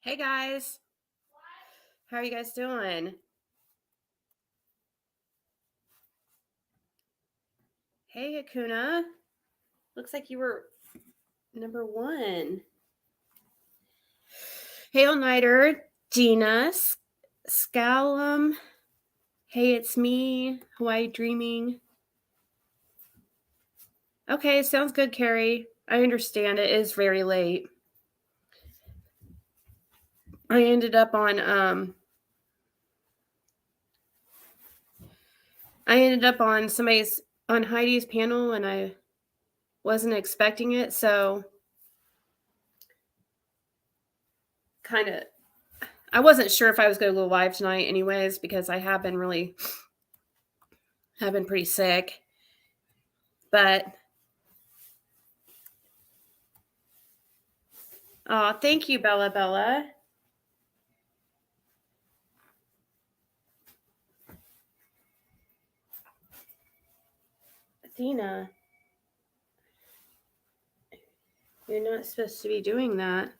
Hey guys, how are you guys doing? Hey Akuna, looks like you were number one. Hey All-Nighter, Gina, Scallum, hey it's me, Hawaii Dreaming. Okay, sounds good, Carrie. I understand it is very late. I ended up on on Heidi's panel and I wasn't expecting it, so I wasn't sure if I was going to go live tonight anyways because I have been pretty sick. But thank you, Bella. Athena, you're not supposed to be doing that.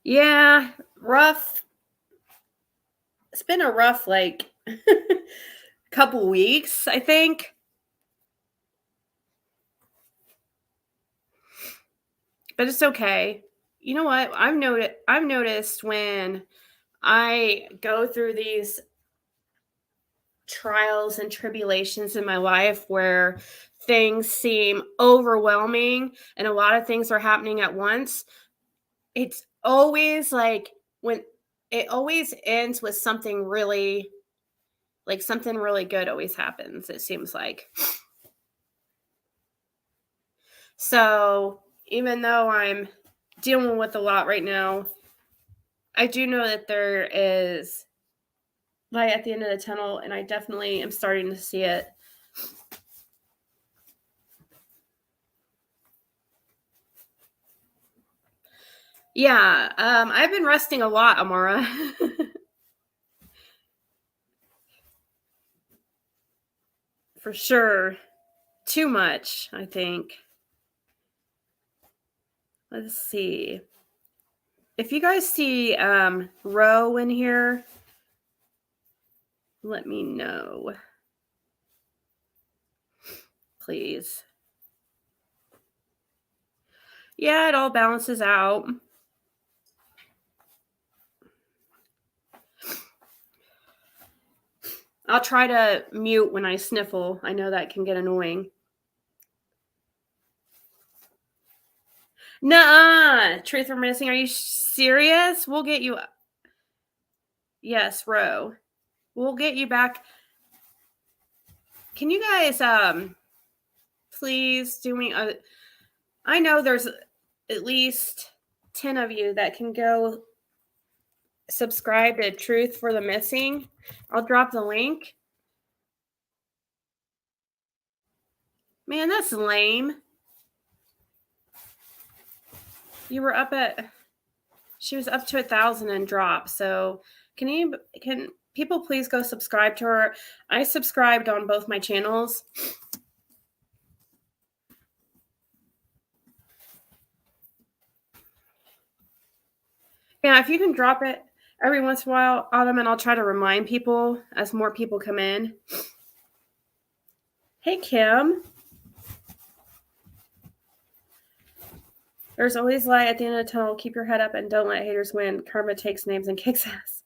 Yeah, rough. It's been a rough, couple weeks, I think. But it's okay. You know what? I've noticed when I go through these trials and tribulations in my life where things seem overwhelming and a lot of things are happening at once, it's always when it always ends with something really good always happens, it seems like. So even though I'm dealing with a lot right now, I do know that there is light at the end of the tunnel, and I definitely am starting to see it. Yeah, I've been resting a lot, Amara. For sure. Too much, I think. Let's see. If you guys see Row in here, let me know. Please. Yeah, it all balances out. I'll try to mute when I sniffle. I know that can get annoying. Nuh-uh. Truth or missing? Are you serious? We'll get you. Yes, Ro. We'll get you back. Can you guys please do me a... I know there's at least 10 of you that can go subscribe to Truth for the Missing. I'll drop the link. Man, that's lame. You were up at... She was up to 1,000 and dropped. So can people please go subscribe to her? I subscribed on both my channels. Yeah, if you can drop it every once in a while, Autumn, and I'll try to remind people as more people come in. Hey, Kim. There's always light at the end of the tunnel. Keep your head up and don't let haters win. Karma takes names and kicks ass.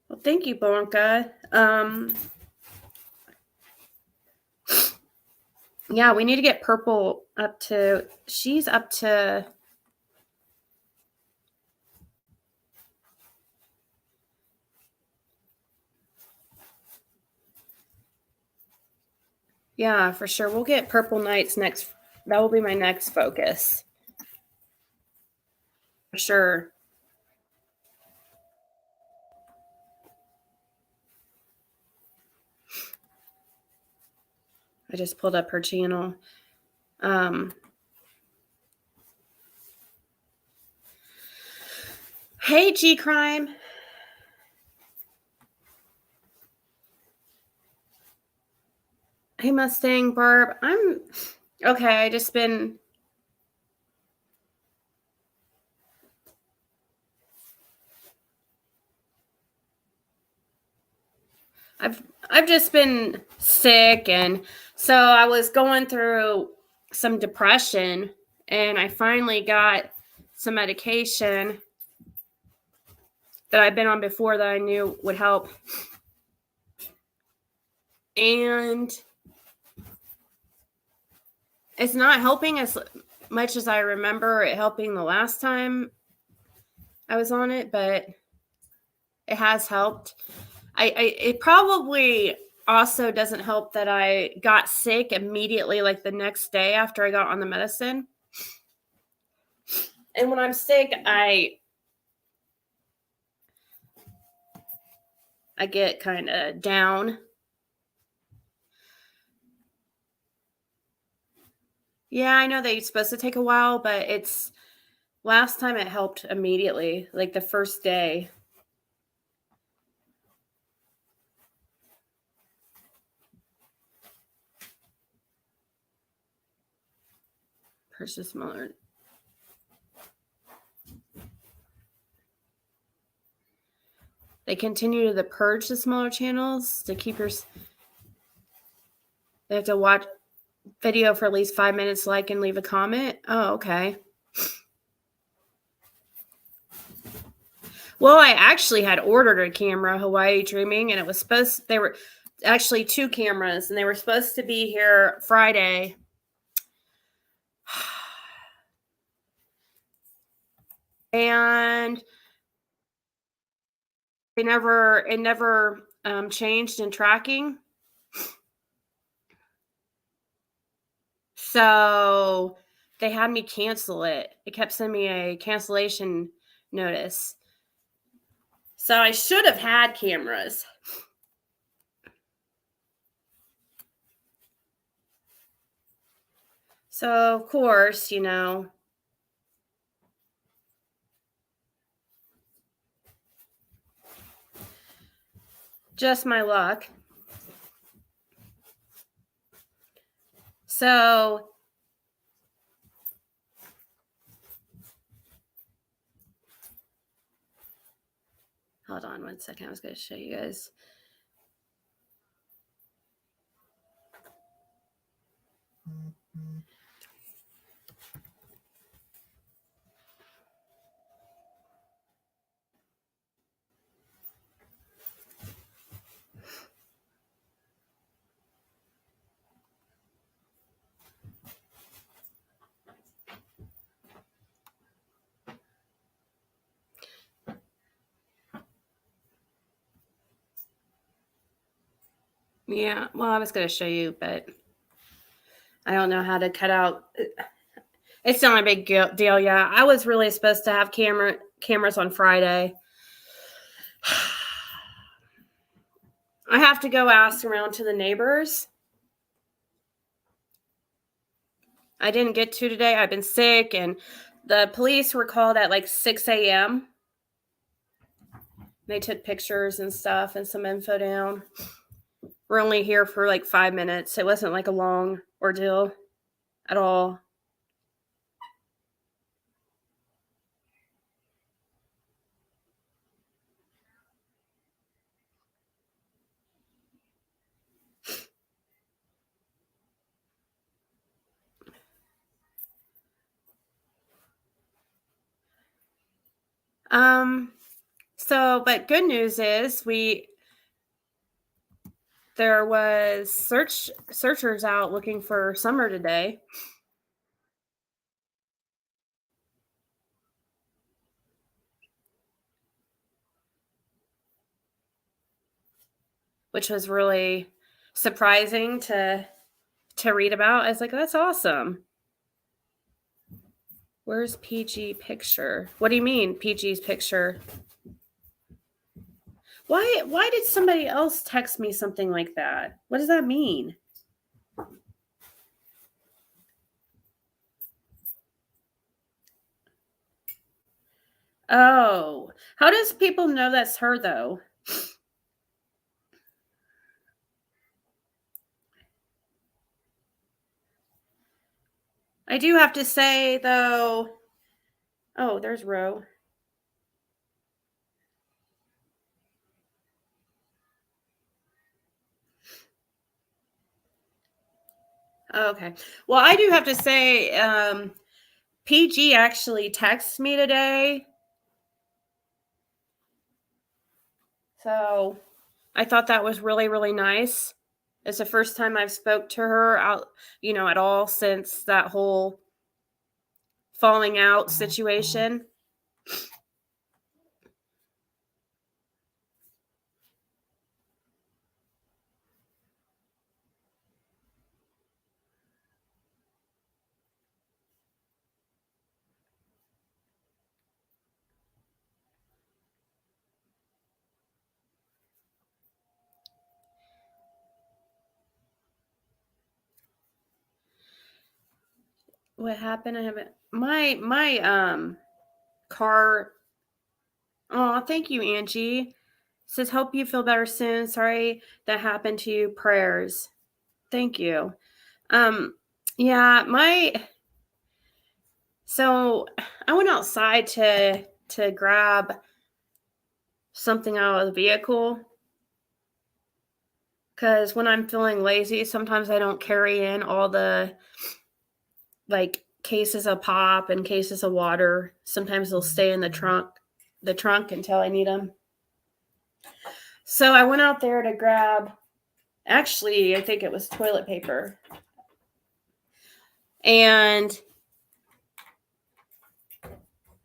Well, thank you, Blanca. Yeah, we need to get Purple up to... She's up to... Yeah, for sure. We'll get Purple Knights next. That will be my next focus. For sure. I just pulled up her channel. Hey, G Crime. Hey, Mustang Barb. I'm okay. I've just been sick, and so I was going through some depression, and I finally got some medication that I've been on before that I knew would help. And it's not helping as much as I remember it helping the last time I was on it, but it has helped. It probably also doesn't help that I got sick immediately, like the next day after I got on the medicine. And when I'm sick, I get kind of down. Yeah, I know that it's supposed to take a while, but it's last time it helped immediately, like the first day. Purchase smaller. They continue to purge the smaller channels to keep your. They have to watch video for at least 5 minutes, like and leave a comment. Oh, okay. Well, I actually had ordered a camera, Hawaii Dreaming, and it was they were actually 2 cameras, and they were supposed to be here Friday. And it never changed in tracking. So they had me cancel it. It kept sending me a cancellation notice. So I should have had cameras. So of course, just my luck. So hold on one second. I was going to show you guys. Yeah, well, I was going to show you, but I don't know how to cut out. It's not a big deal. Yeah, I was really supposed to have cameras on Friday. I have to go ask around to the neighbors. I didn't get to today. I've been sick, and the police were called at like 6 a.m. They took pictures and stuff and some info down. We're only here for like 5 minutes. It wasn't like a long ordeal at all. But good news is there was searchers out looking for Summer today. Which was really surprising to read about. I was like, that's awesome. Where's PG picture? What do you mean, PG's picture? Why did somebody else text me something like that? What does that mean? Oh, how does people know that's her though? I do have to say, though, oh, there's Ro. Okay. Well, I do have to say, PG actually texted me today. So I thought that was really, really nice. It's the first time I've spoke to her out, at all since that whole falling out situation. What happened? I haven't my car. Oh, thank you, Angie. Says hope you feel better soon. Sorry that happened to you. Prayers. Thank you. Um yeah, so I went outside to grab something out of the vehicle cuz when I'm feeling lazy, sometimes I don't carry in all the like cases of pop and cases of water. Sometimes they'll stay in the trunk until I need them. So I went out there to grab, actually, I think it was toilet paper. And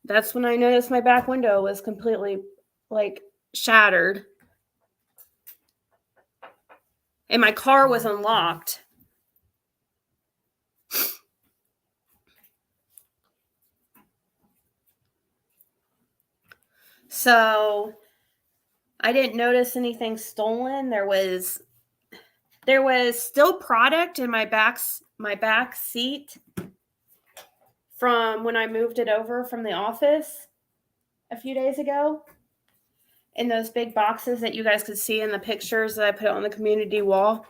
that's when I noticed my back window was completely like shattered. And my car was unlocked. So I didn't notice anything stolen. There was still product in my back seat from when I moved it over from the office a few days ago. In those big boxes that you guys could see in the pictures that I put on the community wall.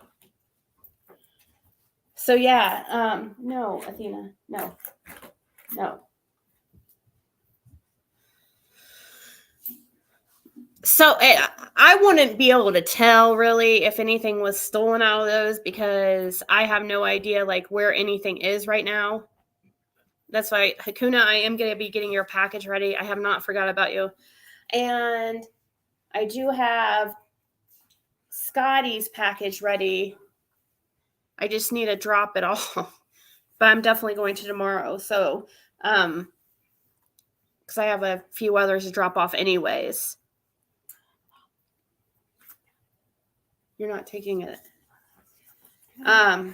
So yeah, no, Athena, no. So I wouldn't be able to tell really if anything was stolen out of those because I have no idea like where anything is right now. That's why, Hakuna, I am going to be getting your package ready. I have not forgot about you. And I do have Scotty's package ready. I just need to drop it off. But I'm definitely going to tomorrow. So, because I have a few others to drop off anyways. You're not taking it. I'll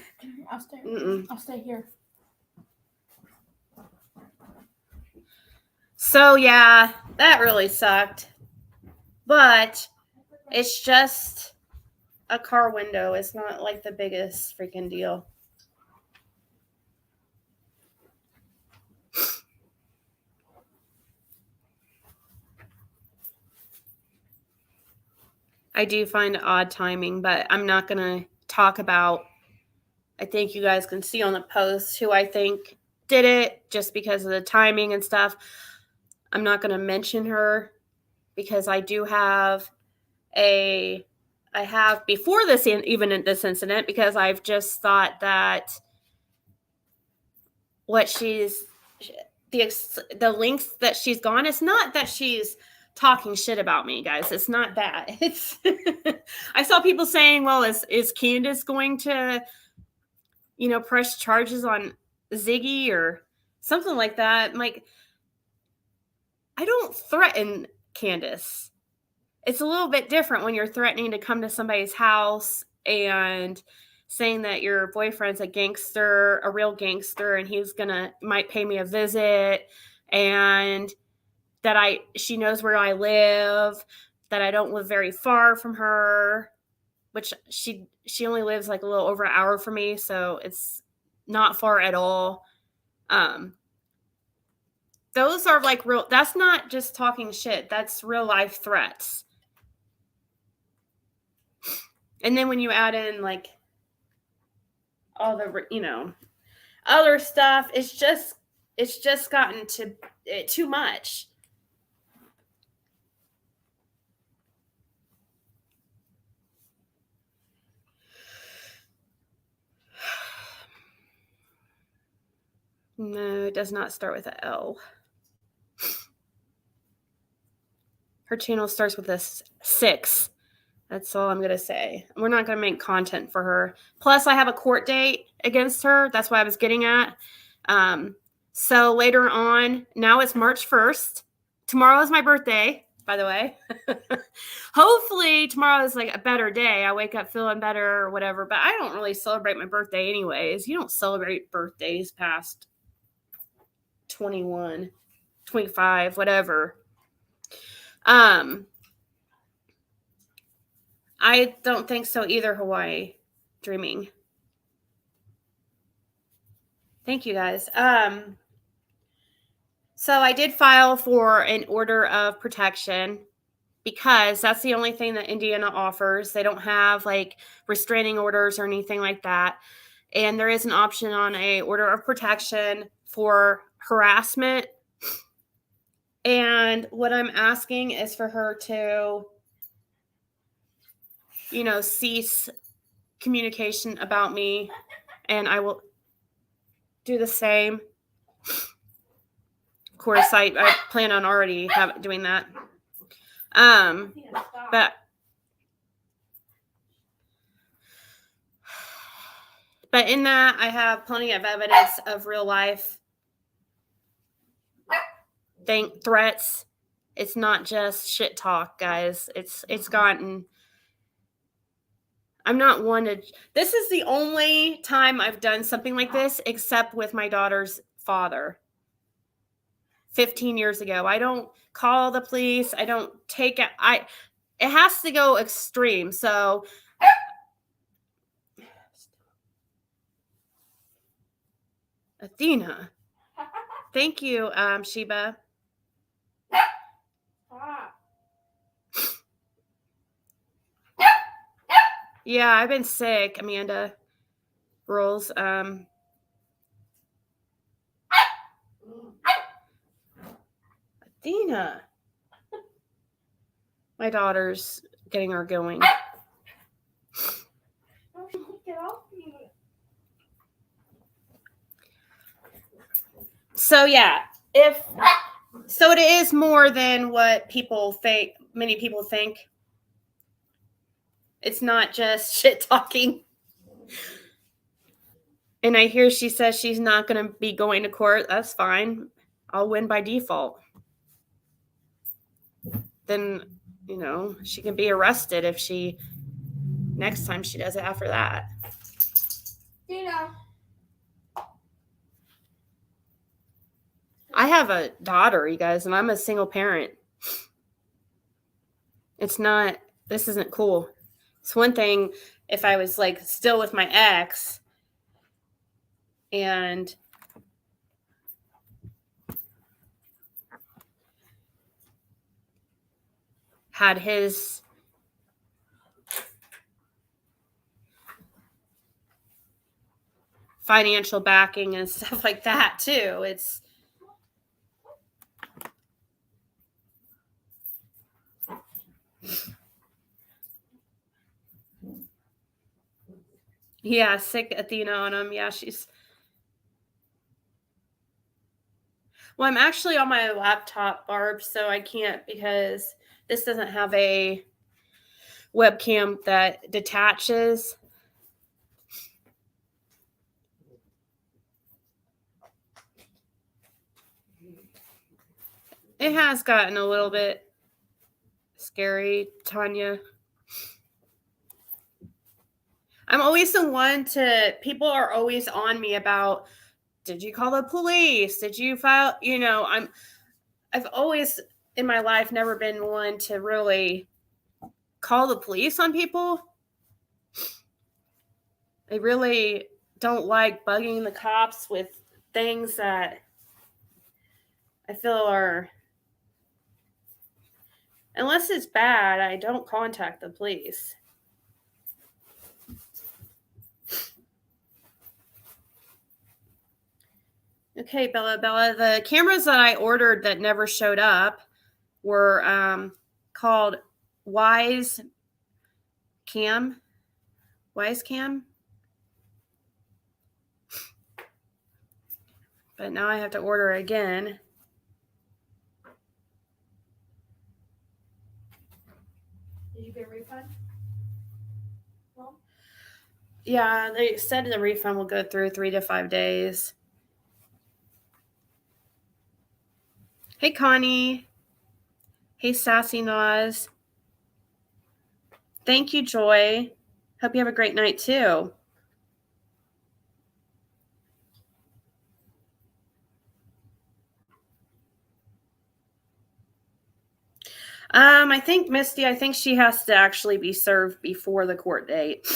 stay. Mm-mm. I'll stay here. So yeah, that really sucked. But it's just a car window. It's not like the biggest freaking deal. I do find odd timing, but I'm not going to talk about. I think you guys can see on the post who I think did it just because of the timing and stuff. I'm not going to mention her because I do have I have before this, even in this incident, because I've just thought that what she's, the lengths that she's gone, it's not that she's talking shit about me, guys. It's not that. It's I saw people saying, well, is Candace going to, press charges on Ziggy or something like that? I'm like, I don't threaten Candace. It's a little bit different when you're threatening to come to somebody's house and saying that your boyfriend's a gangster, a real gangster, and he's might pay me a visit, and that she knows where I live, that I don't live very far from her, which she only lives like a little over an hour from me, so it's not far at all. Those are like real, that's not just talking shit, that's real life threats. And then when you add in like all the, other stuff. It's just gotten to too much. No, it does not start with a L. Her channel starts with a 6. That's all I'm going to say. We're not going to make content for her. Plus, I have a court date against her. That's what I was getting at. So later on, now it's March 1st. Tomorrow is my birthday, by the way. Hopefully tomorrow is like a better day. I wake up feeling better or whatever, but I don't really celebrate my birthday anyways. You don't celebrate birthdays past 21, 25, whatever. I don't think so either, Hawaii Dreaming. Thank you, guys. So I did file for an order of protection because that's the only thing that Indiana offers. They don't have like restraining orders or anything like that. And there is an option on a order of protection for harassment. And what I'm asking is for her to, cease communication about me, and I will do the same. Of course, I plan on already doing that. But in that, I have plenty of evidence of real life threats. It's not just shit talk, guys. It's gotten. I'm not one to. This is the only time I've done something like this, except with my daughter's father. 15 years ago. I don't call the police. I don't take it. It has to go extreme. So Athena. Thank you, Sheba. Yeah, I've been sick, Amanda. Rolls. Athena. My daughter's getting her going. So yeah, it is more than what people think. Many people think. It's not just shit talking. And I hear she says she's not going to be going to court. That's fine. I'll win by default. Then, she can be arrested if next time she does it after that. I have a daughter, you guys, and I'm a single parent. This isn't cool. It's one thing if I was like still with my ex and had his financial backing and stuff like that too. Yeah, sick Athena on him. Yeah, well, I'm actually on my laptop, Barb, so I can't because this doesn't have a webcam that detaches. It has gotten a little bit scary, Tanya. I'm always the one people are always on me about, did you call the police? Did you file? I've always in my life never been one to really call the police on people. I really don't like bugging the cops with things that I feel are, unless it's bad, I don't contact the police. Okay, Bella, the cameras that I ordered that never showed up were called Wise Cam. Wise Cam. But now I have to order again. Did you get a refund? No? Yeah, they said the refund will go through 3 to 5 days. Hey, Connie. Hey, Sassy Naz. Thank you, Joy. Hope you have a great night, too. I think Misty, I think she has to actually be served before the court date.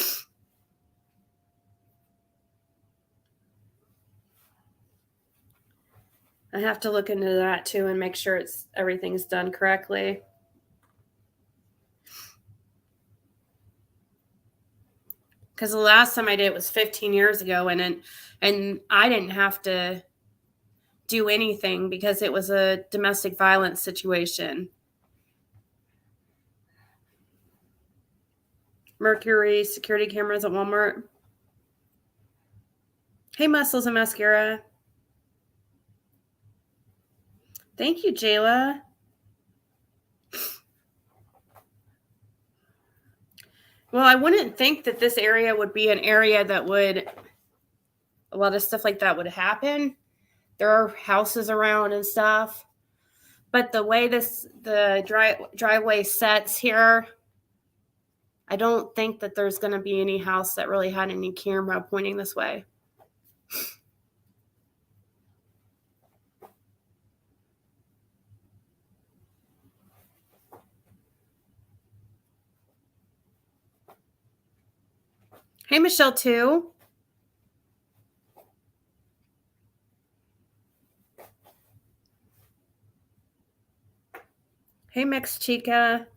I have to look into that too and make sure everything's done correctly. Because the last time I did it was 15 years ago, and I didn't have to do anything because it was a domestic violence situation. Mercury security cameras at Walmart. Hey, Muscles and Mascara. Thank you, Jayla. Well, I wouldn't think that this area would be an area that would, a lot of stuff like that would happen. There are houses around and stuff. But the way the driveway sets here, I don't think that there's going to be any house that really had any camera pointing this way. Hey, Michelle, too. Hey, Mix Chica.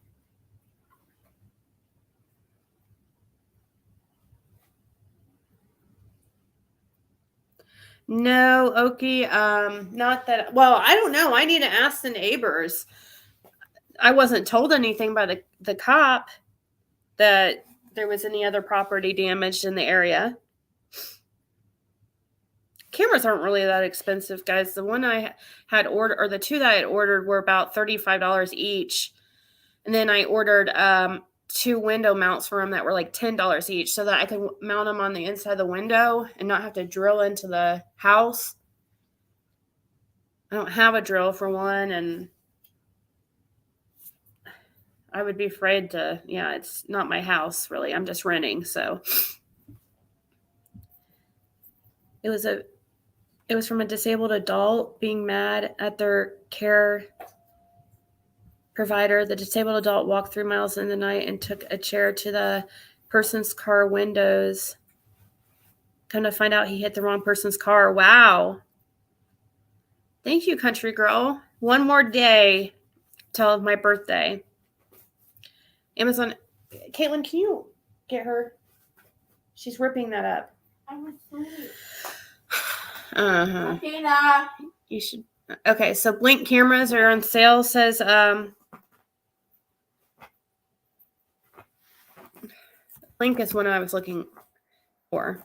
No, Okie, not that. Well, I don't know. I need to ask the neighbors. I wasn't told anything by the cop that there was any other property damaged in the area. Cameras aren't really that expensive, guys. The one I had ordered, or the two that I had ordered, were about $35 each. And then I ordered 2 window mounts for them that were like $10 each, so that I could mount them on the inside of the window and not have to drill into the house. I don't have a drill for one, and I would be afraid to, it's not my house, really. I'm just renting, so. It was from a disabled adult being mad at their care provider. The disabled adult walked 3 miles in the night and took a chair to the person's car windows. Come to find out he hit the wrong person's car. Wow. Thank you, country girl. One more day till my birthday. Amazon. Caitlin, can you get her? She's ripping that up. I'm asleep. Uh-huh. Tina. You should. Okay, so Blink cameras are on sale, says Blink is one I was looking for.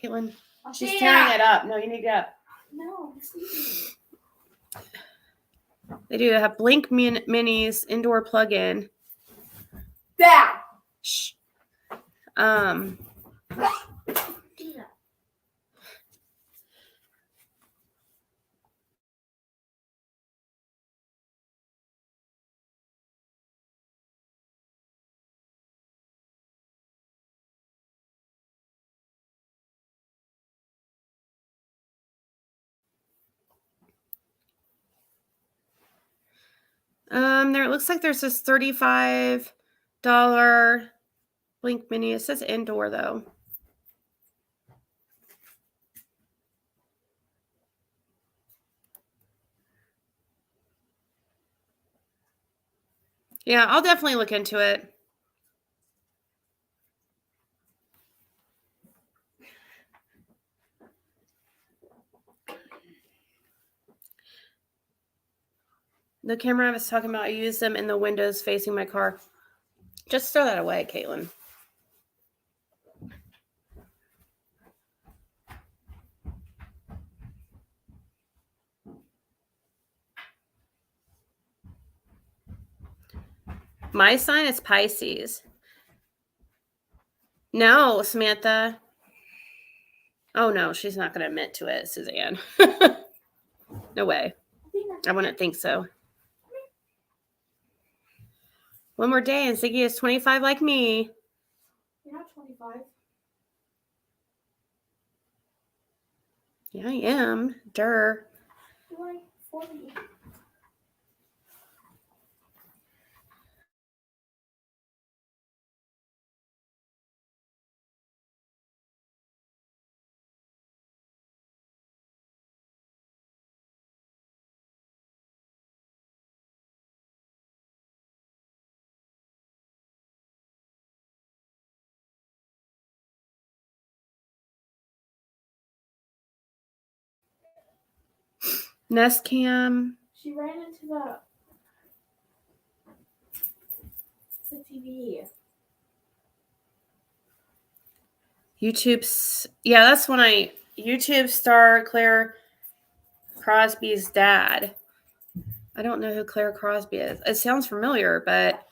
Caitlin, she's tearing it up. No, you need to get up. No, I'm sleeping. They do have Blink minis, indoor plug-in. Down. Shh. Tina. There it looks like there's this $35 Blink mini. It says indoor though. Yeah, I'll definitely look into it. The camera I was talking about, I use them in the windows facing my car. Just throw that away, Caitlin. My sign is Pisces. No, Samantha. Oh, no, she's not going to admit to it, Suzanne. No way. I wouldn't think so. One more day and Ziggy is 25 like me. You're not 25. Yeah, I am. Durr. You're like 40. Nest cam. She ran into the TV. YouTube's. Yeah, that's when YouTube star Claire Crosby's dad. I don't know who Claire Crosby is. It sounds familiar, but.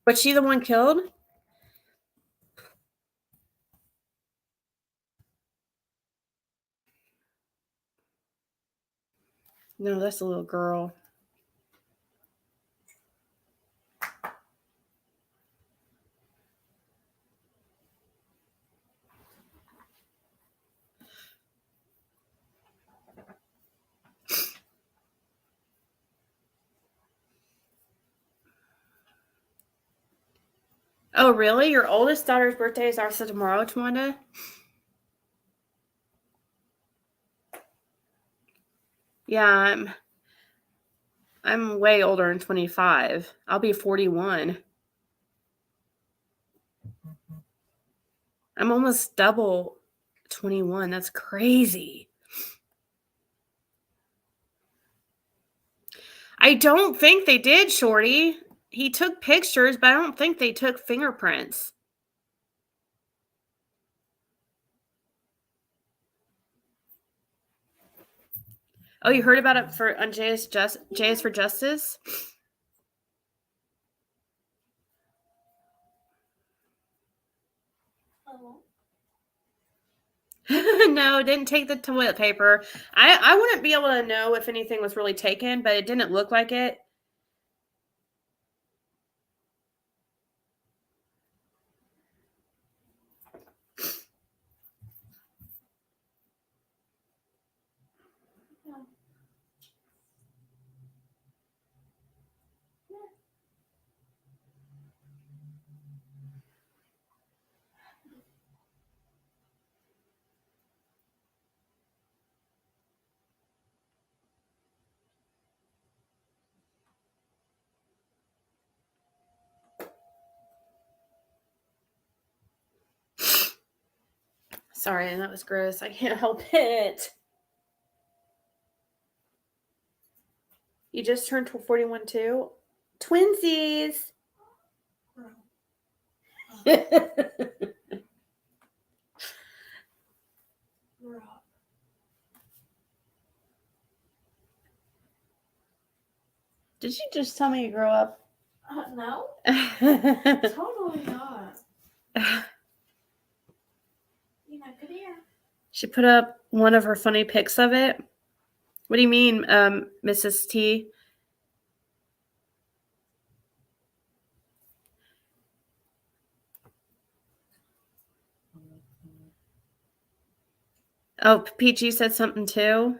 Was she the one killed? No, that's a little girl. Oh, really? Your oldest daughter's birthday is also tomorrow, Tawanda? Yeah, I'm way older than 25. I'll be 41. I'm almost double 21. That's crazy. I don't think they did, Shorty. He took pictures, but I don't think they took fingerprints. Oh, you heard about it on J is for Justice? Oh. No, didn't take the toilet paper. I wouldn't be able to know if anything was really taken, but it didn't look like it. Sorry, that was gross. I can't help it. You just turned 41 too? Twinsies. Did you just tell me you grew up? No. Totally not. You know, good ear. She put up one of her funny pics of it. What do you mean, Mrs. T? Oh, PG said something too.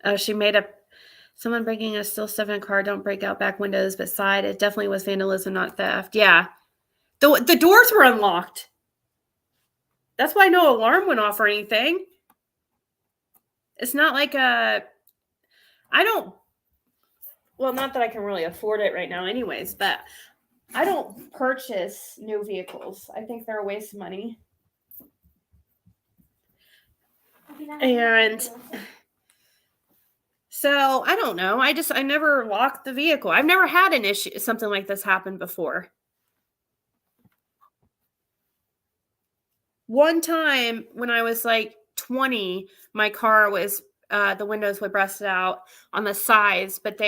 Oh, she made up someone breaking a still stuff in a car. Don't break out back windows, but side. It definitely was vandalism, not theft. Yeah. The doors were unlocked. That's why no alarm went off or anything. It's not like I don't, well, not that I can really afford it right now anyways, but I don't purchase new vehicles. I think they're a waste of money. And so I don't know. I never locked the vehicle. I've never had an issue, something like this happen before. One time when I was like 20, my car was the windows were busted out on the sides, but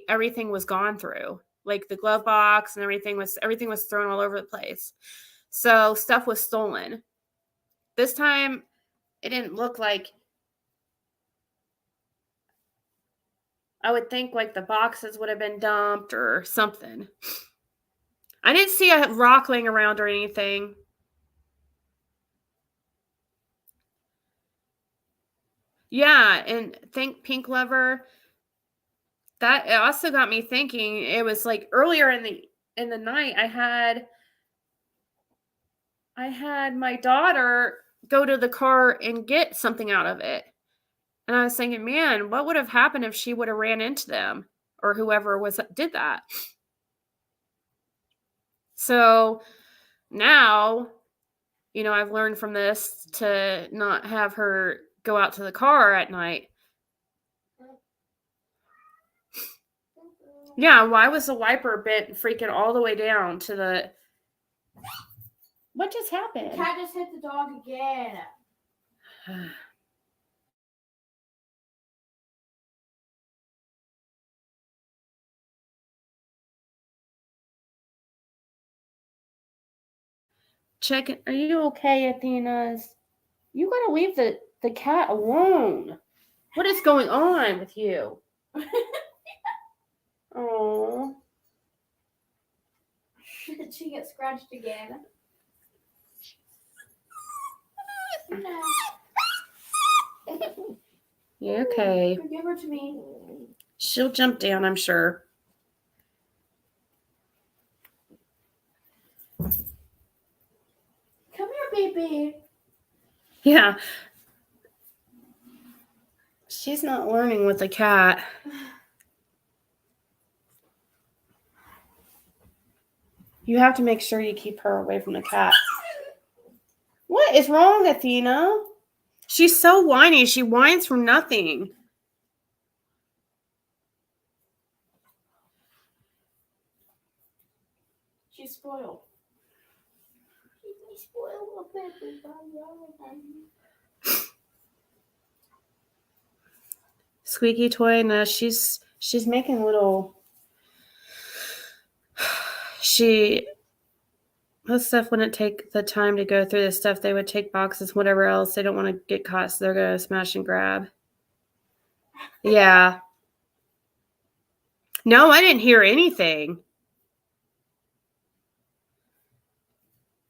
everything was gone through. Like the glove box and everything was thrown all over the place. So stuff was stolen. This time it didn't look like, I would think like the boxes would have been dumped or something. I didn't see a rock laying around or anything. Yeah, and think Pink Lover. That it also got me thinking. It was like earlier in the night. I had my daughter go to the car and get something out of it, and I was thinking, man, what would have happened if she would have ran into them or whoever did that? So now, I've learned from this to not have her go out to the car at night. Yeah, why was the wiper bent freaking all the way down to the... What just happened? The cat just hit the dog again. Check it. Are you okay, Athena's? You gotta leave the cat alone. What is going on with you? Oh. Did she get scratched again? No. Yeah, okay. Give her to me. She'll jump down, I'm sure. Come here, baby. Yeah. She's not learning with the cat. You have to make sure you keep her away from the cat. What is wrong, Athena? She's so whiny. She whines for nothing. She's spoiled. She's spoiled a bit. Squeaky toy. No, she's making little... Most stuff wouldn't take the time to go through this stuff. They would take boxes, whatever else. They don't want to get caught, so they're going to smash and grab. Yeah. No, I didn't hear anything.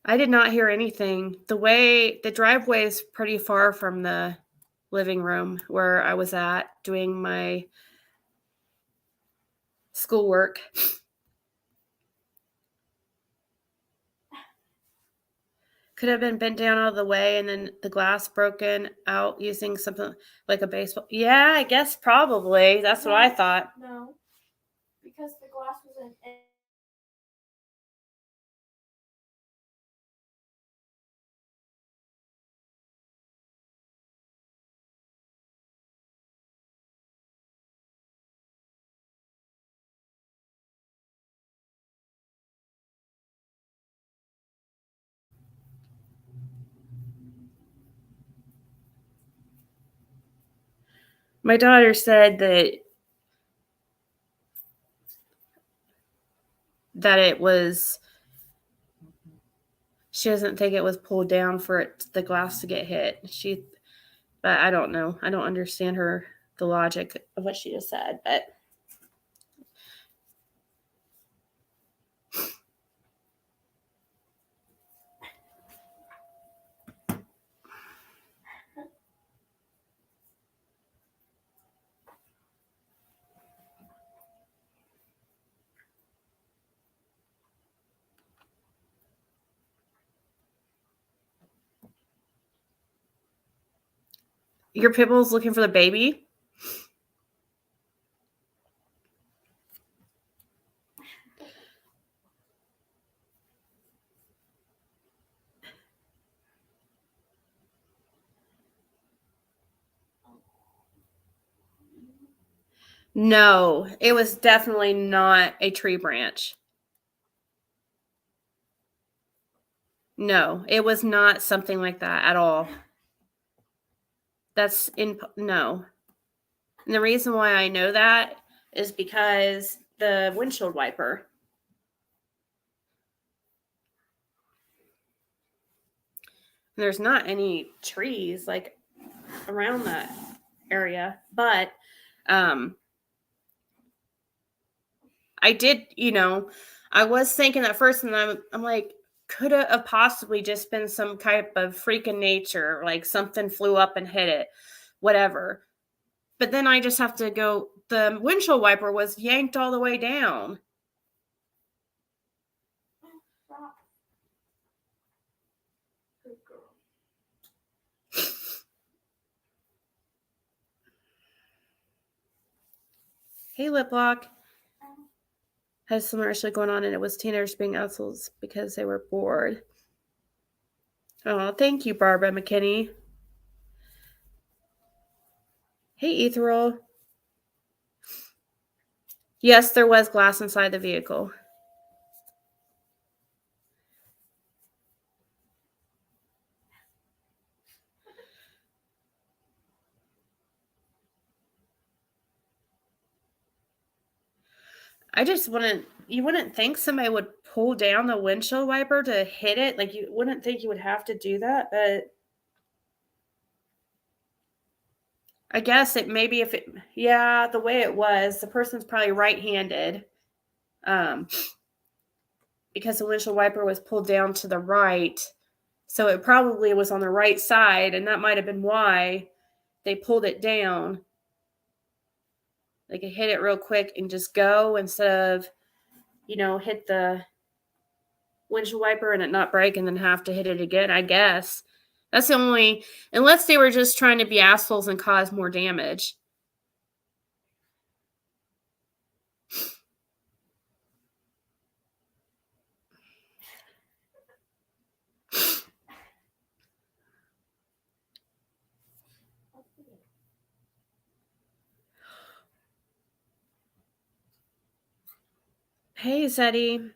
I did not hear anything. The driveway is pretty far from the living room where I was at doing my schoolwork. Could have been bent down out of the way and then the glass broken out using something like a baseball. Yeah, I guess probably. That's what I thought. No, because the glass was in. My daughter said that it was... She doesn't think it was pulled down for the glass to get hit. But I don't know. I don't understand the logic of what she just said, but... Your pit bull's looking for the baby? No, it was definitely not a tree branch. No, it was not something like that at all. No. And the reason why I know that is because the windshield wiper. There's not any trees like around that area, but I did, I was thinking at first, and I'm like, could it have possibly just been some type of freak of nature, like something flew up and hit it, whatever. But then I just have to go, the windshield wiper was yanked all the way down. Good girl. Hey, Lip Lock. Had some actually going on, and it was teenagers being assholes because they were bored. Oh, thank you, Barbara McKinney. Hey, Ethereal. Yes, there was glass inside the vehicle. I just you wouldn't think somebody would pull down the windshield wiper to hit it. Like, you wouldn't think you would have to do that, but I guess the way it was, the person's probably right-handed. Because the windshield wiper was pulled down to the right. So it probably was on the right side, and that might have been why they pulled it down. They could hit it real quick and just go instead of, hit the windshield wiper and it not break and then have to hit it again, I guess. That's the only, unless they were just trying to be assholes and cause more damage. Hey, Zeddy.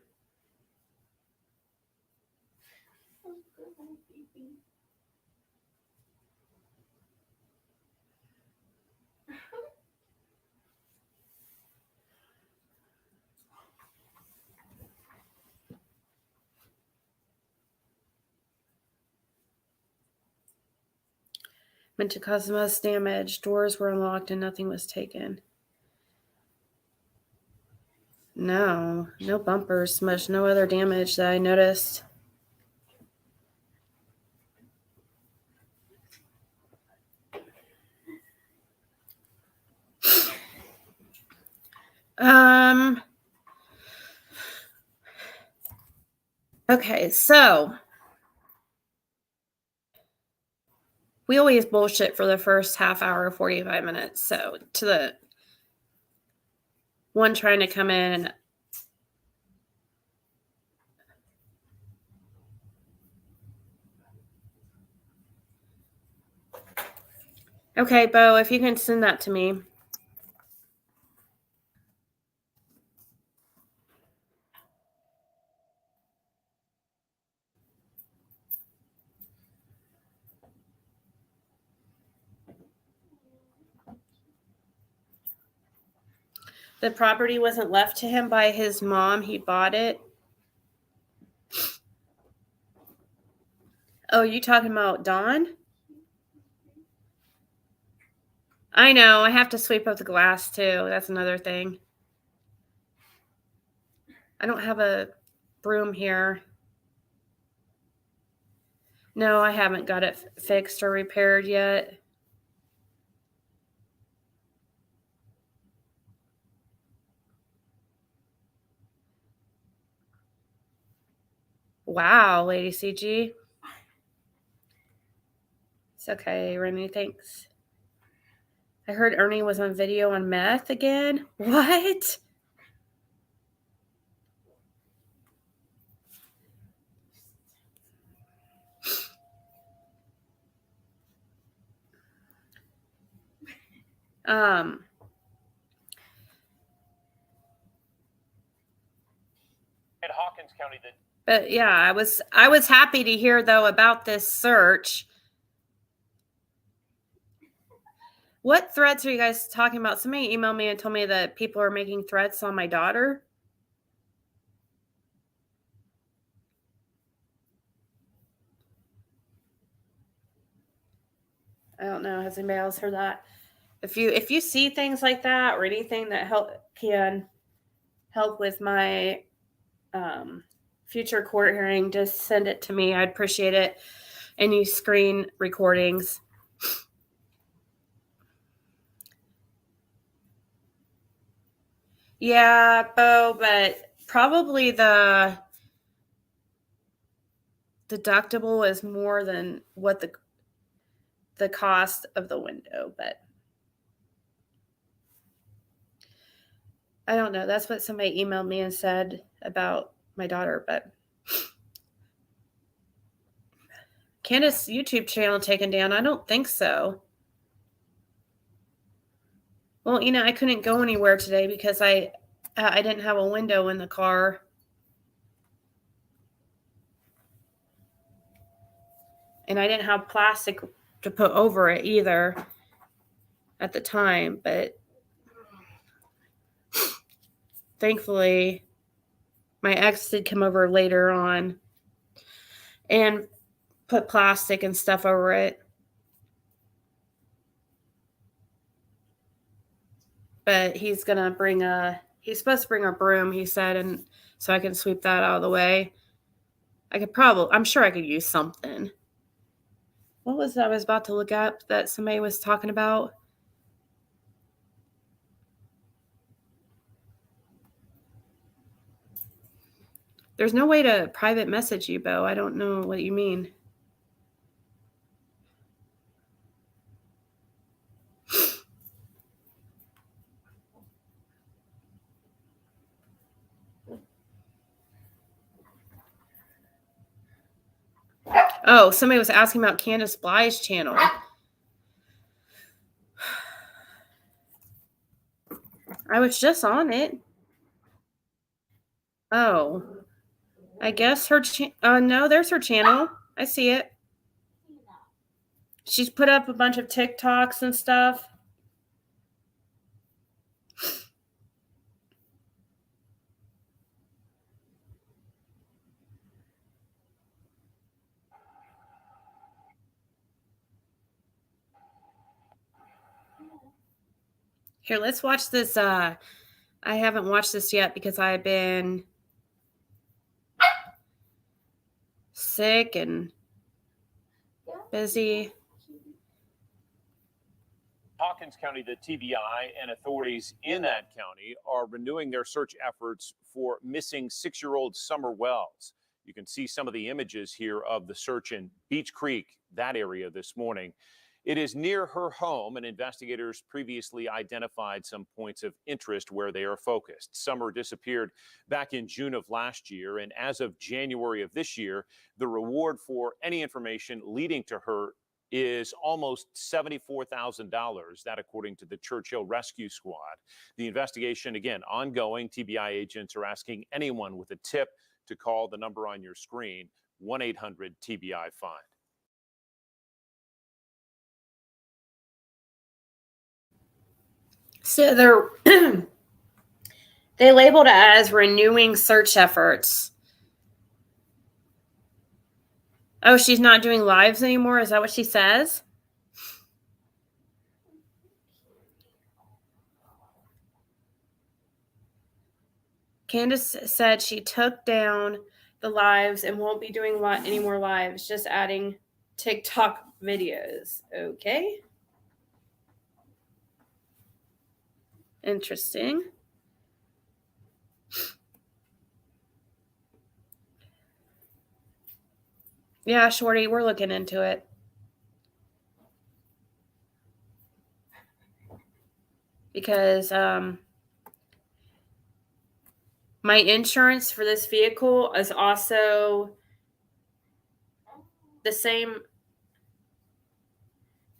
Meant to cause the most damage. Doors were unlocked and nothing was taken. No bumpers, much no other damage that I noticed. Okay, so we always bullshit for the first half hour, 45 minutes. So to the one trying to come in. Okay, Bo, if you can send that to me. The property wasn't left to him by his mom. He bought it. Oh, you talking about Dawn? I know. I have to sweep up the glass, too. That's another thing. I don't have a broom here. No, I haven't got it fixed or repaired yet. Wow, Lady CG. It's okay, Remy, thanks. I heard Ernie was on video on meth again. What? But yeah, I was happy to hear though about this search. What threats are you guys talking about? Somebody emailed me and told me that people are making threats on my daughter. I don't know. Has anybody else heard that? If you see things like that or anything that can help with my future court hearing, just send it to me. I'd appreciate it. Any screen recordings. Yeah, Bo, but probably the deductible is more than what the cost of the window, but I don't know. That's what somebody emailed me and said about my daughter, but Candace YouTube channel taken down? I don't think so. Well, I couldn't go anywhere today because I didn't have a window in the car. And I didn't have plastic to put over it either at the time, but thankfully my ex did come over later on and put plastic and stuff over it. But he's supposed to bring a broom, he said, and so I can sweep that out of the way. I'm sure I could use something. What was that I was about to look up that somebody was talking about? There's no way to private message you, Bo. I don't know what you mean. Oh, somebody was asking about Candace Bly's channel. I was just on it. Oh, I guess her no, there's her channel. I see it. She's put up a bunch of TikToks and stuff. Here, let's watch this. I haven't watched this yet because I've been sick and busy. Hawkins County, the TBI and authorities in that county are renewing their search efforts for missing 6-year-old Summer Wells. You can see some of the images here of the search in Beach Creek, that area this morning. It is near her home, and investigators previously identified some points of interest where they are focused. Summer disappeared back in June of last year, and as of January of this year, the reward for any information leading to her is almost $74,000. That according to the Churchill Rescue Squad. The investigation, again, ongoing. TBI agents are asking anyone with a tip to call the number on your screen, 1-800-TBI-FIND. So they labeled it as renewing search efforts. Oh, she's not doing lives anymore? Is that what she says? Candace said she took down the lives and won't be doing any more lives, just adding TikTok videos. Okay. Interesting. Yeah, Shorty, we're looking into it. Because my insurance for this vehicle is also the same,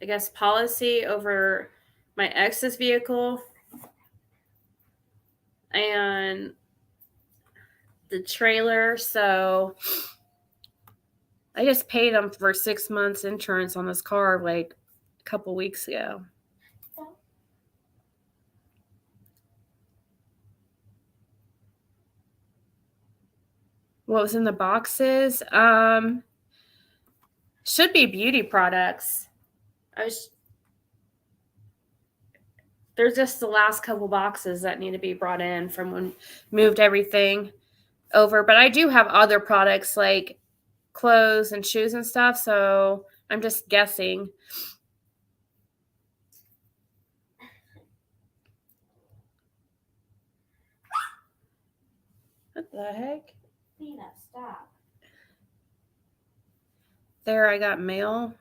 I guess, policy over my ex's vehicle. And the trailer. So I just paid them for 6 months insurance on this car like a couple weeks ago. What was in the boxes? Should be beauty products. There's just the last couple boxes that need to be brought in from when moved everything over. But I do have other products like clothes and shoes and stuff, so I'm just guessing. What the heck? Nina, stop. There, I got mail.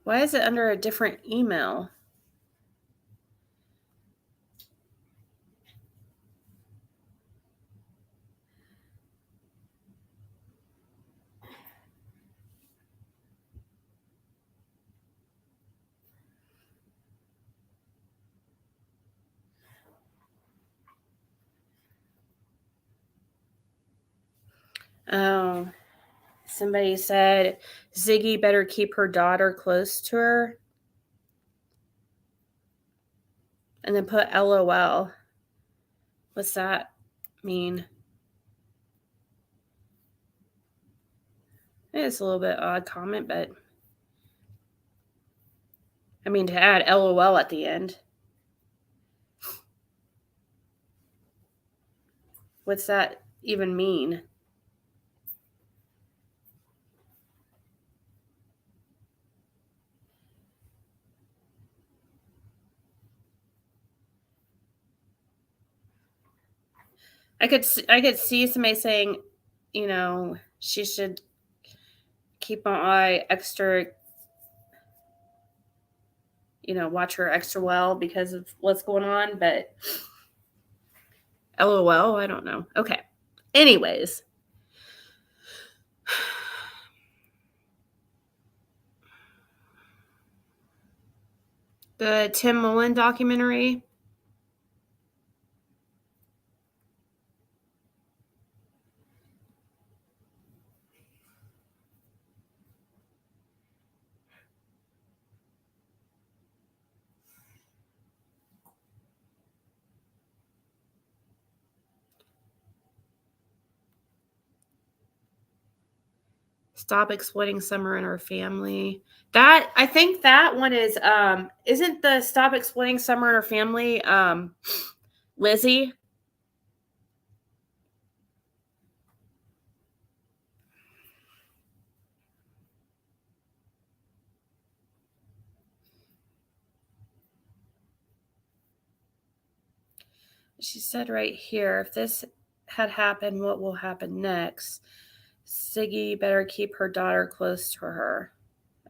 Why is it under a different email? Oh, somebody said Ziggy better keep her daughter close to her. And then put LOL. What's that mean? It's a little bit odd comment, but I mean, to add LOL at the end. What's that even mean? I could see somebody saying, you know, she should keep an eye extra, you know, watch her extra well because of what's going on, but LOL, I don't know. Okay. Anyways. The Tim Mullen documentary. Stop exploiting Summer and her family. That, I think that one is isn't the Stop Exploiting Summer and her family Lizzie? She said right here, if this had happened, what will happen next? Ziggy better keep her daughter close to her.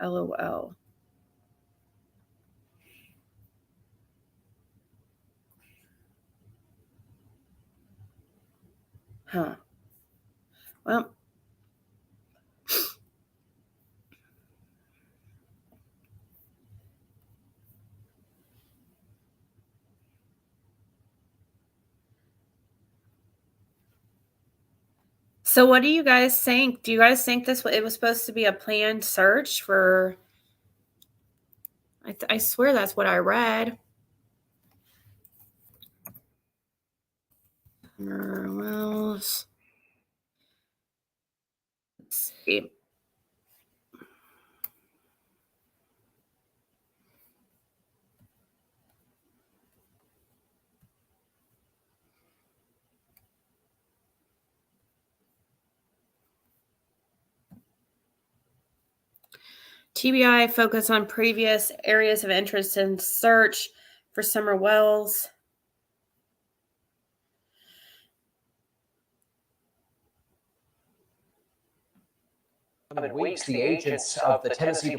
LOL. Huh. Well. So what do you guys think? Do you guys think it was supposed to be a planned search for... I swear that's what I read. Let's see. TBI focus on previous areas of interest and search for Summer Wells. Weeks, the agents of the Tennessee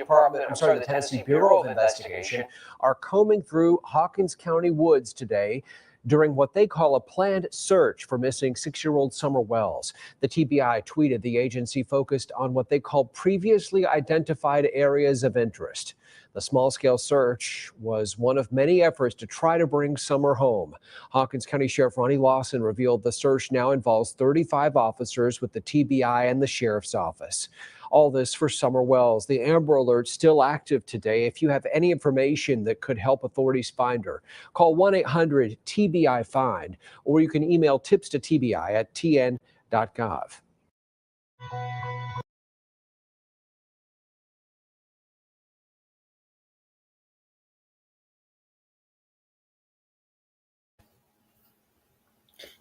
Bureau of Investigation are combing through Hawkins County woods today during what they call a planned search for missing 6-year-old Summer Wells. The TBI tweeted the agency focused on what they call previously identified areas of interest. The small-scale search was one of many efforts to try to bring Summer home. Hawkins County Sheriff Ronnie Lawson revealed the search now involves 35 officers with the TBI and the Sheriff's Office. All this for Summer Wells. The Amber Alert still active today. If you have any information that could help authorities find her, call 1-800-TBI-FIND, or you can email tips to TBI@tn.gov.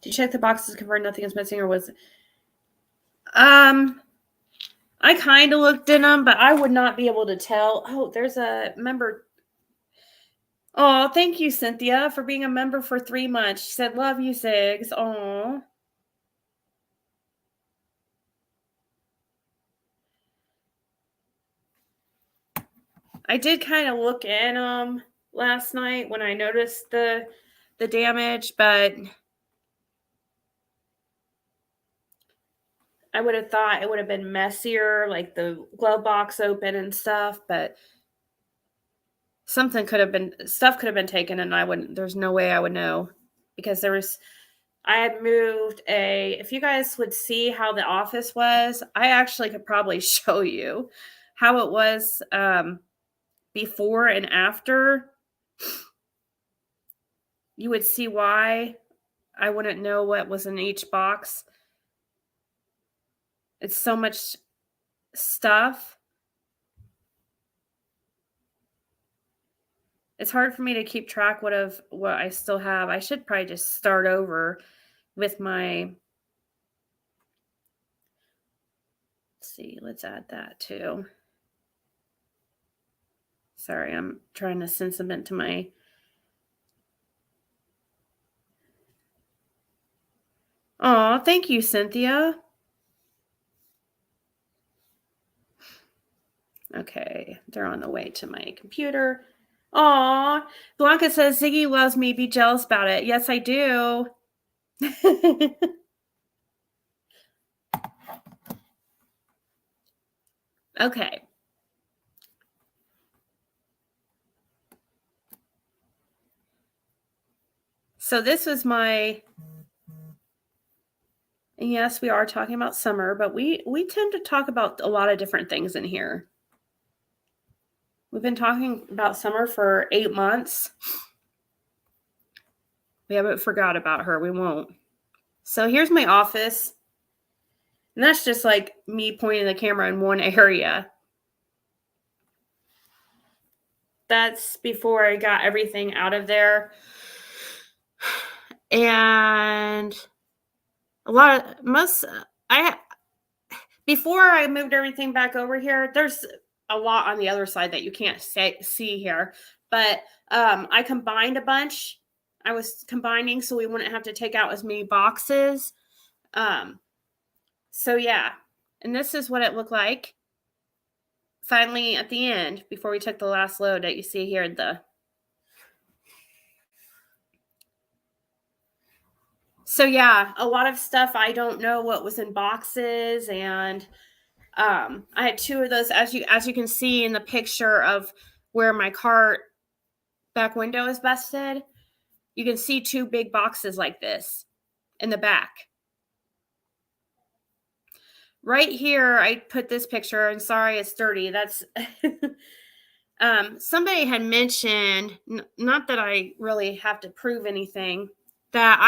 Did you check the boxes to confirm nothing is missing, or was it? I kind of looked in them, but I would not be able to tell. Oh, there's a member. Oh, thank you, Cynthia, for being a member for 3 months. She said, love you, Ziggs. Oh. I did kind of look in them last night when I noticed the damage, but I would have thought it would have been messier, like the glove box open and stuff, but stuff could have been taken, and there's no way I would know, because I had moved if you guys would see how the office was, I actually could probably show you how it was before and after. You would see why I wouldn't know what was in each box. It's so much stuff. It's hard for me to keep track what I still have. I should probably just start over with my. Let's see, let's add that too. Sorry, I'm trying to send some into my. Oh, thank you, Cynthia. Okay, they're on the way to my computer. Aw, Blanca says, Ziggy loves me. Be jealous about it. Yes, I do. Okay. So this was my, and yes, we are talking about summer, but we tend to talk about a lot of different things in here. We've been talking about summer for 8 months. We haven't forgot about her. We won't. So here's my office. And that's just like me pointing the camera in one area. That's before I got everything out of there. And before I moved everything back over here, there's a lot on the other side that you can't see here. But I combined a bunch. I was combining so we wouldn't have to take out as many boxes. So yeah, and this is what it looked like finally at the end before we took the last load that you see here. So yeah, a lot of stuff I don't know what was in boxes, and I had 2 of those, as you can see in the picture of where my car back window is busted. You can see 2 big boxes like this in the back. Right here, I put this picture, and sorry, it's dirty. That's somebody had mentioned, not that I really have to prove anything, that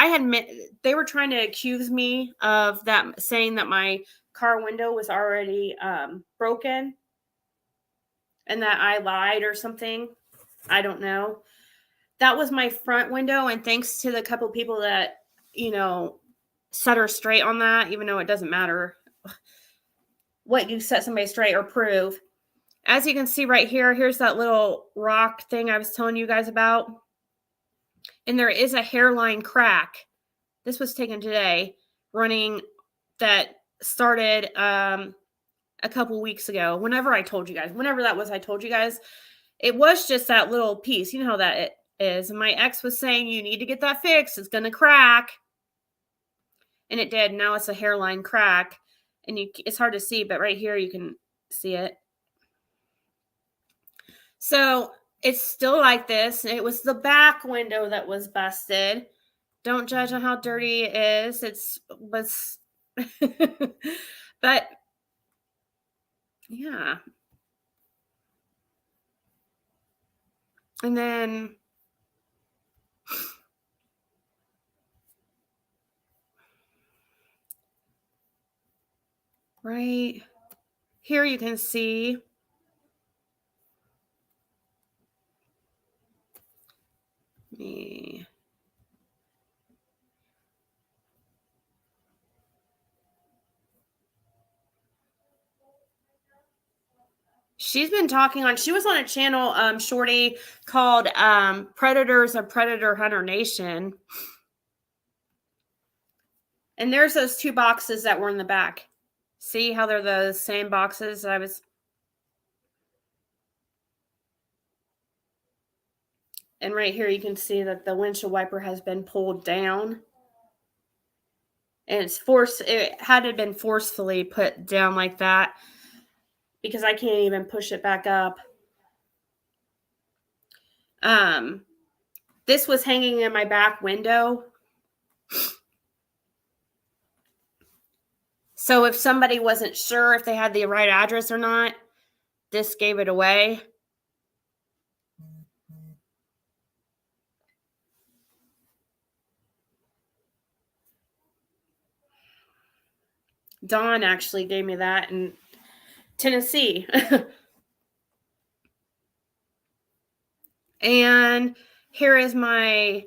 they were trying to accuse me of that, saying that my car window was already broken and that I lied or something. I don't know. That was my front window, and thanks to the couple people that, set her straight on that, even though it doesn't matter what you set somebody straight or prove. As you can see right here, here's that little rock thing I was telling you guys about. And there is a hairline crack. This was taken today, that started a couple weeks ago. Whenever that was, I told you guys. It was just that little piece. You know how that is. And my ex was saying, you need to get that fixed. It's going to crack. And it did. Now it's a hairline crack. And it's hard to see, but right here you can see it. So it's still like this. It was the back window that was busted. Don't judge on how dirty it is. Was, but yeah. And then right here you can see me. She's been talking on, she was on a channel, Shorty, called Predators of Predator Hunter Nation. And there's those 2 boxes that were in the back. See how they're the same boxes I was. And right here you can see that the windshield wiper has been pulled down. And it had to have been forcefully put down like that, because I can't even push it back up. This was hanging in my back window. So if somebody wasn't sure if they had the right address or not, this gave it away. Dawn actually gave me that in Tennessee. And here is my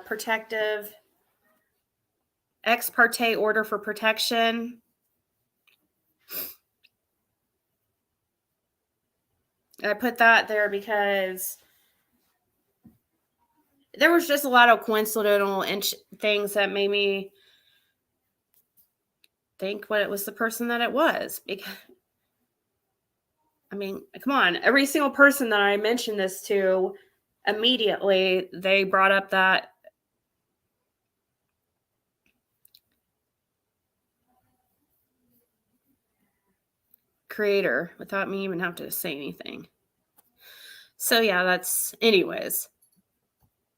protective ex parte order for protection. I put that there because there was just a lot of coincidental things that made me think what it was the person that it was. Because, I mean, come on. Every single person that I mentioned this to, immediately they brought up that creator without me even have to say anything. So yeah, anyways,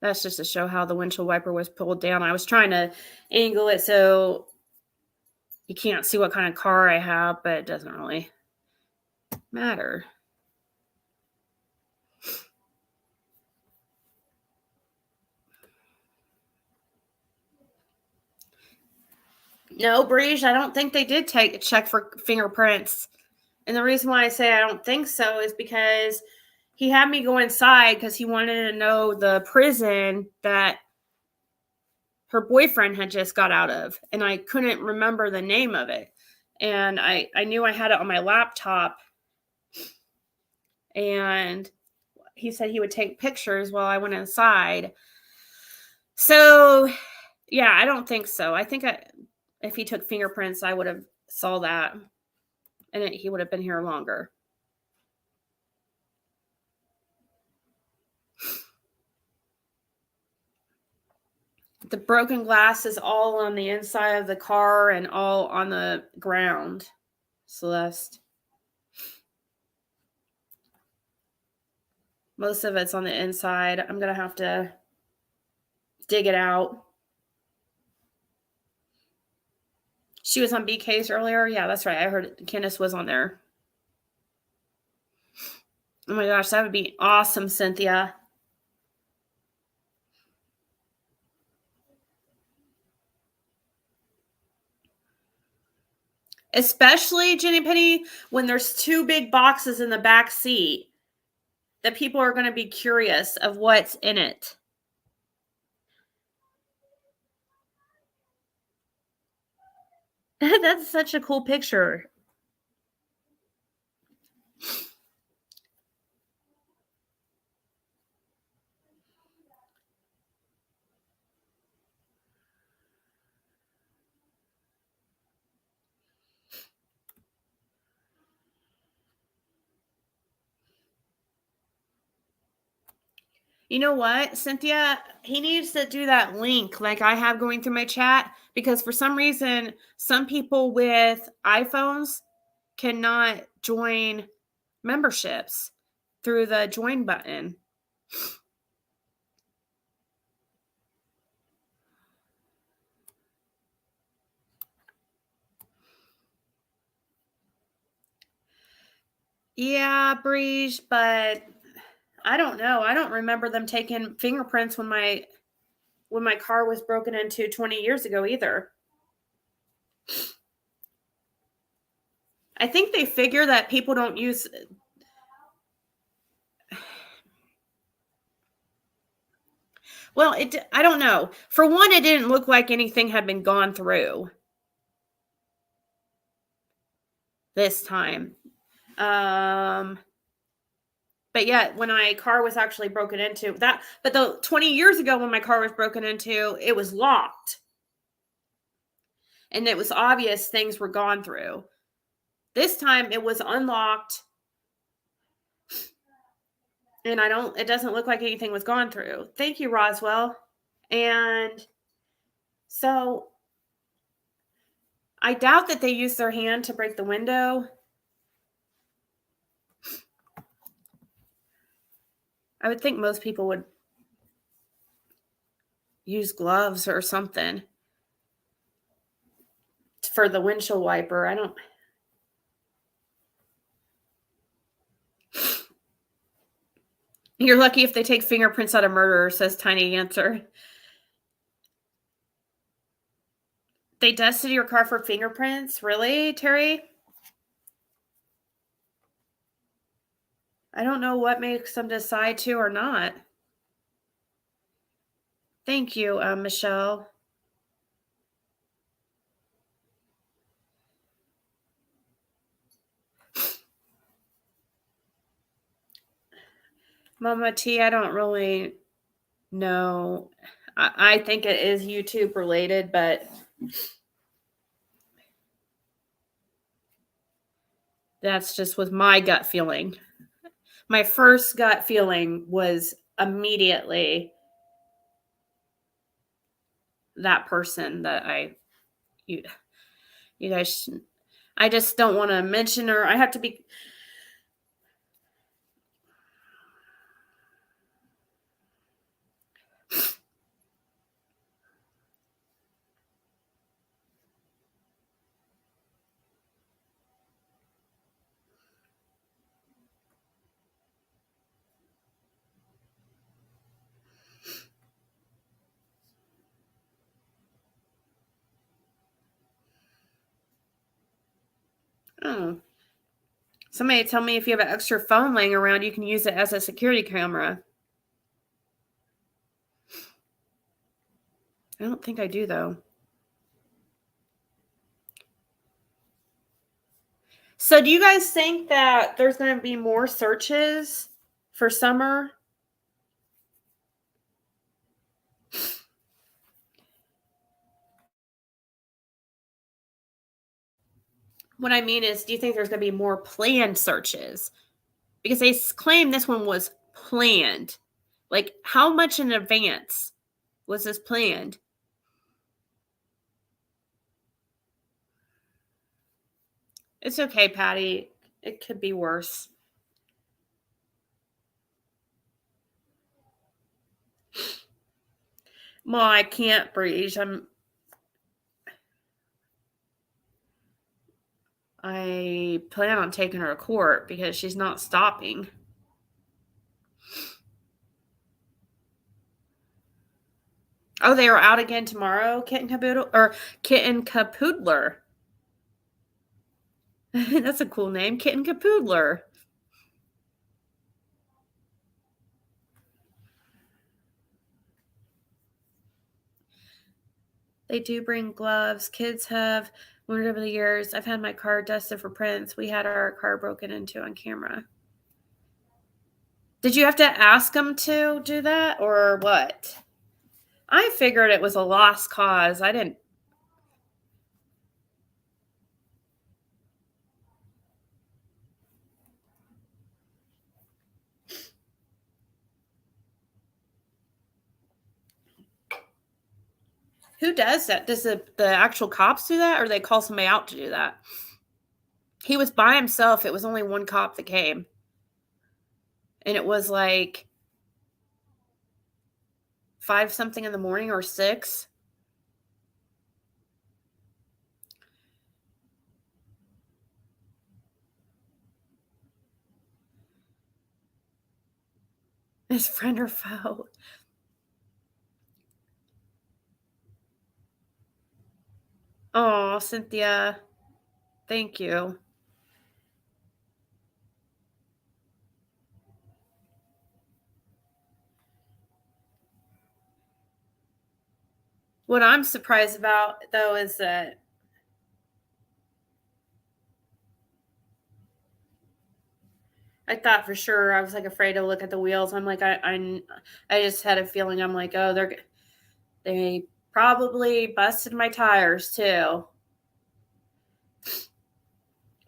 that's just to show how the windshield wiper was pulled down. I was trying to angle it so you can't see what kind of car I have, but it doesn't really matter. No, Breege, I don't think they did check for fingerprints. And the reason why I say I don't think so is because he had me go inside because he wanted to know the prison that her boyfriend had just got out of. And I couldn't remember the name of it. And I knew I had it on my laptop. And he said he would take pictures while I went inside. So, yeah, I don't think so. I think if he took fingerprints, I would have saw that. And he would have been here longer. The broken glass is all on the inside of the car and all on the ground, Celeste. Most of it's on the inside. I'm going to have to dig it out. She was on BK's earlier. Yeah, that's right. I heard Candace was on there. Oh my gosh, that would be awesome, Cynthia. Especially, Jenny Penny, when there's 2 big boxes in the back seat that people are going to be curious of what's in it. That's such a cool picture. You know what, Cynthia? He needs to do that link like I have going through my chat, because for some reason, some people with iPhones cannot join memberships through the join button. Yeah, Breege, but I don't know. I don't remember them taking fingerprints when my car was broken into 20 years ago either. I think they figure that people don't use. Well, I don't know. For one, it didn't look like anything had been gone through this time. But yet, when my car was actually broken into, but the 20 years ago when my car was broken into, it was locked. And it was obvious things were gone through. This time it was unlocked. And it doesn't look like anything was gone through. Thank you, Roswell. And so I doubt that they used their hand to break the window. I would think most people would use gloves or something for the windshield wiper. I don't. You're lucky if they take fingerprints out of murder, says Tiny Answer. They dusted your car for fingerprints? Really, Terry? I don't know what makes them decide to or not. Thank you, Michelle. Mama T, I don't really know. I think it is YouTube related, but that's just with my gut feeling. My first gut feeling was immediately that person that you guys, I just don't want to mention her. I have to be. Oh. Somebody tell me if you have an extra phone laying around, you can use it as a security camera. I don't think I do, though. So do you guys think that there's going to be more searches for summer? What I mean is, do you think there's going to be more planned searches? Because they claim this one was planned. Like, how much in advance was this planned? It's okay, Patty. It could be worse. Well, I can't breathe. I plan on taking her to court because she's not stopping. Oh, they are out again tomorrow, Kitten Capoodler. That's a cool name, Kitten Capoodler. They do bring gloves. Kids have learned over the years. I've had my car dusted for prints. We had our car broken into on camera. Did you have to ask them to do that or what? I figured it was a lost cause. I didn't. Who does that? Does the actual cops do that, or they call somebody out to do that? He was by himself. It was only one cop that came. And it was like 5 something in the morning or 6. His friend or foe. Oh, Cynthia. Thank you. What I'm surprised about, though, is that I thought for sure, I was like afraid to look at the wheels. I'm like, I just had a feeling. I'm like, oh, they probably busted my tires too.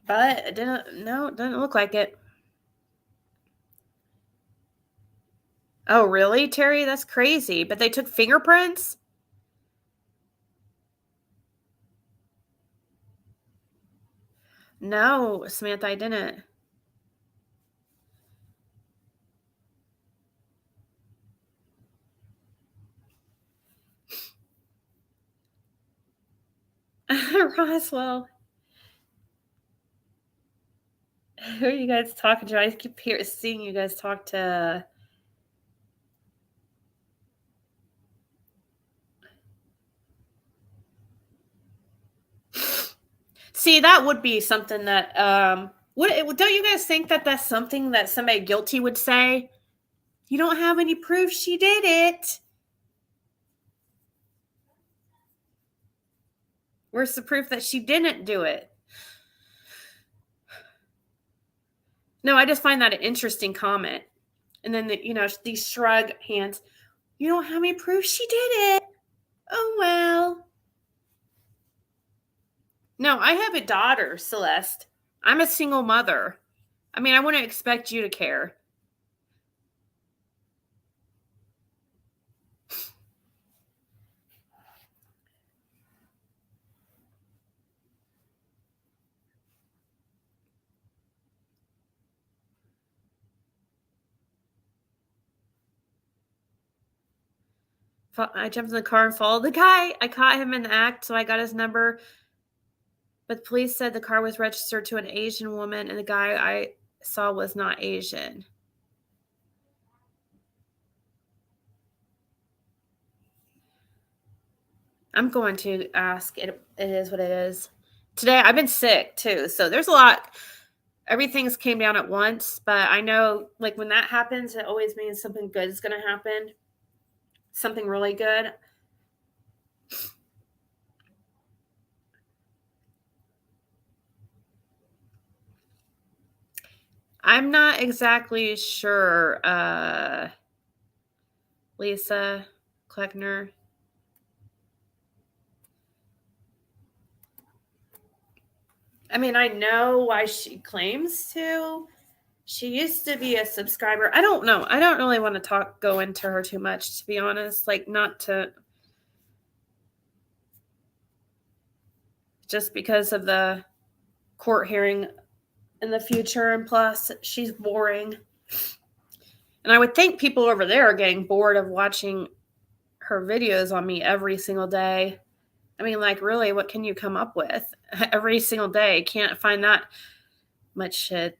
But it didn't look like it. Oh, really, Terry? That's crazy. But they took fingerprints? No, Samantha, I didn't. Roswell. Who are you guys talking to? I keep seeing you guys talk to... See, that would be something that... don't you guys think that that's something that somebody guilty would say? You don't have any proof she did it. Where's the proof that she didn't do it? No, I just find that an interesting comment. And then, these shrug hands. You don't have any proof she did it. Oh, well. No, I have a daughter, Celeste. I'm a single mother. I mean, I wouldn't expect you to care. I jumped in the car and followed the guy. I caught him in the act, so I got his number. But the police said the car was registered to an Asian woman, and the guy I saw was not Asian. I'm going to ask. It is what it is. Today, I've been sick, too, so there's a lot. Everything's came down at once, but I know, like, when that happens, it always means something good is going to happen. Something really good. I'm not exactly sure, Lisa Kleckner. I mean, I know why she claims to. She used to be a subscriber. I don't know. I don't really want to go into her too much, to be honest. Like, not to... Just because of the court hearing in the future, and plus, she's boring. And I would think people over there are getting bored of watching her videos on me every single day. I mean, like, really, what can you come up with every single day? Can't find that much shit.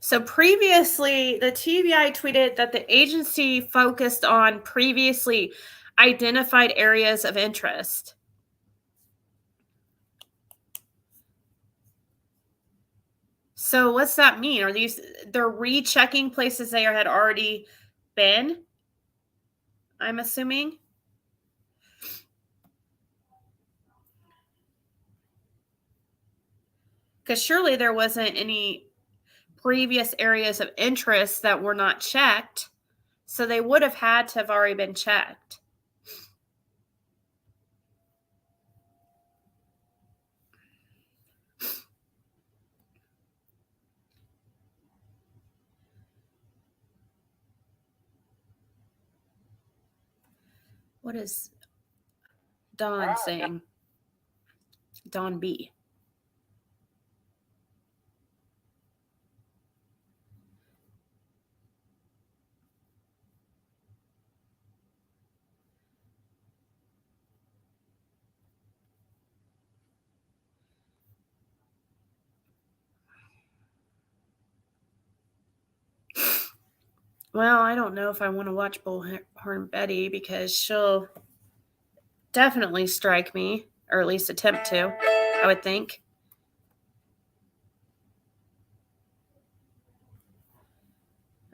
So previously, the TBI tweeted that the agency focused on previously identified areas of interest. So what's that mean? Are they're rechecking places they had already been? I'm assuming. Because surely there wasn't any previous areas of interest that were not checked. So they would have had to have already been checked. What is Don saying? Don B. Well, I don't know if I want to watch Bullhorn Betty because she'll definitely strike me, or at least attempt to, I would think.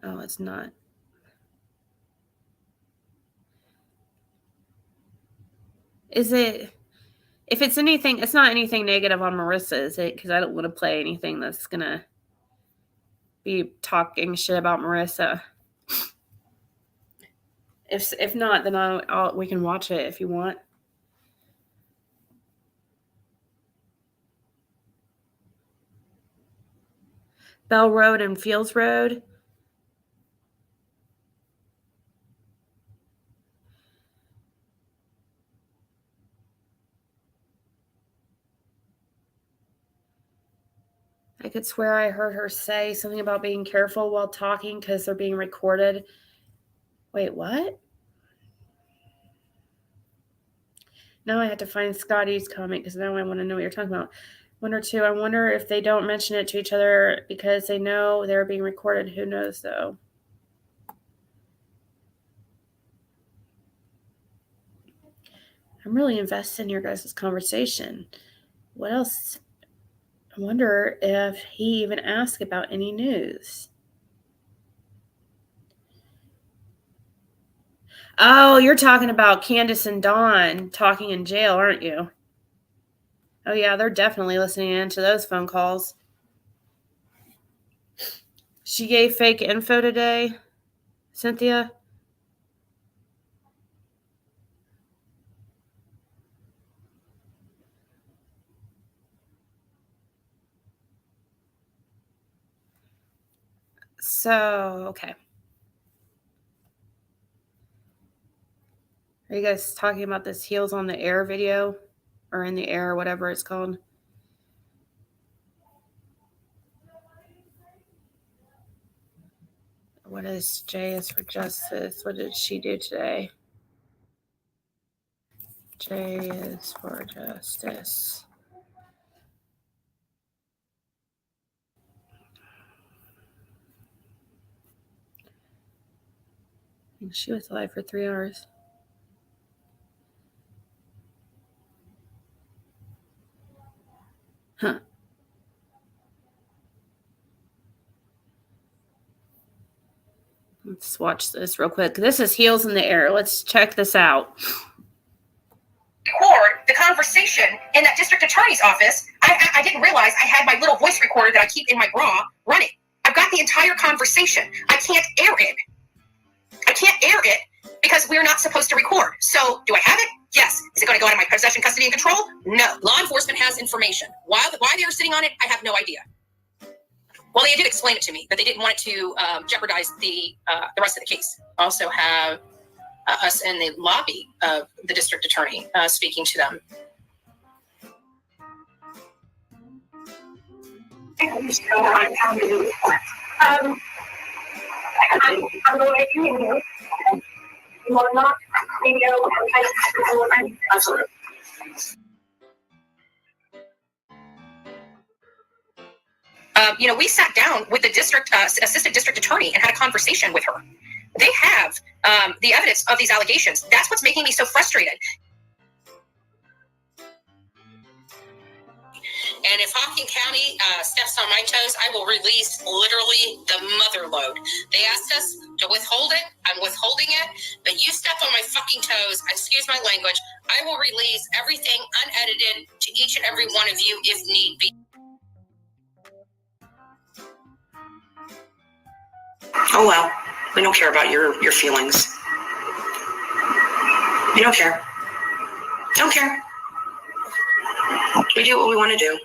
Oh, it's not. Is it? If it's anything, it's not anything negative on Marissa, is it? Because I don't want to play anything that's going to be talking shit about Marissa. If not, then we can watch it if you want. Bell Road and Fields Road. I could swear I heard her say something about being careful while talking because they're being recorded. Wait, what? Now I have to find Scotty's comment because now I want to know what you're talking about. 1 or 2. I wonder if they don't mention it to each other because they know they're being recorded. Who knows, though? I'm really invested in your guys' conversation. What else? I wonder if he even asked about any news. Oh, you're talking about Candace and Dawn talking in jail, aren't you? Oh, yeah, they're definitely listening in to those phone calls. She gave fake info today, Cynthia. So, okay. Are you guys talking about this Heels on the Air video? Or in the air, whatever it's called? What is J is for Justice? What did she do today? J is for Justice. She was alive for 3 hours. Huh. Let's watch this real quick. This is Heels in the Air. Let's check this out. Record the conversation in that district attorney's office. I didn't realize I had my little voice recorder that I keep in my bra running. I've got the entire conversation. I can't air it. I can't air it because we're not supposed to record. So do I have it? Yes. Is it going to go out of my possession, custody, and control? No. Law enforcement has information. Why they were sitting on it, I have no idea. Well, they did explain it to me, but they didn't want it to jeopardize the rest of the case. Also have us in the lobby of the district attorney speaking to them. I'm going to you. You are not Absolutely. We sat down with the district assistant district attorney and had a conversation with her. They have the evidence of these allegations. That's what's making me so frustrated. And if Hocking County steps on my toes, I will release literally the mother load. They asked us to withhold it. I'm withholding it. But you step on my fucking toes, excuse my language, I will release everything unedited to each and every one of you if need be. Oh, well, we don't care about your feelings. We don't care. Don't care. We do what we want to do.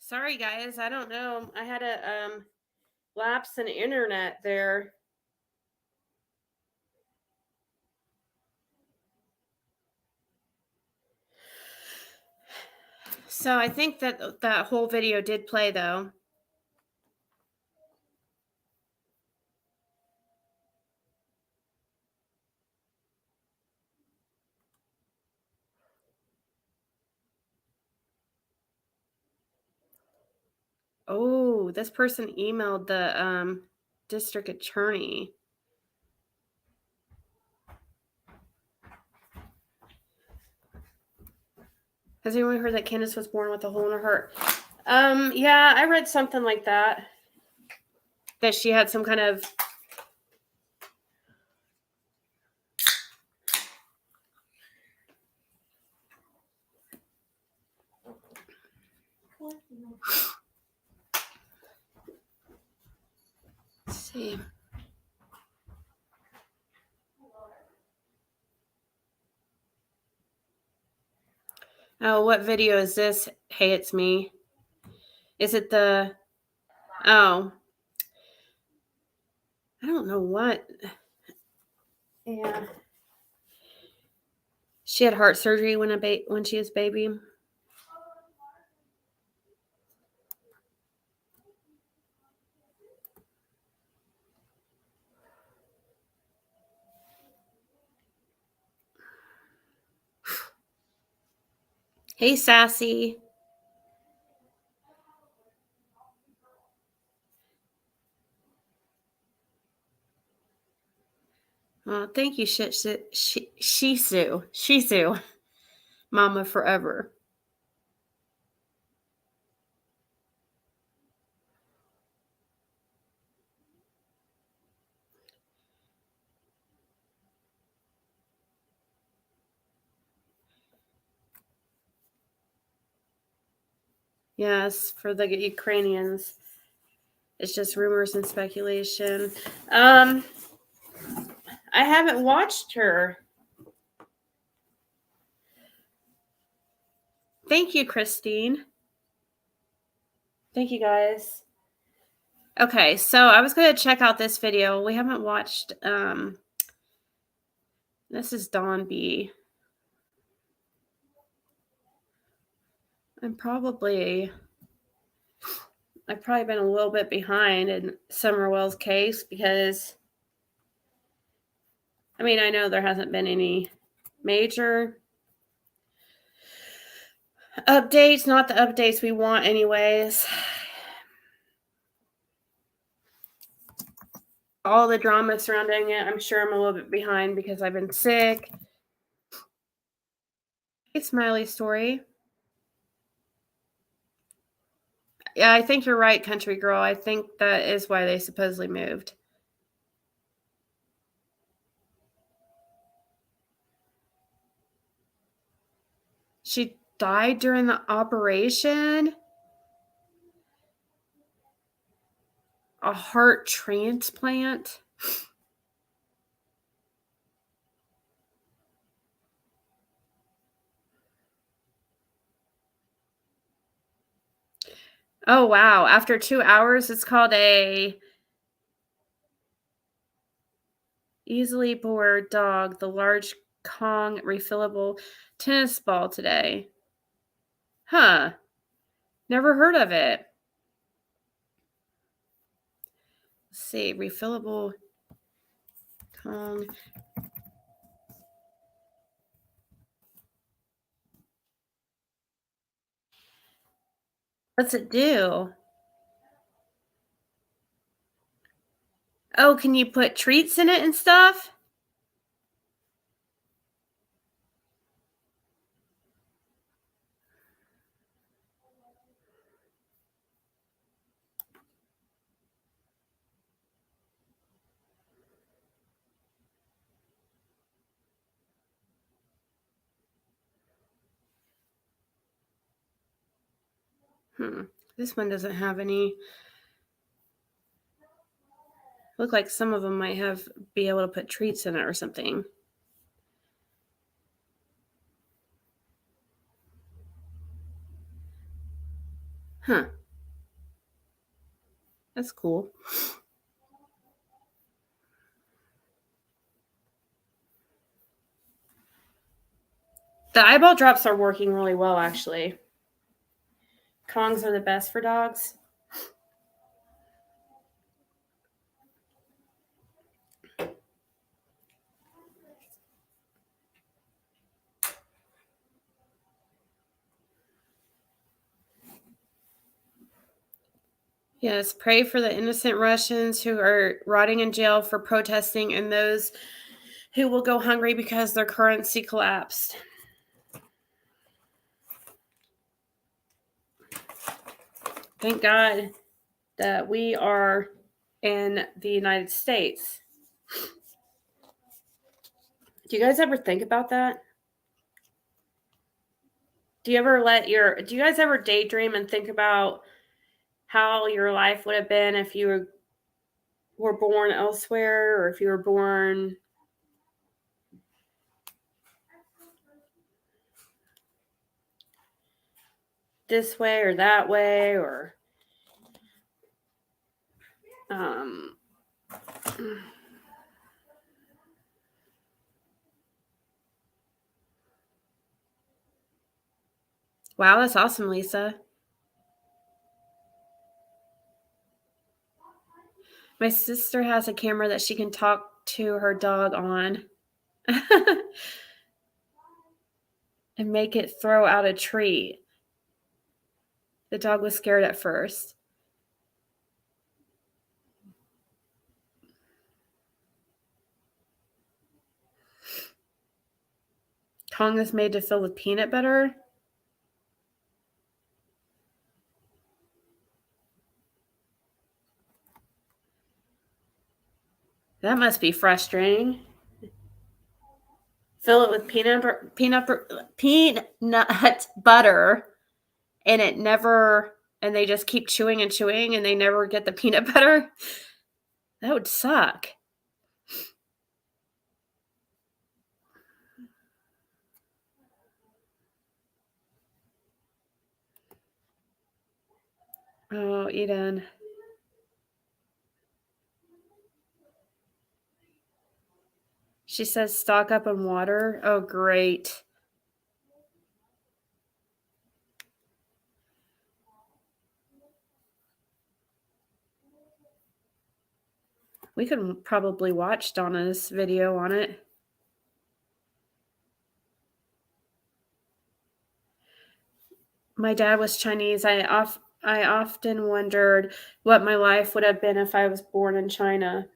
Sorry, guys. I don't know. I had a lapse in internet there. So I think that that whole video did play, though. Oh, this person emailed the district attorney. Has anyone heard that Candace was born with a hole in her heart? Yeah, I read something like that. That she had some kind of let's see. Oh, what video is this? Hey, it's me. Is it the... Oh. I don't know what. Yeah. She had heart surgery when she was baby. Hey, Sassy. Well, thank you, Shisu. Mama forever. Yes, for the Ukrainians. It's just rumors and speculation. I haven't watched her. Thank you, Christine. Thank you, guys. Okay, so I was going to check out this video. We haven't watched, this is Dawn B. I've probably been a little bit behind in Summerwell's case because, I mean, I know there hasn't been any major updates, not the updates we want anyways. All the drama surrounding it, I'm sure I'm a little bit behind because I've been sick. Hey, Smiley Story. Yeah, I think you're right, Country Girl. I think that is why they supposedly moved. She died during the operation? A heart transplant? Oh, wow. After 2 hours, it's called a easily bored dog, the large Kong refillable tennis ball today. Huh. Never heard of it. Let's see. Refillable Kong. What's it do? Oh, can you put treats in it and stuff? This one doesn't have any. Look like some of them might be able to put treats in it or something. Huh. That's cool. The eyeball drops are working really well, actually. Kongs are the best for dogs. Yes, pray for the innocent Russians who are rotting in jail for protesting and those who will go hungry because their currency collapsed. Thank God that we are in the United States. Do you guys ever think about that? Do you guys ever daydream and think about how your life would have been if you were born elsewhere, or if you were born this way or that way, or wow, that's awesome, Lisa. My sister has a camera that she can talk to her dog on and make it throw out a treat. The dog was scared at first. Tongue is made to fill with peanut butter. That must be frustrating. Fill it with peanut butter, and it never, and they just keep chewing and chewing, and they never get the peanut butter. That would suck. Oh, Eden. She says stock up on water. Oh, great. We could probably watch Donna's video on it. My dad was Chinese. I often wondered what my life would have been if I was born in China.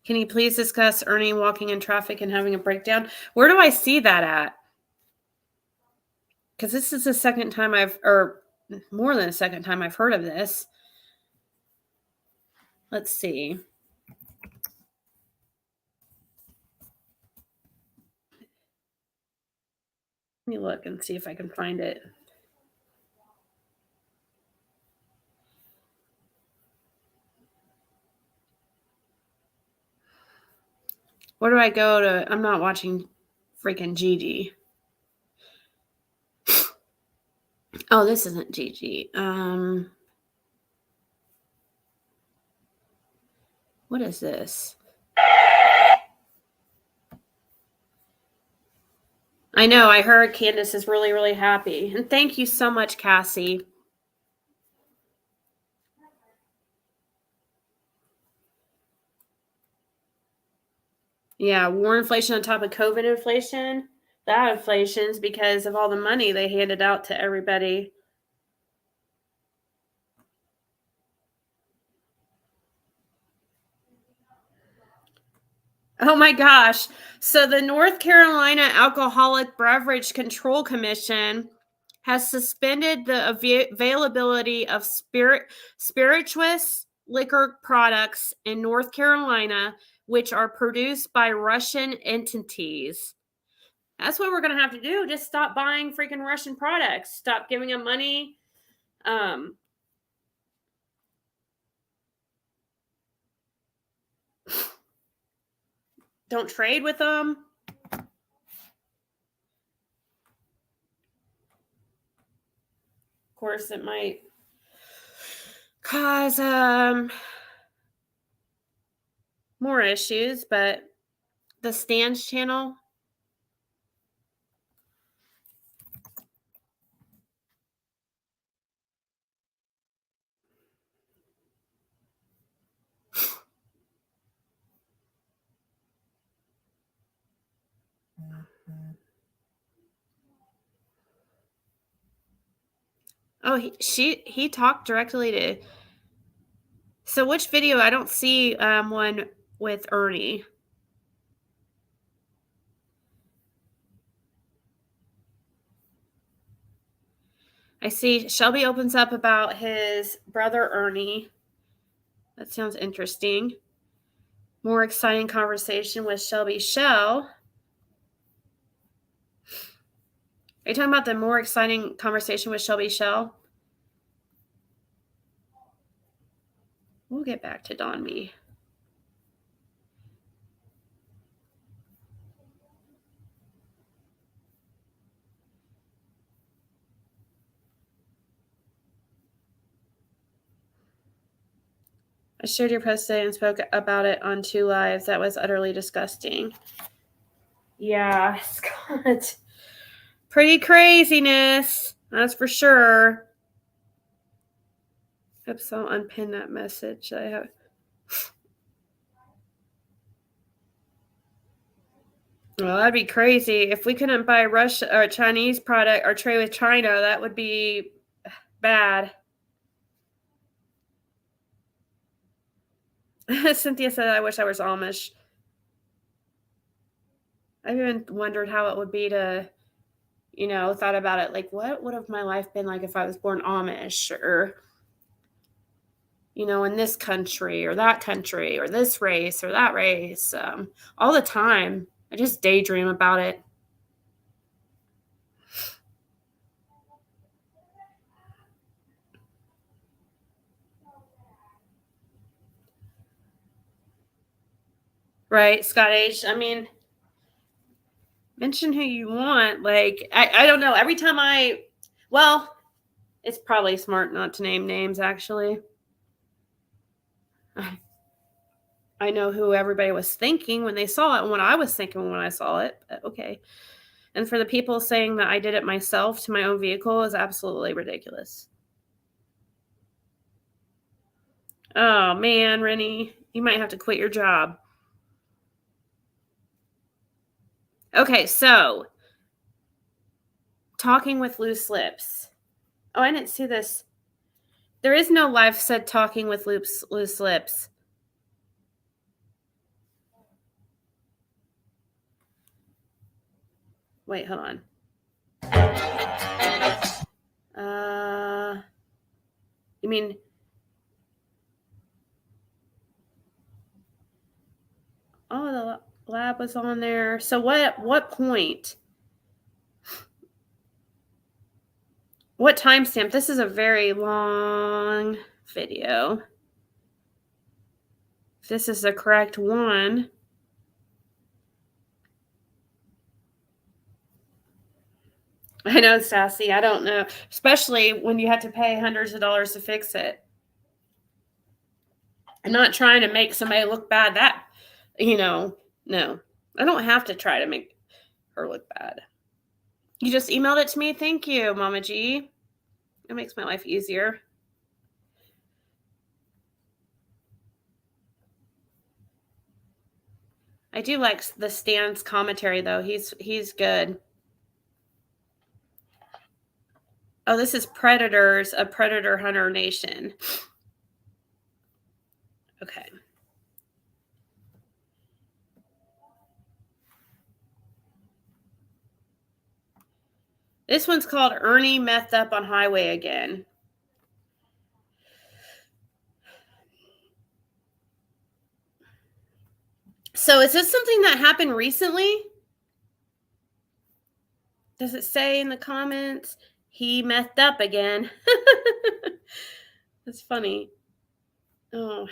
Can you please discuss Ernie walking in traffic and having a breakdown? Where do I see that at? Because this is the second time or more than a second time I've heard of this. Let's see. Let me look and see if I can find it. Where do I go to? I'm not watching freaking Gigi. Oh, this isn't Gigi. What is this? I know, I heard Candace is really, really happy. And thank you so much, Cassie. Yeah, war inflation on top of COVID inflation. That inflation's because of all the money they handed out to everybody. Oh my gosh. So the North Carolina Alcoholic Beverage Control Commission has suspended the availability of spirituous liquor products in North Carolina, which are produced by Russian entities. That's what we're going to have to do. Just stop buying freaking Russian products. Stop giving them money. Don't trade with them. Of course, it might cause more issues, but the Stans channel. Oh, he talked directly to. So which video? I don't see one with Ernie. I see Shelby opens up about his brother Ernie. That sounds interesting. More exciting conversation with Shelby Shell. Are you talking about the more exciting conversation with Shelby Shell? We'll get back to Don B. I shared your post today and spoke about it on 2 lives. That was utterly disgusting. Yeah, Scott. Pretty craziness. That's for sure. Oops, I'll unpin that message I have. Well, that'd be crazy. If we couldn't buy Russia or Chinese product or trade with China, that would be bad. Cynthia said, I wish I was Amish. I've even wondered how it would be to, thought about it. Like, what would have my life been like if I was born Amish or, in this country or that country or this race or that race? All the time. I just daydream about it. Right, Scott H. I mean, mention who you want. Like, I don't know. Every time it's probably smart not to name names, actually. I know who everybody was thinking when they saw it and what I was thinking when I saw it. But okay. And for the people saying that I did it myself to my own vehicle is absolutely ridiculous. Oh, man, Rennie, you might have to quit your job. Okay, so talking with loose lips. Oh, I didn't see this. There is no live said talking with loose lips. Wait, hold on. You mean the lab was on there. So what point? What timestamp? This is a very long video. If this is the correct one. I know, Sassy. I don't know. Especially when you have to pay hundreds of dollars to fix it. I'm not trying to make somebody look bad. No. I don't have to try to make her look bad. You just emailed it to me? Thank you, Mama G. It makes my life easier. I do like the Stan's commentary, though. He's good. Oh, this is Predators, a Predator Hunter Nation. Okay. This one's called Ernie Methed Up on Highway Again. So is this something that happened recently? Does it say in the comments? He messed up again. That's funny. Oh.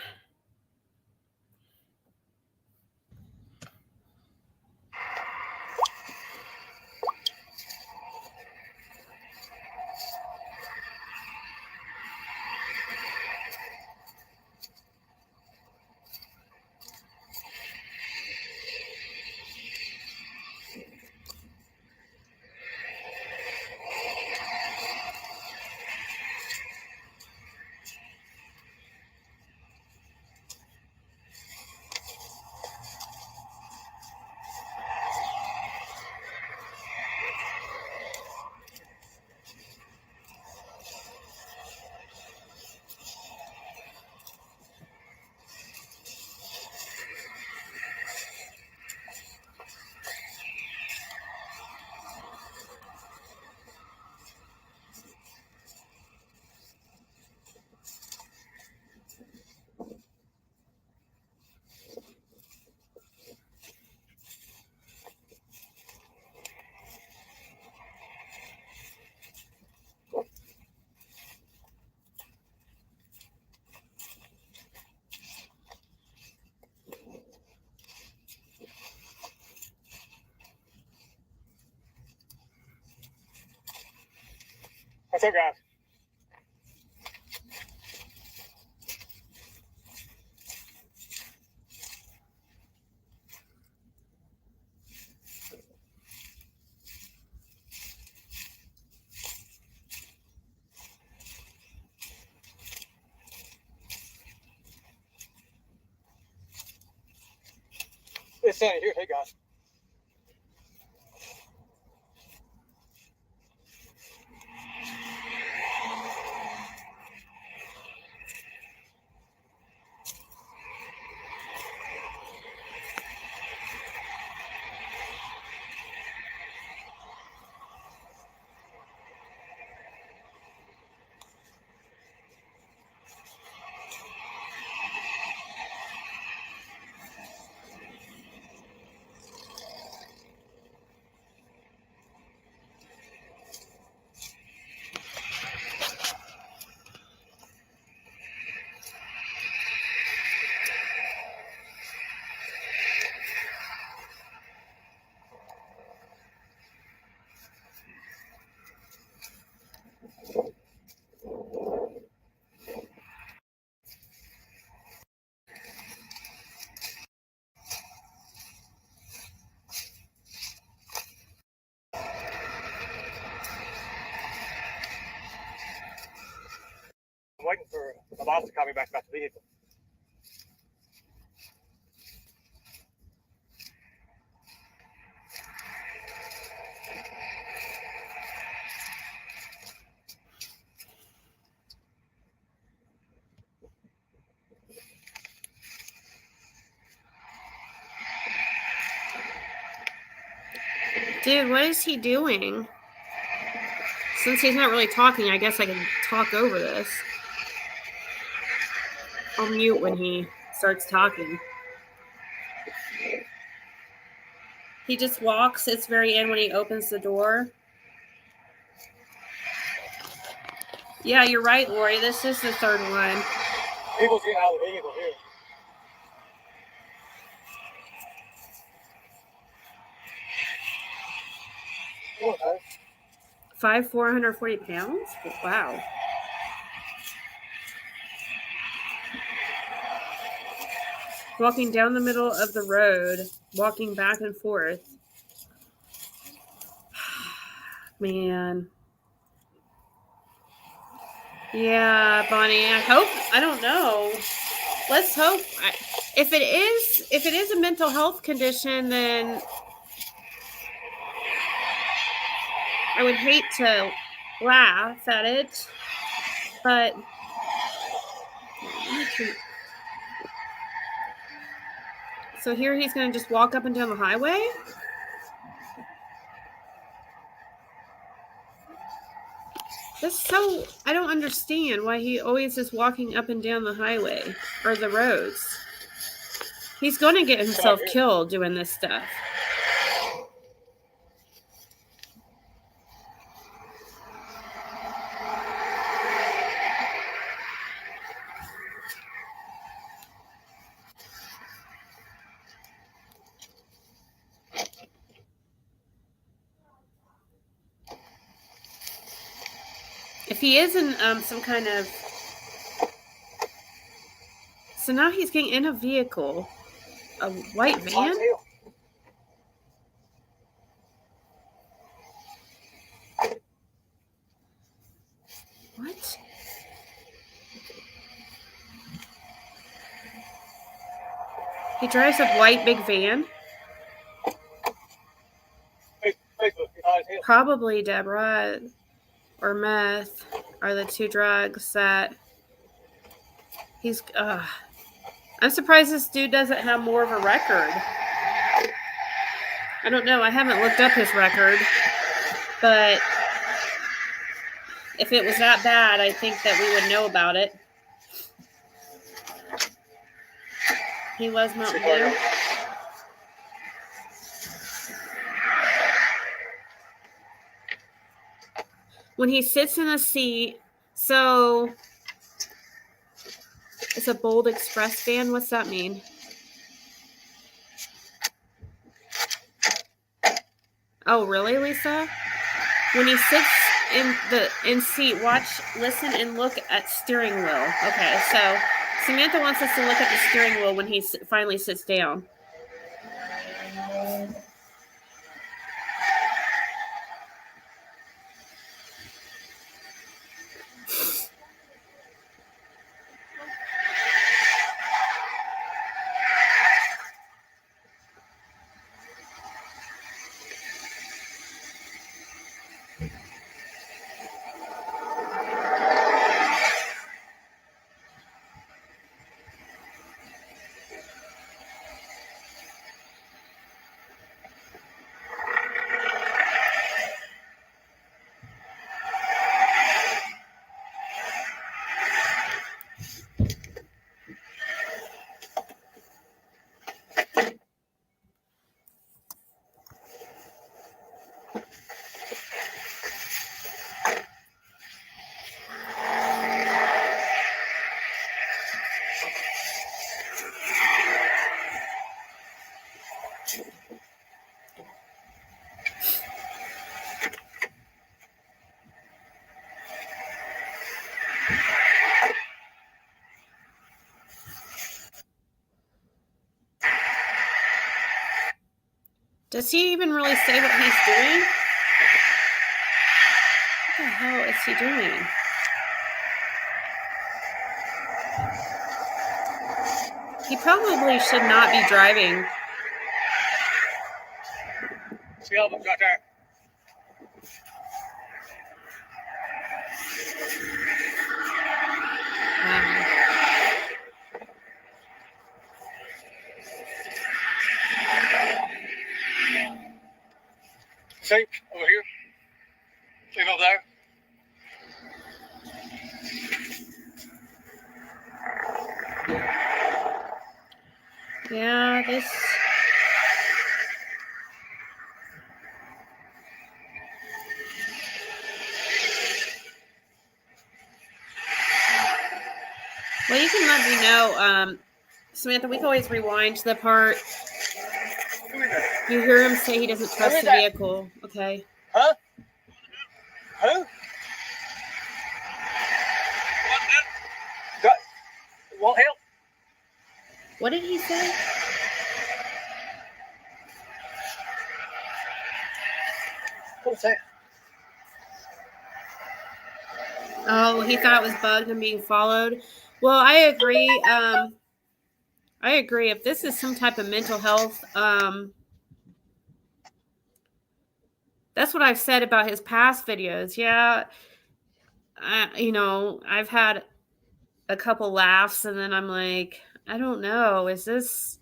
What's up, guys? It's Sandy here. Hey, guys. I'm waiting for my boss to call me back about the vehicle. Dude, what is he doing? Since he's not really talking, I guess I can talk over this. I'll mute when he starts talking. He just walks. It's very end when he opens the door. Yeah, you're right, Lori. This is the third one. People's getting out of the vehicle here. Okay. 440 pounds? Wow. Walking down the middle of the road, walking back and forth. Man. Yeah, Bonnie, I don't know. Let's hope. If it is a mental health condition, then I would hate to laugh at it, but so here he's going to just walk up and down the highway? That's so, I don't understand why he always is walking up and down the highway or the roads. He's going to get himself killed doing this stuff. If he is in some kind of... So now he's getting in a vehicle. A white van? What? He drives a white big van? Probably Deborah or meth are the two drugs that he's... I'm surprised this dude doesn't have more of a record. I don't know. I haven't looked up his record. But if it was that bad, I think that we would know about it. He was Mountain Dew. When he sits in a seat, so it's a Bold Express van. What's that mean? Oh, really, Lisa? When he sits in seat, watch, listen, and look at steering wheel. Okay, so Samantha wants us to look at the steering wheel when he finally sits down. Does he even really say what he's doing? What the hell is he doing? He probably should not be driving. See all of them right there. See, over here. See him over there. Yeah, this... Well, you can let me know, Samantha, we can always rewind the part. You hear him say he doesn't trust the vehicle. Okay. Huh? Who? Won't help. What did he say? What's that? Oh, he thought it was bugged and being followed. Well, I agree. I agree. If this is some type of mental health, that's what I've said about his past videos. Yeah, I've had a couple laughs, and then I'm like, I don't know. Is this?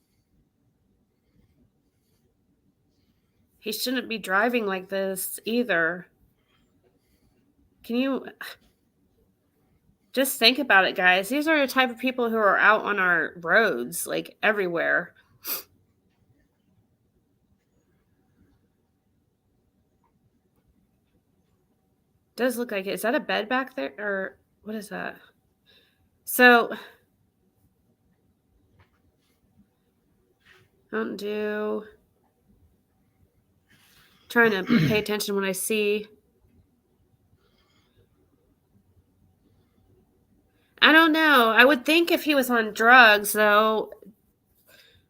He shouldn't be driving like this either. Can you just think about it, guys? These are the type of people who are out on our roads, like everywhere. Does look like it. Is that a bed back there? Or what is that? So, Mountain Dew. Trying to pay attention when I see. I don't know. I would think if he was on drugs, though,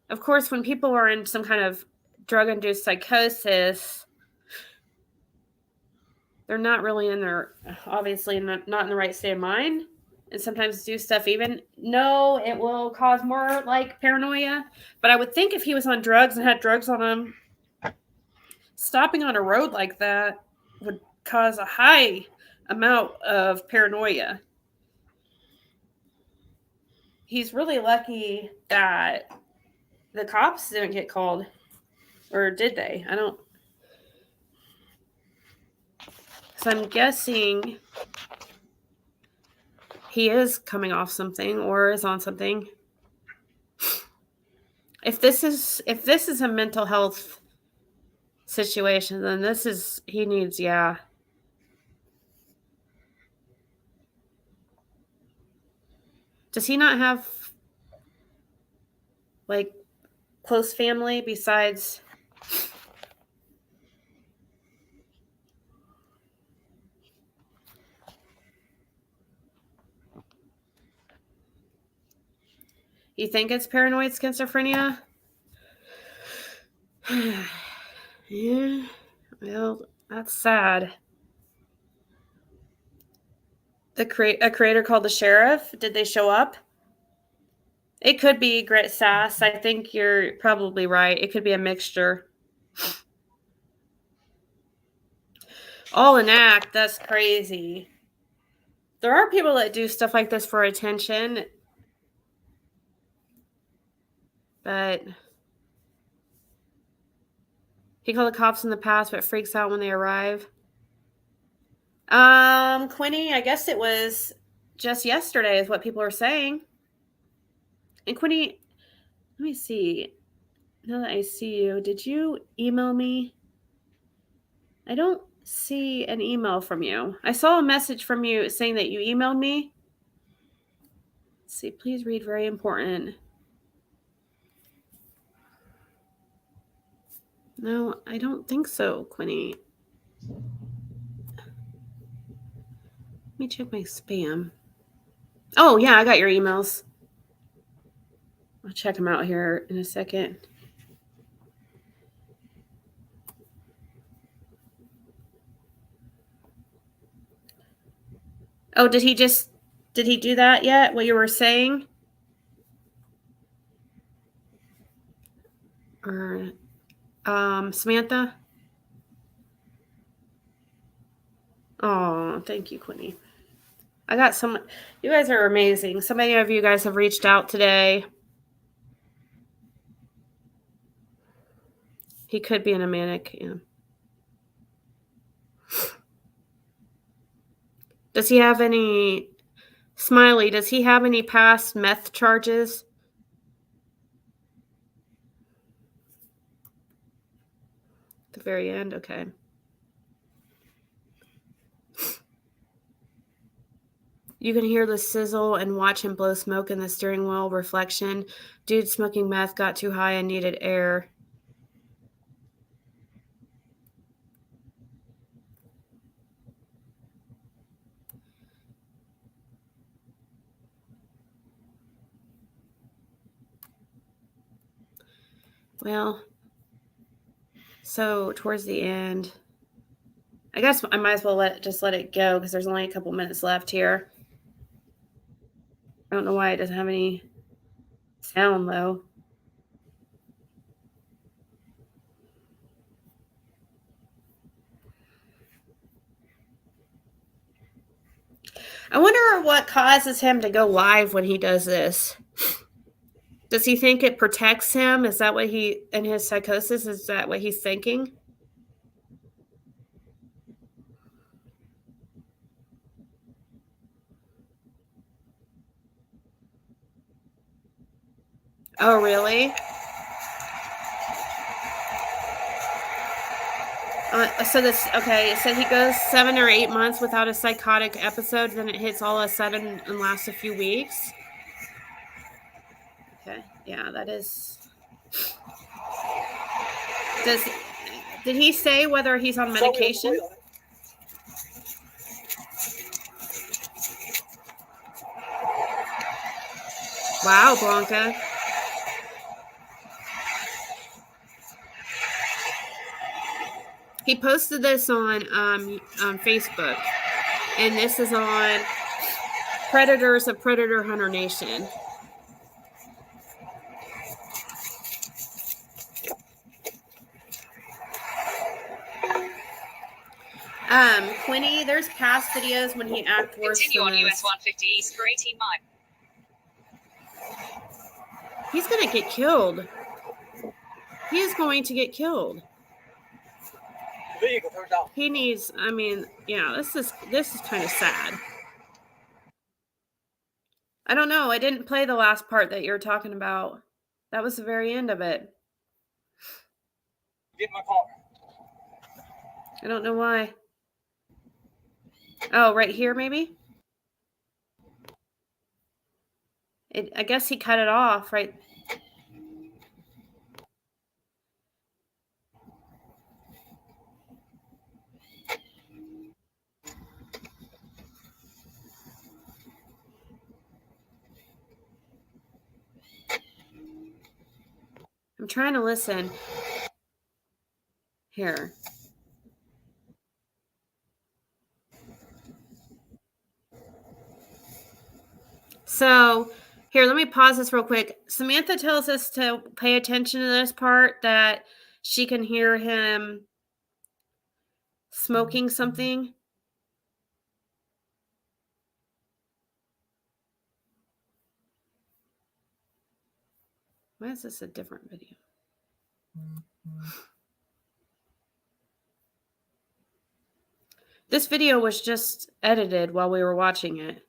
of course, when people are in some kind of drug-induced psychosis, they're not really in their, obviously not in the right state of mind, and sometimes do stuff even. No, it will cause more like paranoia. But I would think if he was on drugs and had drugs on him, stopping on a road like that would cause a high amount of paranoia. He's really lucky that the cops didn't get called. Or did they? I don't. So I'm guessing he is coming off something or is on something. If this is a mental health situation, then he needs, yeah. Does he not have like close family besides? You think it's paranoid schizophrenia? Yeah. Well, that's sad. A creator called the sheriff. Did they show up? It could be grit sass. I think you're probably right. It could be a mixture. All an act. That's crazy. There are people that do stuff like this for attention. But he called the cops in the past, but freaks out when they arrive. Quinny, I guess it was just yesterday is what people are saying. And Quinny, let me see. Now that I see you, did you email me? I don't see an email from you. I saw a message from you saying that you emailed me. Let's see, please read, very important. No, I don't think so, Quinny. Let me check my spam. Oh, yeah, I got your emails. I'll check them out here in a second. Oh, did he do that yet? What you were saying? Or Samantha? Oh, thank you, Quinny. I got some. You guys are amazing. So many of you guys have reached out today. He could be in a manic. Yeah. Does he have any... Smiley, does he have any past meth charges? At the very end? Okay. You can hear the sizzle and watch him blow smoke in the steering wheel reflection. Dude smoking meth got too high and needed air. Well, so towards the end, I guess I might as well let it go because there's only a couple minutes left here. I don't know why it doesn't have any sound though. I wonder what causes him to go live when he does this. Does he think it protects him? Is that what in his psychosis, is that what he's thinking? Oh, really? Okay, so he goes 7 or 8 months without a psychotic episode, then it hits all of a sudden and lasts a few weeks. Okay, yeah, that is... Did he say whether he's on medication? Wow, Blanca. He posted this on Facebook, and this is on Predators of Predator Hunter Nation. Quinny, there's past videos when he acted worse Continue than on this. US 150 East for 18 miles. He's gonna get killed. He is going to get killed. Vehicle turns off. He needs. I mean, yeah, this is kind of sad. I don't know. I didn't play the last part that you're talking about. That was the very end of it. Get in my car. I don't know why. Oh, right here, maybe? I guess he cut it off, right? I'm trying to listen. Here. So, here, let me pause this real quick. Samantha tells us to pay attention to this part, that she can hear him smoking something. Why is this a different video? This video was just edited while we were watching it.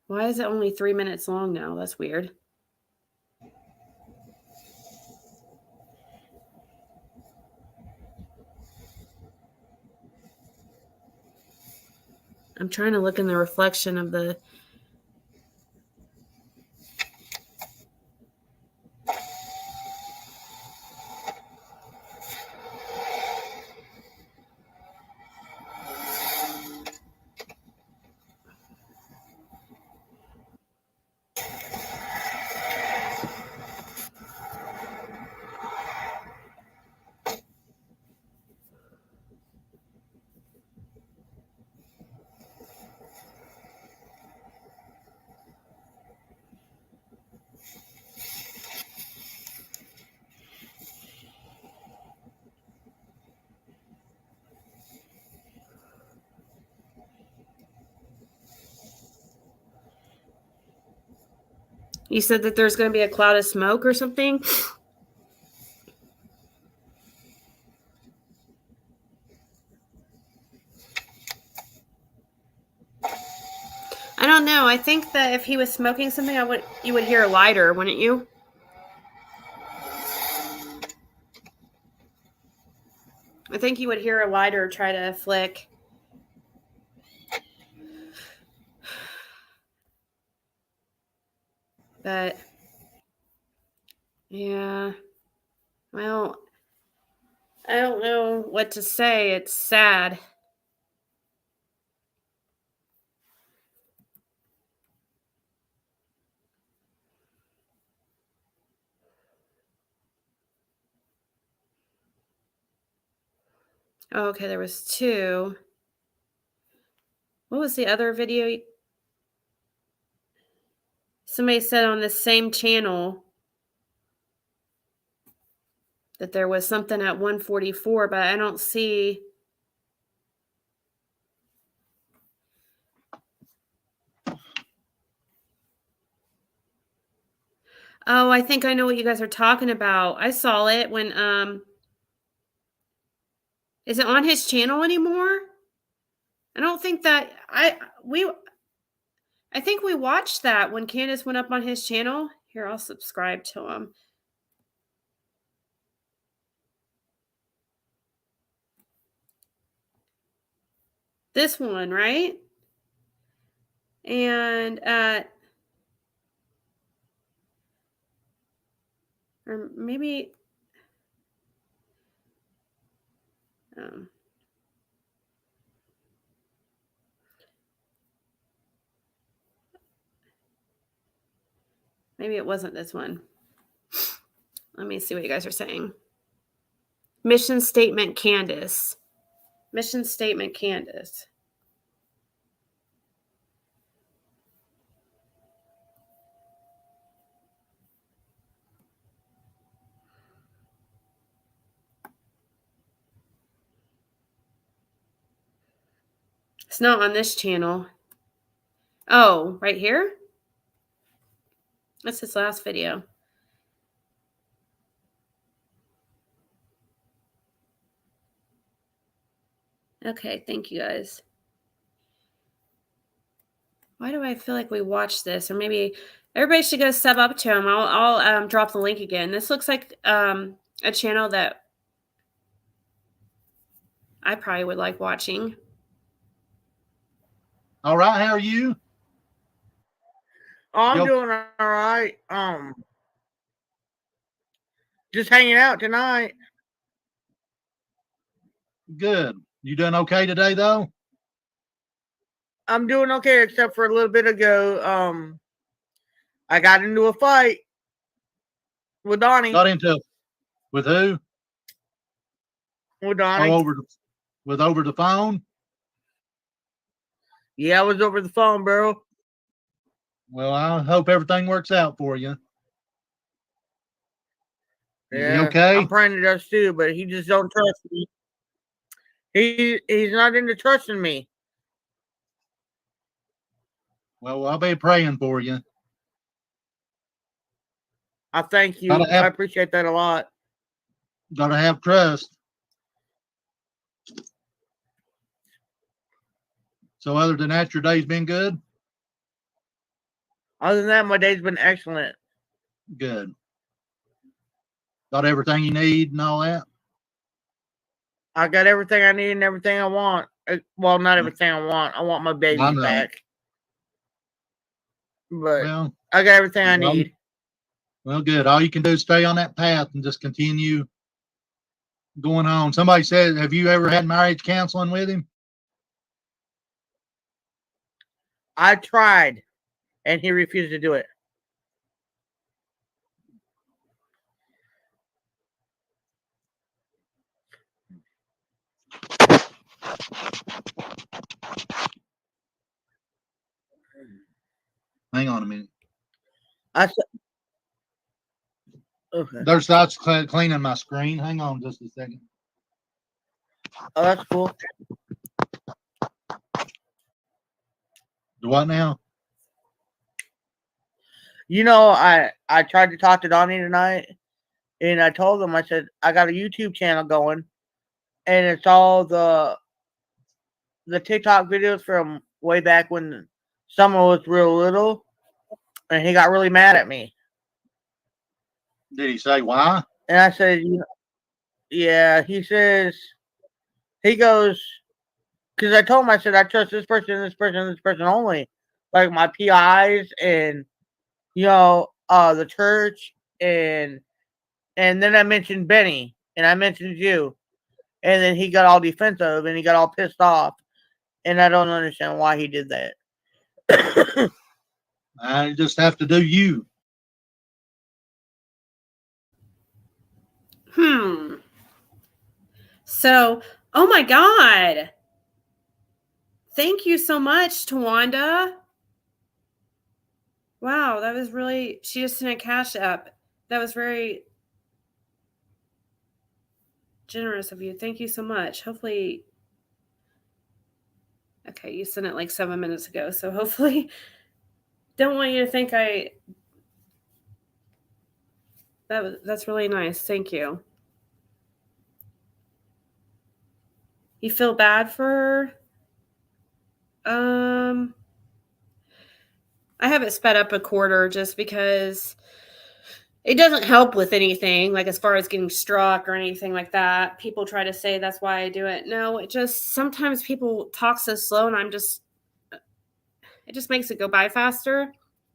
Why is it only 3 minutes long now? That's weird. I'm trying to look in the reflection of the... You said that there's going to be a cloud of smoke or something? I don't know. I think that if he was smoking something, you would hear a lighter, wouldn't you? I think you would hear a lighter try to flick. But, yeah. Well, I don't know what to say. It's sad. Oh, okay, there was two. What was the other video? Somebody said on the same channel that there was something at 144, but I don't see. Oh, I think I know what you guys are talking about. I saw it when is it on his channel anymore? I don't think that I think we watched that when Candace went up on his channel. Here, I'll subscribe to him. This one, right? And or maybe Maybe it wasn't this one. Let me see what you guys are saying. Mission statement, Candace. Mission statement, Candace. It's not on this channel. Oh, right here? That's his last video. Okay, thank you guys. Why do I feel like we watched this? Or maybe everybody should go sub up to him. I'll drop the link again. This looks like a channel that I probably would like watching. All right, how are you? I'm Yo. doing all right. Just hanging out tonight. Good. You doing okay today, though? I'm doing okay, except for a little bit ago. I got into a fight with Donnie. Got into with who? With Donnie. Oh, over the phone. Yeah, it was over the phone, bro. Well, I hope everything works out for you. Is he okay? I'm praying it does too, but he just don't trust me. He's not into trusting me. Well, I'll be praying for you. I thank you. I appreciate that a lot. Gotta have trust. So other than that, your day's been good? Other than that, my day's been excellent. Good. Got everything you need and all that? I got everything I need and everything I want. Well, not everything I want. I want my baby back. But well, I got everything I need. Well, good. All you can do is stay on that path and just continue going on. Somebody said, have you ever had marriage counseling with him? I tried, and he refused to do it. Hang on a minute. I said, okay. There's that's cleaning my screen. Hang on just a second. Oh, that's cool. Do what now? You know, I tried to talk to Donnie tonight, and I told him, I said, I got a YouTube channel going, and it's all the TikTok videos from way back when Summer was real little, and he got really mad at me. Did he say why? And I said, yeah, he says, he goes, because I told him, I said, I trust this person, this person, this person only. Like my PIs and, you know, the church. And then I mentioned Benny and I mentioned you. And then he got all defensive and he got all pissed off. And I don't understand why he did that. I just have to do you. So, oh my God. Thank you so much, Tawanda. Wow, that was really, she just sent a Cashapp. That was very generous of you. Thank you so much. Hopefully, okay, you sent it like 7 minutes ago. So hopefully, don't want you to think that's really nice. Thank you. You feel bad for her? I have it sped up a quarter just because it doesn't help with anything, like as far as getting struck or anything like that. People try to say that's why I do it. No, it just, sometimes people talk so slow and it just makes it go by faster.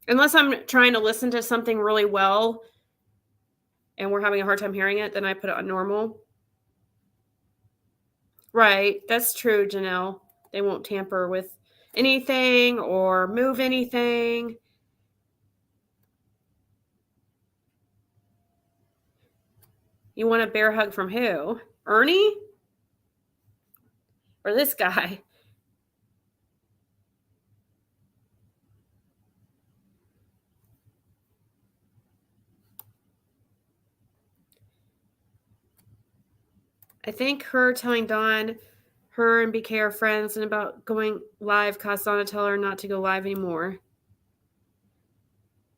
Unless I'm trying to listen to something really well and we're having a hard time hearing it, then I put it on normal. Right. That's true, Janelle. They won't tamper with anything or move anything. You want a bear hug from who? Ernie? Or this guy? I think her telling Dawn her and BK are friends and about going live caused Dawn to tell her not to go live anymore.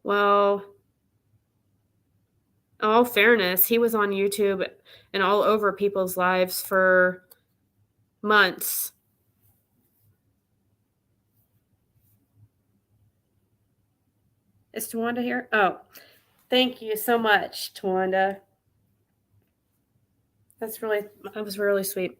Well, in all fairness, he was on YouTube and all over people's lives for months. Is Tawanda here? Oh, thank you so much, Tawanda. That was really sweet.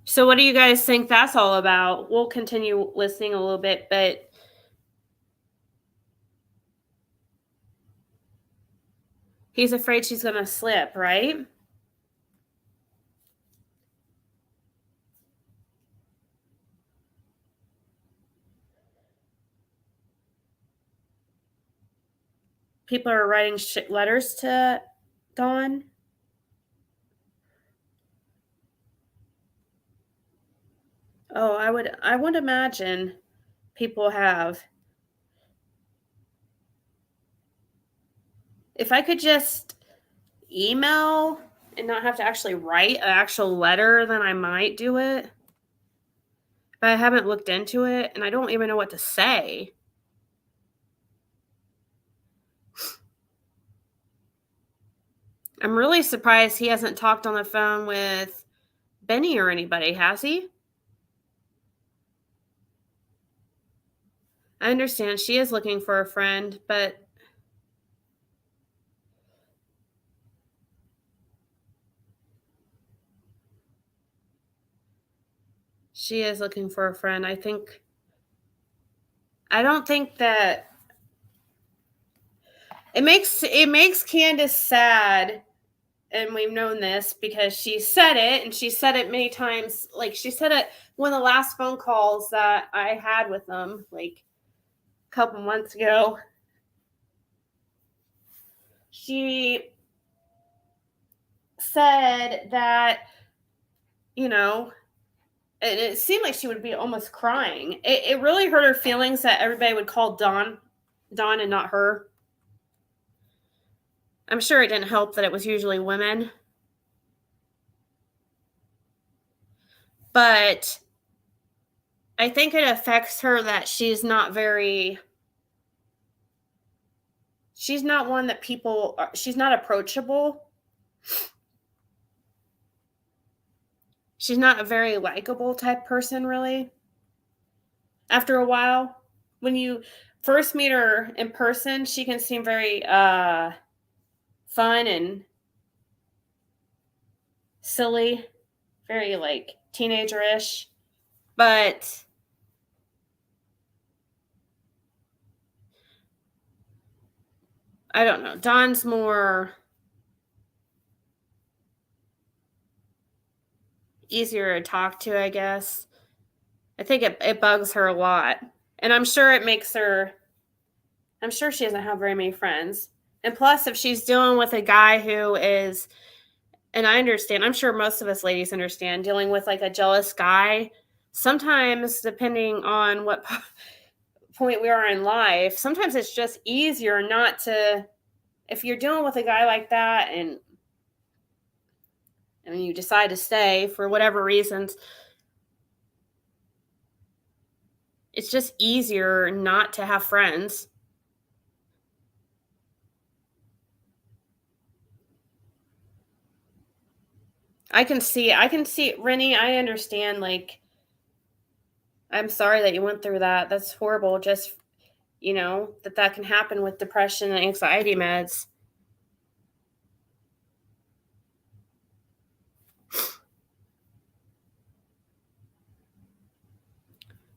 So what do you guys think that's all about? We'll continue listening a little bit, but he's afraid she's going to slip, right? People are writing letters to Dawn. Oh, I would imagine people have. If I could just email and not have to actually write an actual letter, then I might do it. But I haven't looked into it, and I don't even know what to say. I'm really surprised he hasn't talked on the phone with Benny or anybody, has he? I understand she is looking for a friend, but she is looking for a friend. I don't think that it makes Candace sad, and we've known this because she said it, and she said it many times. Like, she said it one of the last phone calls that I had with them, like a couple months ago. She said that, you know, and it seemed like she would be almost crying. It really hurt her feelings that everybody would call Dawn and not her. I'm sure it didn't help that it was usually women. But I think it affects her that she's not one that she's not approachable. She's not a very likable type person, really. After a while, when you first meet her in person, she can seem very fun and silly, very like teenager-ish. But I don't know. Dawn's more easier to talk to, I guess. I think it bugs her a lot. And I'm sure she doesn't have very many friends. And plus, if she's dealing with a guy who is, and I understand, I'm sure most of us ladies understand, dealing with like a jealous guy, sometimes depending on what point we are in life, sometimes it's just easier not to, if you're dealing with a guy like that and you decide to stay for whatever reasons, it's just easier not to have friends. I can see, Rennie, I understand, like, I'm sorry that you went through that. That's horrible. Just, that can happen with depression and anxiety meds.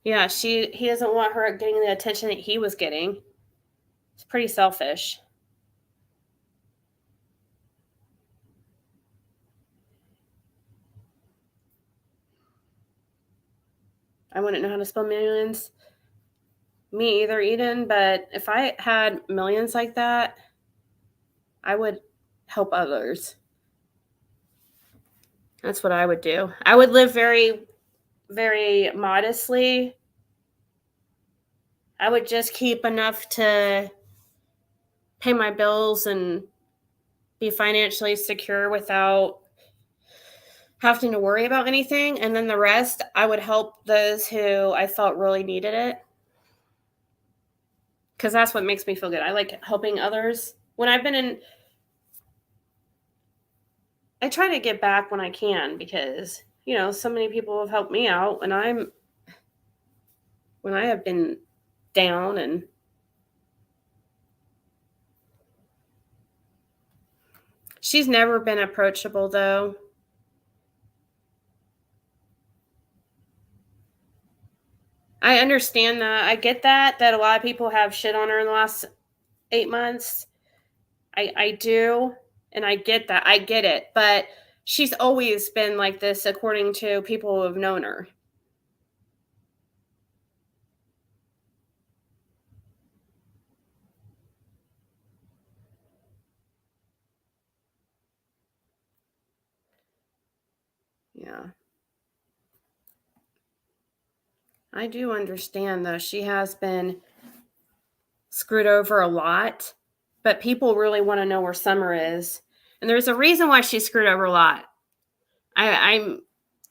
Yeah, he doesn't want her getting the attention that he was getting. It's pretty selfish. I wouldn't know how to spell millions. Me either, Eden, but if I had millions like that, I would help others. That's what I would do. I would live very, very modestly. I would just keep enough to pay my bills and be financially secure without having to worry about anything. And then the rest, I would help those who I felt really needed it. Because that's what makes me feel good. I like helping others. When I've been in, I try to give back when I can because, you know, so many people have helped me out when I have been down. And she's never been approachable though. I understand that. I get that a lot of people have shit on her in the last 8 months. I do, and I get that. I get it. But she's always been like this according to people who have known her. Yeah. I do understand though. She has been screwed over a lot, but people really want to know where Summer is. And there's a reason why she's screwed over a lot. I'm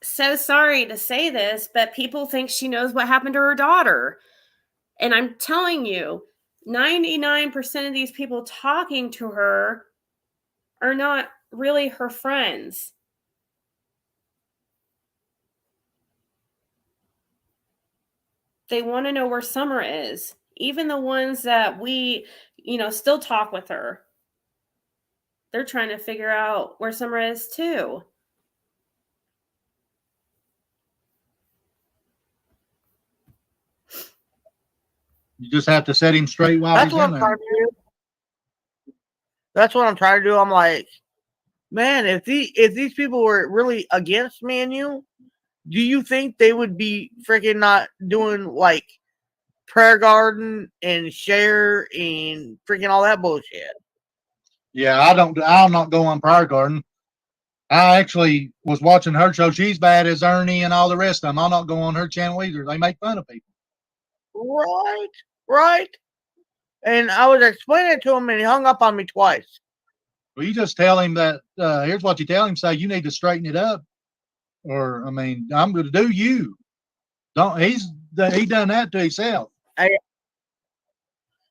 so sorry to say this, but people think she knows what happened to her daughter. And I'm telling you, 99% of these people talking to her are not really her friends. They want to know where Summer is. Even the ones that we, still talk with her. They're trying to figure out where Summer is too. You just have to set him straight while That's he's what in I'm there. trying to do. That's what I'm trying to do. I'm like, man, if these people were really against me and you, do you think they would be freaking not doing like prayer garden and share and freaking all that bullshit? Yeah, I'll not go on Prayer Garden. I actually was watching her show. She's bad as Ernie and all the rest of them. I'll not go on her channel either. They make fun of people. Right. And I was explaining it to him, and he hung up on me twice. Well, you just tell him that. Here's what you tell him: say you need to straighten it up, or I mean, I'm going to do you. Don't he done that to himself? Hey,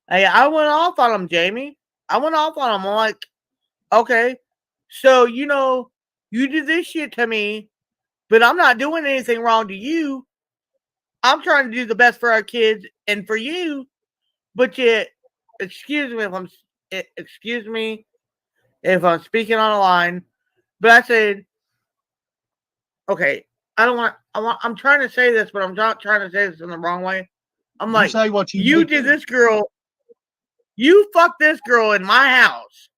I went off on him, Jamie. I went off on him. I'm like, okay, so you did this shit to me, but I'm not doing anything wrong to you. I'm trying to do the best for our kids and for you, but yet, excuse me if I'm speaking on a line, but I said, okay, I'm trying to say this, but I'm not trying to say this in the wrong way. I'm like, say what you did this girl, you fucked this girl in my house,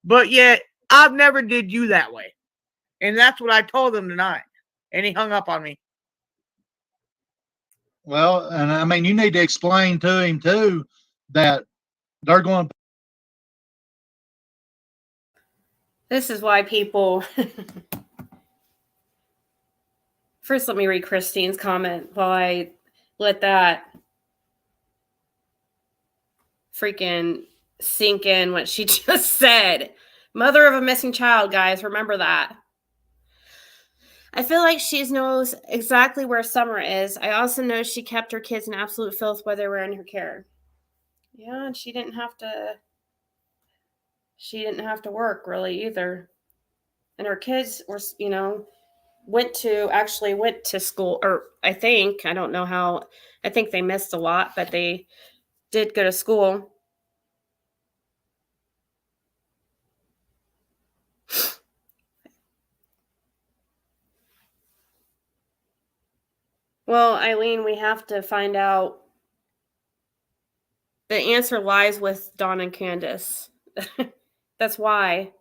but yet I've never did you that way. And that's what I told him tonight. And he hung up on me. Well, and I mean, you need to explain to him too that they're going. This is why people. First, let me read Christine's comment while I let that freaking sink in what she just said. Mother of a missing child, guys. Remember that. I feel like she knows exactly where Summer is. I also know she kept her kids in absolute filth while they were in her care. Yeah, and she didn't have to work really either. And her kids were, went to school, or I don't know how, I think they missed a lot, but they did go to school. Well, Eileen, we have to find out. The answer lies with Dawn and Candace. That's why.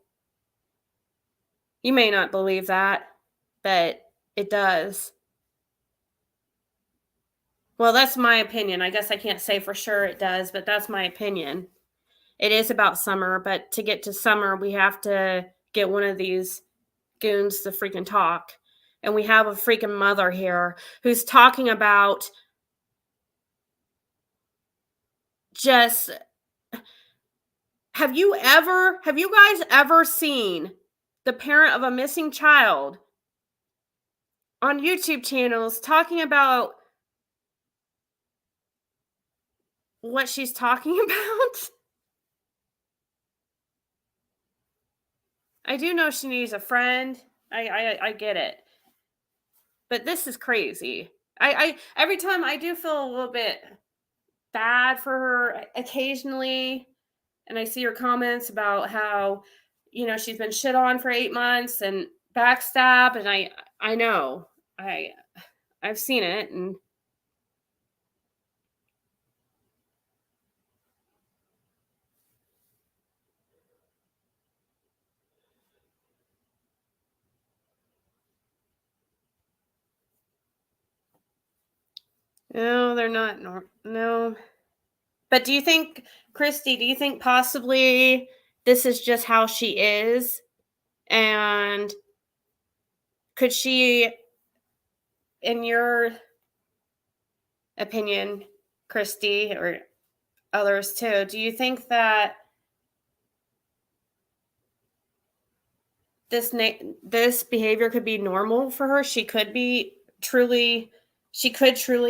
You may not believe that, but it does. Well, that's my opinion. I guess I can't say for sure it does, but that's my opinion. It is about Summer, but to get to Summer, we have to get one of these goons to freaking talk. And we have a freaking mother here who's talking about just have you guys ever seen the parent of a missing child on YouTube channels talking about what she's talking about? I do know she needs a friend. I get it. But this is crazy. I every time I do feel a little bit bad for her occasionally, and I see her comments about how, she's been shit on for 8 months and backstabbed, and I know. I've seen it, and no, they're not. No. But do you think, Christy, possibly this is just how she is? And could she, in your opinion, Christy, or others too, do you think that this behavior could be normal for her? She could truly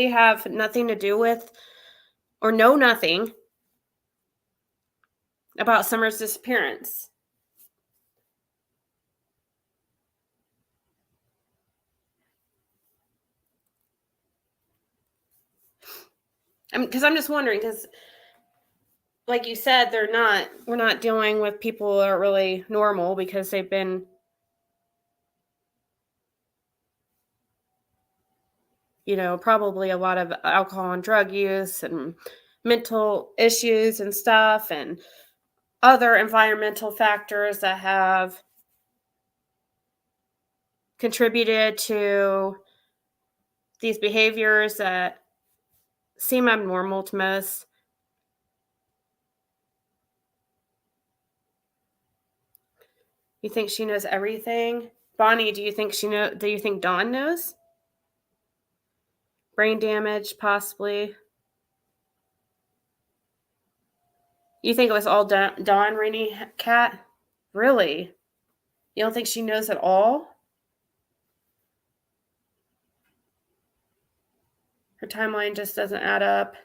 have nothing to do with or know nothing about Summer's disappearance. Because I'm just wondering, because like you said, we're not dealing with people that are really normal because they've been, probably a lot of alcohol and drug use and mental issues and stuff, and other environmental factors that have contributed to these behaviors that seem abnormal to most. You think she knows everything? Bonnie, do you think Dawn knows? Brain damage, possibly. You think it was all Dawn, Rainy Cat? Really? You don't think she knows at all? Her timeline just doesn't add up.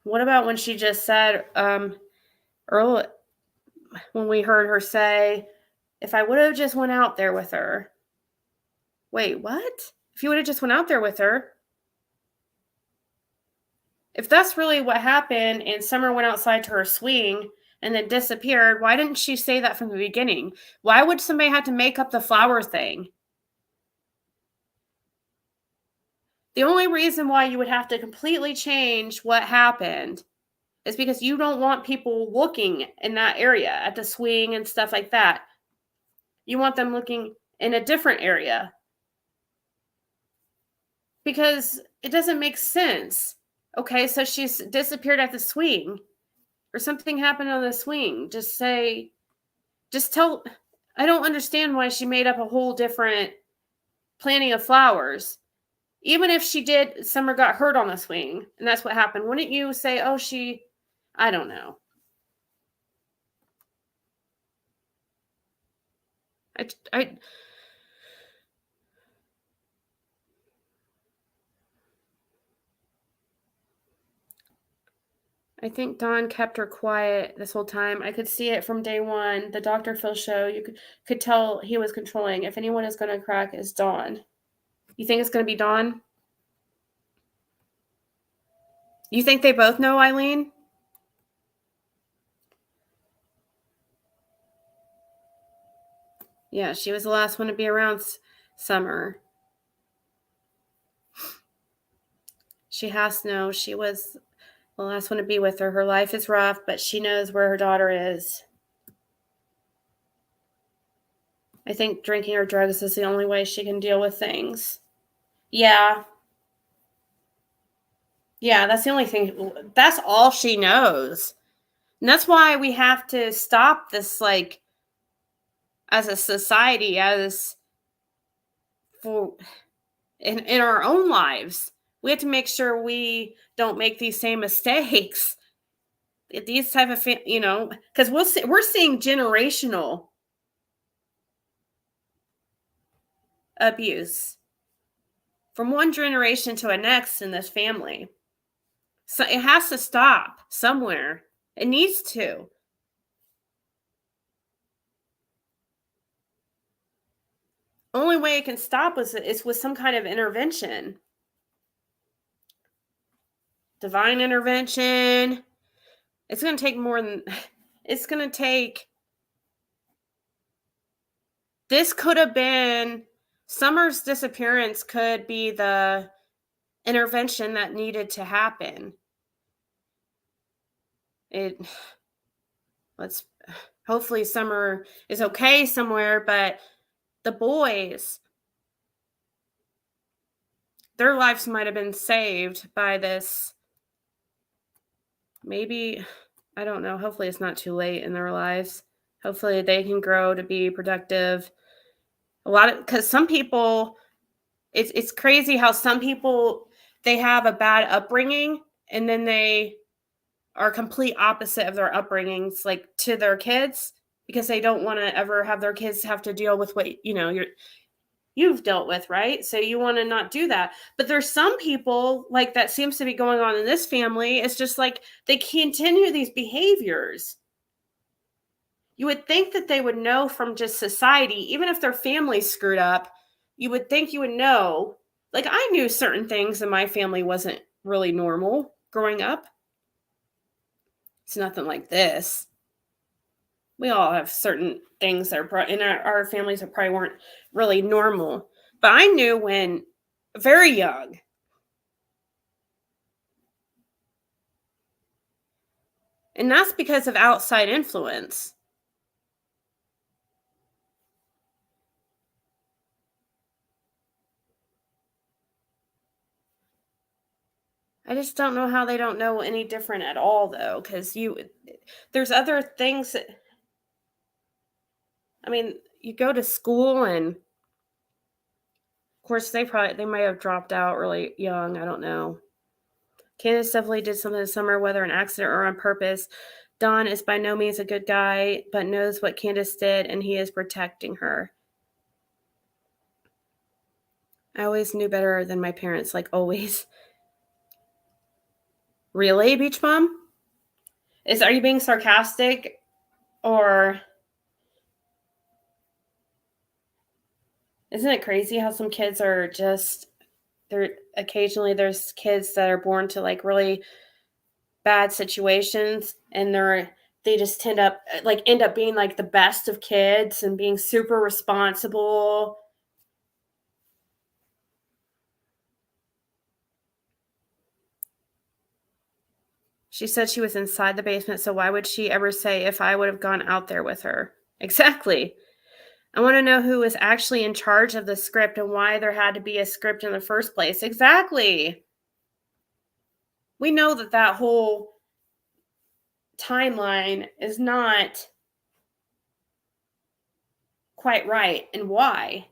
What about when she just said, early, when we heard her say, if I would have just went out there with her. Wait, what? If you would have just went out there with her? If that's really what happened and Summer went outside to her swing and then disappeared, why didn't she say that from the beginning? Why would somebody have to make up the flower thing? The only reason why you would have to completely change what happened is because you don't want people looking in that area at the swing and stuff like that. You want them looking in a different area. Because it doesn't make sense. Okay, so she's disappeared at the swing or something happened on the swing. Just tell, I don't understand why she made up a whole different planting of flowers. Even if she did, Summer got hurt on the swing and that's what happened. Wouldn't you say, oh, I don't know. I think Dawn kept her quiet this whole time. I could see it from day one. The Dr. Phil show, you could tell he was controlling. If anyone is going to crack, it's Dawn. You think it's going to be Dawn? You think they both know, Eileen? Yeah, she was the last one to be around Summer. She has to know. She was the last one to be with her. Her life is rough, but she knows where her daughter is. I think drinking or drugs is the only way she can deal with things. Yeah, Yeah, that's the only thing. That's all she knows. And that's why we have to stop this, like, as a society, as for in our own lives. We have to make sure we don't make these same mistakes. These type of, because we're seeing generational abuse from one generation to the next in this family. So it has to stop somewhere. It needs to. Only way it can stop is with some kind of intervention. Divine intervention. It's going to take more than, it's going to take, this could have been, Summer's disappearance could be the intervention that needed to happen. Hopefully Summer is okay somewhere, but the boys, their lives might have been saved by this. Maybe, I don't know. Hopefully it's not too late in their lives. Hopefully they can grow to be productive. Because some people, it's crazy how some people, they have a bad upbringing and then they are complete opposite of their upbringings, like, to their kids, because they don't want to ever have their kids have to deal with what, you've dealt with, right? So you want to not do that. But there's some people, like, that seems to be going on in this family. It's just like they continue these behaviors. You would think that they would know from just society, even if their family's screwed up, you would think you would know. Like, I knew certain things in my family wasn't really normal growing up. It's nothing like this. We all have certain things that are in our families that probably weren't really normal. But I knew when very young. And that's because of outside influence. I just don't know how they don't know any different at all, though, because there's other things that, I mean, you go to school and, of course, they might have dropped out really young. I don't know. Candace definitely did something this summer, whether an accident or on purpose. Don is by no means a good guy, but knows what Candace did, and he is protecting her. I always knew better than my parents, like always. Really, Beach Mom? Are you being sarcastic, or isn't it crazy how some kids are just, occasionally there's kids that are born to, like, really bad situations, and they just end up being like the best of kids and being super responsible. She said she was inside the basement, so why would she ever say if I would have gone out there with her? Exactly. I want to know who was actually in charge of the script and why there had to be a script in the first place. Exactly. We know that whole timeline is not quite right. And why?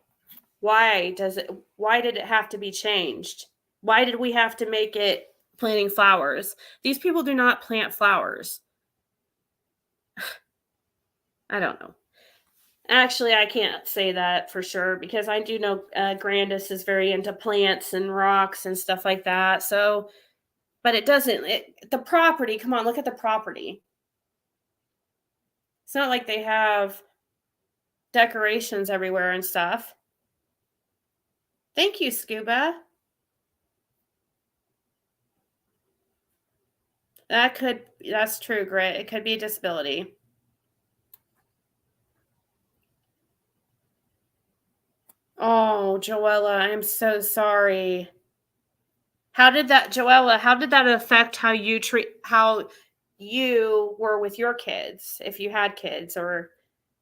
Why did it have to be changed? Why did we have to make it planting flowers? These people do not plant flowers. I don't know. Actually, I can't say that for sure because I do know Candace is very into plants and rocks and stuff like that. So, but it doesn't, the property, come on, look at the property. It's not like they have decorations everywhere and stuff. Thank you, Scuba. That's true, Grit. It could be a disability. Oh, Joella, I'm so sorry. Joella, how did that affect how you were with your kids, if you had kids, or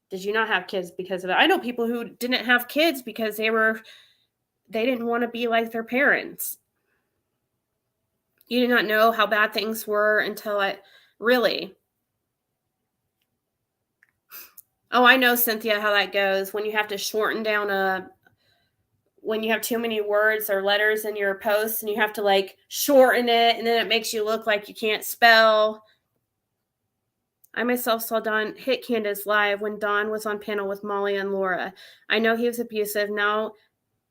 did you not have kids because of it? I know people who didn't have kids because they didn't want to be like their parents. You did not know how bad things were until really. Oh, I know, Cynthia, how that goes when you have to shorten down when you have too many words or letters in your post and you have to like shorten it and then it makes you look like you can't spell. I myself saw Don hit Candace live when Don was on panel with Molly and Laura. I know he was abusive. Now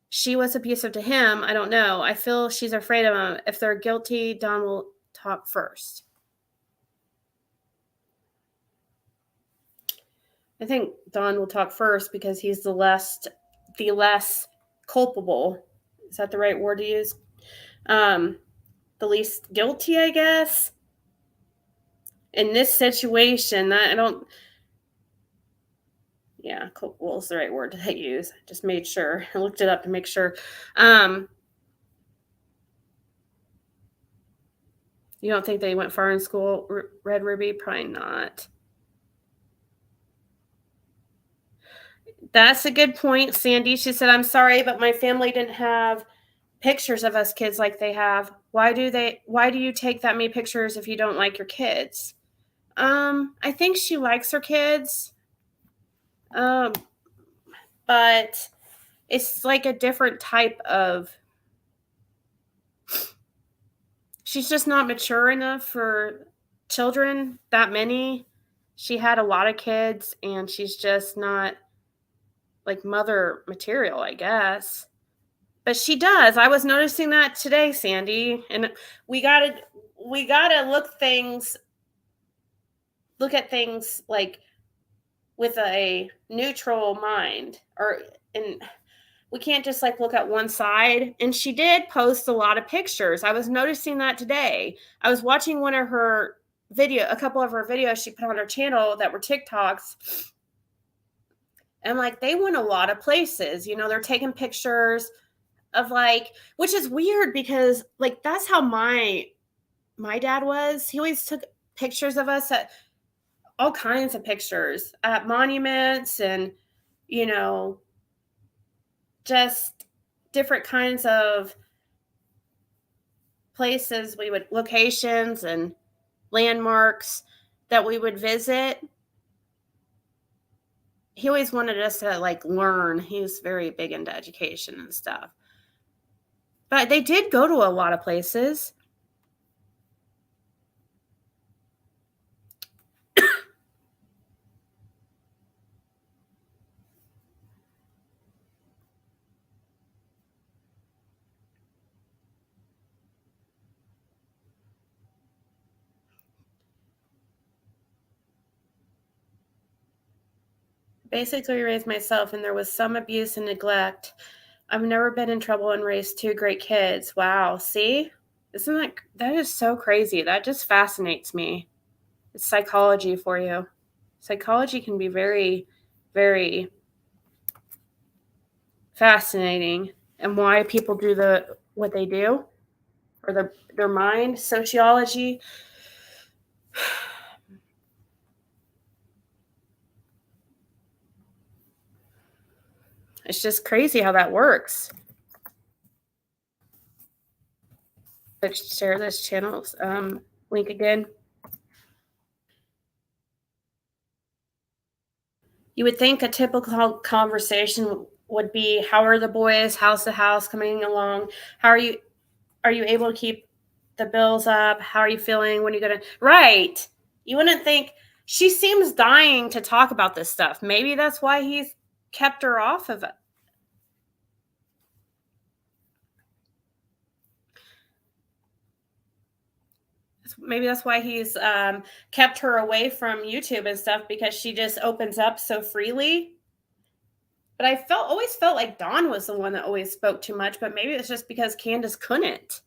she was abusive to him. I don't know. I feel she's afraid of him. If they're guilty, Don will talk first. I think Don will talk first because he's the less culpable. Is that the right word to use? The least guilty, I guess. In this situation, culpable is the right word to use. I just made sure. I looked it up to make sure. You don't think they went far in school, Red Ruby? Probably not. That's a good point, Sandy. She said, I'm sorry, but my family didn't have pictures of us kids like they have. Why do you take that many pictures if you don't like your kids? I think she likes her kids. But it's like a different type of, she's just not mature enough for children, that many. She had a lot of kids and she's just not like mother material, I guess. But she does. I was noticing that today, Sandy. And we gotta look at things like with a neutral mind, and we can't just like look at one side. And she did post a lot of pictures. I was noticing that today. I was watching a couple of her videos she put on her channel that were TikToks. And like they went a lot of places. They're taking pictures of which is weird because like that's how my dad was. He always took pictures of us at all kinds of pictures at monuments and just different kinds of places locations and landmarks that we would visit. He always wanted us to like learn. He was very big into education and stuff. But they did go to a lot of places. Basically raised myself and there was some abuse and neglect. I've never been in trouble and raised two great kids. Wow. See? Isn't that is so crazy. That just fascinates me. It's psychology for you. Psychology can be very, very fascinating, and why people do what they do, or their mind, sociology. It's just crazy how that works. Let's share this channel's link again. You would think a typical conversation would be, how are the boys, how's the house coming along? Are you able to keep the bills up? How are you feeling? When are you going to, right. You wouldn't think. She seems dying to talk about this stuff. Maybe that's why he's kept her off of it. Maybe that's why he's kept her away from YouTube and stuff, because she just opens up so freely. But I always felt like Dawn was the one that always spoke too much, but maybe it's just because Candace couldn't.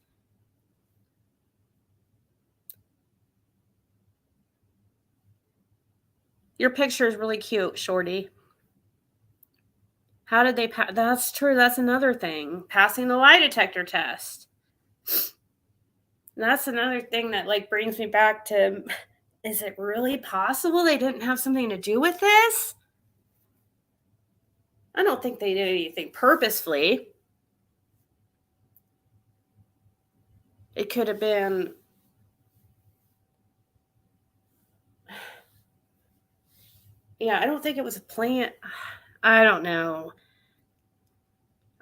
Your picture is really cute, Shorty. How did they pass? That's true. That's another thing. Passing the lie detector test. And that's another thing that like brings me back to, is it really possible they didn't have something to do with this? I don't think they did anything purposefully. It could have been yeah, I don't think it was a plan. I don't know.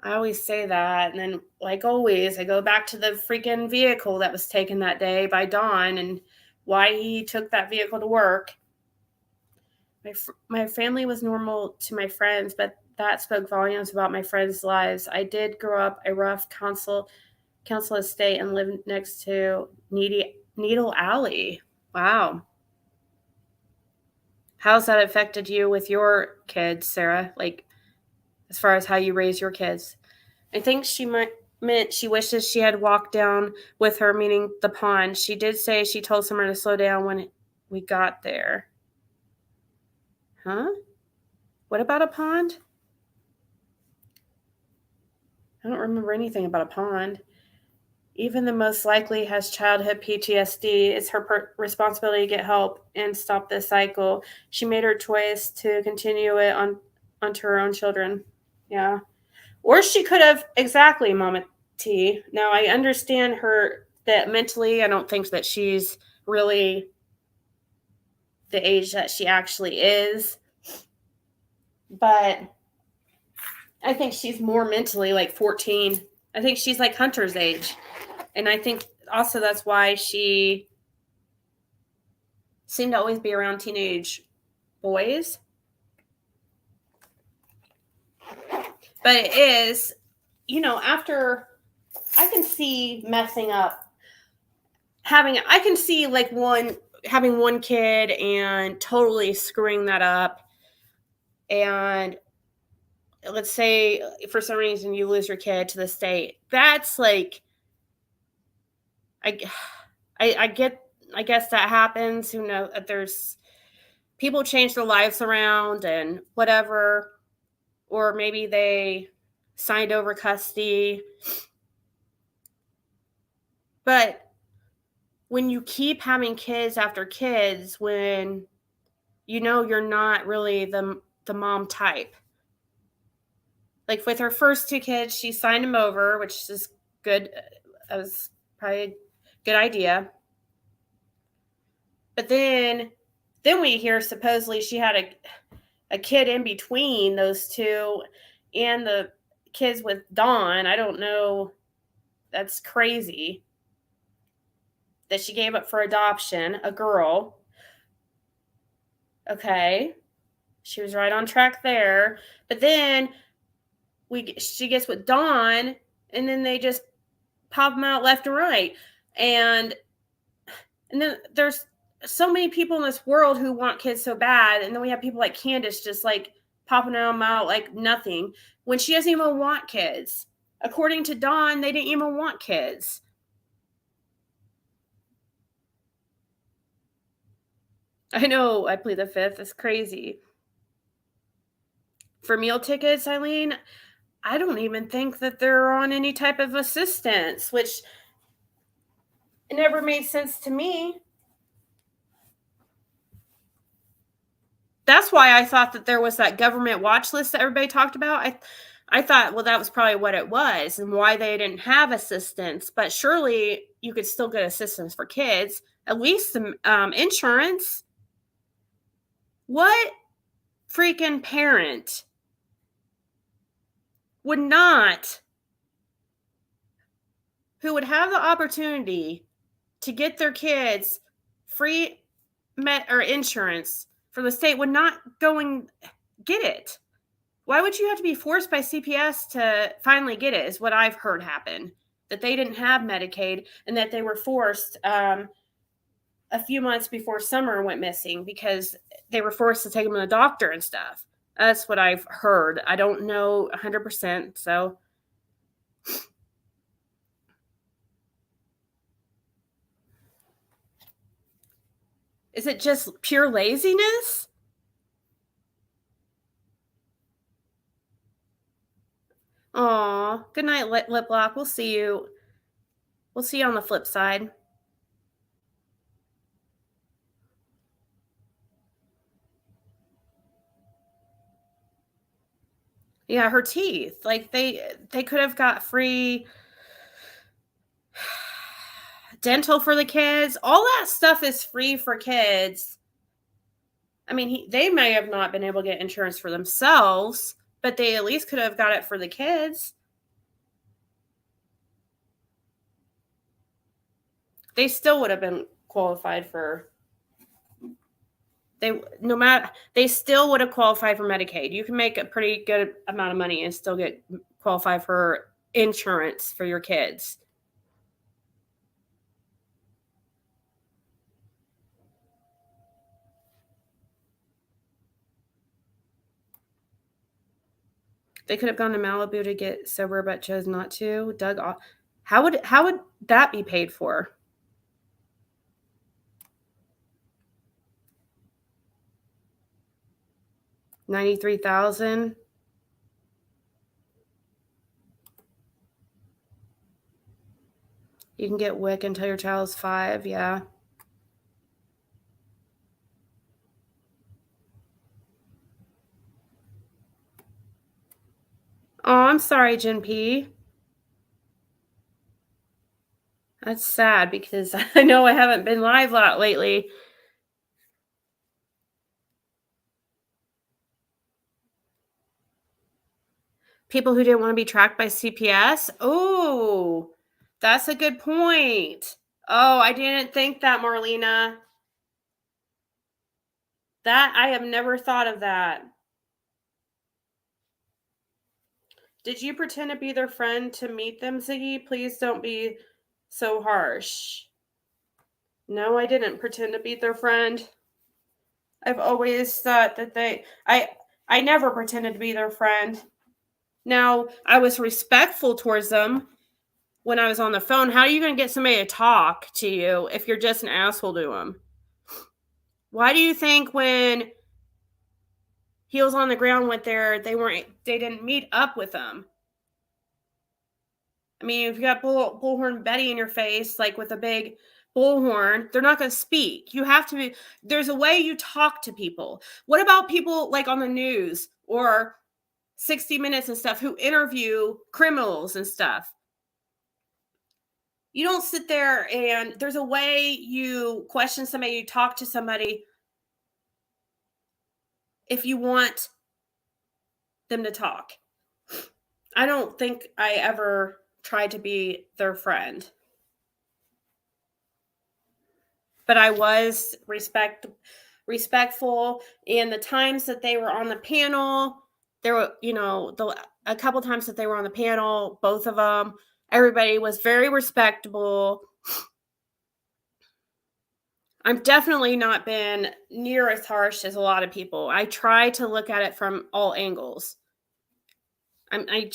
I always say that, and then, like always, I go back to the freaking vehicle that was taken that day by Don and why he took that vehicle to work. My family was normal to my friends, but that spoke volumes about my friends' lives. I did grow up a rough council estate and lived next to Needle Alley. Wow. How's that affected you with your kids, Sarah? Like, as far as how you raise your kids? I think she meant she wishes she had walked down with her, meaning the pond. She did say she told Summer to slow down when we got there. Huh? What about a pond? I don't remember anything about a pond. Even the most likely has childhood PTSD. It's her responsibility to get help and stop this cycle. She made her choice to continue it onto her own children. Yeah. Or she could have, exactly, Mama T. Now, I understand her that mentally, I don't think that she's really the age that she actually is. But I think she's more mentally like 14. I think she's like Hunter's age. And I think also that's why she seemed to always be around teenage boys. But it is, after I can see messing up, I can see like having one kid and totally screwing that up. And let's say for some reason you lose your kid to the state. That's like, I guess that happens. Who knows? There's people change their lives around and whatever, or maybe they signed over custody. But when you keep having kids after kids, when you're not really the mom type. Like with her first two kids, she signed them over, which is good. That was probably a good idea. But then we hear supposedly she had a kid in between those two and the kids with Dawn. I don't know. That's crazy. That she gave up for adoption, a girl. Okay. She was right on track there. But then she gets with Dawn, and then they just pop them out left and right. And then there's so many people in this world who want kids so bad, and then we have people like Candace just like popping them out like nothing when she doesn't even want kids. According to Dawn, they didn't even want kids. I know, I plead the fifth. It's crazy. For meal tickets, Eileen, I don't even think that they're on any type of assistance, which it never made sense to me. That's why I thought that there was that government watch list that everybody talked about. I thought, well, that was probably what it was and why they didn't have assistance. But surely you could still get assistance for kids, at least some insurance. What freaking parent would not, who would have the opportunity to get their kids free or insurance from the state, would not go and get it? Why would you have to be forced by CPS to finally get it, is what I've heard happen. That they didn't have Medicaid and that they were forced a few months before Summer went missing because they were forced to take them to the doctor and stuff. That's what I've heard. I don't know 100%, so. Is it just pure laziness? Aw, good night, Lip Lock. We'll see you. We'll see you on the flip side. Yeah, her teeth. Like they could have got free. dental for the kids. All that stuff is free for kids. I mean, they may have not been able to get insurance for themselves, but they at least could have got it for the kids. They still would have been qualified for. They still would have qualified for Medicaid. You can make a pretty good amount of money and still get qualified for insurance for your kids. They could have gone to Malibu to get sober, but chose not to. Doug, how would that be paid for? $93,000. You can get WIC until your child's 5. Yeah. Oh, I'm sorry, Jen P. That's sad because I know I haven't been live a lot lately. People who didn't want to be tracked by CPS. Oh, that's a good point. Oh, I didn't think that, Marlena. That I have never thought of that. Did you pretend to be their friend to meet them, Ziggy? Please don't be so harsh. No, I didn't pretend to be their friend. I've always thought that I never pretended to be their friend. Now, I was respectful towards them when I was on the phone. How are you going to get somebody to talk to you if you're just an asshole to them? Why do you think when Heels on the Ground went there, they didn't meet up with them? I mean, if you got Bullhorn Betty in your face, like with a big bullhorn, they're not going to speak. You have to be, there's a way you talk to people. What about people like on the news or 60 Minutes and stuff who interview criminals and stuff? You don't sit there and there's a way you question somebody, you talk to somebody if you want them to talk. I don't think I ever tried to be their friend. But I was respectful. And the times that they were on the panel, there were, a couple times that they were on the panel, both of them, everybody was very respectable. I've definitely not been near as harsh as a lot of people. I try to look at it from all angles. I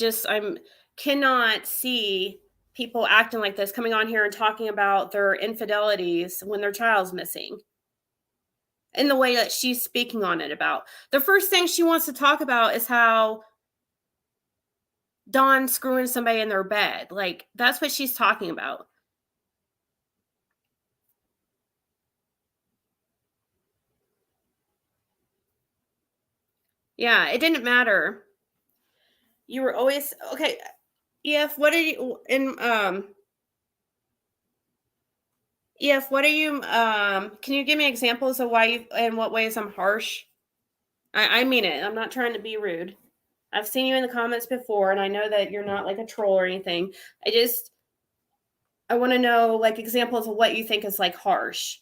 cannot see people acting like this, coming on here and talking about their infidelities when their child's missing. In the way that she's speaking on it about. The first thing she wants to talk about is how Dawn's screwing somebody in their bed. Like, that's what she's talking about. Yeah, it didn't matter. You were always okay. EF, what are you EF, what are you can you give me examples of why you, in what ways I'm harsh? I mean it. I'm not trying to be rude. I've seen you in the comments before, and I know that you're not like a troll or anything. I want to know like examples of what you think is like harsh.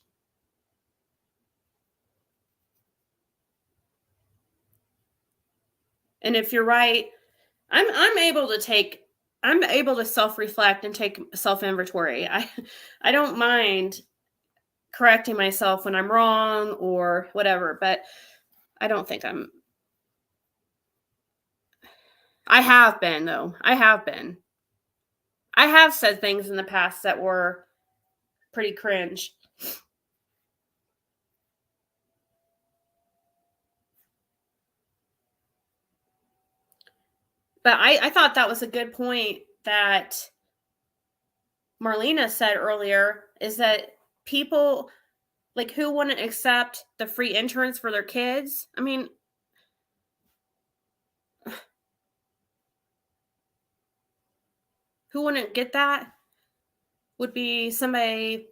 And if you're right, I'm able to self-reflect and take self-inventory. I don't mind correcting myself when I'm wrong or whatever, but I don't think I have been, though. I have said things in the past that were pretty cringe. But I thought that was a good point that Marlena said earlier, is that people, like, who wouldn't accept the free insurance for their kids? I mean, who wouldn't get that? would be somebody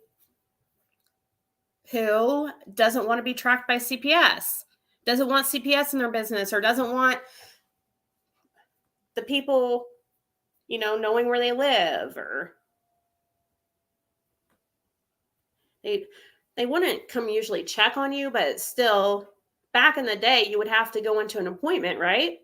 who doesn't want to be tracked by CPS, doesn't want CPS in their business, or doesn't want the people, knowing where they live, or they wouldn't come usually check on you, but still, back in the day, you would have to go into an appointment, right?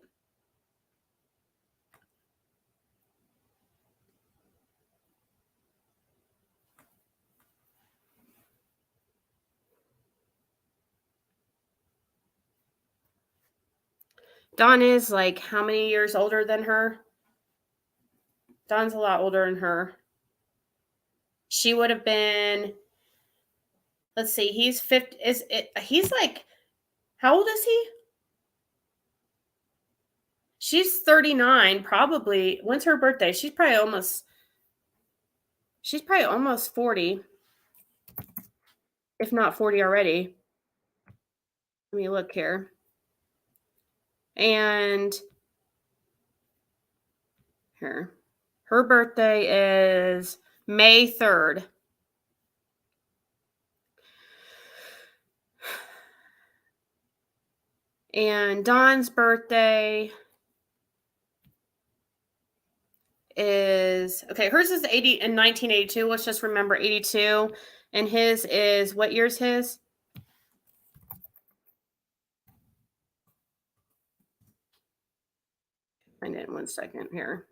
Dawn is like how many years older than her? Dawn's a lot older than her. She would have been, let's see, he's 50. He's like, how old is he? She's 39, probably. When's her birthday? She's probably almost 40, if not 40 already. Let me look here. And her birthday is May 3rd. And Dawn's birthday is, okay, hers is 1982. Let's just remember 82. And his is, what year's his? Find it in 1 second here.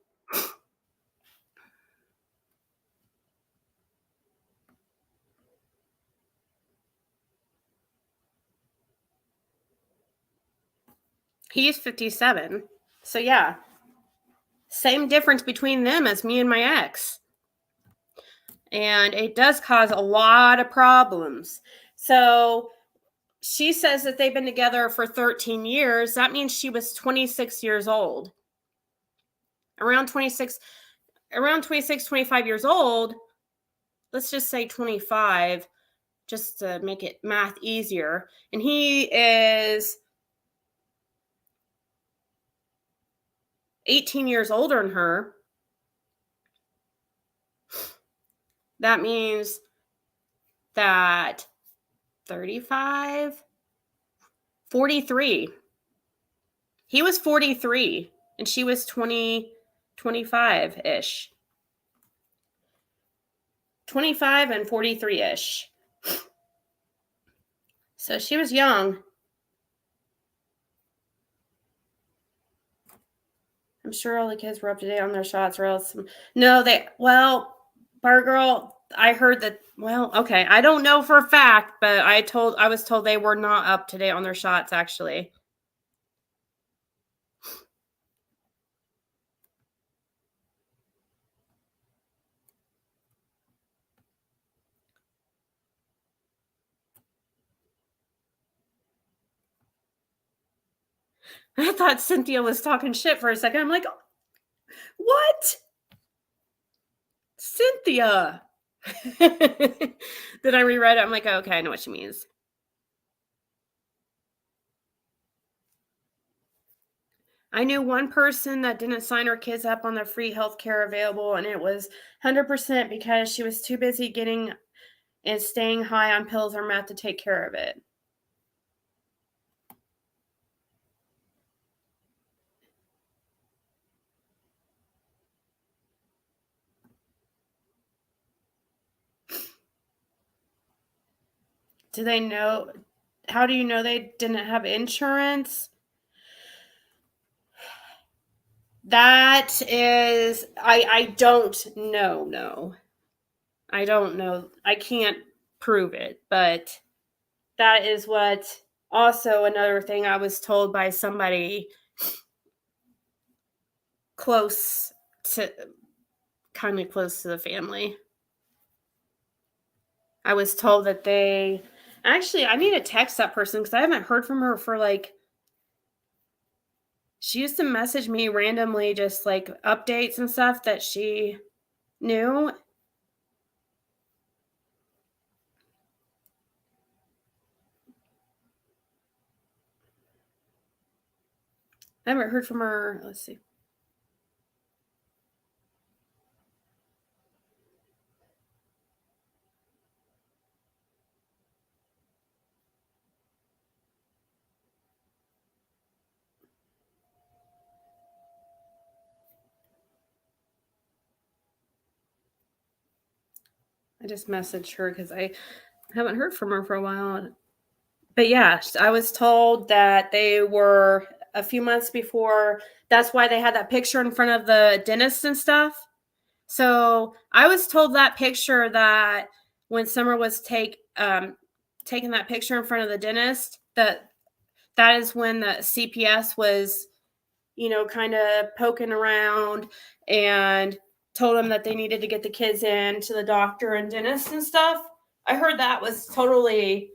He's 57. So yeah, same difference between them as me and my ex. And it does cause a lot of problems. So she says that they've been together for 13 years. That means she was 26 years old. Around 26, 25 years old. Let's just say 25, just to make it math easier. And he is 18 years older than her. That means that 35, 43. He was 43 and she was 25-ish. 25 and 43-ish. So she was young. I'm sure all the kids were up to date on their shots, or else. No, Bar Girl, I heard that, okay, I don't know for a fact, but I was told they were not up to date on their shots, actually. I thought Cynthia was talking shit for a second. I'm like, what? Cynthia. Then I reread it. I'm like, okay, I know what she means. I knew one person that didn't sign her kids up on the free health care available, and it was 100% because she was too busy getting and staying high on pills or meth to take care of it. Do they know? How do you know they didn't have insurance? That is, I don't know. No, I don't know. I can't prove it, but that is what, also another thing I was told by somebody kind of close to the family. I was told that actually, I need to text that person because I haven't heard from her for she used to message me randomly, just like updates and stuff that she knew. I haven't heard from her. Let's see. I just messaged her because I haven't heard from her for a while. But yeah, I was told that they were a few months before. That's why they had that picture in front of the dentist and stuff. So I was told that picture that when Summer was taking that picture in front of the dentist, that is when the CPS was, kind of poking around and told them that they needed to get the kids in to the doctor and dentist and stuff. I heard that was totally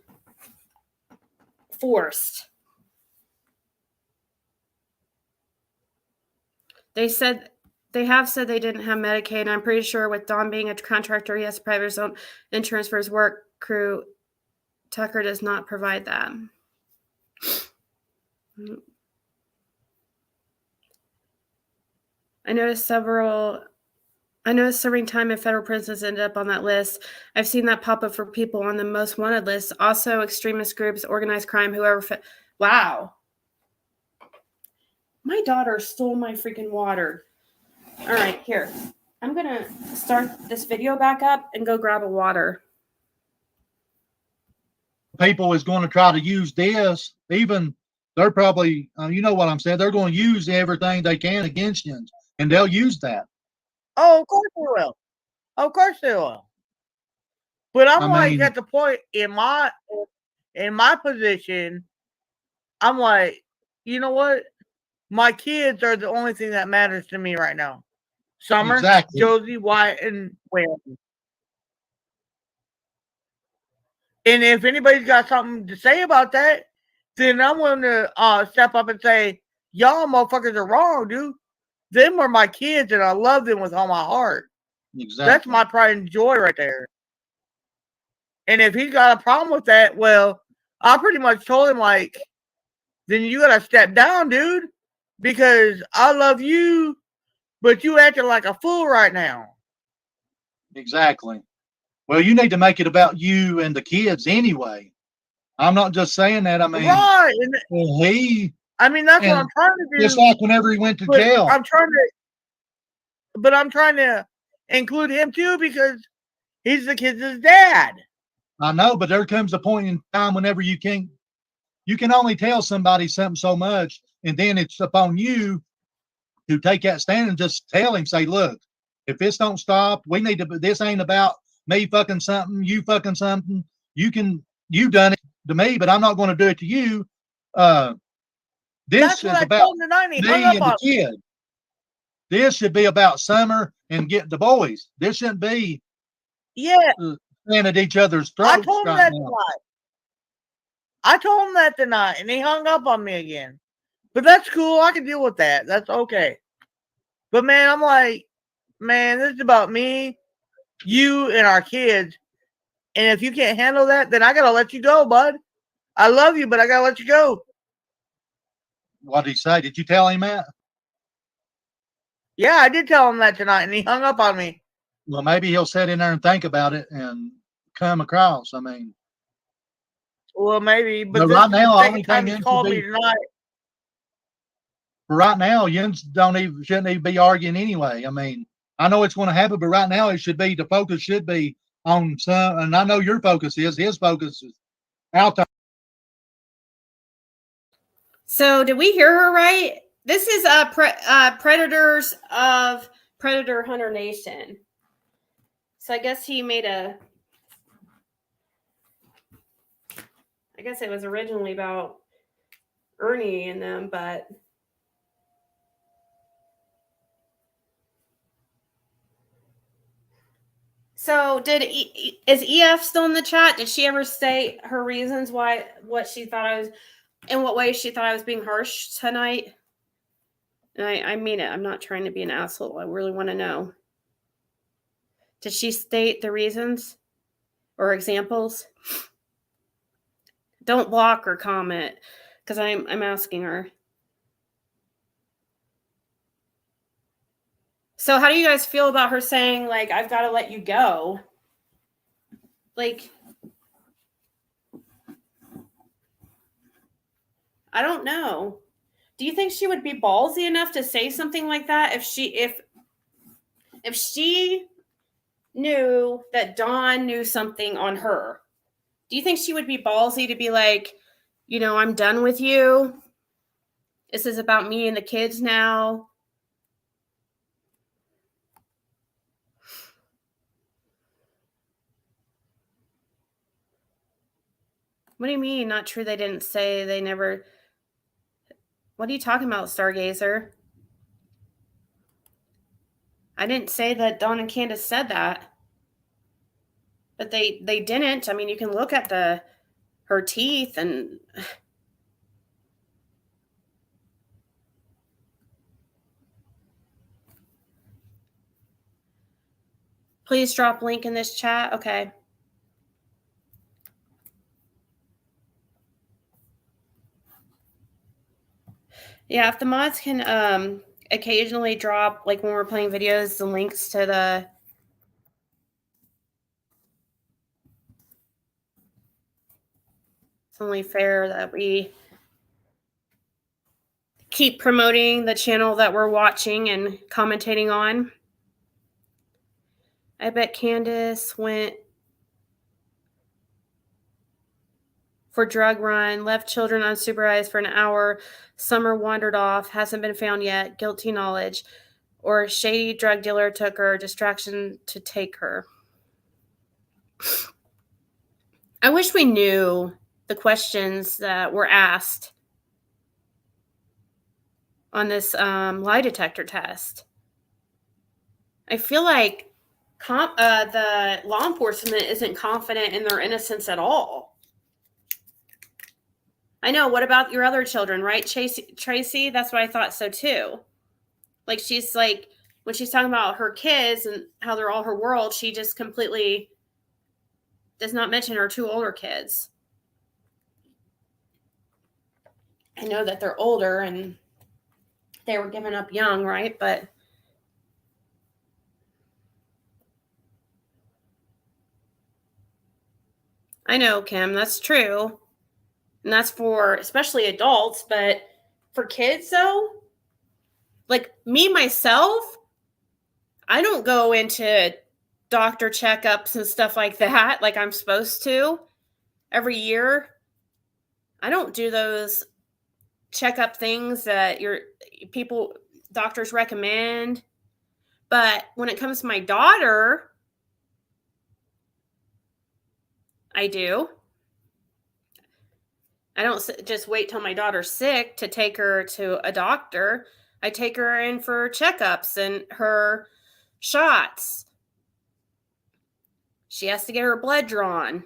forced. They have said they didn't have Medicaid. I'm pretty sure with Don being a contractor, he has private his own insurance for his work crew. Tucker does not provide that. I noticed serving time in federal prisons ended up on that list. I've seen that pop up for people on the most wanted list. Also, extremist groups, organized crime, whoever. Wow. My daughter stole my freaking water. All right, here. I'm going to start this video back up and go grab a water. People is going to try to use this, even they're probably, you know what I'm saying, they're going to use everything they can against you, and they'll use that. Oh, of course they will. Of course they will. But I'm at the point in my position, I'm like, you know what? My kids are the only thing that matters to me right now. Summer, exactly. Josie, Wyatt, and Whale. And if anybody's got something to say about that, then I'm willing to step up and say, y'all motherfuckers are wrong, dude. Them are my kids, and I love them with all my heart. Exactly. That's my pride and joy right there. And if he's got a problem with that, well, I pretty much told him, like, then you got to step down, dude, because I love you, but you acting like a fool right now. Exactly. Well, you need to make it about you and the kids anyway. I'm not just saying that. I mean, right. That's what I'm trying to do. Just like whenever he went to jail. I'm trying to include him too, because he's the kids' dad. I know, but there comes a point in time whenever you can only tell somebody something so much, and then it's upon you to take that stand and just tell him, say, look, if this don't stop, this ain't about me fucking something, you fucking something. You've done it to me, but I'm not going to do it to you. This is about me and the kid. This should be about Summer and get the boys. This shouldn't be standing at each other's throats. I told him that tonight. I told him that tonight, and he hung up on me again. But that's cool. I can deal with that. That's okay. But man, I'm like, man, this is about me, you, and our kids. And if you can't handle that, then I gotta let you go, bud. I love you, but I gotta let you go. What did he say? Did you tell him that? Yeah, I did tell him that tonight, and he hung up on me. Well, maybe he'll sit in there and think about it and come across. I mean, well, maybe, but right now, only time he called me tonight. Right now, you shouldn't even be arguing anyway. I mean, I know it's going to happen, but right now the focus should be on some, and I know your focus is, his focus is out there. So did we hear her right? This is Predators of Predator Hunter Nation. So I guess he made I guess it was originally about Ernie and them, but so is EF still in the chat? Did she ever state her reasons what she thought I was, in what way she thought I was being harsh tonight? And I mean it. I'm not trying to be an asshole. I really want to know. Did she state the reasons or examples? Don't block or comment, because I'm asking her. So how do you guys feel about her saying, like, I've got to let you go? Like, I don't know. Do you think she would be ballsy enough to say something like that if she knew that Dawn knew something on her, do you think she would be ballsy to be like, you know, I'm done with you? This is about me and the kids now. What do you mean? Not true. They didn't say. They never. What are you talking about, Stargazer? I didn't say that Dawn and Candace said that. But they didn't. I mean, you can look at her teeth and please drop link in this chat. Okay. Yeah, if the mods can occasionally drop, like when we're playing videos, the links to the it's only fair that we keep promoting the channel that we're watching and commentating on. I bet Candace went for drug run, left children unsupervised for an hour. Summer wandered off, hasn't been found yet. Guilty knowledge. Or shady drug dealer took her, distraction to take her. I wish we knew the questions that were asked on this lie detector test. I feel like the law enforcement isn't confident in their innocence at all. I know. What about your other children, right, Tracy? That's what I thought so too. Like she's like, when she's talking about her kids and how they're all her world, she just completely does not mention her two older kids. I know that they're older and they were given up young, right? But I know, Kim, that's true. And that's for especially adults, but for kids though, like me, myself, I don't go into doctor checkups and stuff like that like I'm supposed to every year. I don't do those checkup things that doctors recommend. But when it comes to my daughter, I do. I don't just wait till my daughter's sick to take her to a doctor. I take her in for checkups and her shots. She has to get her blood drawn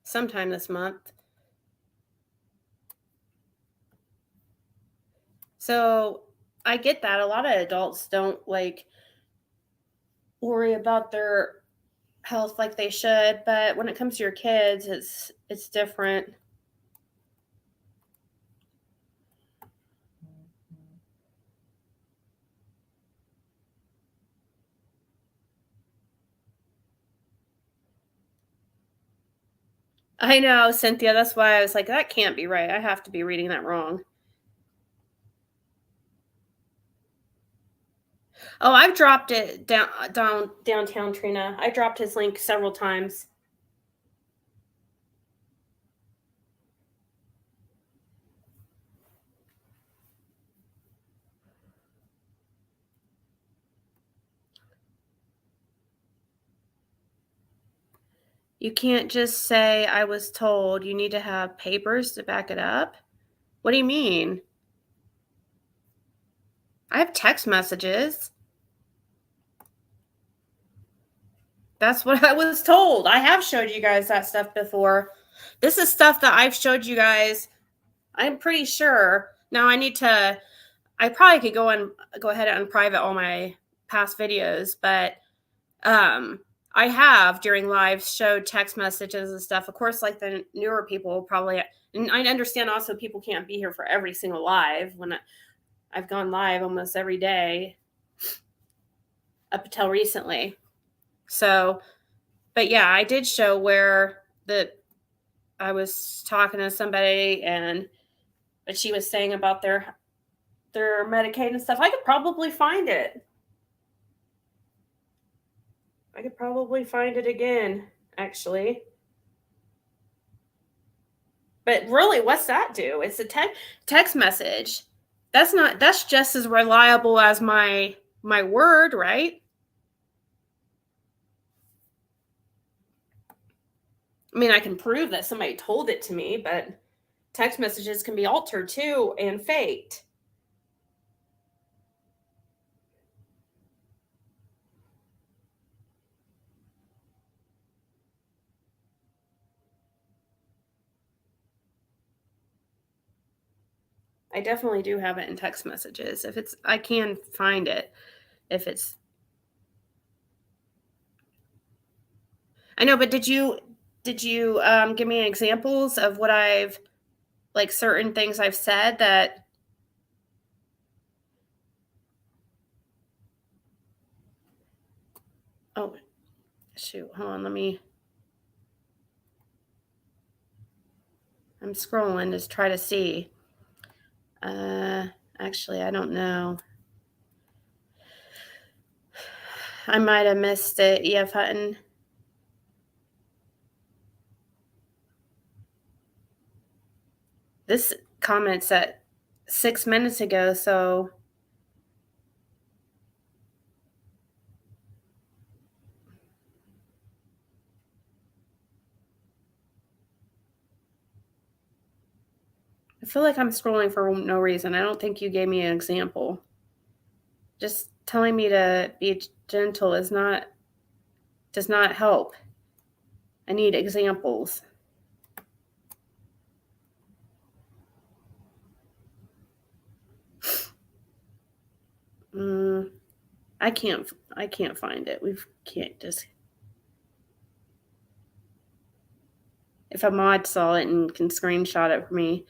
sometime this month. So I get that. A lot of adults don't like worry about their health like they should, but when it comes to your kids, it's different. I know, Cynthia. That's why I was like, that can't be right. I have to be reading that wrong. Oh, I've dropped it downtown, Trina. I dropped his link several times. You can't just say, I was told. You need to have papers to back it up. What do you mean? I have text messages. That's what I was told. I have showed you guys that stuff before. This is stuff that I've showed you guys. I'm pretty sure. Now I probably could go ahead and unprivate all my past videos, but I have during lives showed text messages and stuff. Of course, like the newer people probably, and I understand also people can't be here for every single live when I've gone live almost every day up until recently. So, but yeah, I did show where I was talking to somebody but she was saying about their Medicaid and stuff. I could probably find it. I could probably find it again, actually. But really, what's that do? It's a text message. That's just as reliable as my word, right? I mean, I can prove that somebody told it to me, but text messages can be altered too and faked. I definitely do have it in text messages. If it's, I can find it. If it's, I know, but did you give me examples of what I've, like, certain things I've said that? Oh, shoot. Hold on. I'm scrolling to try to see. Actually, I don't know. I might have missed it. EF Hutton. This comment's at 6 minutes ago, so I feel like I'm scrolling for no reason. I don't think you gave me an example. Just telling me to be gentle does not help. I need examples. I can't find it. We can't just. If a mod saw it and can screenshot it for me,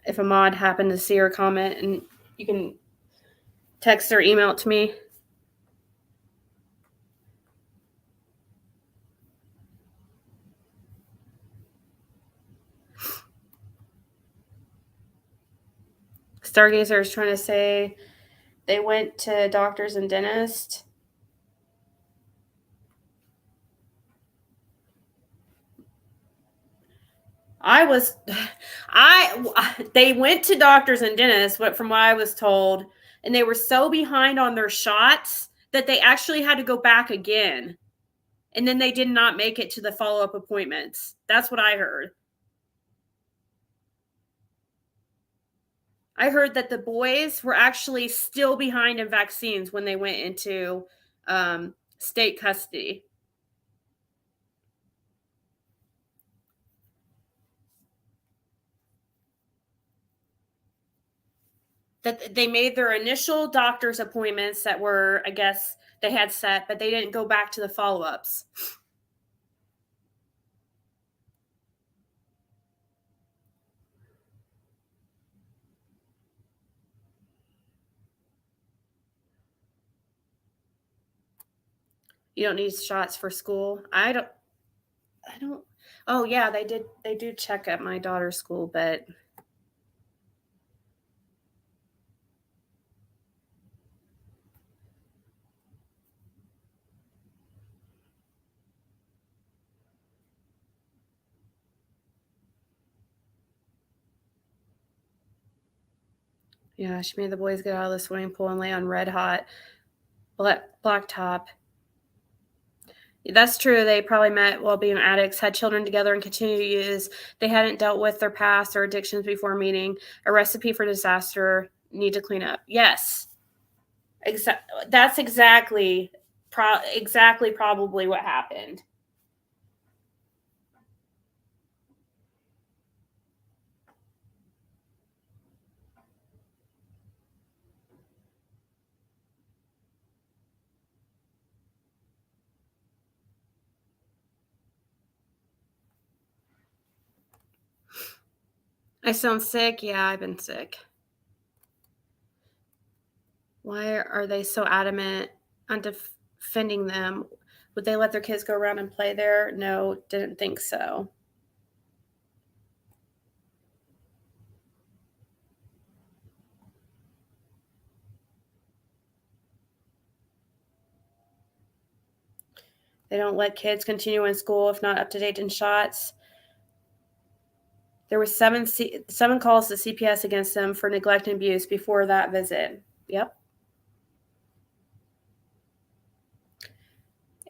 if a mod happened to see her comment, and you can text or email it to me. Stargazer is trying to say they went to doctors and dentists. They went to doctors and dentists, but from what I was told, and they were so behind on their shots that they actually had to go back again. And then they did not make it to the follow-up appointments. That's what I heard. I heard that the boys were actually still behind in vaccines when they went into state custody. That they made their initial doctor's appointments that were, I guess, they had set, but they didn't go back to the follow-ups. You don't need shots for school. I don't. Oh yeah, they do check at my daughter's school, but yeah, she made the boys get out of the swimming pool and lay on red hot blacktop. That's true. They probably met while being addicts, had children together, and continue to use. They hadn't dealt with their past or addictions before meeting. A recipe for disaster. Need to clean up. Yes. That's exactly probably what happened. I sound sick. Yeah, I've been sick. Why are they so adamant on defending them? Would they let their kids go around and play there? No, didn't think so. They don't let kids continue in school if not up to date in shots. There were seven calls to CPS against them for neglect and abuse before that visit. Yep.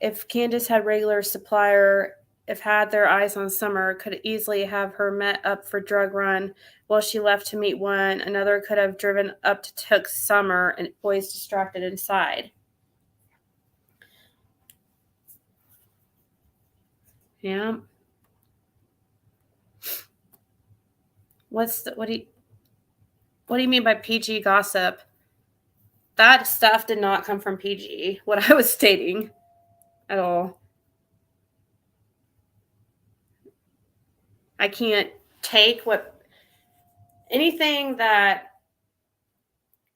If Candace had regular supplier, if had their eyes on Summer, could easily have her met up for drug run while she left to meet one. Another could have driven up to took Summer and boys distracted inside. Yeah. What do you mean by PG gossip? That stuff did not come from PG, what I was stating at all. I can't take anything that,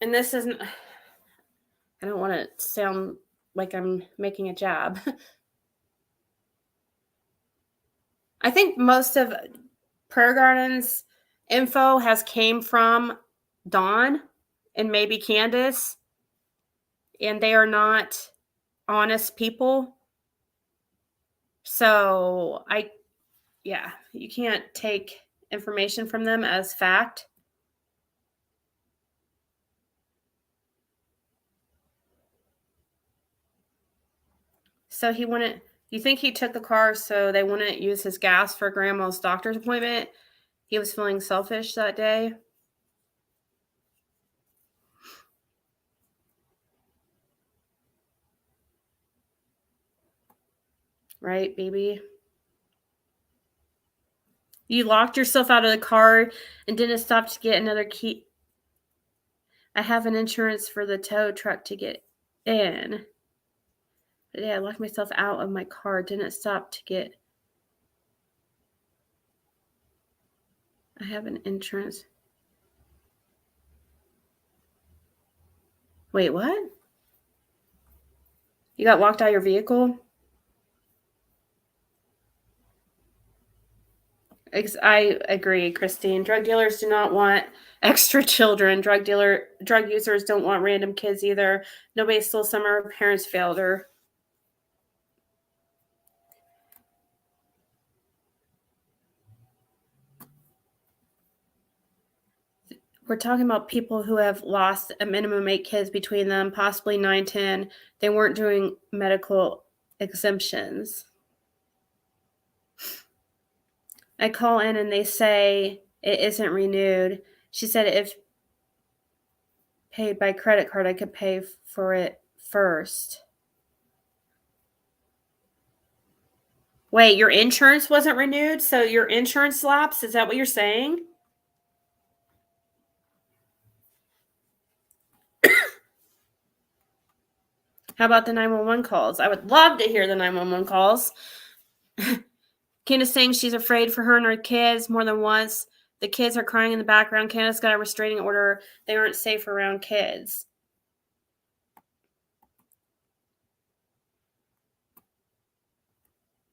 and this isn't, I don't want to sound like I'm making a jab. I think most of Prayer Garden's info has came from Dawn and maybe Candace, and they are not honest people. So you can't take information from them as fact. So you think he took the car so they wouldn't use his gas for grandma's doctor's appointment? He was feeling selfish that day. Right, baby? You locked yourself out of the car and didn't stop to get another key. I have an insurance for the tow truck to get in. But yeah, I locked myself out of my car, didn't stop to get. I have an insurance. Wait, what? You got locked out of your vehicle? I agree, Christine. Drug dealers do not want extra children. Drug users don't want random kids either. Nobody stole Summer. Parents failed her. We're talking about people who have lost a minimum 8 kids between them, possibly 9, 10. They weren't doing medical exemptions. I call in and they say it isn't renewed. She said if paid by credit card, I could pay for it first. Wait, your insurance wasn't renewed? So your insurance lapsed? Is that what you're saying? How about the 911 calls? I would love to hear the 911 calls. Candace saying she's afraid for her and her kids more than once. The kids are crying in the background. Candace got a restraining order. They aren't safe around kids.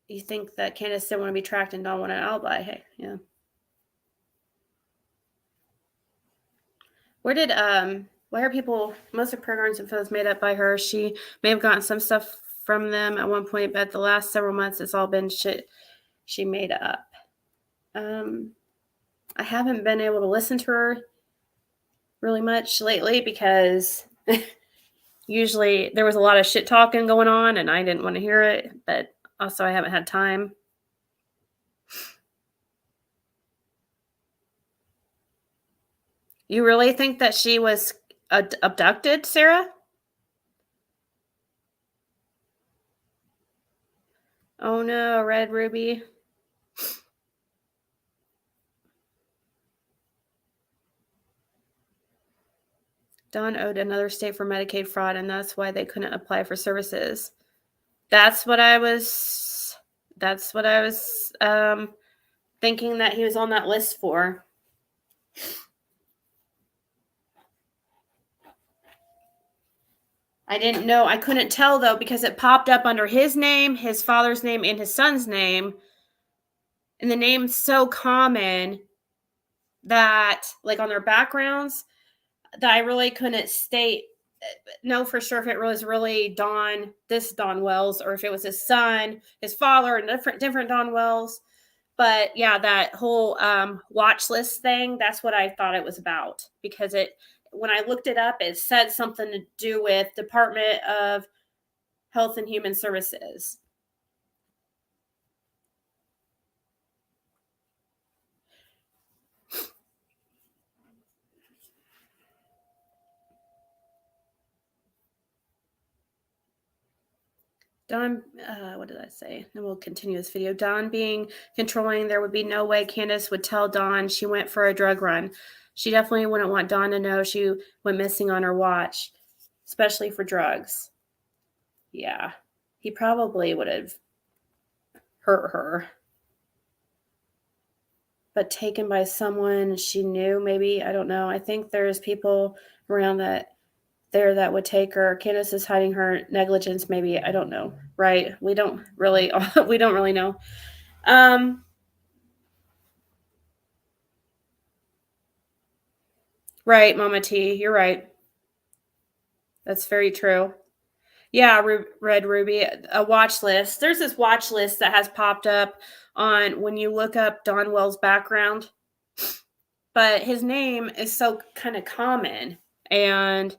You think that Candace didn't want to be tracked and don't want an alibi? Hey, yeah. Where did why are people, most of Prayer Garden's info is made up by her. She may have gotten some stuff from them at one point, but the last several months it's all been shit she made up. I haven't been able to listen to her really much lately because usually there was a lot of shit talking going on and I didn't want to hear it, but also I haven't had time. You really think that she was abducted, Sarah? Oh no, Red Ruby. Dawn owed another state for Medicaid fraud, and that's why they couldn't apply for services. That's what I was thinking that he was on that list for. I didn't know. I couldn't tell, though, because it popped up under his name, his father's name, and his son's name. And the name's so common that, like, on their backgrounds, that I really couldn't state know for sure if it was really this Don Wells, or if it was his son, his father, and different Don Wells. But yeah, that whole watch list thing, that's what I thought it was about, because when I looked it up, it said something to do with Department of Health and Human Services. Don, what did I say? And we'll continue this video. Don being controlling, there would be no way Candace would tell Don she went for a drug run. She definitely wouldn't want Don to know she went missing on her watch, especially for drugs. Yeah, he probably would have hurt her. But taken by someone she knew, maybe, I don't know. I think there's people around that would take her. Candace is hiding her negligence, maybe. I don't know. Right? We don't really know. Right, Mama T, you're right. That's very true. Yeah, Red Ruby, a watch list. There's this watch list that has popped up on when you look up Don Wells' background, but his name is so kind of common, and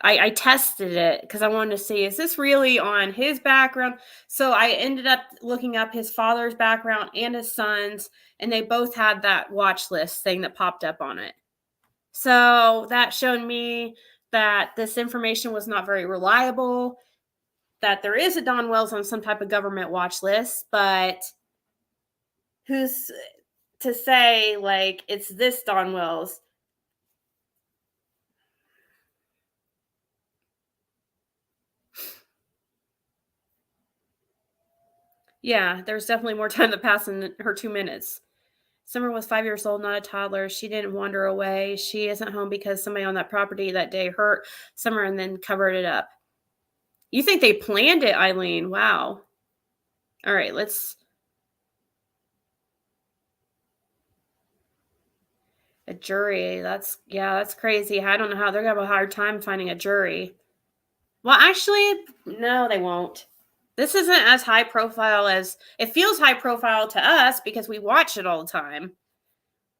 I tested it because I wanted to see, is this really on his background? So I ended up looking up his father's background and his son's, and they both had that watch list thing that popped up on it. So that showed me that this information was not very reliable, that there is a Don Wells on some type of government watch list, but who's to say, like, it's this Don Wells? Yeah, there's definitely more time that passed in her 2 minutes. Summer was 5 years old, not a toddler. She didn't wander away. She isn't home because somebody on that property that day hurt Summer and then covered it up. You think they planned it, Eileen? Wow. All right, a jury. That's crazy. I don't know how they're going to have a hard time finding a jury. Well, actually, no, they won't. This isn't as high profile as it feels high profile to us because we watch it all the time.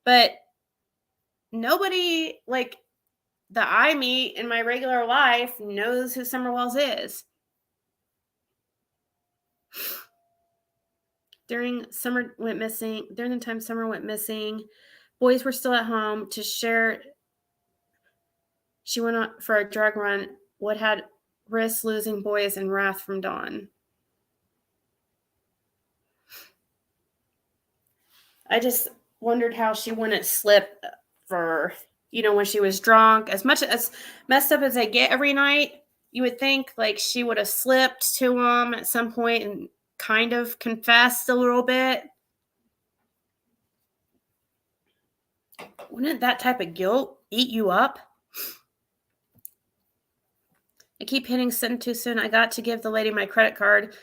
But nobody like that I meet in my regular life knows who Summer Wells is. During the time Summer went missing, boys were still at home to share. She went on for a drug run. What had risked losing boys and wrath from Dawn. I just wondered how she wouldn't slip for, when she was drunk. As much as messed up as I get every night, you would think like she would have slipped to him at some point and kind of confessed a little bit. Wouldn't that type of guilt eat you up? I keep hitting send too soon. I got to give the lady my credit card.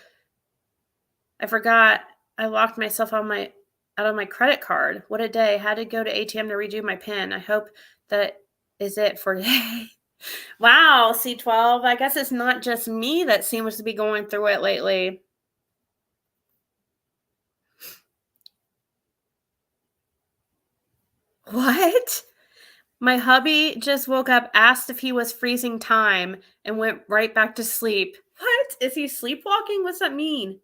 I forgot. I locked myself out of my credit card. What a day. Had to go to ATM to redo my PIN. I hope that is it for today. Wow, C12. I guess it's not just me that seems to be going through it lately. What? My hubby just woke up, asked if he was freezing time, and went right back to sleep. What? Is he sleepwalking? What's that mean?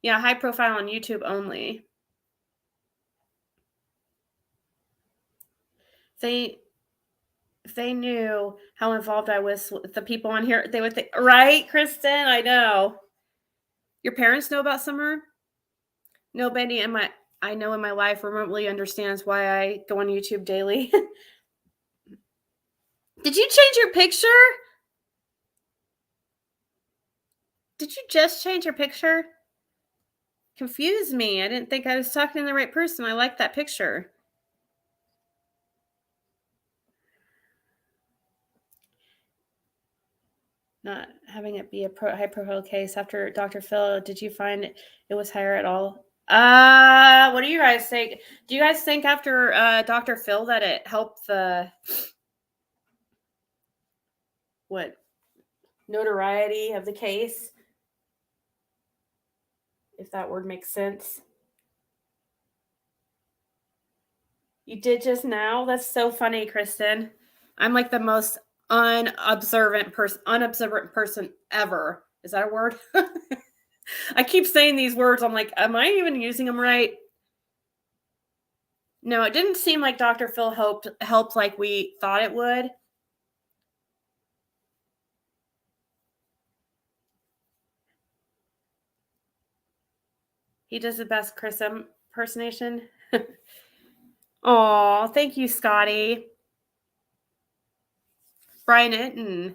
Yeah, high profile on YouTube only. If they knew how involved I was with the people on here, they would think, right, Kristen? I know. Your parents know about Summer? Nobody I know in my life remotely understands why I go on YouTube daily. Did you change your picture? Did you just change your picture? Confused me. I didn't think I was talking to the right person. I like that picture. Not having it be a high profile case after Dr. Phil. Did you find it was higher at all? What do you guys think? Do you guys think after Dr. Phil that it helped the notoriety of the case, if that word makes sense. You did just now? That's so funny, Kristen. I'm like the most unobservant person ever. Is that a word? I keep saying these words. I'm like, am I even using them right? No, it didn't seem like Dr. Phil helped like we thought it would. He does the best Chris impersonation. Oh, thank you, Scotty. Brian Itton.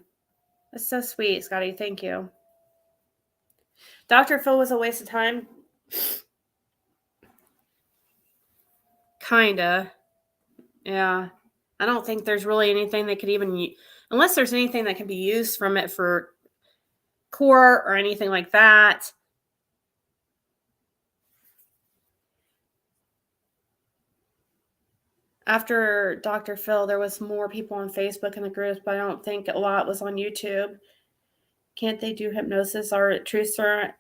That's so sweet, Scotty. Thank you. Dr. Phil was a waste of time. Kinda. Yeah. I don't think there's really anything that could even, unless there's anything that can be used from it for court or anything like that. After Dr. Phil, there was more people on Facebook in the groups, but I don't think a lot was on YouTube. Can't they do hypnosis or truth serum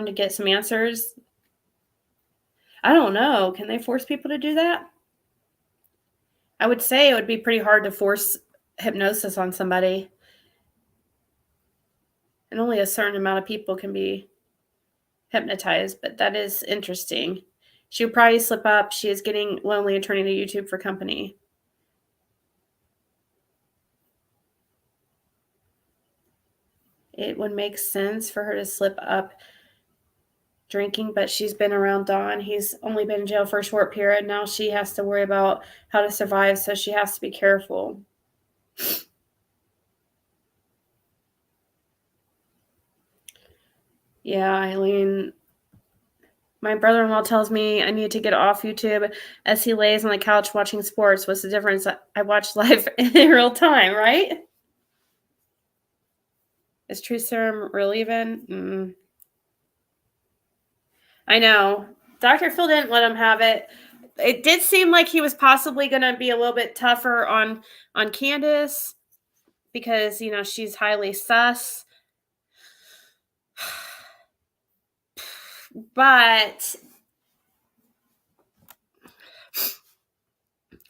to get some answers? I don't know. Can they force people to do that? I would say it would be pretty hard to force hypnosis on somebody. And only a certain amount of people can be hypnotized, but that is interesting. She would probably slip up. She is getting lonely and turning to YouTube for company. It would make sense for her to slip up drinking, but she's been around Don. He's only been in jail for a short period. Now she has to worry about how to survive, so she has to be careful. Yeah, Eileen. My brother-in-law tells me I need to get off YouTube as he lays on the couch watching sports. What's the difference? I watch live in real time, right? Is True Serum real even? I know. Dr. Phil didn't let him have it. It did seem like he was possibly going to be a little bit tougher on Candace because, you know, she's highly sus. But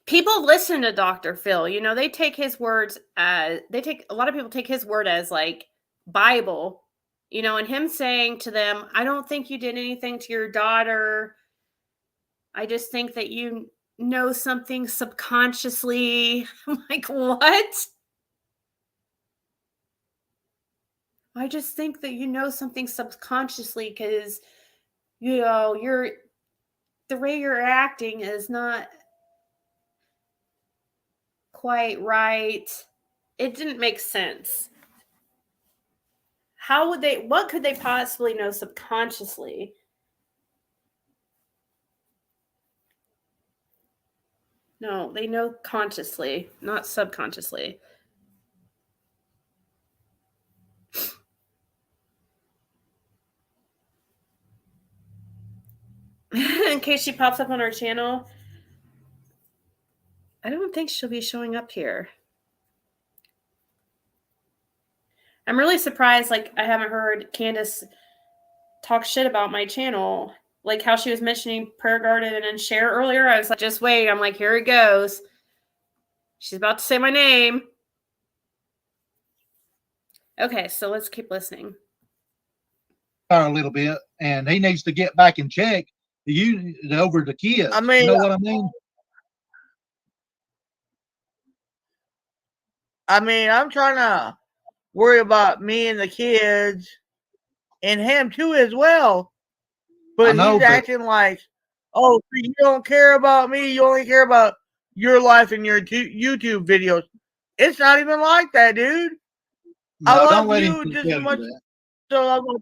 people listen to Dr. Phil. You know, they take his words as a lot of people take his word as like Bible, you know, and him saying to them, I don't think you did anything to your daughter. I just think that you know something subconsciously. I'm like, what? I just think that you know something subconsciously because, you know, the way you're acting is not quite right. It didn't make sense. What could they possibly know subconsciously? No, they know consciously, not subconsciously. In case she pops up on our channel, I don't think she'll be showing up here. I'm really surprised, like, I haven't heard Candace talk shit about my channel. Like how she was mentioning Prayer Garden and Share earlier. I was like, just wait. I'm like, here it goes. She's about to say my name. Okay, so let's keep listening. A little bit, and he needs to get back and check over the kids. I mean, you know what I mean? I'm trying to worry about me and the kids and him too as well. But he's acting like, oh, you don't care about me. You only care about your life and your YouTube videos. It's not even like that, dude. No, I don't love let you him just tell as you much. that. So I'm gonna.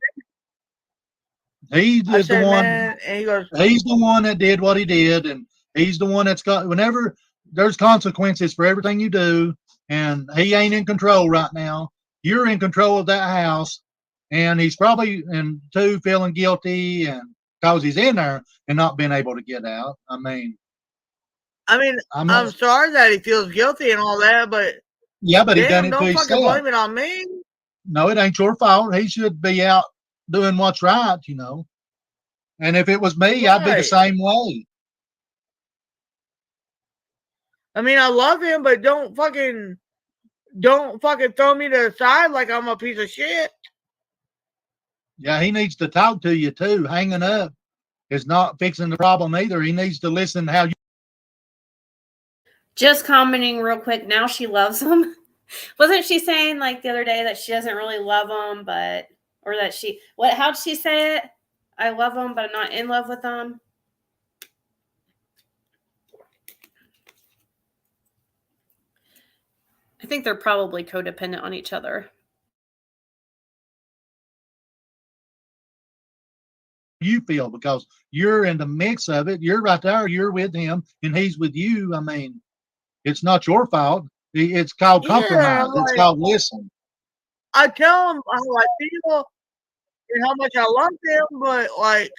He I is said, the one. man, and he goes, he's the one that did what he did, and he's the one that's got. Whenever there's consequences for everything you do, and he ain't in control right now. You're in control of that house, and he's probably feeling guilty, and because he's in there and not being able to get out. I'm sorry that he feels guilty and all that, but Yeah, but he done Damn, it to don't fucking himself. blame it on me. No, it ain't your fault. He should be out doing what's right, you know. And if it was me, I'd be the Right. same way. I mean, I love him, but don't fucking throw me to the side like I'm a piece of shit. Yeah, he needs to talk to you too. Hanging up is not fixing the problem either. He needs to listen how you. Just commenting real quick. Now she loves him. Wasn't she saying like the other day that she doesn't really love him, but or that she how'd she say it? I love him, but I'm not in love with him. I think they're probably codependent on each other. You feel because you're in the mix of it. You're right there. You're with him, and he's with you. I mean, it's not your fault. It's called compromise. It's called listen. I tell him how I feel and how much I love him, but like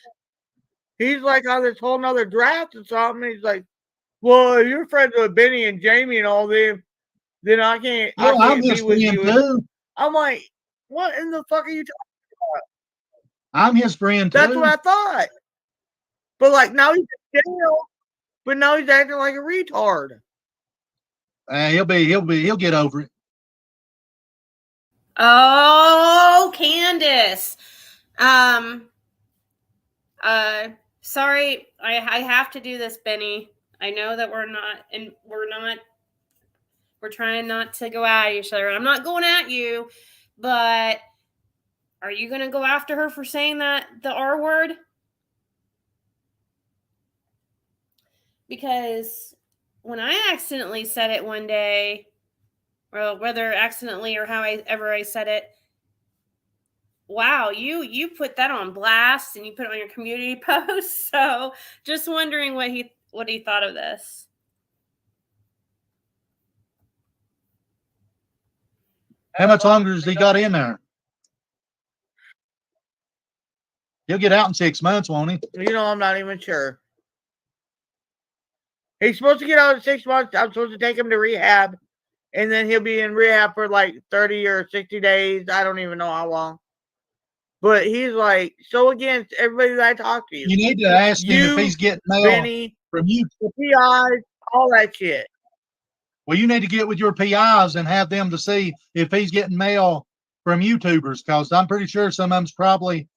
he's like on this whole nother draft or something. He's like, "Well, if you're friends with Benny and Jamie and all them, then I can't. Well, I I'm can't be his with friend you." too. I'm like, "What in the fuck are you talking I'm his friend too. about?" That's what I thought. But like now he's in jail. But now he's acting like a retard. He'll get over it. Oh, Candace. Sorry, I have to do this, Benny. I know that we're trying not to go at each other. I'm not going at you, but are you going to go after her for saying the R word? Because when I accidentally said it one day, well, whether accidentally or however I said it, wow, you put that on blast and you put it on your community post. So just wondering what he thought of this. How much longer has he got in there? He'll get out in 6 months, won't he? You know, I'm not even sure. He's supposed to get out in 6 months. I'm supposed to take him to rehab, and then he'll be in rehab for like 30 or 60 days. I don't even know how long. But he's like so against everybody that I talk to. You need to ask him if he's getting mail Benny, from you. the PIs, all that shit. Well, you need to get with your PIs and have them to see if he's getting mail from YouTubers, because I'm pretty sure some of them's probably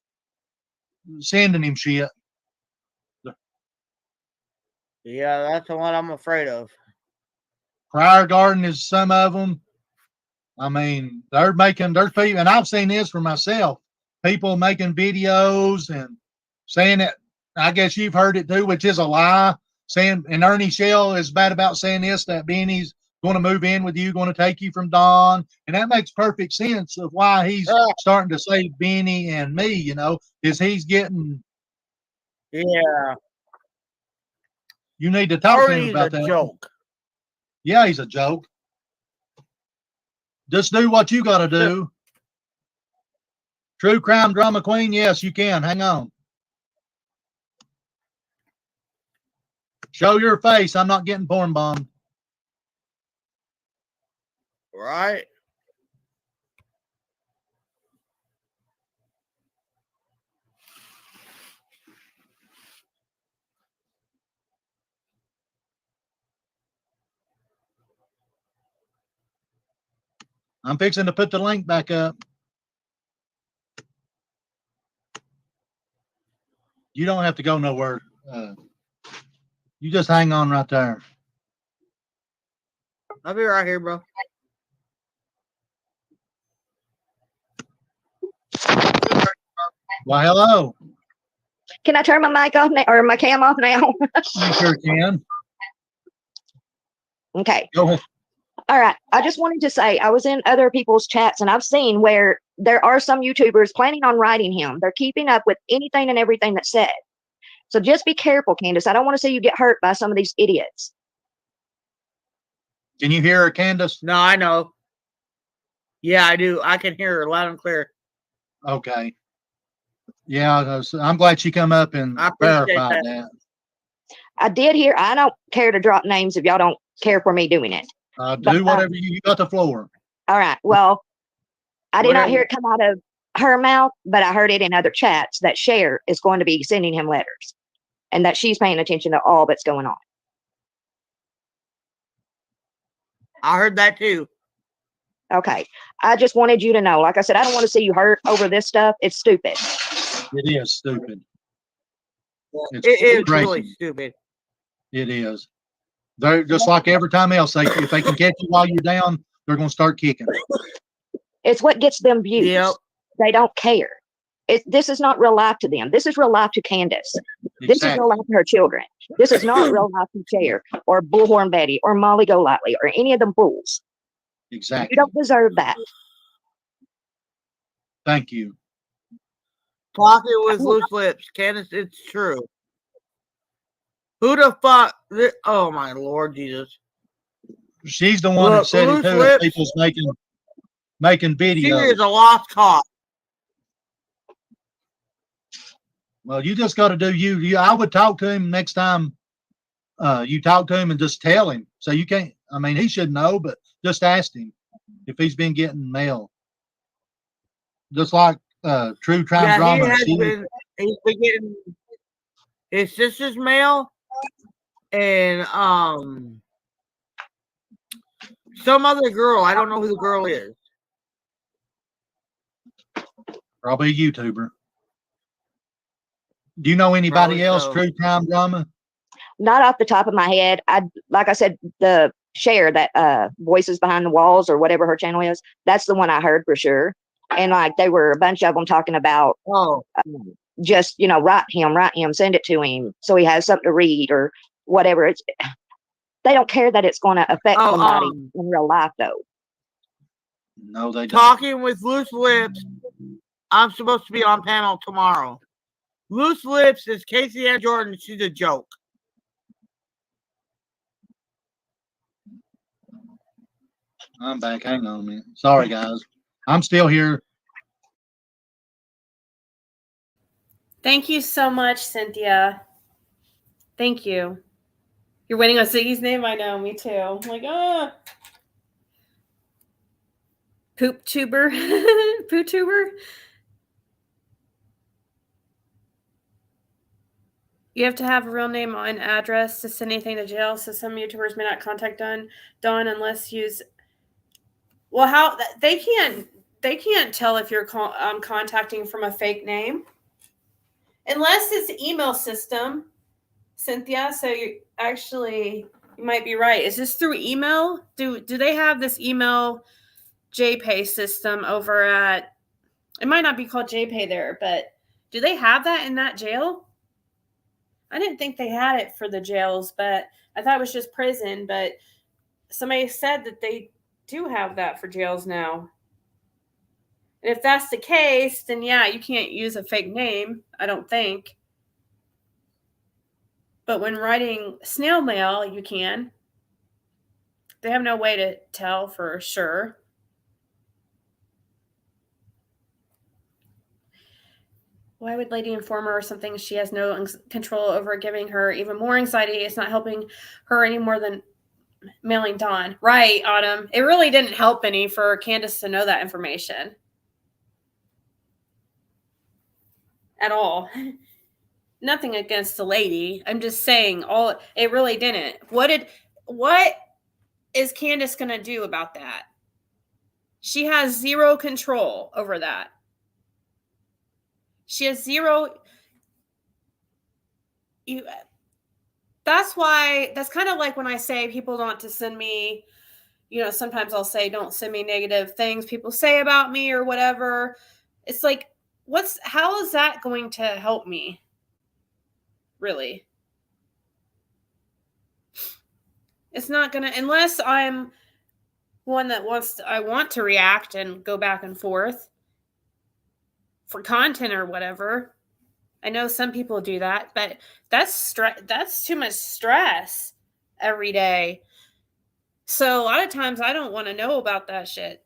sending him shit. Yeah, that's the one I'm afraid of. Prior Garden is some of them. I mean, there's people, and I've seen this for myself. People making videos and saying it. I guess you've heard it too, which is a lie. Saying, and Ernie Shell is bad about saying this, that Benny's going to move in with you, going to take you from Don. And that makes perfect sense of why he's starting to say Benny and me, you know, is he's getting. Yeah. You need to talk to him Ernie's about a that. joke. Yeah, he's a joke. Just do what you got to do. True crime drama queen, yes, you can. Hang on. Show your face. I'm not getting porn bombed. Right. I'm fixing to put the link back up. You don't have to go nowhere. You just hang on right there. I'll be right here, bro. Well, hello. Can I turn my mic off now, or my cam off now? You sure can. Okay. Go ahead. All right. I just wanted to say I was in other people's chats and I've seen where there are some YouTubers planning on writing him. They're keeping up with anything and everything that's said. So just be careful, Candace. I don't want to see you get hurt by some of these idiots. Can you hear her, Candace? No, I know. Yeah, I do. I can hear her loud and clear. Okay. Yeah, I'm glad she come up and verified that. I did hear. I don't care to drop names if y'all don't care for me doing it. Do whatever you got the floor. All right. Well, I did not Whatever. hear it come out of her mouth, but I heard it in other chats that Cher is going to be sending him letters and that she's paying attention to all that's going on. I heard that too. Okay. I just wanted you to know, like I said, I don't want to see you hurt over this stuff. It's stupid. It is stupid. It's It is crazy. really stupid. It is. They're just like every time else. If they can catch you while you're down, they're going to start kicking. It's what gets them views. Yep. They don't care. This is not real life to them. This is real life to Candace. This is real life to her children. This is not real life to Cher or Bullhorn Betty or Molly Golightly or any of them fools. Exactly. You don't deserve that. Thank you. Talking with loose lips. Candace, it's true. Who the fuck? Oh, my Lord Jesus. She's the one that Look, said it loose too. lips. People's making She videos. is a lost cause. Well, you just got to do you. I would talk to him next time you talk to him and just tell him. So you can't, I mean, he should know, but just ask him if he's been getting mail. Just like True Crime Yeah, Drama. he's been getting his sister's mail and some other girl. I don't know who the girl is. Probably a YouTuber. Do you know anybody Probably else? so. True Crime Drama? Not off the top of my head. Like I said, the Cher that Voices Behind the Walls or whatever her channel is, that's the one I heard for sure. And like they were a bunch of them talking about just, you know, write him, send it to him so he has something to read or whatever. They don't care that it's going to affect somebody in real life though. No, they don't. Talking with Loose Lips. I'm supposed to be on panel tomorrow. Loose Lips is Casey Ann Jordan. She's a joke. I'm back. Hang on a minute. Sorry, guys. I'm still here. Thank you so much, Cynthia. Thank you. You're waiting on Ziggy's name? I know, me too. I'm like, Poop tuber. Poo tuber. You have to have a real name and address to send anything to jail, so some YouTubers may not contact Dawn unless use. Well, how they can't tell if you're contacting from a fake name, unless it's email system, Cynthia. So you might be right. Is this through email? Do they have this email JPay system over at? It might not be called JPay there, but do they have that in that jail? I didn't think they had it for the jails, but I thought it was just prison. But somebody said that they do have that for jails now. And if that's the case, then yeah, you can't use a fake name, I don't think. But when writing snail mail, you can. They have no way to tell for sure. Why would Lady inform her or something she has no control over, giving her even more anxiety? It's not helping her any more than mailing Dawn. Right, Autumn. It really didn't help any for Candace to know that information. At all. Nothing against the lady. I'm just saying it really didn't. What is Candace going to do about that? She has zero control over that. She has zero. That's kind of like when I say people don't to send me, sometimes I'll say, don't send me negative things people say about me or whatever. It's like, how is that going to help me? Really? It's not going to, unless I'm one that I want to react and go back and forth for content or whatever. I know some people do that, but that's too much stress every day. So a lot of times I don't want to know about that shit.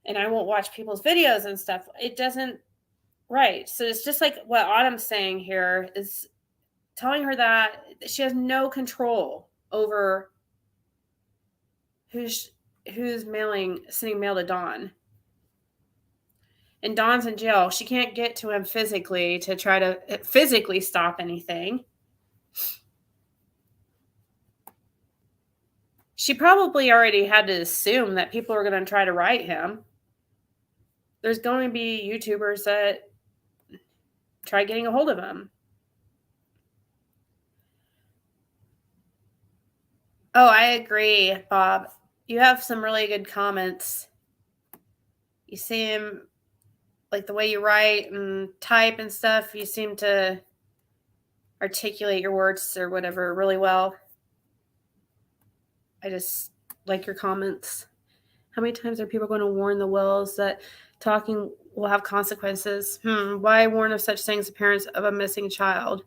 And I won't watch people's videos and stuff. It doesn't, right. So it's just like what Autumn's saying here is telling her that she has no control over who's sending mail to Dawn. And Dawn's in jail. She can't get to him physically to try to physically stop anything. She probably already had to assume that people are going to try to write him. There's going to be YouTubers that try getting a hold of him. Oh, I agree, Bob. You have some really good comments. You seem like the way you write and type and stuff, you seem to articulate your words or whatever really well. I just like your comments. How many times are people going to warn the Wills that talking will have consequences? Why warn of such things to parents of a missing child?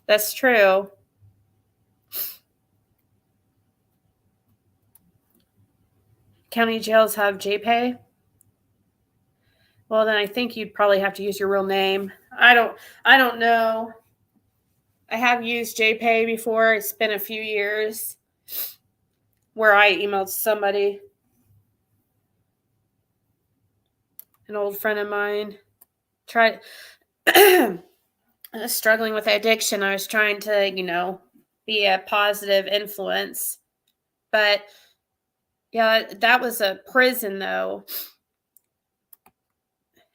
That's true. County jails have JPay? Well, then I think you'd probably have to use your real name. I don't know. I have used JPay before. It's been a few years where I emailed somebody, an old friend of mine, tried I was struggling with addiction. I was trying to, be a positive influence. But yeah, that was a prison though.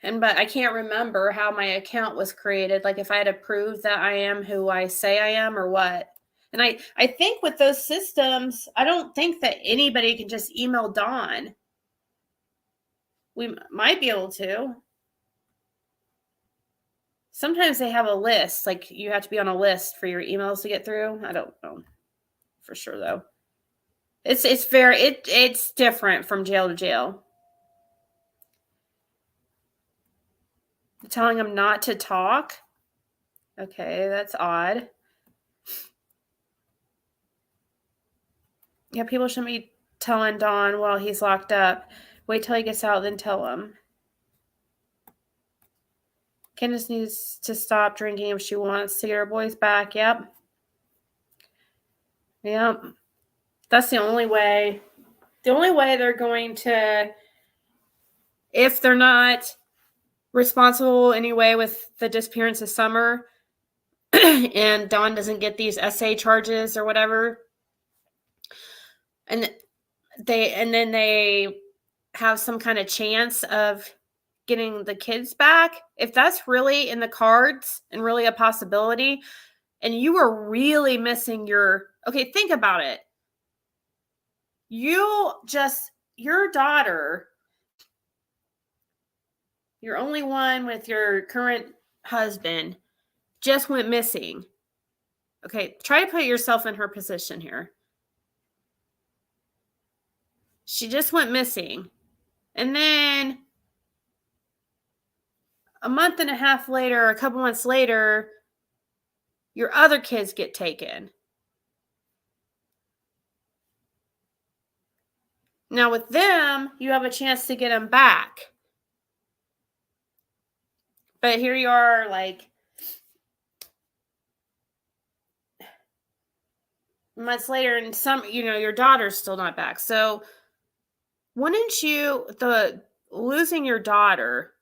But I can't remember how my account was created. Like if I had to prove that I am who I say I am or what. And I think with those systems, I don't think that anybody can just email Dawn. We might be able to. Sometimes they have a list. Like you have to be on a list for your emails to get through. I don't know for sure though. It's different from jail to jail. Telling him not to talk. Okay, that's odd. Yeah, people shouldn't be telling Dawn while he's locked up. Wait till he gets out, then tell him. Candace needs to stop drinking if she wants to get her boys back. Yep. That's the only way. The only way they're going to, if they're not responsible anyway with the disappearance of Summer and Dawn doesn't get these SA charges or whatever, and then they have some kind of chance of getting the kids back, if that's really in the cards and really a possibility, and you are really missing okay, think about it. Your daughter, your only one with your current husband, just went missing. Okay, try to put yourself in her position here. She just went missing. And then a month and a half later, a couple months later, your other kids get taken. Now with them, you have a chance to get them back. But here you are, like, months later, and your daughter's still not back. So wouldn't losing your daughter,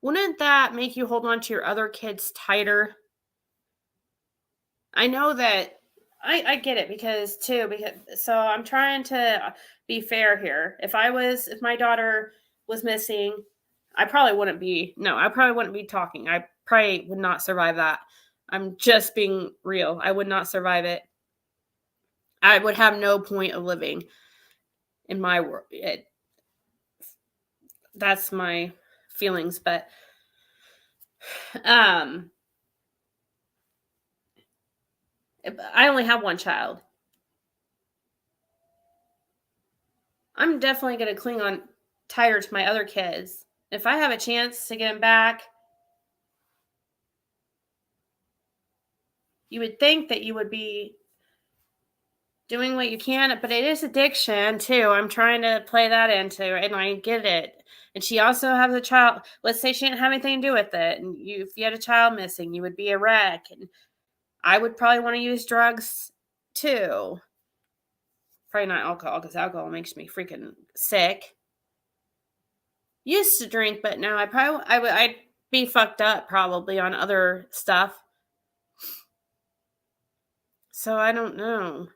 wouldn't that make you hold on to your other kids tighter? I know that I get it because so I'm trying to be fair here. If my daughter was missing, I probably wouldn't be talking. I probably would not survive that. I'm just being real. I would not survive it. I would have no point of living in my world. That's my feelings, but I only have one child. I'm definitely going to cling on tighter to my other kids. If I have a chance to get them back, you would think that you would be doing what you can, but it is addiction too. I'm trying to play that into, and I get it. And she also has a child. Let's say she didn't have anything to do with it. And if you had a child missing, you would be a wreck. And I would probably want to use drugs too. Probably not alcohol, because alcohol makes me freaking sick. Used to drink, but now I'd be fucked up probably on other stuff. So I don't know.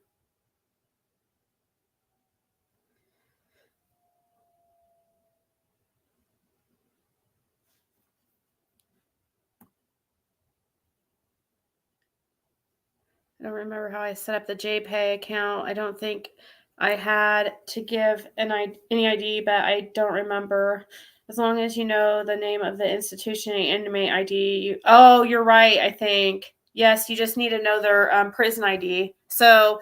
I don't remember how I set up the JPay account. I don't think I had to give any ID, but I don't remember. As long as you know the name of the institution and inmate ID. You're right, I think. Yes, you just need to know their prison ID. So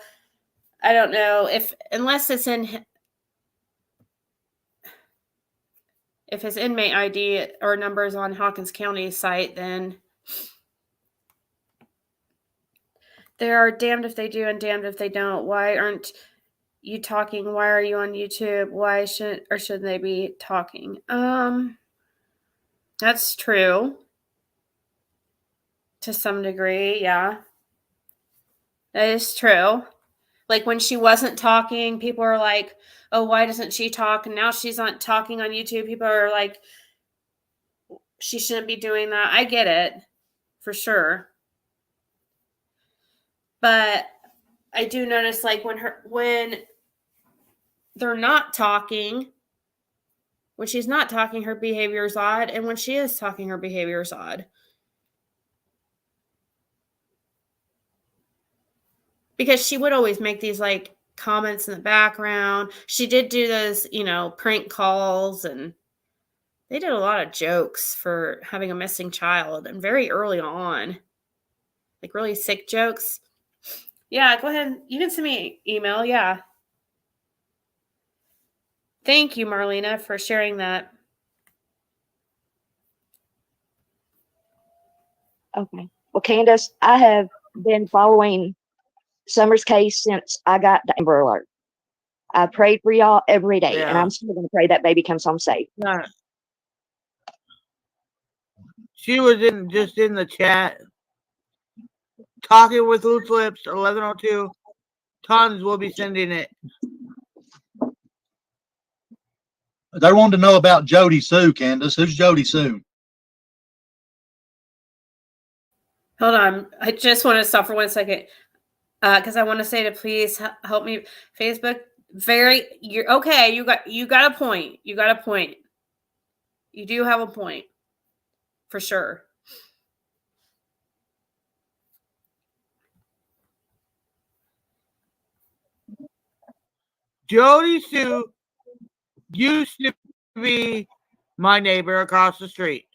I don't know unless it's if his inmate ID or numbers on Hawkins County site, then they are damned if they do and damned if they don't. Why aren't you talking? Why are you on YouTube? Why should they be talking? That's true. To some degree, yeah. That is true. Like when she wasn't talking, people are like, oh, why doesn't she talk? And now she's not talking on YouTube. People are like, she shouldn't be doing that. I get it, for sure. But I do notice like when they're not talking, when she's not talking, her behavior is odd. And when she is talking, her behavior is odd. Because she would always make these like comments in the background. She did do those, prank calls, and they did a lot of jokes for having a missing child, and very early on. Like really sick jokes. Yeah, go ahead. You can send me an email. Yeah. Thank you, Marlena, for sharing that. Okay. Well, Candace, I have been following Summer's case since I got the Amber Alert. I prayed for y'all every day, and I'm still going to pray that baby comes home safe. Yeah. She was just in the chat talking with Loose Lips 1102. Tons will be sending it. They wanted to know about Jody Sue, Candace. Who's Jody Sue? Hold on. I just want to stop for 1 second. Because I want to say to please help me. Facebook, you're okay. You got a point. You got a point. You do have a point. For sure. Jody Sue used to be my neighbor across the street.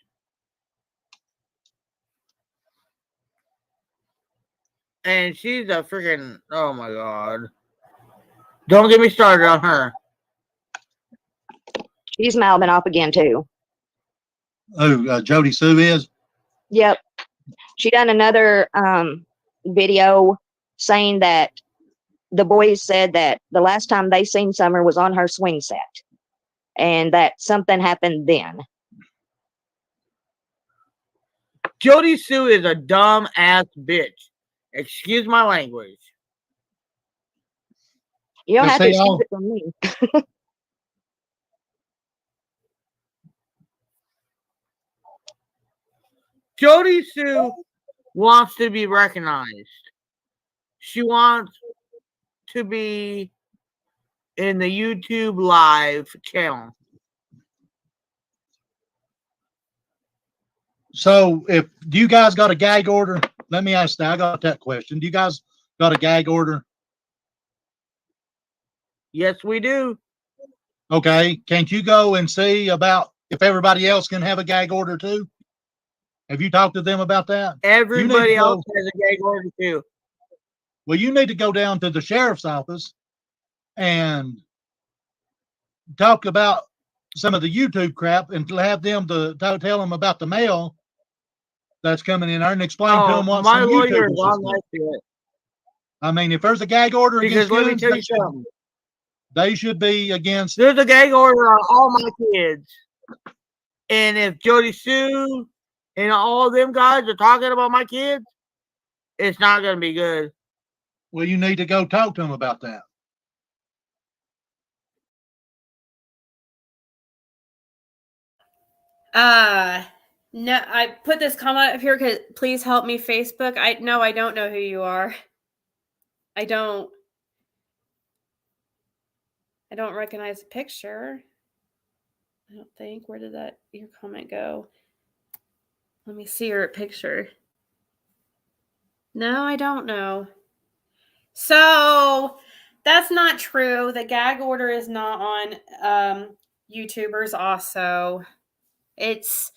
And she's a freaking, oh my God. Don't get me started on her. She's mouthing off again, too. Oh, Jody Sue is? Yep. She done another video saying that the boys said that the last time they seen Summer was on her swing set, and that something happened then. Jody Sue is a dumb ass bitch. Excuse my language. You don't have to excuse it from me. Jody Sue wants to be recognized. She wants to be in the YouTube live channel. So do you guys got a gag order? Let me ask that. I got that question. Do you guys got a gag order? Yes, we do. Okay. Can't you go and see about if everybody else can have a gag order too? Have you talked to them about that? Everybody else has a gag order too. Well, you need to go down to the sheriff's office and talk about some of the YouTube crap and have them to tell them about the mail that's coming in there and explain to them what my some lawyer is YouTubers on that shit. I mean, if there's a gag order Because against let me kids, tell you something. they should be against. There's a gag order on all my kids. And if Jody Sue and all them guys are talking about my kids, it's not going to be good. Well, you need to go talk to them about that. No, I put this comment up here because please help me, Facebook. I don't know who you are. I don't recognize the picture. I don't think. Where did your comment go? Let me see your picture. No, I don't know. So that's not true. The gag order is not on YouTubers also. It's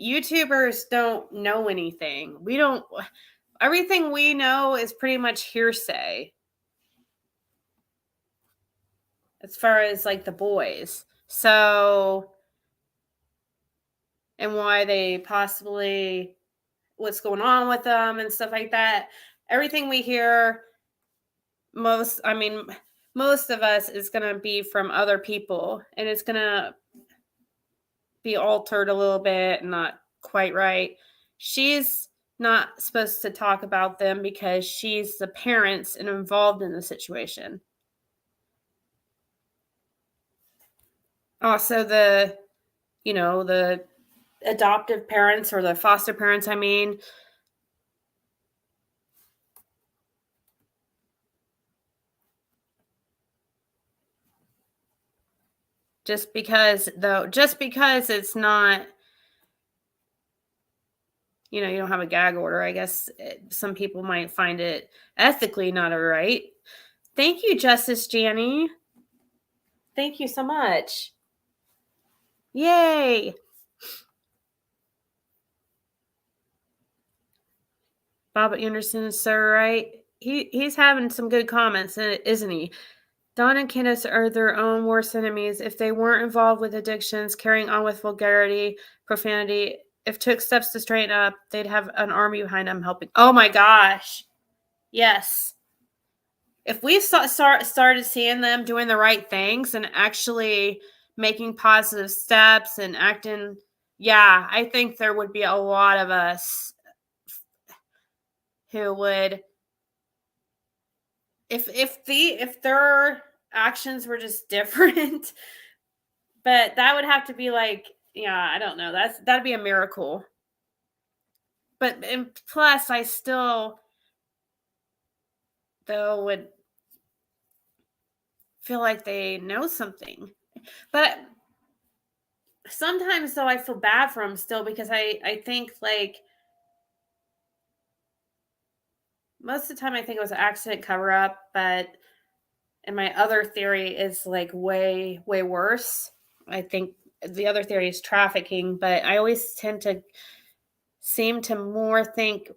YouTubers don't know anything. Everything we know is pretty much hearsay. As far as like the boys. So, and why they possibly, what's going on with them and stuff like that. Everything we hear, most of us is going to be from other people, and it's going to be altered a little bit, not quite right. She's not supposed to talk about them because she's the parents and involved in the situation. Also, the adoptive parents or the foster parents, just because it's not, you don't have a gag order, I guess some people might find it ethically not right. Thank you, Justice Janny. Thank you so much. Yay. Bob Anderson is so right. He's having some good comments, isn't he? Don and Candace are their own worst enemies. If they weren't involved with addictions, carrying on with vulgarity, profanity, if took steps to straighten up, they'd have an army behind them helping. Oh my gosh. Yes. If we started seeing them doing the right things and actually making positive steps and acting, yeah, I think there would be a lot of us who would, if their actions were just different, but that would have to be like, yeah, I don't know. That'd be a miracle. But and plus, I still though would feel like they know something. But sometimes though I feel bad for them still, because I think like most of the time I think it was an accident cover up, and my other theory is like way, way worse. I think the other theory is trafficking, but I always tend to seem to more think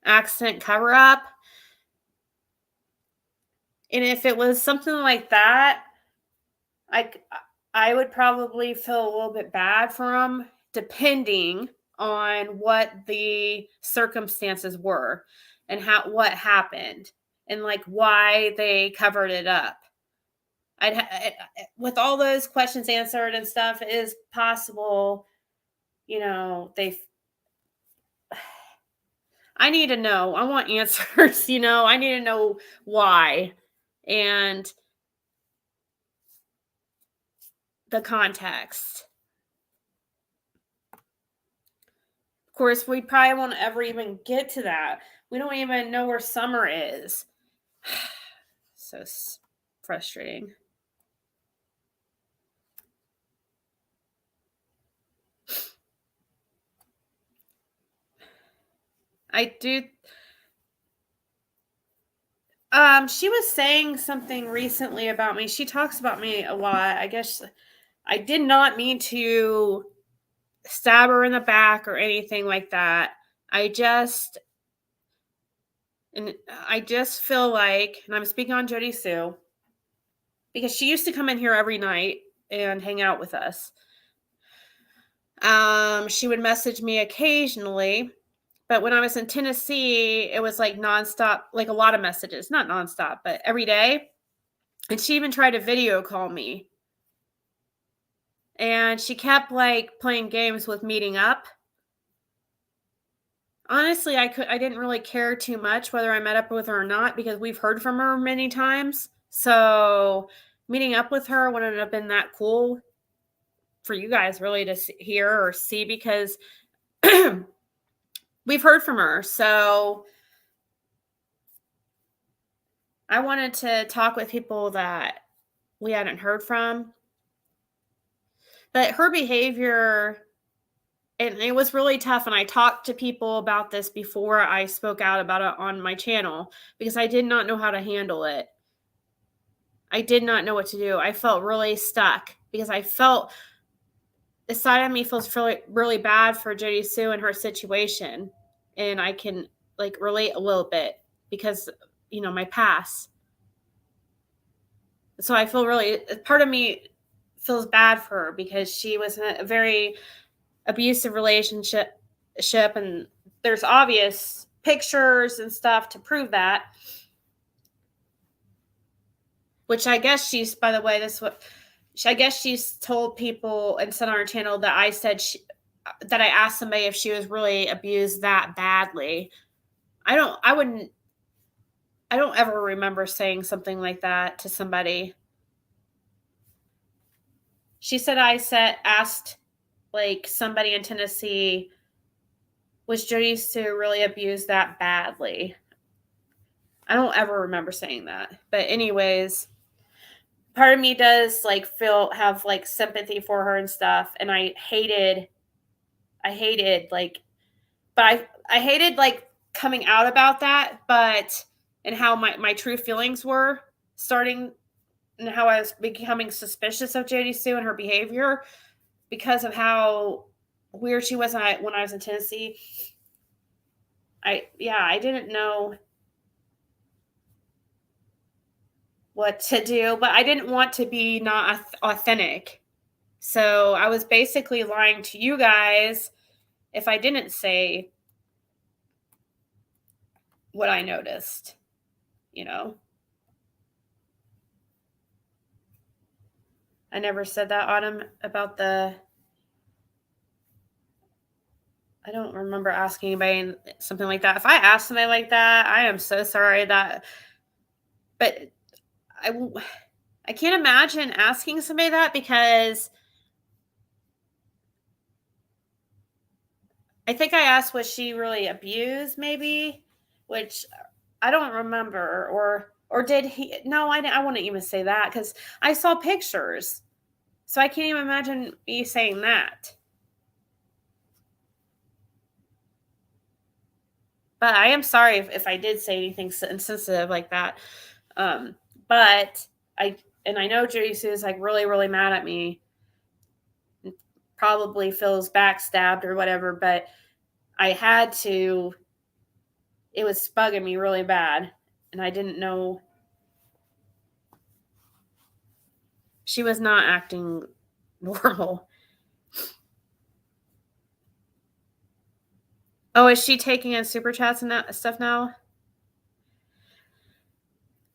accident cover up. And if it was something like that, I would probably feel a little bit bad for them, depending on what the circumstances were and what happened and like why they covered it up. With all those questions answered and stuff, it is possible, I need to know. I want answers, I need to know why and the context. Of course, we probably won't ever even get to that. We don't even know where Summer is. So frustrating. I do. She was saying something recently about me. She talks about me a lot. I guess I did not mean to stab her in the back or anything like that. I just feel like, and I'm speaking on Jody Sue, because she used to come in here every night and hang out with us. She would message me occasionally, but when I was in Tennessee, it was like nonstop, like a lot of messages, not nonstop, but every day. And she even tried to video call me. And she kept like playing games with meeting up. Honestly, I didn't really care too much whether I met up with her or not, because we've heard from her many times. So meeting up with her wouldn't have been that cool. for you guys really to hear or see, because we've heard from her. So I wanted to talk with people that we hadn't heard from. But her behavior, and it was really tough. And I talked to people about this before I spoke out about it on my channel, because I did not know how to handle it. I did not know what to do. I felt really stuck, because I felt the side of me feels really, really bad for Jody Sue and her situation. And I can like relate a little bit because, you know, my past. So I feel really, part of me feels bad for her because she was in a very abusive relationship, and there's obvious pictures and stuff to prove that. Which I guess she's, by the way, I guess she's told people and said on her channel that I said that I asked somebody if she was really abused that badly. I don't ever remember saying something like that to somebody. She said asked like somebody in Tennessee, was Jody Sue really abused that badly? I don't ever remember saying that. But anyways, part of me does like have like sympathy for her and stuff. And I hated like, but I hated like coming out about that, and how my true feelings were starting, and how I was becoming suspicious of Jody Sue and her behavior because of how weird she was when I was in Tennessee. I didn't know what to do, but I didn't want to be not authentic. So I was basically lying to you guys if I didn't say what I noticed, you know. I never said that, Autumn, about I don't remember asking anybody something like that. If I asked somebody like that, I am so sorry but I can't imagine asking somebody that, because I think I asked, was she really abused, maybe, which I don't remember, or did he? No, I wouldn't even say that, because I saw pictures, so I can't even imagine me saying that. But I am sorry if I did say anything insensitive like that. But I know Jody Sue is like really, really mad at me. Probably feels backstabbed or whatever, but I had to. It was bugging me really bad, and I didn't know. She was not acting normal. Oh, is she taking in super chats and that stuff now?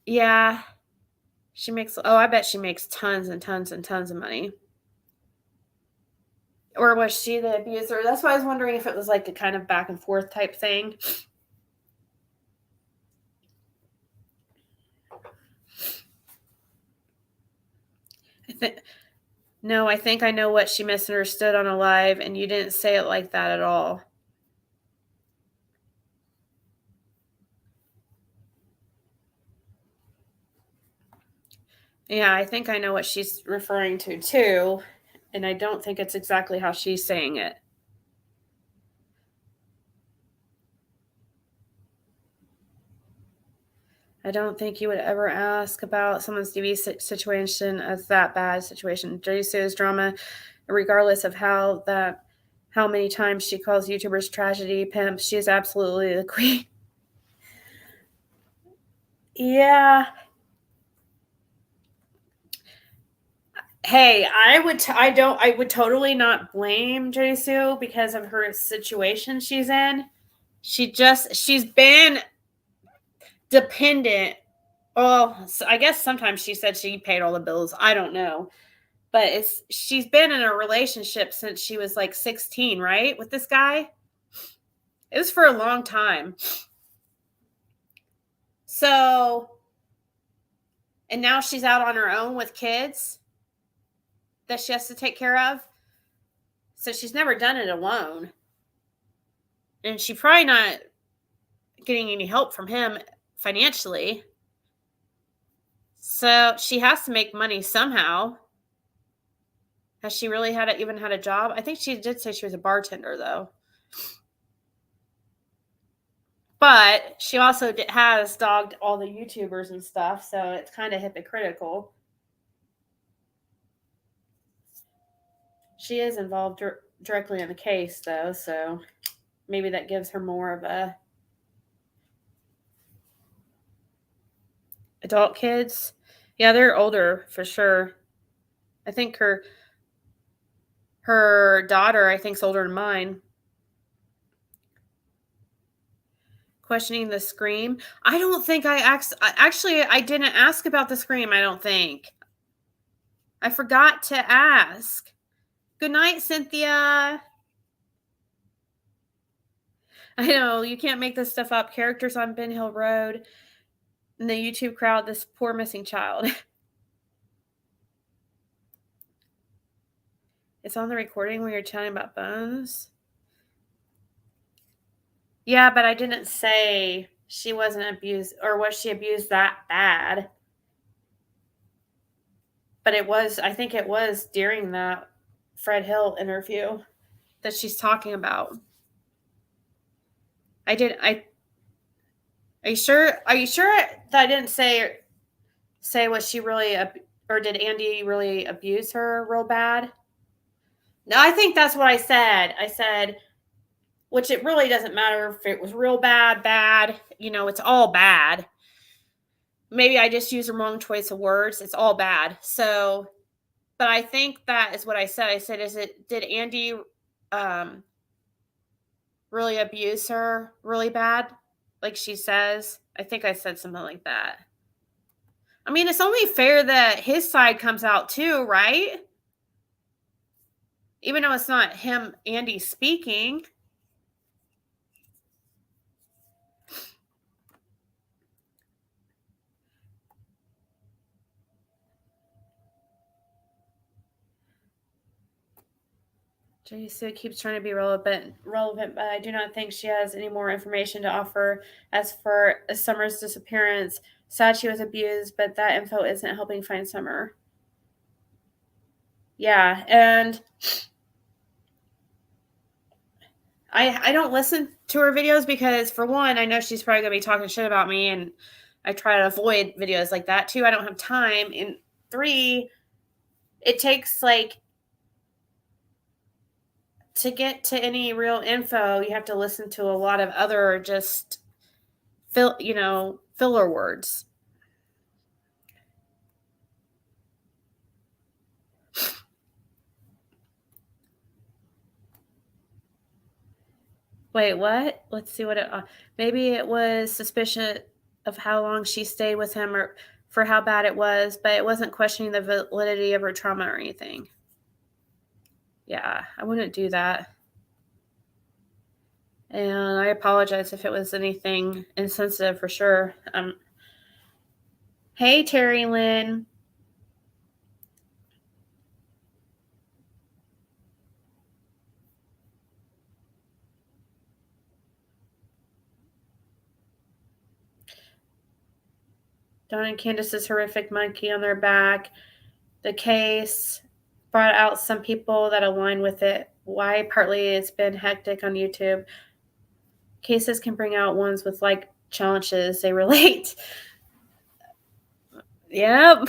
Yeah. She makes, I bet she makes tons and tons and tons of money. Or was she the abuser? That's why I was wondering if it was like a kind of back and forth type thing. I think I know what she misunderstood on a live, and you didn't say it like that at all. Yeah, I think I know what she's referring to too, and I don't think it's exactly how she's saying it. I don't think you would ever ask about someone's DV situation as that bad situation. Jody Sue's drama, regardless of how many times she calls YouTubers tragedy pimps, she is absolutely the queen. Yeah. Hey, I would totally not blame Jody Sue because of her situation she's in. She's been dependent. Well, I guess sometimes she said she paid all the bills. I don't know. But she's been in a relationship since she was like 16, right? With this guy. It was for a long time. So, and now she's out on her own with kids that she has to take care of. So she's never done it alone. And she's probably not getting any help from him financially. So she has to make money somehow. Has she really even had a job? I think she did say she was a bartender, though. But she also has dogged all the YouTubers and stuff, so it's kind of hypocritical. She is involved directly in the case, though, so maybe that gives her more of a... Adult kids? Yeah, they're older, for sure. I think her daughter, I think, is older than mine. Questioning the scream. I don't think I didn't ask about the scream, I don't think. I forgot to ask. Good night, Cynthia. I know, you can't make this stuff up. Characters on Ben Hill Road. In the YouTube crowd, this poor missing child. It's on the recording when you're chatting about bones. Yeah, but I didn't say she wasn't abused, or was she abused that bad? But I think it was during that Fred Hill interview that she's talking about. Are you sure that I didn't say was she really, or did Andy really abuse her real bad? No, I think that's what I said. I said, which it really doesn't matter if it was real bad, it's all bad. Maybe I just used the wrong choice of words. It's all bad. So, but I think that is what I said. I said, did Andy really abuse her really bad? Like she says? I think I said something like that. I mean, it's only fair that his side comes out too, right? Even though it's not him, Andy, speaking. Jay keeps trying to be relevant, but I do not think she has any more information to offer. As for Summer's disappearance, sad she was abused, but that info isn't helping find Summer. Yeah, and I don't listen to her videos because, for one, I know she's probably going to be talking shit about me, and I try to avoid videos like that. Two, I don't have time. And three, it takes, to get to any real info, you have to listen to a lot of other just filler words. Wait, what? Let's see what maybe it was suspicion of how long she stayed with him or for how bad it was, but it wasn't questioning the validity of her trauma or anything. Yeah, I wouldn't do that. And I apologize if it was anything insensitive, for sure. Hey, Terry Lynn. Dawn and Candace's horrific monkey on their back. The case brought out some people that align with it. Why? Partly it's been hectic on YouTube. Cases can bring out ones with challenges they relate. Yep.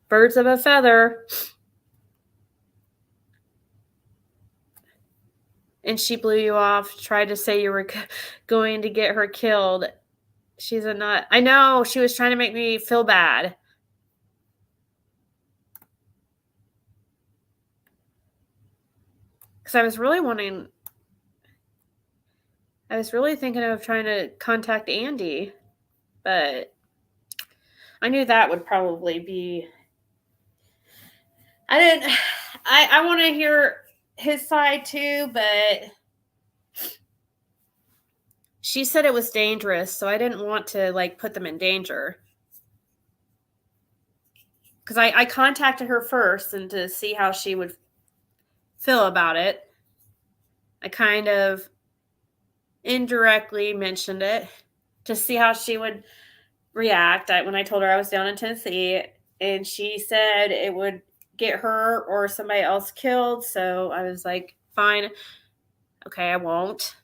Birds of a feather. And she blew you off, tried to say you were going to get her killed. She's a nut. I know, she was trying to make me feel bad. Because I was really thinking of trying to contact Andy. But I knew that would probably be... I want to hear his side too, but she said it was dangerous, so I didn't want to put them in danger. Because I contacted her first and to see how she would feel about it. I kind of indirectly mentioned it to see how she would react when I told her I was down in Tennessee, and she said it would get her or somebody else killed. So I was like, fine, okay, I won't,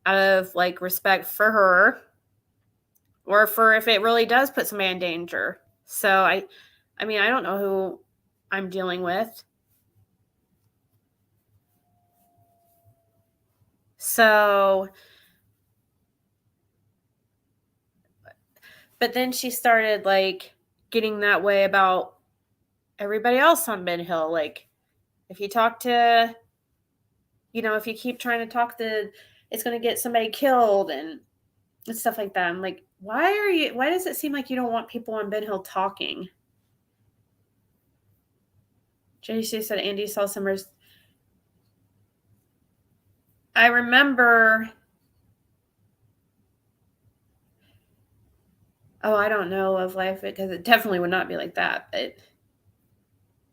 out of like respect for her, or for if it really does put somebody in danger. So I mean, I don't know who I'm dealing with. So, but then she started like getting that way about everybody else on Ben Hill. Like, if you talk to, if you keep trying to talk to, it's going to get somebody killed and stuff like that. I'm like, why does it seem like you don't want people on Ben Hill talking? JC said Andy saw Summers. I remember. Oh, I don't know of life, because it definitely would not be like that. But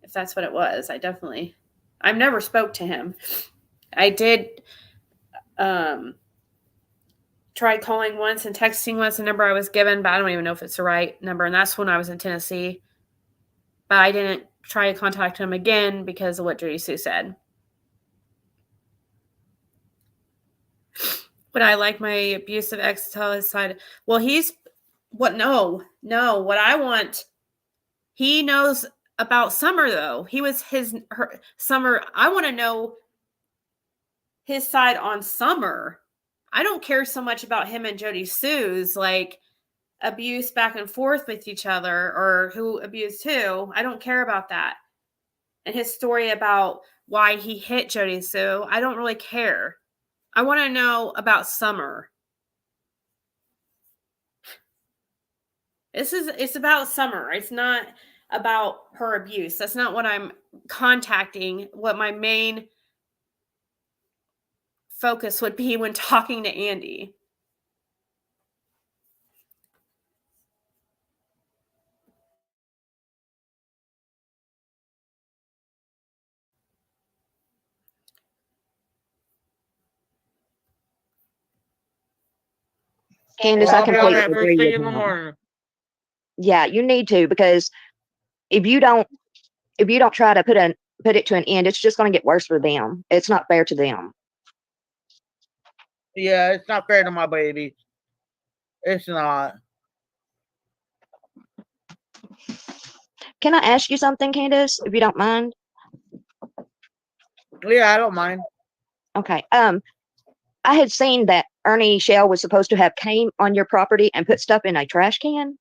if that's what it was, I've never spoke to him. I did try calling once and texting once, the number I was given, but I don't even know if it's the right number. And that's when I was in Tennessee. But I didn't try to contact him again because of what Judy Sue said. Would I like my abusive ex to tell his side? Well, no, what I want, he knows about Summer, though. He was her Summer. I want to know his side on Summer. I don't care so much about him and Jody Sue's like abuse back and forth with each other, or who abused who. I don't care about that. And his story about why he hit Jody Sue, I don't really care. I want to know about Summer. It's about Summer. It's not about her abuse. That's not what I'm contacting. What my main focus would be when talking to Andy. Candace, Well, I I'll be on completely that first agree thing with in the him. morning. Yeah, you need to, because if you don't try to put it to an end, it's just going to get worse for them. It's not fair to them. Yeah, it's not fair to my baby. It's not. Can I ask you something, Candace, if you don't mind? Yeah, I don't mind. Okay. I had seen that Ernie Shell was supposed to have came on your property and put stuff in a trash can.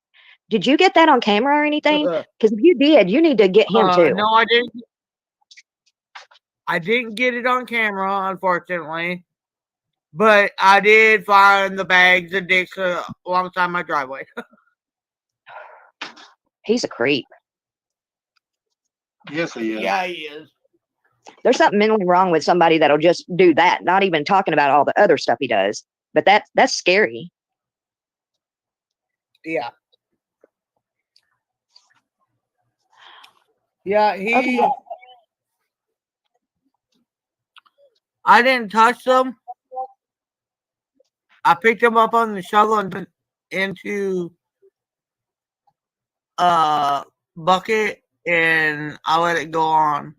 Did you get that on camera or anything? Because if you did, you need to get him too. No, I didn't. I didn't get it on camera, unfortunately. But I did find the bags of dicks alongside my driveway. He's a creep. Yes, he is. Yeah, he is. There's something mentally wrong with somebody that'll just do that, not even talking about all the other stuff he does. But that's scary. Yeah. Yeah, Okay. I didn't touch them. I picked them up on the shovel and put into a bucket, and I let it go on.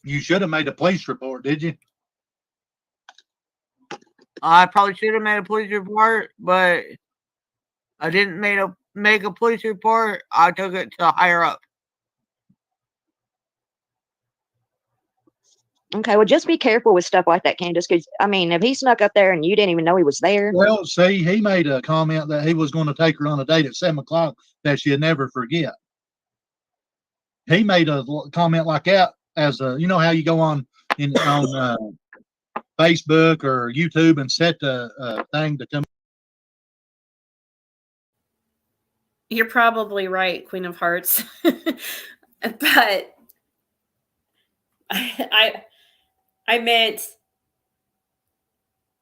You should have made a police report, did you? I probably should have made a police report, but I didn't make a police report. I took it to higher up. Okay, well, just be careful with stuff like that, Candace, because, I mean, if he snuck up there and you didn't even know he was there. Well, see, he made a comment that he was going to take her on a date at 7 o'clock that she'd never forget. He made a comment like that as a, you know how you go on Facebook or YouTube and set the thing to come. You're probably right, Queen of Hearts. But I meant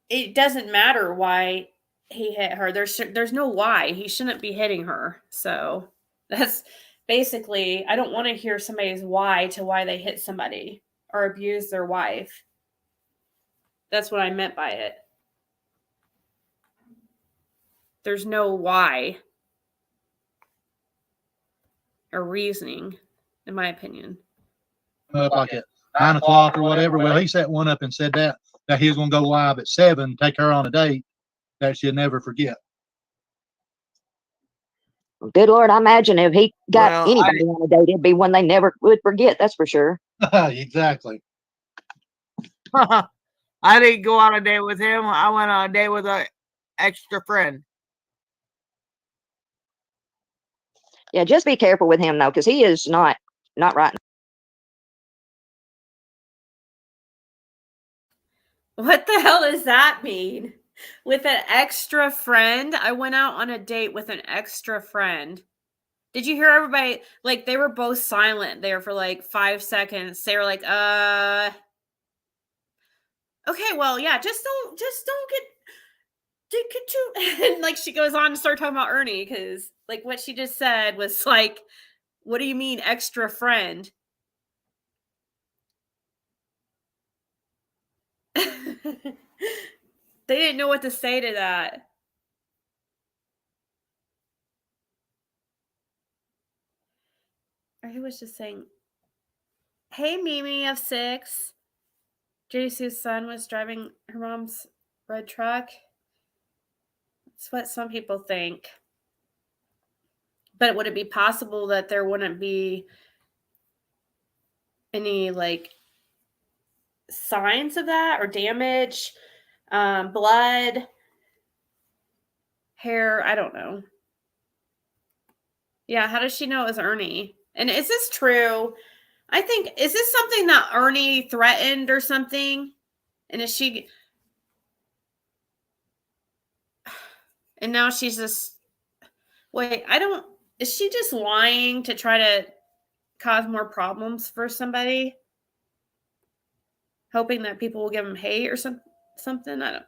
it doesn't matter why he hit her. There's no why. He shouldn't be hitting her. So basically, I don't want to hear somebody's why they hit somebody or abuse their wife. That's what I meant by it. There's no why or reasoning, in my opinion. Up like at 9 o'clock or whatever. Well, he set one up and said that he was going to go live at 7, take her on a date that she'll never forget. Good Lord, I imagine if he got Well, anybody on a date, it'd be one they never would forget. That's for sure. Exactly. I didn't go on a date with him. I went on a date with an extra friend. Yeah, just be careful with him though, because he is not right. What the hell does that mean? With an extra friend? I went out on a date with an extra friend. Did you hear everybody? Like, they were both silent there for like 5 seconds. They were like, okay, well, yeah, just don't get too. And like, she goes on to start talking about Ernie, because like what she just said was like, what do you mean extra friend? They didn't know what to say to that. Or he was just saying, hey, Mimi of 6. Jisu's son was driving her mom's red truck. That's what some people think. But would it be possible that there wouldn't be any like signs of that or damage, blood, hair? I don't know. Yeah, how does she know it was Ernie? And is this true? I think, is this something that Ernie threatened or something? And is she... And now she's just... Wait, I don't... Is she just lying to try to cause more problems for somebody? Hoping that people will give him hate or something? I don't...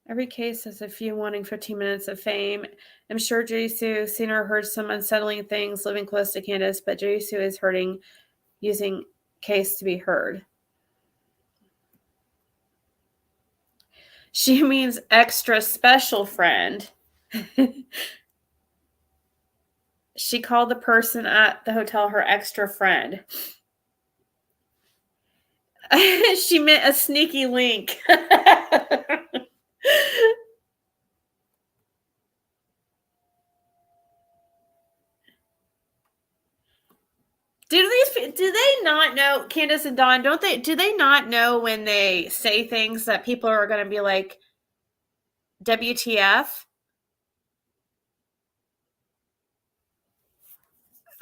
Every case has a few wanting 15 minutes of fame. I'm sure Jisu seen or heard some unsettling things living close to Candace, but Jisu is hurting using case to be heard. She means extra special friend. She called the person at the hotel her extra friend. She meant a sneaky link. Do they not know, Candace and Dawn, do they not know when they say things that people are going to be like, WTF?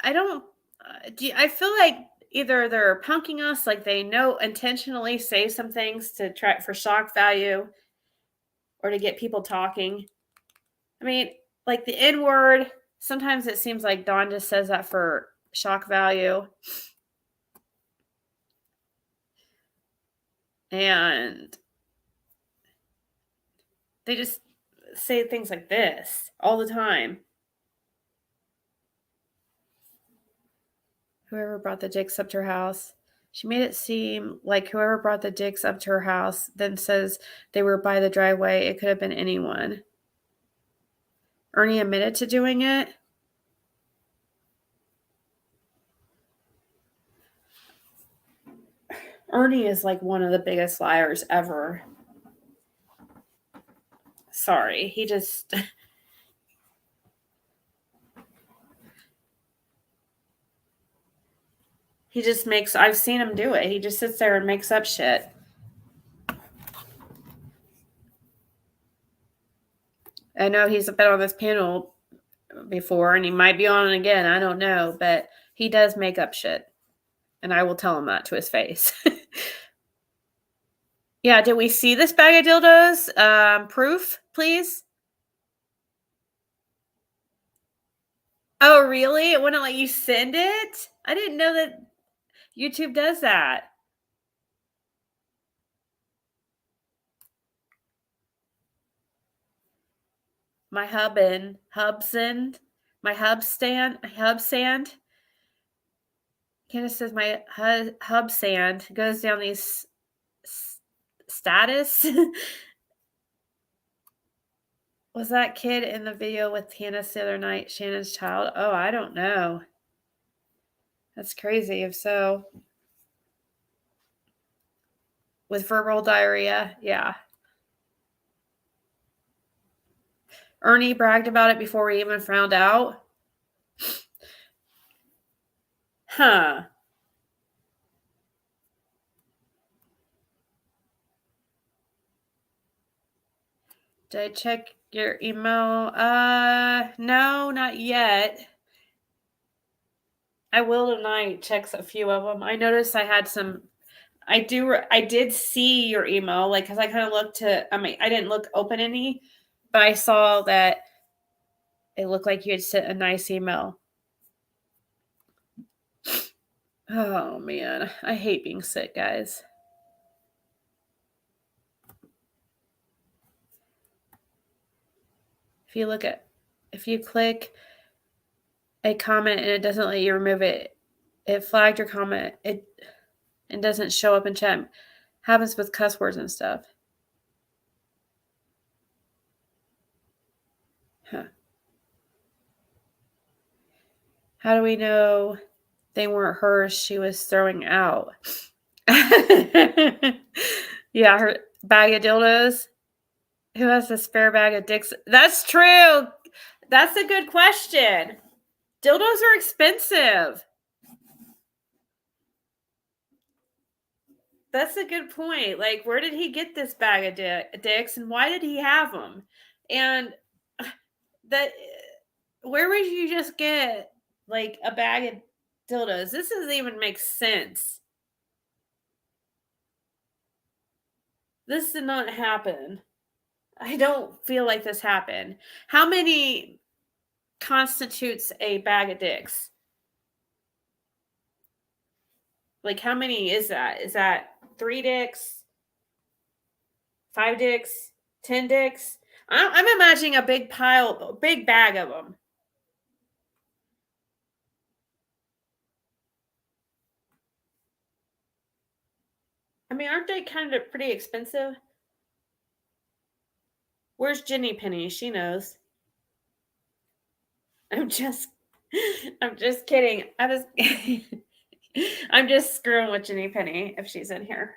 I feel like either they're punking us, like they know intentionally say some things to try for shock value or to get people talking. I mean, like the N word, sometimes it seems like Dawn just says that for shock value. And they just say things like this all the time. Whoever brought the dicks up to her house. She made it seem like whoever brought the dicks up to her house then says they were by the driveway. It could have been anyone. Ernie admitted to doing it. Ernie is like one of the biggest liars ever. Sorry, he just... He just makes... I've seen him do it. He just sits there and makes up shit. I know he's been on this panel before, and he might be on it again. I don't know, but he does make up shit. And I will tell him that to his face. Yeah, did we see this bag of dildos? Proof, please? Oh, really? It wouldn't let you send it? I didn't know that YouTube does that. My Hubson, hub sand. Candace says my hub sand goes down these status. Was that kid in the video with Candace the other night Shannon's child? Oh, I don't know. That's crazy. If so, with verbal diarrhea, yeah. Ernie bragged about it before we even found out. Huh. Did I check your email? No, not yet. I will tonight. Check a few of them. I noticed I had some. I did see your email, like, because I kind of looked to. I mean, I didn't open any, but I saw that it looked like you had sent a nice email. Oh man, I hate being sick, guys. If you click a comment and it doesn't let you remove it, it flagged your comment. It doesn't show up in chat. Happens with cuss words and stuff. Huh. How do we know they weren't hers she was throwing out? Yeah, her bag of dildos. Who has a spare bag of dicks? That's true. That's a good question. Dildos are expensive. That's a good point. Like, where did he get this bag of dicks, and why did he have them? And where would you just get like a bag of dildos? This doesn't even make sense. This did not happen. I don't feel like this happened. How many constitutes a bag of dicks? Like, how many is that? Is that 3 dicks? 5 dicks? 10 dicks? I'm imagining a big bag of them. I mean, aren't they kind of pretty expensive? Where's Jenny Penny? She knows. I'm just kidding. I'm just screwing with Jenny Penny if she's in here.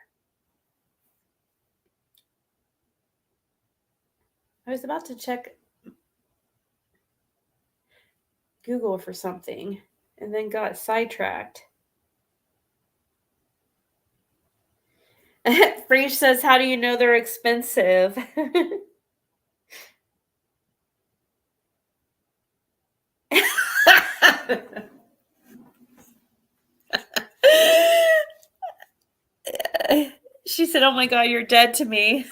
I was about to check Google for something and then got sidetracked. Freesh says, how do you know they're expensive? She said, oh my God, you're dead to me.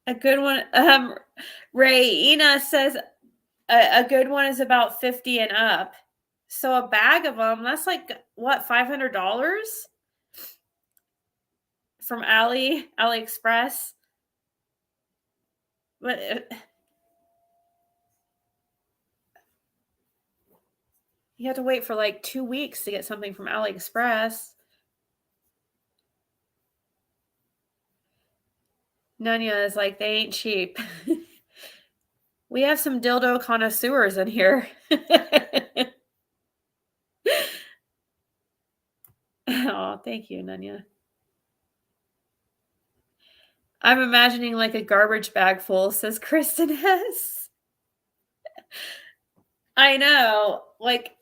A good one. Ina says a good one is about 50 and up. So a bag of them, that's like, what, $500? From AliExpress? But you have to wait for like 2 weeks to get something from AliExpress. Nanya is like, they ain't cheap. We have some dildo connoisseurs in here. Oh, thank you, Nanya. I'm imagining like a garbage bag full, says Kristen S. I know, like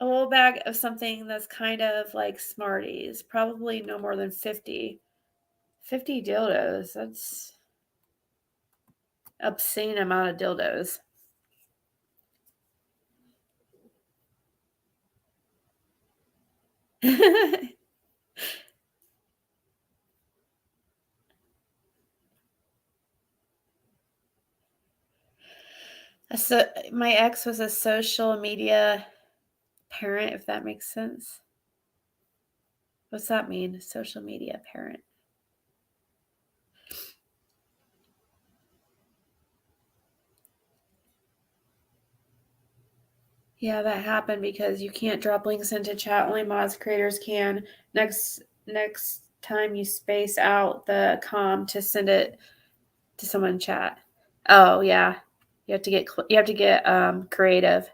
a little bag of something that's kind of like Smarties, probably no more than 50. 50 dildos. That's obscene amount of dildos. So my ex was a social media parent, if that makes sense. What's that mean? Social media parent. Yeah, that happened because you can't drop links into chat. Only mods creators can. Next time you space out the to send it to someone in chat. Oh yeah, you have to get creative.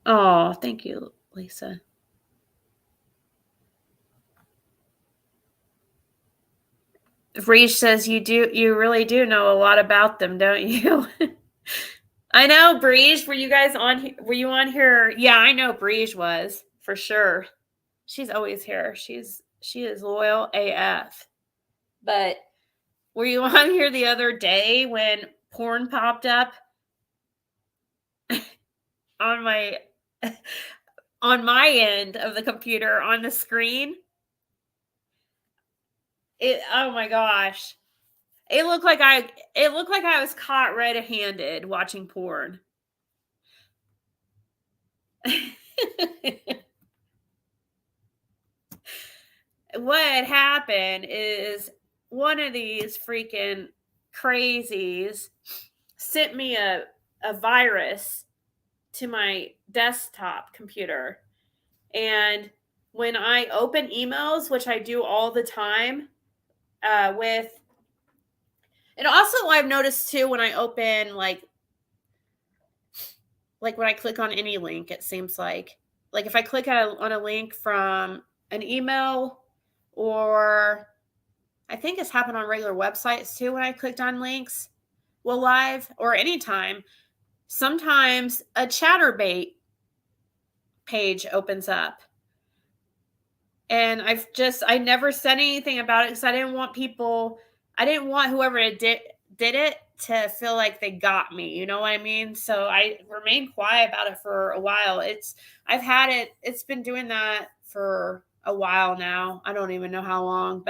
Oh, thank you, Lisa. Reach says you really do know a lot about them, don't you? I know, Breege. Were you guys on? Were you on here? Yeah, I know Breege was for sure. She's always here. She is loyal AF. But were you on here the other day when porn popped up on my end of the computer on the screen? Oh my gosh. It looked like I was caught red-handed watching porn. What happened is one of these freaking crazies sent me a virus to my desktop computer. And when I open emails, which I do all the time, and also I've noticed too when I open like when I click on any link, it seems like if I click on a link from an email, or I think it's happened on regular websites too when I clicked on links, well, live or anytime, sometimes a ChatterBait page opens up. And I never said anything about it because I didn't want whoever did it to feel like they got me. You know what I mean? So I remained quiet about it for a while. It's been doing that for a while now. I don't even know how long,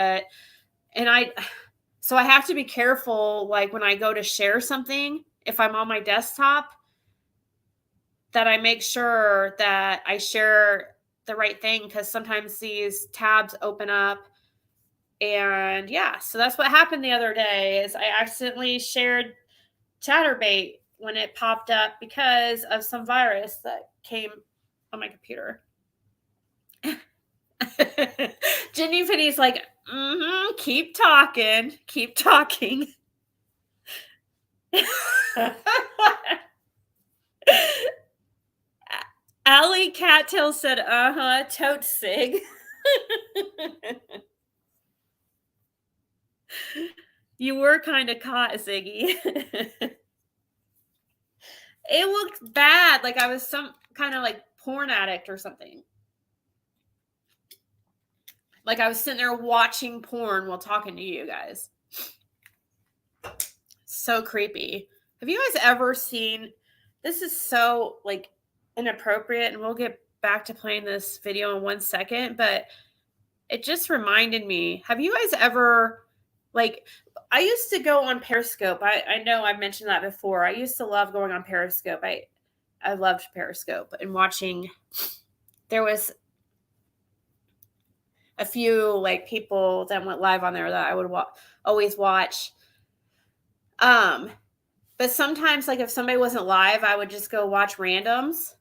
so I have to be careful, like when I go to share something, if I'm on my desktop, that I make sure that I share the right thing, because sometimes these tabs open up. And yeah, so that's what happened the other day is I accidentally shared ChatterBait when it popped up because of some virus that came on my computer. Jenny Penny's like, keep talking. Allie Cattail said, tote sig. You were kind of caught, Ziggy. It looked bad, like I was some kind of like porn addict or something. Like I was sitting there watching porn while talking to you guys. So creepy. Have you guys ever seen, this is so like inappropriate, and we'll get back to playing this video in 1 second, but it just reminded me, have you guys ever, like, I used to go on Periscope. I know I've mentioned that before. I used to love going on Periscope. I loved Periscope and watching. There was a few like people that went live on there that I would always watch. But sometimes, like if somebody wasn't live, I would just go watch randoms.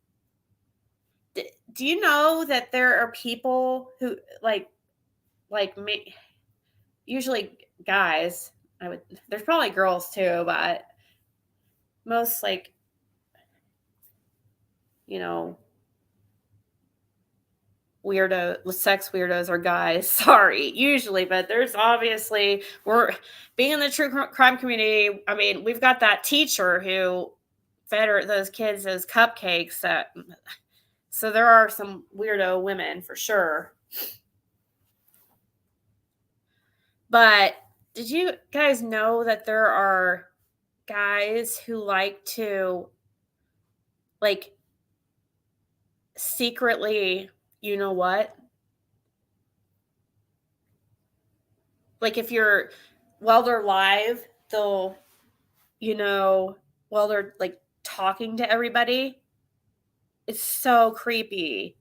Do you know that there are people who like me, usually guys, there's probably girls too, but most like, you know, sex weirdos are guys. Sorry, usually, but there's obviously, we're being in the true crime community. I mean, we've got that teacher who fed those kids those cupcakes. So there are some weirdo women for sure. But did you guys know that there are guys who like to like secretly, you know what? Like if while they're live, they'll you know, while they're like talking to everybody. It's so creepy.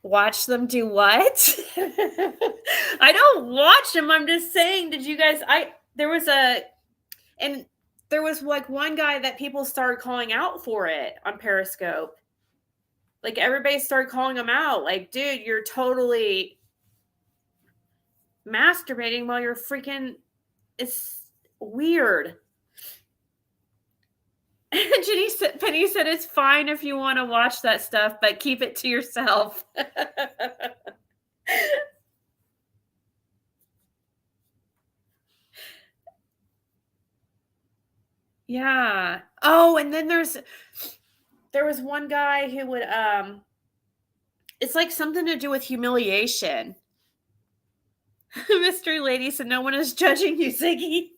Watch them do what? I don't watch them. I'm just saying, did you guys, there was like one guy that people started calling out for it on Periscope. Like everybody started calling him out. Like, dude, you're totally masturbating while you're freaking, it's weird. Penny said it's fine if you want to watch that stuff, but keep it to yourself. Yeah. Oh, and then there was one guy who would it's like something to do with humiliation. Mystery Lady said no one is judging you, Ziggy.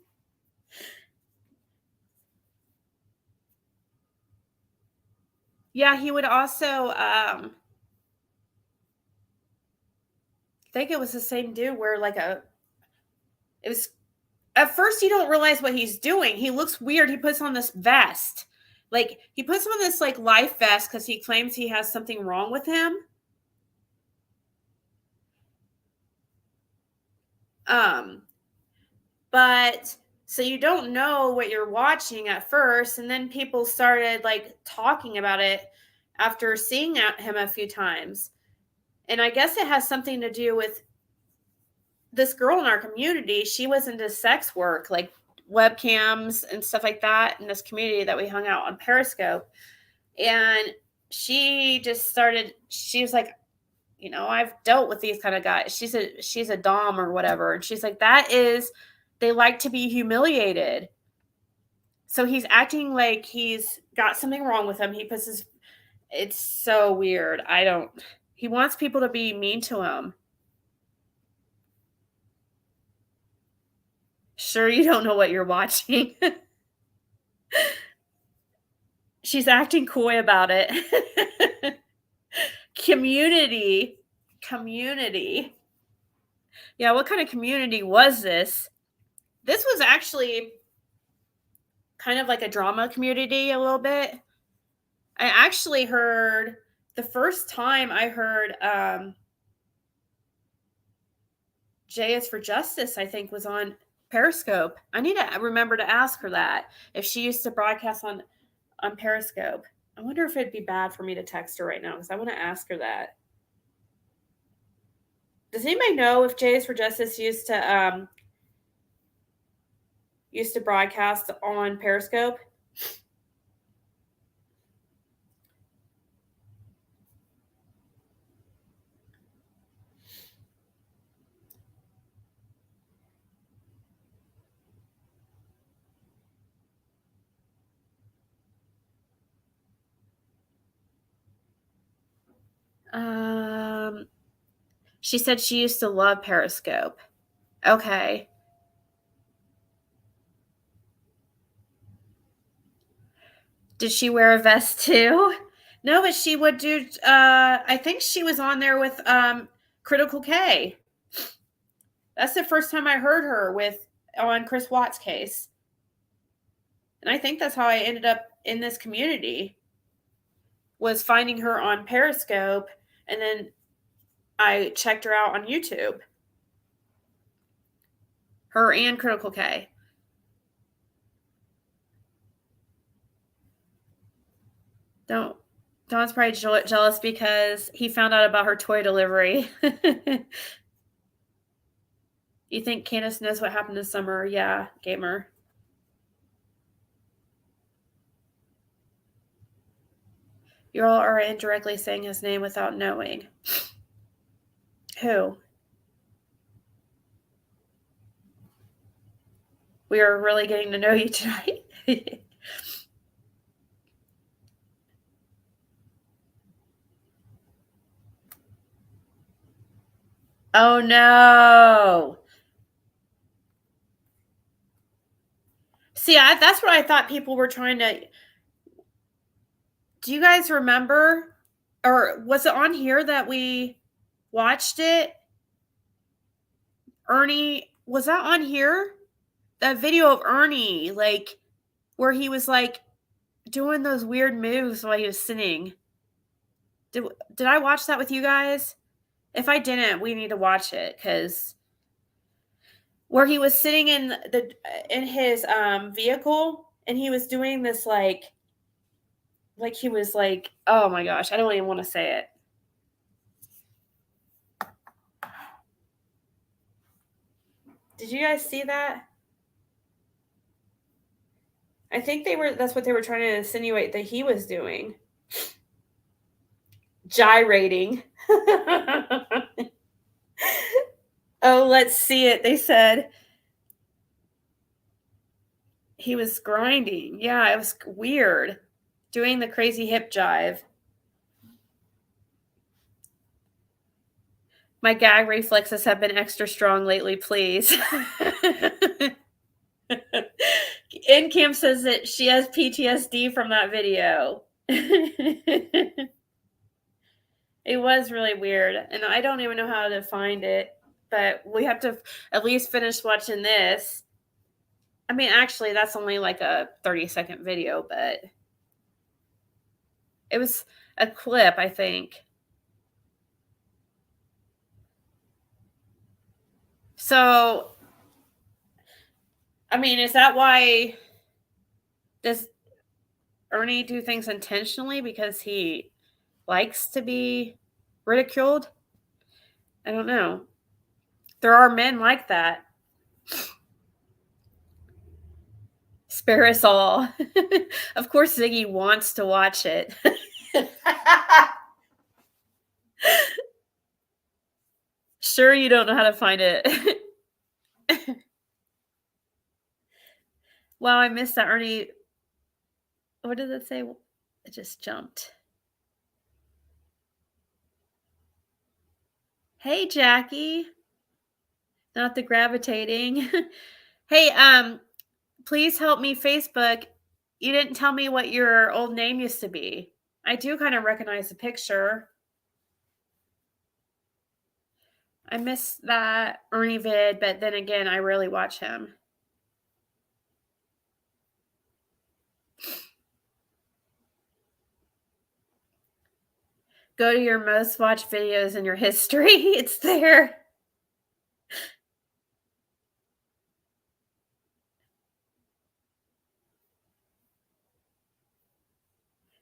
Yeah, he would also I think it was the same dude where it was at first you don't realize what he's doing. He looks weird. He puts on this vest. Like he puts on this like life vest because he claims he has something wrong with him. But so you don't know what you're watching at first, and then people started like talking about it after seeing him a few times. And I guess it has something to do with this girl in our community. She was into sex work, like webcams and stuff like that in this community that we hung out on Periscope. And she was like, you know, I've dealt with these kind of guys. She's a dom or whatever. And she's like, they like to be humiliated. So he's acting like he's got something wrong with him. It's so weird. He wants people to be mean to him. Sure, you don't know what you're watching. She's acting coy about it. Community. Yeah, what kind of community was this? This was actually kind of like a drama community a little bit. I actually heard, the first time I heard J is for Justice, I think, was on Periscope. I need to remember to ask her that, if she used to broadcast on Periscope. I wonder if it'd be bad for me to text her right now, because I want to ask her that. Does anybody know if J is for Justice used to broadcast on Periscope? She said she used to love Periscope. Okay. Did she wear a vest too? No, but she would do, I think she was on there with Critical K. That's the first time I heard her on Chris Watt's case. And I think that's how I ended up in this community, was finding her on Periscope, and then I checked her out on YouTube. Her and Critical K. Don's probably jealous because he found out about her toy delivery. You think Candace knows what happened this summer? Yeah, gamer. You all are indirectly saying his name without knowing. Who? We are really getting to know you tonight. Oh no. See, that's what I thought people were trying to. Do you guys remember? Or was it on here that we watched it? Ernie, was that on here? that video of Ernie, like where he was like doing those weird moves while he was singing. Did I watch that with you guys? If I didn't, we need to watch it, because where he was sitting in his vehicle and he was doing this like he was like, oh my gosh, I don't even want to say it. Did you guys see that? I think that's what they were trying to insinuate that he was doing. Gyrating. Oh, let's see it. They said he was grinding. Yeah, it was weird. Doing the crazy hip jive. My gag reflexes have been extra strong lately, please. In Kim says that she has PTSD from that video. It was really weird, and I don't even know how to find it, but we have to at least finish watching this. I mean, actually, that's only like a 30-second video, but it was a clip, I think. So, I mean, is that why does Ernie do things intentionally because he likes to be ridiculed? I don't know. There are men like that. Spare us all. Of course, Ziggy wants to watch it. Sure, you don't know how to find it. Wow, I missed that, Ernie. What did it say? It just jumped. Hey, Jackie. Not the gravitating. Hey, please help me, Facebook. You didn't tell me what your old name used to be. I do kind of recognize the picture. I missed that Ernie vid, but then again, I rarely watch him. Go to your most watched videos in your history. It's there.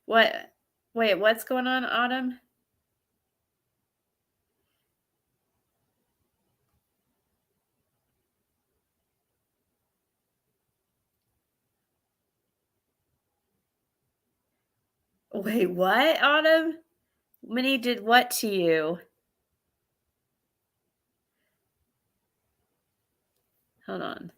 What? Wait, what's going on, Autumn? Wait, what, Autumn? Minnie did what to you? Hold on.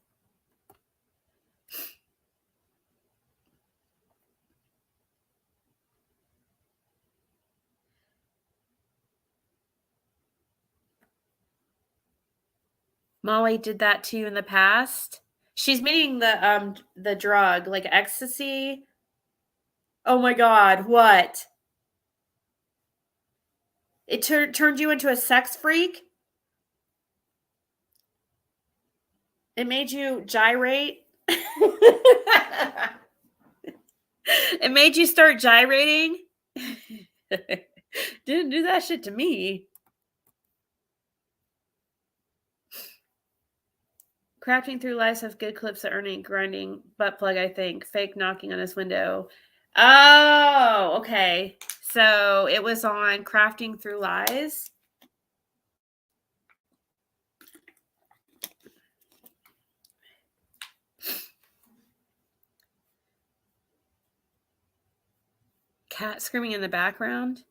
Molly did that to you in the past? She's meaning the drug, like ecstasy. Oh my God, what? It turned you into a sex freak? It made you gyrate? It made you start gyrating? Didn't do that shit to me. Crafting Through Lies have good clips of Ernie grinding butt plug, I think. Fake knocking on his window. Oh, okay. So it was on Crafting Through Lies. Cat screaming in the background.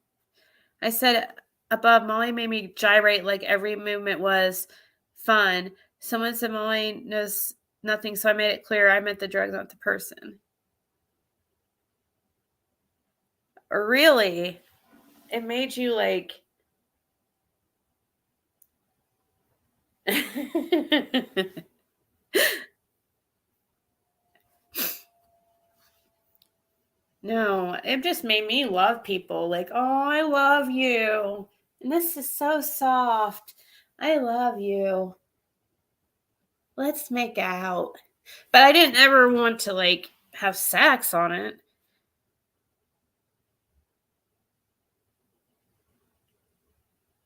I said above, Molly made me gyrate like every movement was fun. Someone said Molly knows nothing, so I made it clear I meant the drug, not the person. Really? It made you like... No, it just made me love people. Like, oh, I love you. And this is so soft. I love you. Let's make out. But I didn't ever want to, like, have sex on it.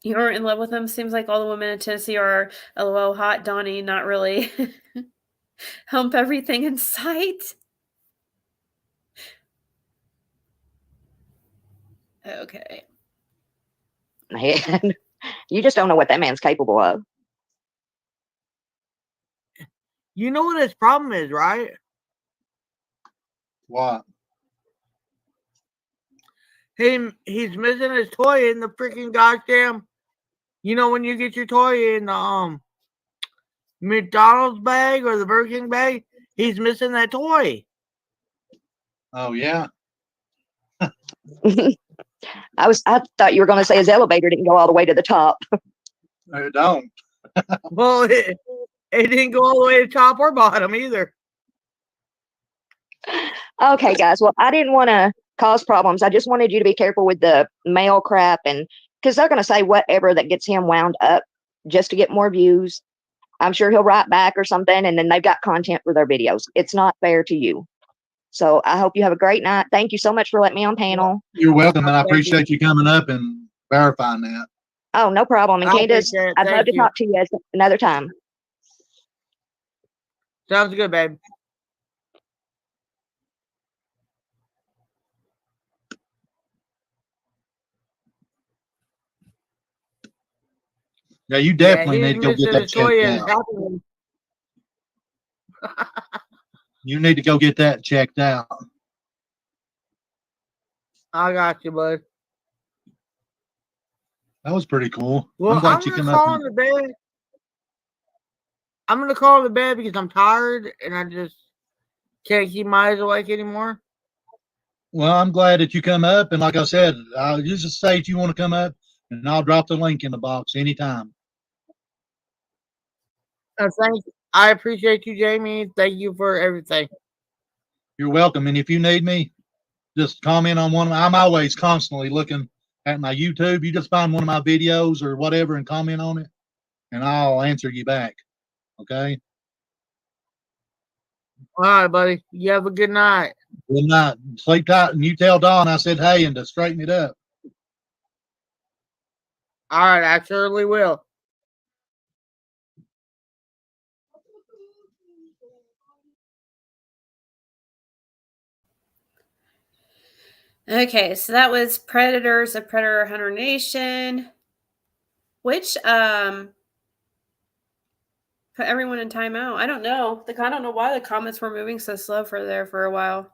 You aren't in love with him? Seems like all the women in Tennessee are LOL hot. Donnie, not really. Hump everything in sight. Okay. Man, you just don't know what that man's capable of. You know what his problem is, right? What? He's missing his toy in the freaking goddamn. You know when you get your toy in the McDonald's bag or the Burger King bag, he's missing that toy. Oh yeah. I thought you were going to say his elevator didn't go all the way to the top. It don't. Well, it didn't go all the way to top or bottom either. Okay, guys. Well, I didn't want to cause problems. I just wanted you to be careful with the mail crap, and because they're going to say whatever that gets him wound up just to get more views. I'm sure he'll write back or something, and then they've got content for their videos. It's not fair to you. So I hope you have a great night. Thank you so much for letting me on panel. You're welcome, and I appreciate you coming up and verifying that. Oh, no problem. And I Candace, appreciate it. I'd love Thank to you. talk to you another time. Sounds good, babe. Yeah, you definitely need to go get that his toy checked is out. happening. You need to go get that checked out. I got you, bud. That was pretty cool. Well, I'm glad I'm you gonna came call up. on the bed. I'm gonna call the bed because I'm tired and I just can't keep my eyes awake anymore. Well, I'm glad that you come up, and like I said, you just say if you want to come up, and I'll drop the link in the box anytime. I appreciate you, Jamie. Thank you for everything. You're welcome, and if you need me, just comment on one of I'm always constantly looking at my YouTube. You just find one of my videos or whatever and comment on it, and I'll answer you back. Okay? All right, buddy. You have a good night. Good night. Sleep tight, and you tell Dawn I said hey and to straighten it up. All right, I surely will. Okay, so that was Predators of Predator Hunter Nation, which put everyone in timeout. I don't know. I don't know why the comments were moving so slow for a while.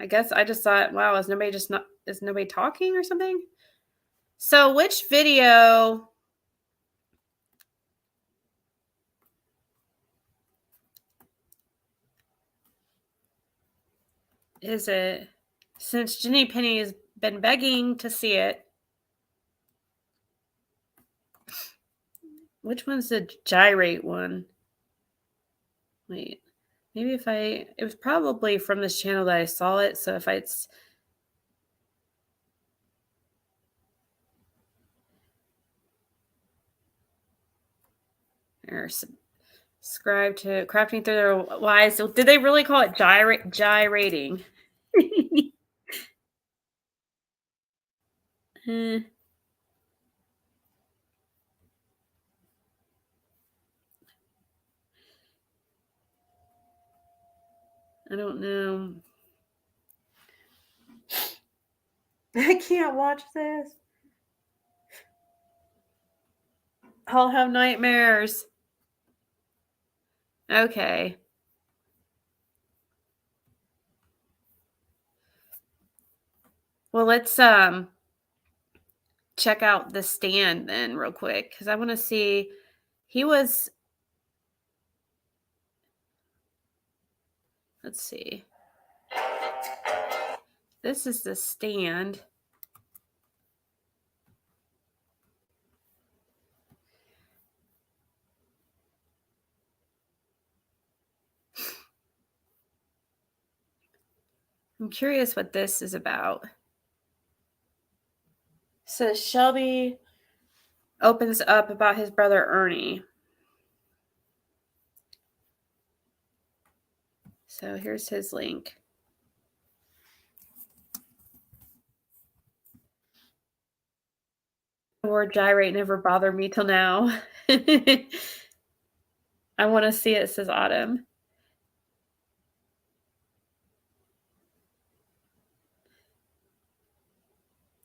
I guess I just thought, wow, is nobody talking or something? So which video is it? Since Jenny Penny has been begging to see it. Which one's the gyrate one? Wait, maybe it was probably from this channel that I saw it. So if it's or subscribe to Crafting Through Their Lies. So did they really call it gyrating? I don't know. I can't watch this. I'll have nightmares. Okay. Well, let's check out The Stand then real quick because I want to see. He was. Let's see. This is The Stand. I'm curious what this is about. So Shelby opens up about his brother Ernie. So here's his link. The word gyrate never bothered me till now. I want to see it, says Autumn.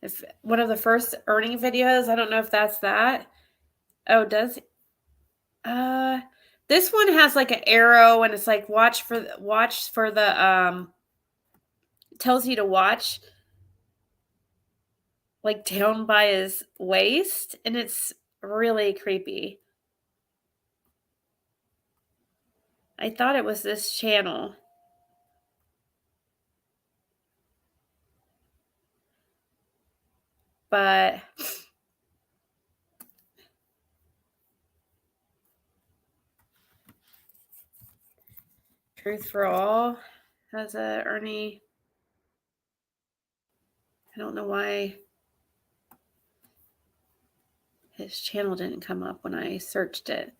If one of the first Ernie videos, I don't know if that's that. Oh, does this one has like an arrow and it's like watch for the tells you to watch like down by his waist, and it's really creepy. I thought it was this channel. But Truth for All has a Ernie. I don't know why his channel didn't come up when I searched it.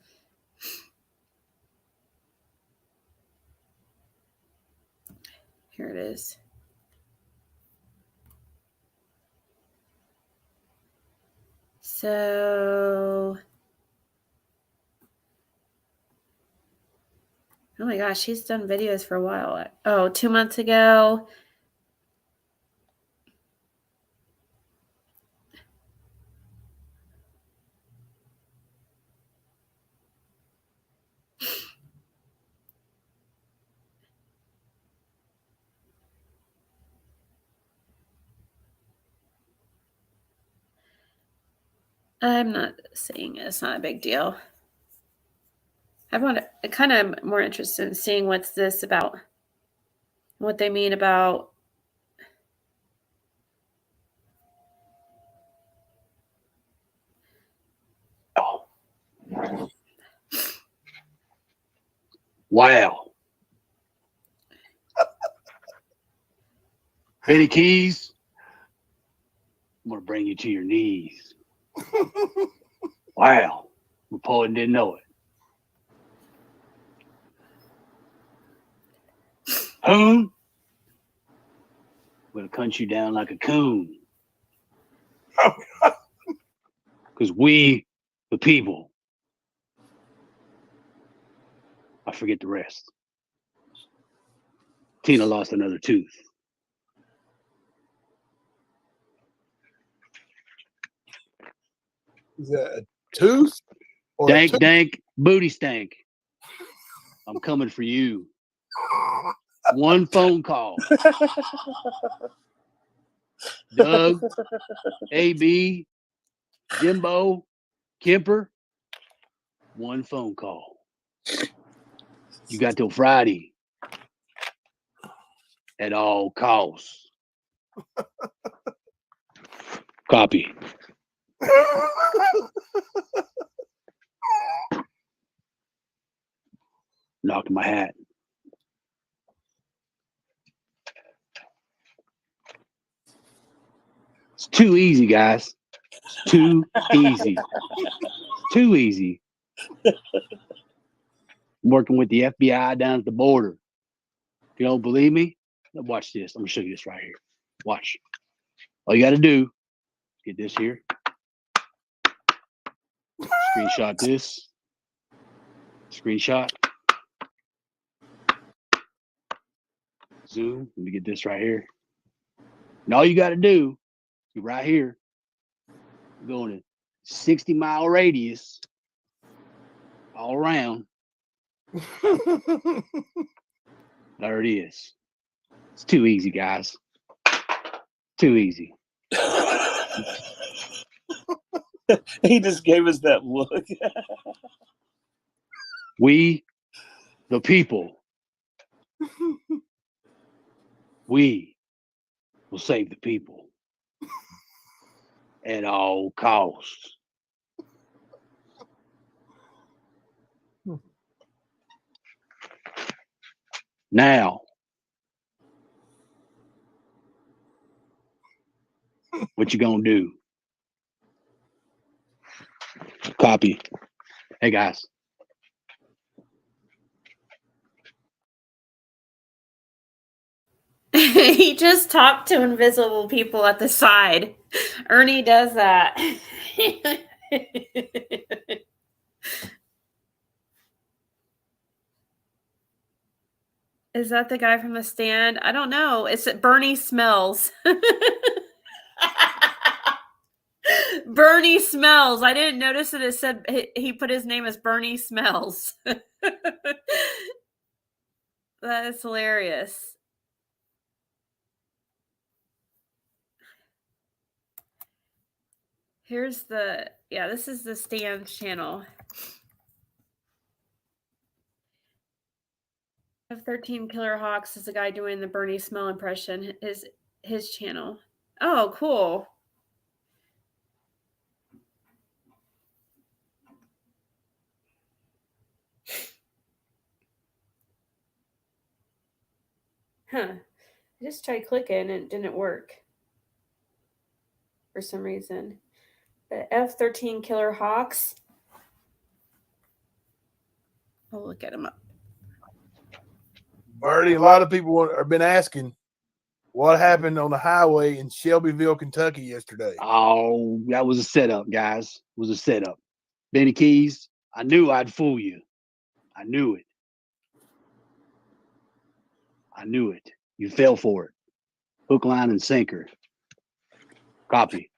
Here it is. So, oh my gosh, she's done videos for a while. Oh, 2 months ago. I'm not saying it's not a big deal. I'm kind of more interested in seeing what's this about, what they mean about. Wow. Benny Keys, I'm going to bring you to your knees. Wow. Napoleon didn't know it. Whom? I'm going to cunt you down like a coon. Because we, the people, I forget the rest. Tina lost another tooth. Is that a tooth? Or Dank, dank, booty stank. I'm coming for you. One phone call. Doug, AB, Jimbo, Kemper. One phone call. You got till Friday. At all costs. Copy. Knocked my hat. It's too easy, guys. It's too easy. Too easy. I'm working with the FBI down at the border. If you don't believe me, watch this. I'm gonna show you this right here. Watch. All you gotta do, get this here. Screenshot this. Screenshot. Zoom. Let me get this right here. And all you got to do, is right here, going a 60-mile radius all around. There it is. It's too easy, guys. Too easy. He just gave us that look. We, the people, we will save the people at all costs. Now, what you gonna do? Copy. Hey, guys. He just talked to invisible people at the side. Ernie does that. Is that the guy from The Stand? I don't know. It's Bernie Smells. Bernie Smells. I didn't notice that it said he put his name as Bernie Smells. That is hilarious. Here's the, yeah, this is the Stand channel. F13 Killer Hawks is the guy doing the Bernie Smell impression. His channel. Oh, cool. Huh. I just tried clicking and it didn't work for some reason. The F13 Killer Hawks. I'll look at him up. Already, a lot of people have been asking what happened on the highway in Shelbyville, Kentucky yesterday. Oh, that was a setup, guys. It was a setup. Benny Keys, I knew I'd fool you. I knew it. I knew it. You fell for it. Hook, line, and sinker. Copy.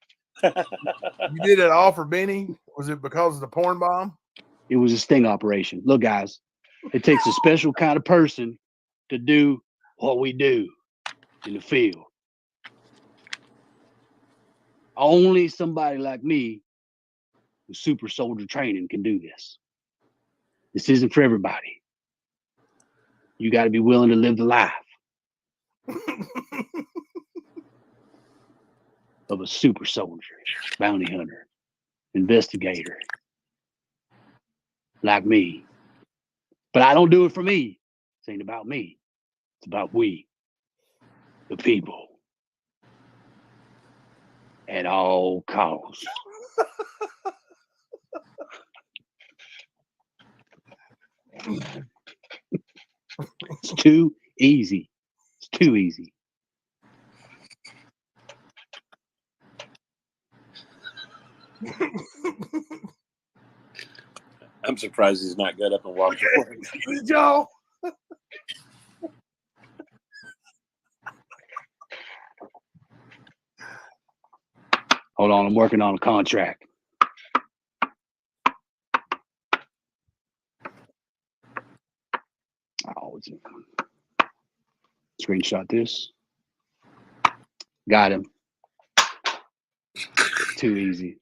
You did it all for Benny? Was it because of the porn bomb? It was a sting operation. Look, guys, it takes a special kind of person to do what we do in the field. Only somebody like me with super soldier training can do this. This isn't for everybody. You got to be willing to live the life of a super soldier, bounty hunter, investigator, like me. But I don't do it for me. This ain't about me. It's about we, the people, at all costs. It's too easy. It's too easy. I'm surprised he's not got up and walked away. Joe. Hold on, I'm working on a contract. Oh, screenshot this. Got him. Too easy.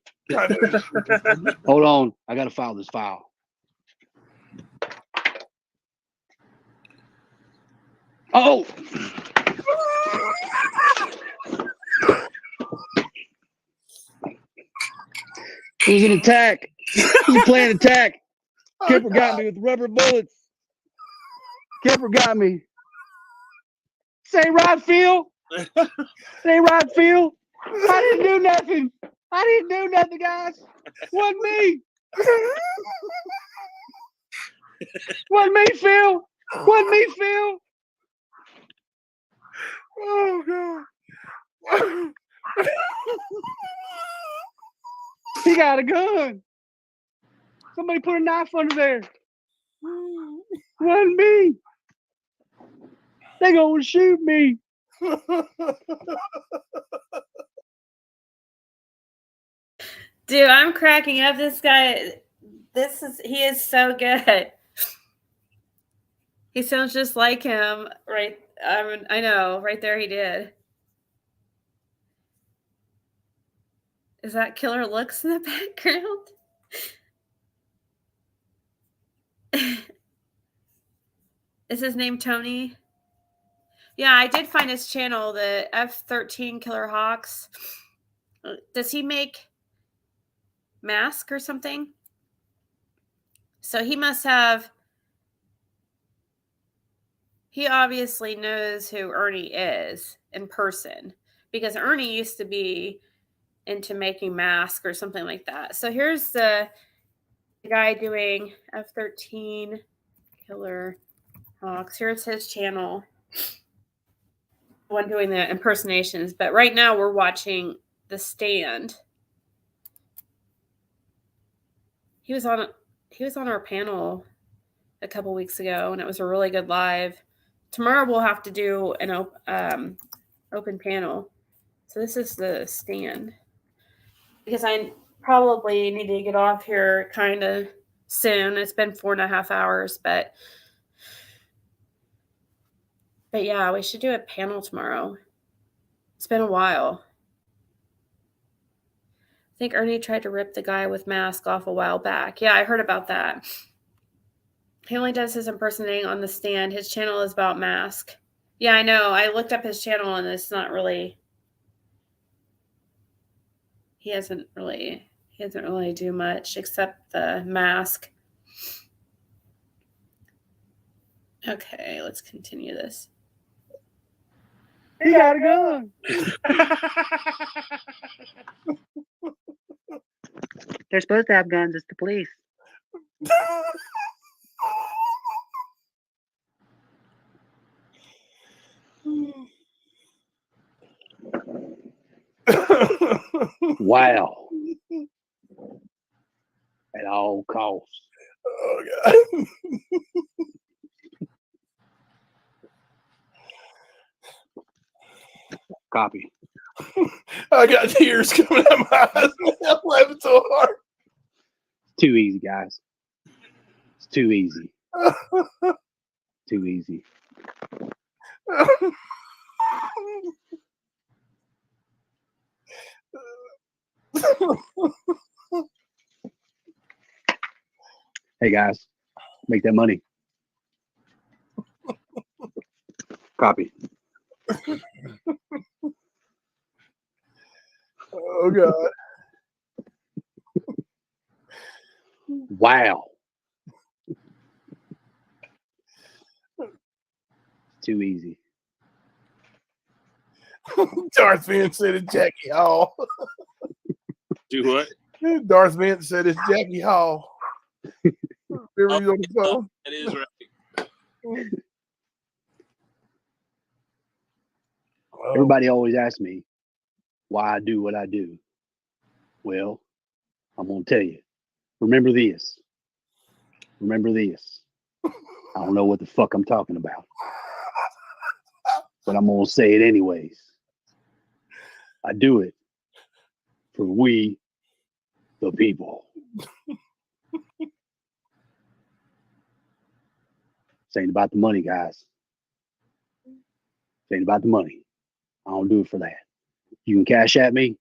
Hold on, I gotta file this file. Oh! It was an attack. It was a planned attack. Kipper got me with rubber bullets. Kipper got me. This ain't right, Phil. This ain't right, Phil. I didn't do nothing. I didn't do nothing, guys. Wasn't me. Wasn't me, Phil. Wasn't me, Phil. Oh, God. He got a gun. Somebody put a knife under there. Wasn't me. They gonna shoot me. Dude, I'm cracking up. This guy, he is so good. He sounds just like him, right? I know, right there he did. Is that Killer Looks in the background? Is his name Tony? Yeah, I did find his channel, the F13 Killer Hawks. Does he make mask or something? So he must have, he obviously knows who Ernie is in person, because Ernie used to be into making masks or something like that. So here's the guy doing F13 Killer Hawks. Here's his channel. one doing the impersonations, but right now we're watching The Stand. He was on our panel a couple weeks ago, and it was a really good live. Tomorrow we'll have to do an open panel. So this is The Stand. Because I probably need to get off here kind of soon. It's been 4.5 hours, but yeah, we should do a panel tomorrow. It's been a while. I think Ernie tried to rip the guy with mask off a while back. Yeah, I heard about that. He only does his impersonating on The Stand. His channel is about mask. Yeah, I know. I looked up his channel and it's not really. He doesn't really do much except the mask. Okay, let's continue this. He got a gun. They're supposed to have guns. It's the police. Wow. At all costs. Oh, God. Copy. I got tears coming out of my eyes. I'm laughing so hard. Too easy, guys. It's too easy. Too easy. Hey, guys. Make that money. Copy. Oh, God. Wow. Too easy. Darth Vince said it's Jackie Hall. Do what? Darth Vince said it's Jackie Hall. Remember he's on the phone? That is right. Everybody always asks me why I do what I do. Well, I'm going to tell you. Remember this. Remember this. I don't know what the fuck I'm talking about. But I'm going to say it anyways. I do it for we, the people. This ain't about the money, guys. This ain't about the money. I don't do it for that. You can cash at me.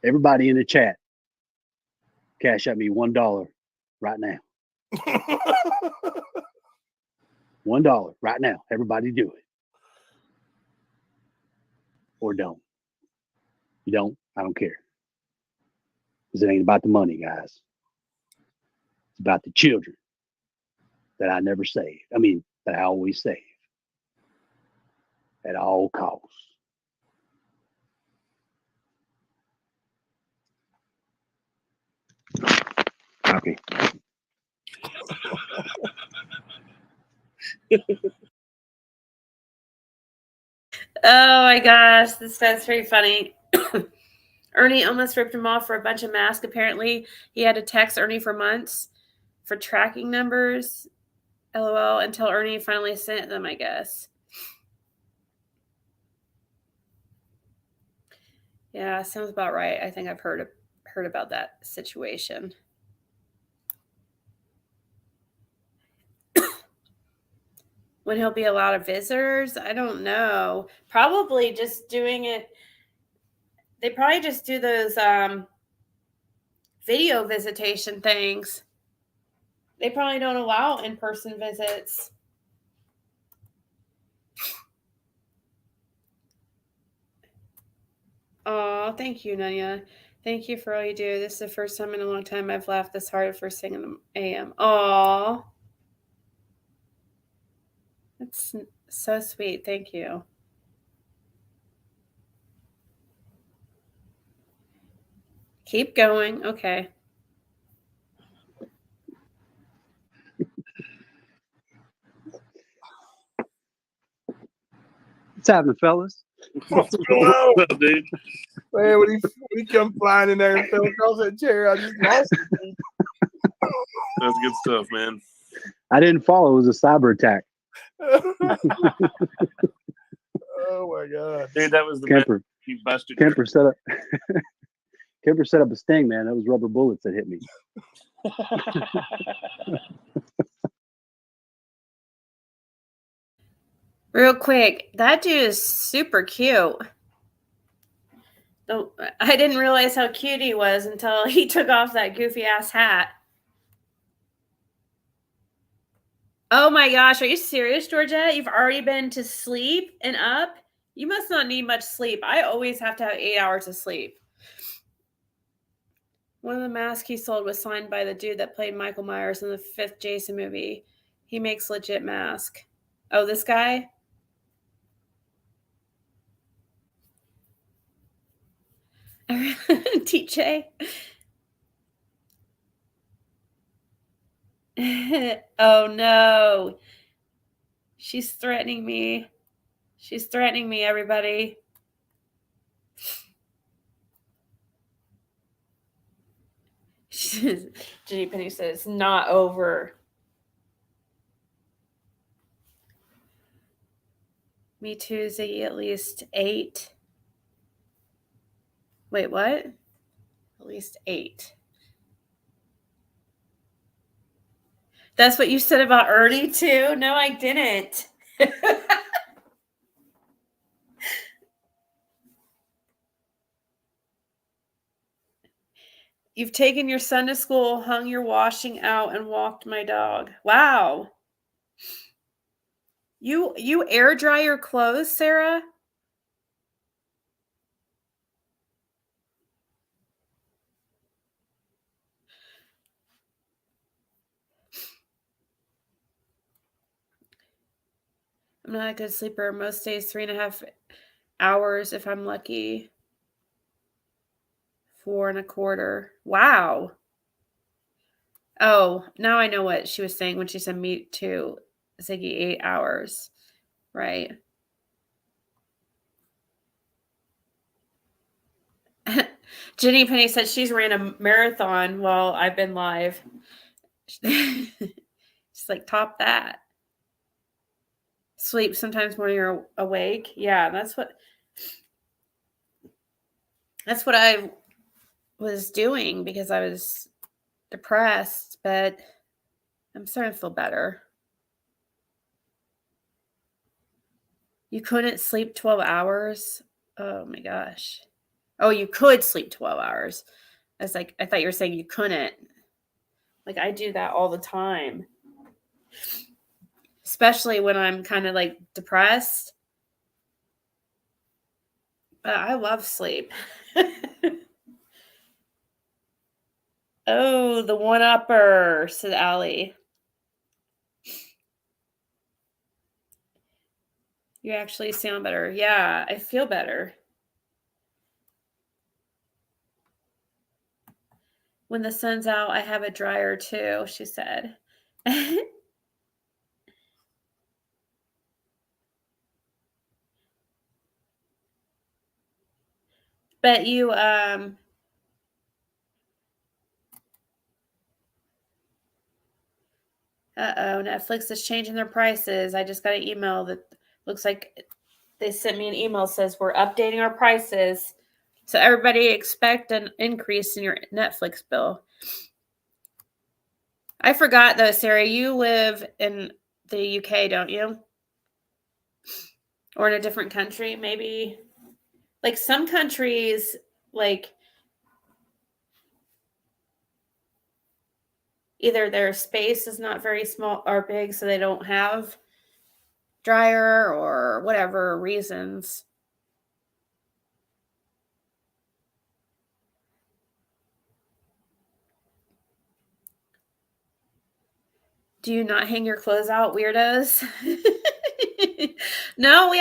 Everybody in the chat, cash at me $1 right now. $1 right now. Everybody do it. Or don't. You don't? I don't care. Because it ain't about the money, guys. It's about the children that I never save. I mean, that I always save. At all costs. Copy. Oh my gosh, this guy's very funny. Ernie almost ripped him off for a bunch of masks. Apparently, he had to text Ernie for months for tracking numbers. LOL, until Ernie finally sent them, I guess. Yeah, sounds about right. I think I've heard about that situation. When he'll be allowed visitors, I don't know. Probably just doing it. They probably just do those video visitation things. They probably don't allow in-person visits. Oh, thank you, Nanya. Thank you for all you do. This is the first time in a long time I've laughed this hard first thing in the AM. Oh, that's so sweet. Thank you. Keep going. Okay. What's happening, fellas? What's going on, dude? Man, when he come flying in there and fell across that chair, I just lost it. That's good stuff, man. I didn't fall. It was a cyber attack. Oh my god, dude, that was the Kemper. You busted. Kemper set up. Kemper set up a sting, man. That was rubber bullets that hit me. Real quick, that dude is super cute. I didn't realize how cute he was until he took off that goofy ass hat. Oh my gosh, are you serious, Georgette? You've already been to sleep and up? You must not need much sleep. I always have to have 8 hours of sleep. One of the masks he sold was signed by the dude that played Michael Myers in the 5th Jason movie. He makes legit mask. Oh, this guy? TJ. Oh no. She's threatening me. She's threatening me, everybody. Jenny Penny says it's not over. Me too, Ziggy, at least 8. Wait, what? At least 8. That's what you said about Ernie too? No, I didn't. You've taken your son to school, hung your washing out, and walked my dog. Wow. You air dry your clothes, Sarah? I'm not a good sleeper. Most days 3.5 hours if I'm lucky. 4.25. Wow. Oh, now I know what she was saying when she said me too, Ziggy, 8 hours. Right. Jenny Penny said she's ran a marathon while I've been live. She's like, top that. Sleep sometimes when you're awake. Yeah, that's what I was doing because I was depressed, but I'm starting to feel better. You couldn't sleep 12 hours? Oh my gosh. Oh, you could sleep 12 hours. I thought you were saying you couldn't. Like, I do that all the time. Especially when I'm kind of like depressed. But I love sleep. Oh, the one-upper, said Allie. You actually sound better. Yeah, I feel better. When the sun's out, I have a dryer too, she said. But you, uh-oh, Netflix is changing their prices. I just got an email that looks like they sent me an email that says we're updating our prices. So everybody expect an increase in your Netflix bill. I forgot though, Sarah, you live in the UK, don't you? Or in a different country, maybe? Like some countries, like either their space is not very small or big, so they don't have dryer or whatever reasons. Do you not hang your clothes out, weirdos? No,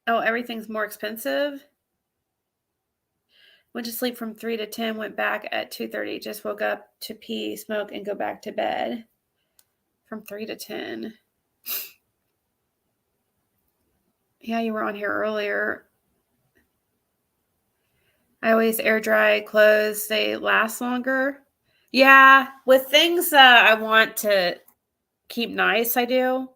oh, everything's more expensive. Went to sleep from 3 to 10, went back at 2:30, just woke up to pee, smoke, and go back to bed. From 3 to 10. Yeah, you were on here earlier. I always air dry clothes. They last longer. Yeah, with things that I want to keep nice, I do.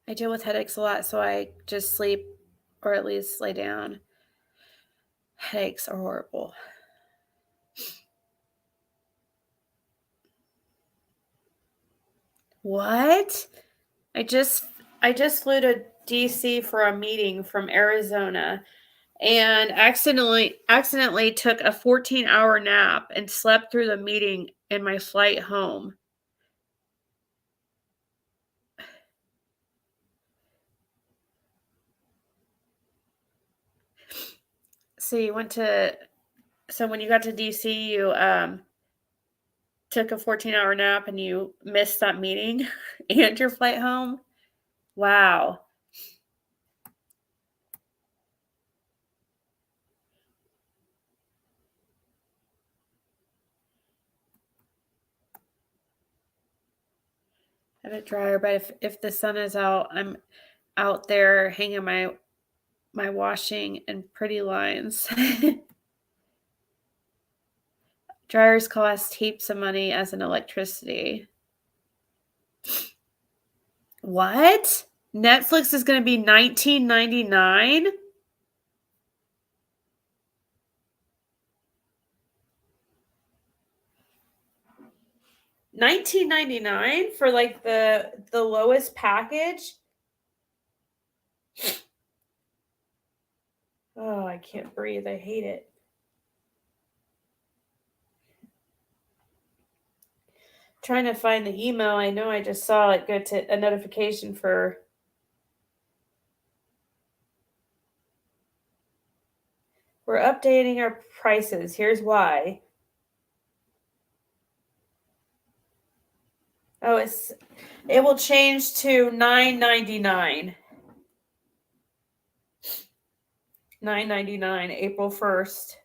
I deal with headaches a lot, so I just sleep or at least lay down. Headaches are horrible. What? I just flew to DC for a meeting from Arizona and accidentally took a 14-hour nap and slept through the meeting in my flight home. So when you got to DC, you took a 14-hour nap and you missed that meeting and your flight home? Wow. I have a dryer, but if the sun is out, I'm out there hanging my washing in pretty lines. Dryers cost heaps of money as an electricity. What? Netflix is going to be $19.99? $19.99 for like the lowest package? Oh, I can't breathe. I hate it. Trying to find the email. I know I just saw it go to a notification for we're updating our prices. Here's why. Oh, it will change to $9.99. $9.99 April 1st.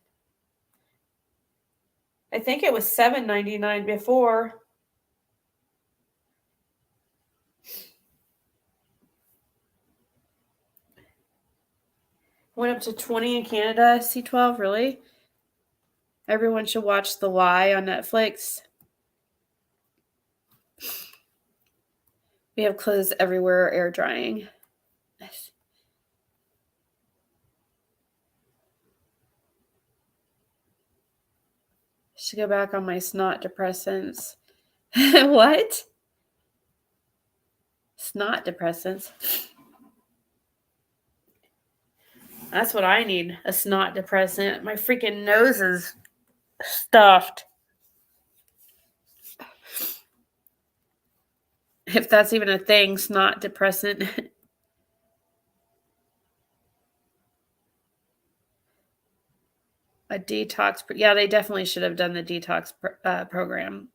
I think it was $7.99 before. Went up to 20 in Canada. C12, really? Everyone should watch The Lie on Netflix. We have clothes everywhere air drying. Nice. Should go back on my snot depressants. What? Snot depressants? That's what I need, a snot depressant. My freaking nose is stuffed. If that's even a thing, snot depressant. A detox. Yeah, they definitely should have done the detox program.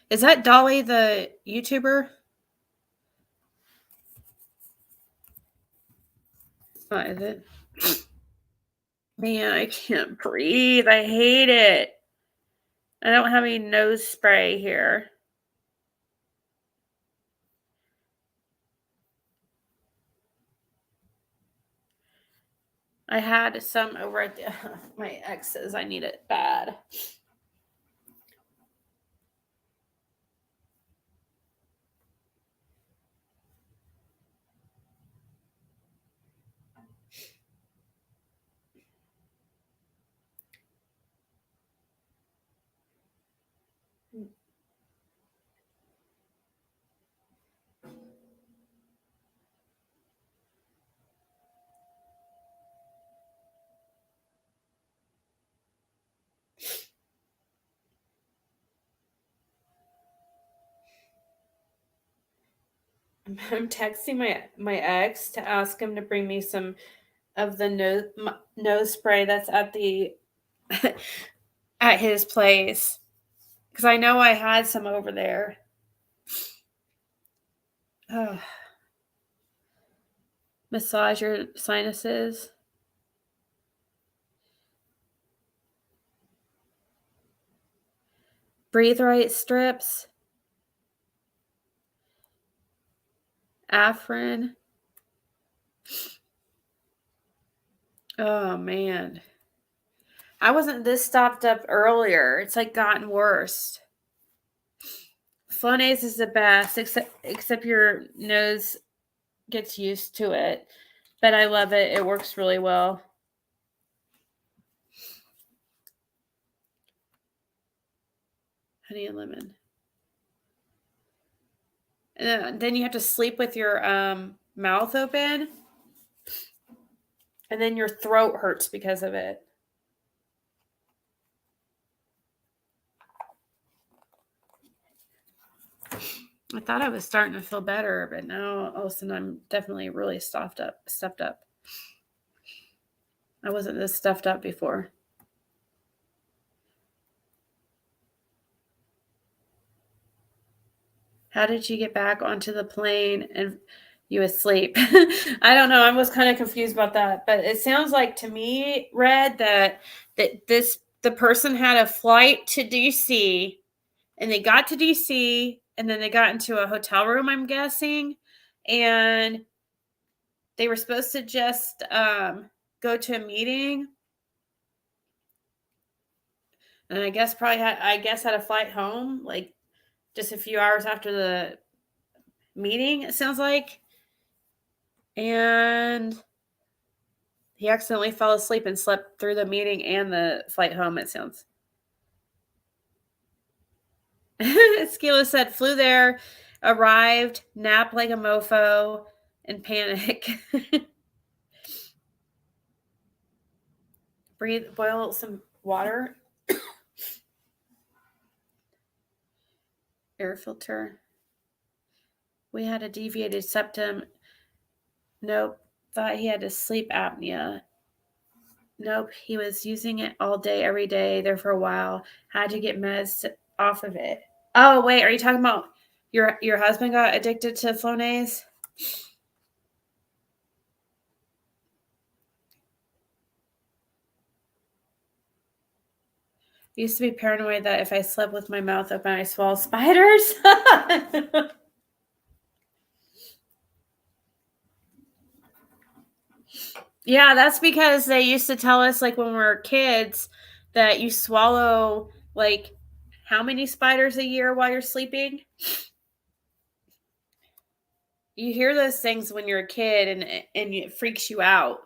Is that Dolly the YouTuber? Oh, is it? Man, I can't breathe. I hate it. I don't have any nose spray here. I had some over at my ex's. I need it bad. I'm texting my ex to ask him to bring me some of the nose spray that's at the at his place, because I know I had some over there. Oh. Massage your sinuses. Breathe right strips. Afrin. Oh, man. I wasn't this stopped up earlier. It's like gotten worse. Flonase is the best, except your nose gets used to it. But I love it. It works really well. Honey and lemon. And then you have to sleep with your mouth open. And then your throat hurts because of it. I thought I was starting to feel better, but now all of a sudden I'm definitely really stuffed up. I wasn't this stuffed up before. How did you get back onto the plane and you asleep? I don't know. I was kind of confused about that, but it sounds like to me, Red, that the person had a flight to DC, and they got to DC, and then they got into a hotel room, I'm guessing, and they were supposed to just go to a meeting, and I guess had a flight home, like just a few hours after the meeting, it sounds like. And he accidentally fell asleep and slept through the meeting and the flight home, it sounds. Skila said, flew there, arrived, napped like a mofo, and panic. Boil some water. Air filter. We had a deviated septum. Nope. Thought he had a sleep apnea. Nope. He was using it all day, every day, there for a while. Had to get meds off of it. Oh, wait. Are you talking about your husband got addicted to Flonase? I used to be paranoid that if I slept with my mouth open, I swallow spiders. Yeah, that's because they used to tell us, like, when we were kids, that you swallow, like, how many spiders a year while you're sleeping? You hear those things when you're a kid, and it freaks you out.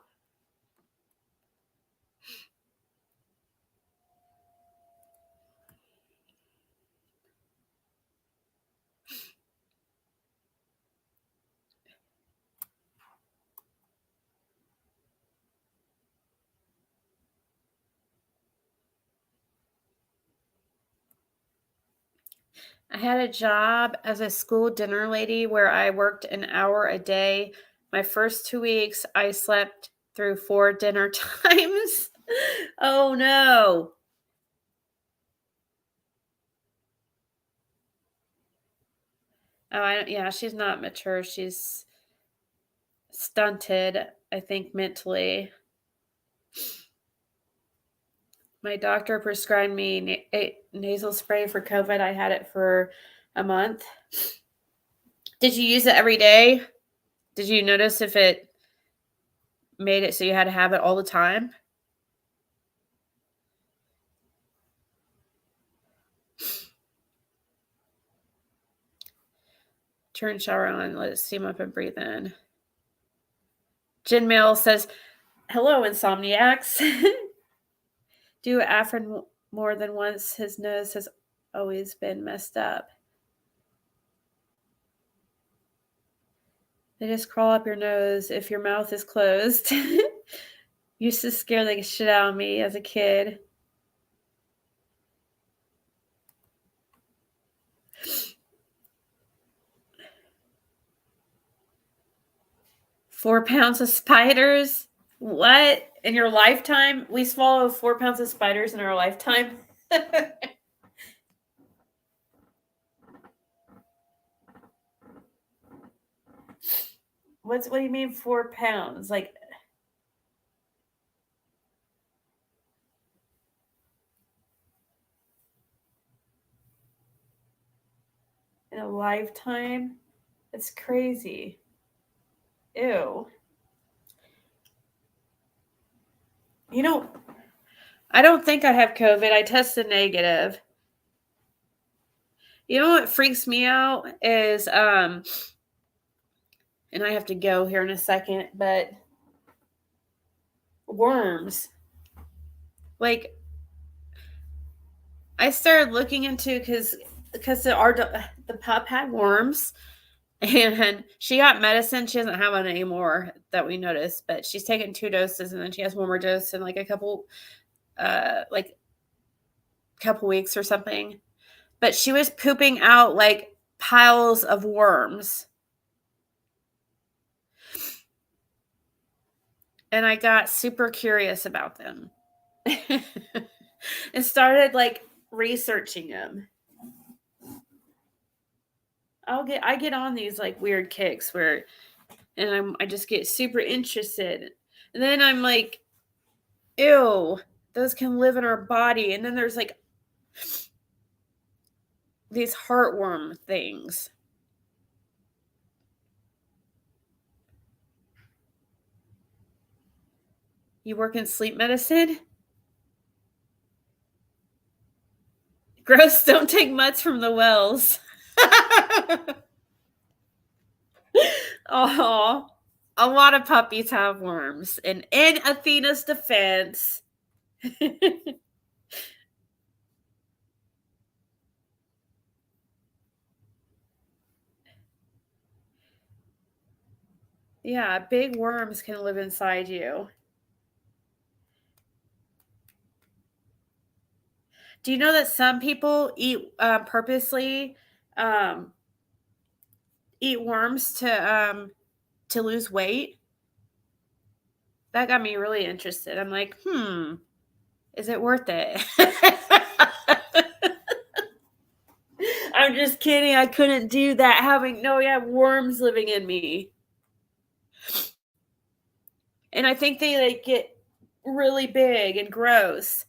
I had a job as a school dinner lady where I worked an hour a day. My first 2 weeks, I slept through 4 dinner times. Oh, no. Oh, yeah, she's not mature. She's stunted, I think, mentally. My doctor prescribed me a nasal spray for COVID. I had it for a month. Did you use it every day? Did you notice if it made it so you had to have it all the time? Turn shower on, let it steam up and breathe in. Jen Mail says, hello, insomniacs. Do Afrin more than once. His nose has always been messed up. They just crawl up your nose if your mouth is closed. Used to scare the shit out of me as a kid. $4 pounds of spiders? What? In your lifetime? We swallow 4 pounds of spiders in our lifetime? What do you mean 4 pounds? Like, in a lifetime? It's crazy. Ew. You know, I don't think I have COVID. I tested negative. You know what freaks me out is, and I have to go here in a second, but worms. Like, I started looking into because the pup had worms, and she got medicine. She doesn't have one anymore that we noticed, but she's taken 2 doses, and then she has one more dose in like a couple weeks or something. But she was pooping out like piles of worms. And I got super curious about them. And started like researching them. I get on these like weird kicks where I just get super interested. And then I'm like, ew, those can live in our body. And then there's like these heartworm things. You work in sleep medicine? Gross, don't take much from the wells. Oh, a lot of puppies have worms. And in Athena's defense, yeah, big worms can live inside you. Do you know that some people eat purposely eat worms to lose weight? That got me really interested. I'm like, is it worth it? I'm just kidding. I couldn't do that. I have worms living in me. And I think they like get really big and gross.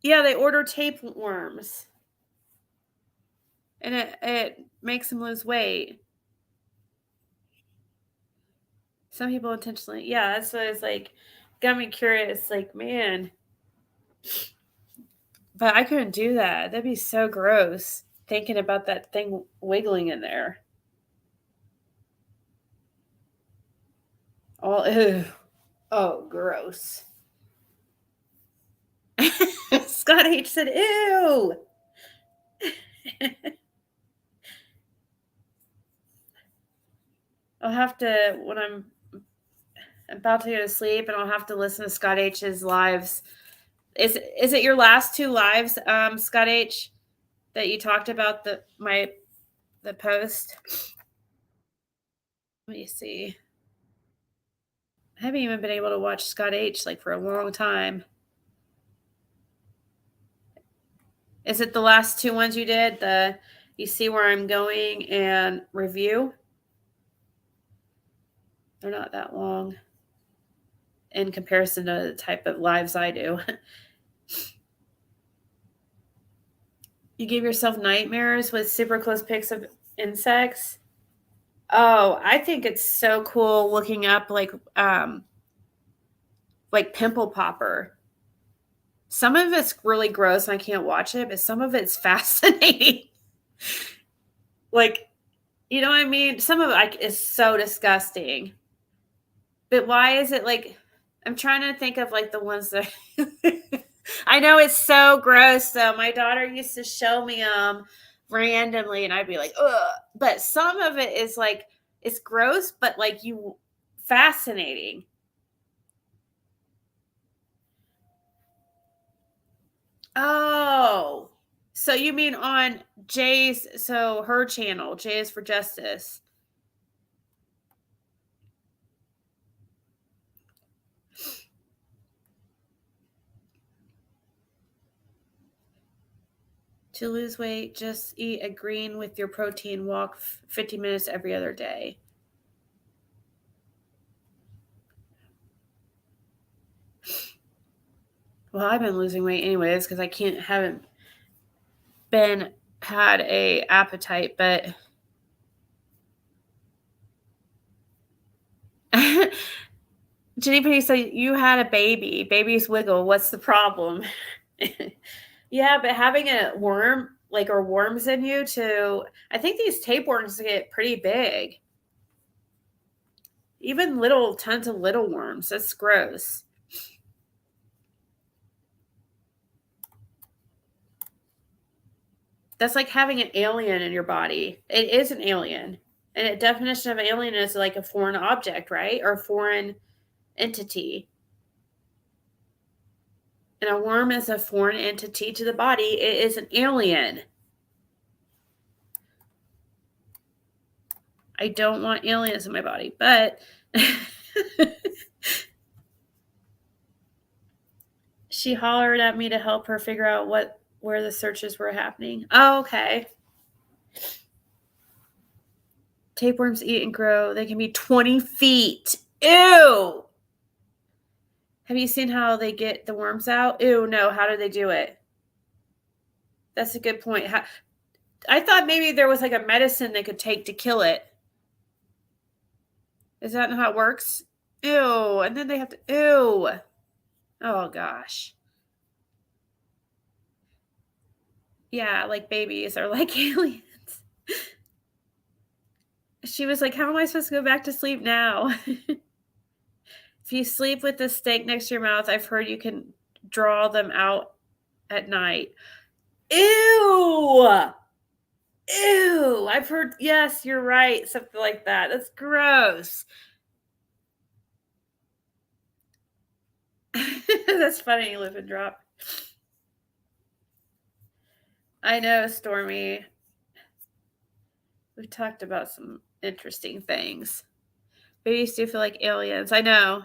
Yeah, they order tapeworms. And it makes them lose weight. Some people intentionally. Yeah, that's what it's like. Got me curious. Like, man. But I couldn't do that. That'd be so gross. Thinking about that thing wiggling in there. Ew. Oh, gross. Scott H said, ew. I'll have to, when I'm about to go to sleep, and I'll have to listen to Scott H's lives. Is it your last 2 lives, Scott H, that you talked about the post? Let me see. I haven't even been able to watch Scott H like for a long time. Is it the last 2 ones you did? You see where I'm going and review? They're not that long in comparison to the type of lives I do. You give yourself nightmares with super close pics of insects? Oh, I think it's so cool looking up like pimple popper. Some of it's really gross and I can't watch it, but some of it's fascinating. Like, you know what I mean? Some of it is so disgusting. But why is it like, I'm trying to think of like the ones that I know it's so gross though. My daughter used to show me them randomly and I'd be like, ugh. But some of it is like, it's gross, but like fascinating. Oh, so you mean on her channel, J is for Justice. To lose weight, just eat a green with your protein. Walk 50 minutes every other day. Well, I've been losing weight anyways because I haven't had a appetite, but Jenny Penny said you had a baby. Babies wiggle. What's the problem? Yeah, but having a worm or worms in you too. I think these tapeworms get pretty big. Even tons of little worms. That's gross. That's like having an alien in your body. It is an alien. And a definition of alien is like a foreign object, right? Or a foreign entity. And a worm is a foreign entity to the body. It is an alien. I don't want aliens in my body, but she hollered at me to help her figure out where the searches were happening. Oh, okay. Tapeworms eat and grow. They can be 20 feet. Ew. Have you seen how they get the worms out? Ew, no. How do they do it? That's a good point. I thought maybe there was like a medicine they could take to kill it. Is that not how it works? Ew. And then they have to, ew. Oh, gosh. Yeah, like babies are like aliens. She was like, how am I supposed to go back to sleep now? If you sleep with the steak next to your mouth, I've heard you can draw them out at night. Ew! Ew! I've heard, yes, you're right. Something like that. That's gross. That's funny, Live and Drop. I know, Stormy. We've talked about some interesting things. Babies do feel like aliens. I know.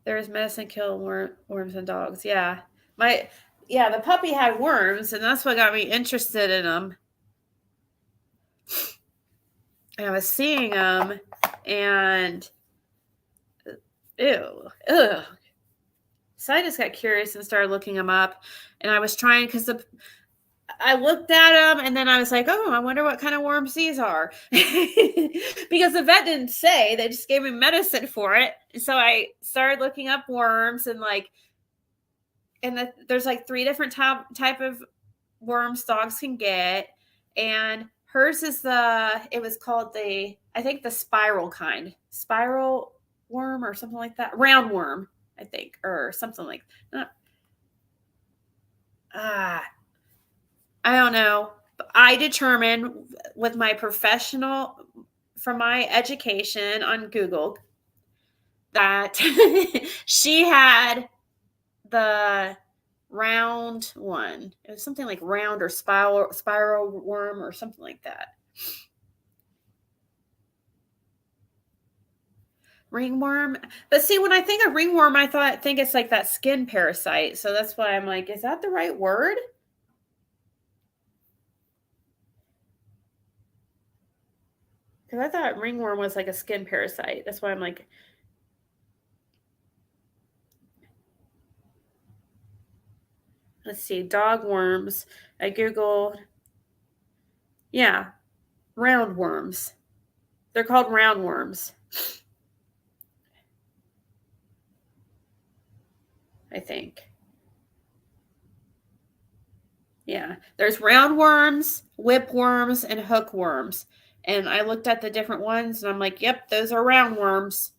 There's medicine kill worms and dogs. Yeah. The puppy had worms, and that's what got me interested in them. And I was seeing them, and ew. Ugh. So I just got curious and started looking them up. And I was trying, because I looked at them, and then I was like, oh, I wonder what kind of worms these are. Because the vet didn't say. They just gave me medicine for it. So I started looking up worms, and there's like 3 different type of worms dogs can get. And hers is it was called I think the spiral kind. Spiral worm or something like that. Round worm, I think, or something like that. I don't know. But I determined with my from my education on Google, that she had the round one. It was something like round or spiral worm or something like that. Ringworm. But see, when I think of ringworm, I think it's like that skin parasite. So that's why I'm like, is that the right word? Because I thought ringworm was like a skin parasite. That's why I'm like, let's see, dog worms. I Googled. Yeah, roundworms. They're called roundworms, I think. Yeah, there's roundworms, whipworms, and hookworms. And I looked at the different ones, and I'm like, yep, those are roundworms.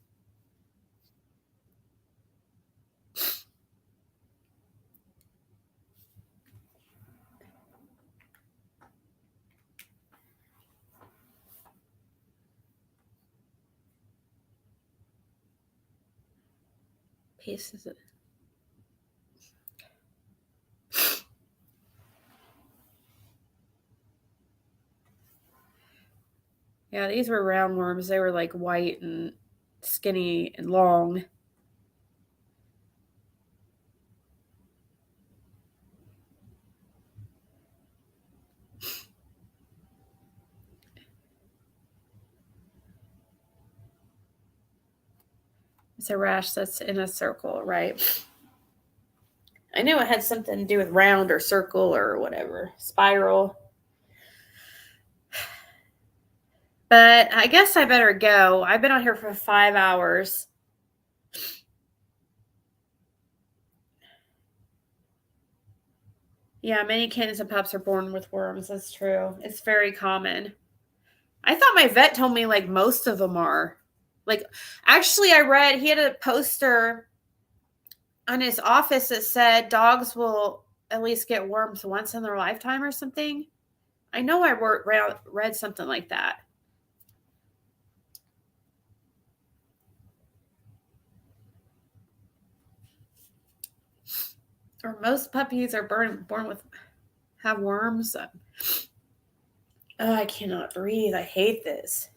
Pieces of... Yeah, these were roundworms. They were like white and skinny and long. It's a rash that's in a circle, right? I knew it had something to do with round or circle or whatever, spiral. But I guess I better go. I've been on here for 5 hours. Yeah, many kittens and pups are born with worms. That's true. It's very common. I thought my vet told me like most of them are. Like, actually, I read he had a poster on his office that said dogs will at least get worms once in their lifetime or something. I know I read something like that. Or most puppies are born with have worms. Oh, I cannot breathe. I hate this.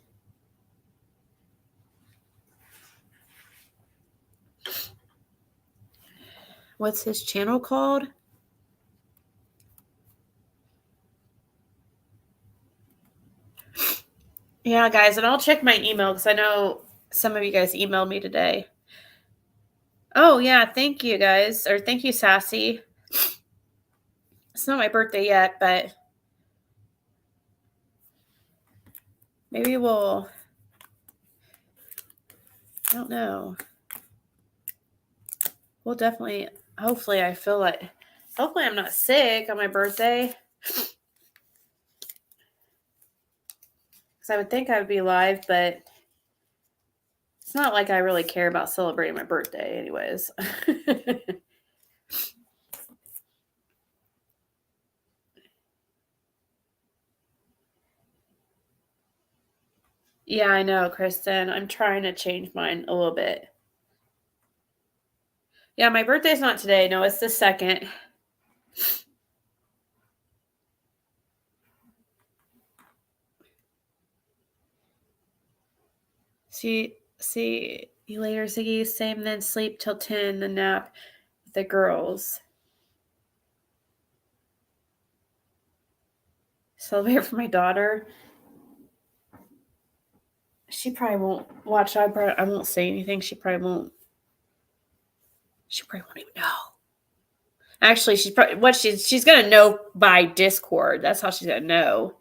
What's his channel called? Yeah, guys, and I'll check my email because I know some of you guys emailed me today. Oh, yeah, thank you, guys. Or thank you, Sassy. It's not my birthday yet, but maybe we'll... I don't know. We'll definitely... Hopefully I feel like... Hopefully I'm not sick on my birthday. Because I would think I would be live, but... It's not like I really care about celebrating my birthday anyways. Yeah, I know, Kristen. I'm trying to change mine a little bit. Yeah, my birthday's not today. No, it's the 2nd. See you later, Ziggy. Same, then sleep till 10, then nap with the girls. Celebrate for my daughter. She probably won't watch. I won't say anything. She probably won't even know. Actually, she's gonna know by Discord. That's how she's gonna know.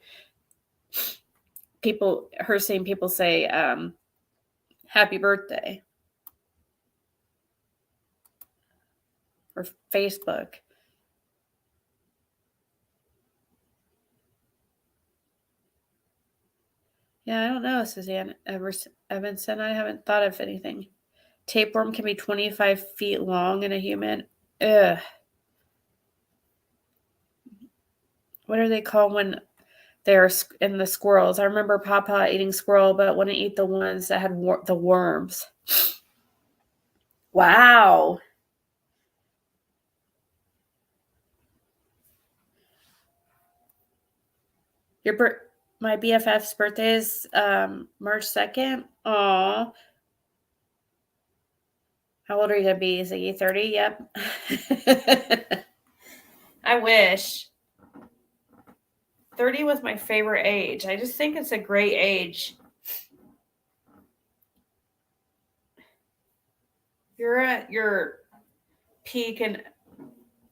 People say happy birthday. Or Facebook. Yeah, I don't know, Suzanne Evanson. I haven't thought of anything. Tapeworm can be 25 feet long in a human. Ugh. What are they called when they're in the squirrels? I remember Papa eating squirrel, but wouldn't eat the ones that had the worms. Wow. My BFF's birthday is March 2nd. Aw. How old are you going to be? Is he 30? Yep. I wish. 30 was my favorite age. I just think it's a great age. You're at your peak in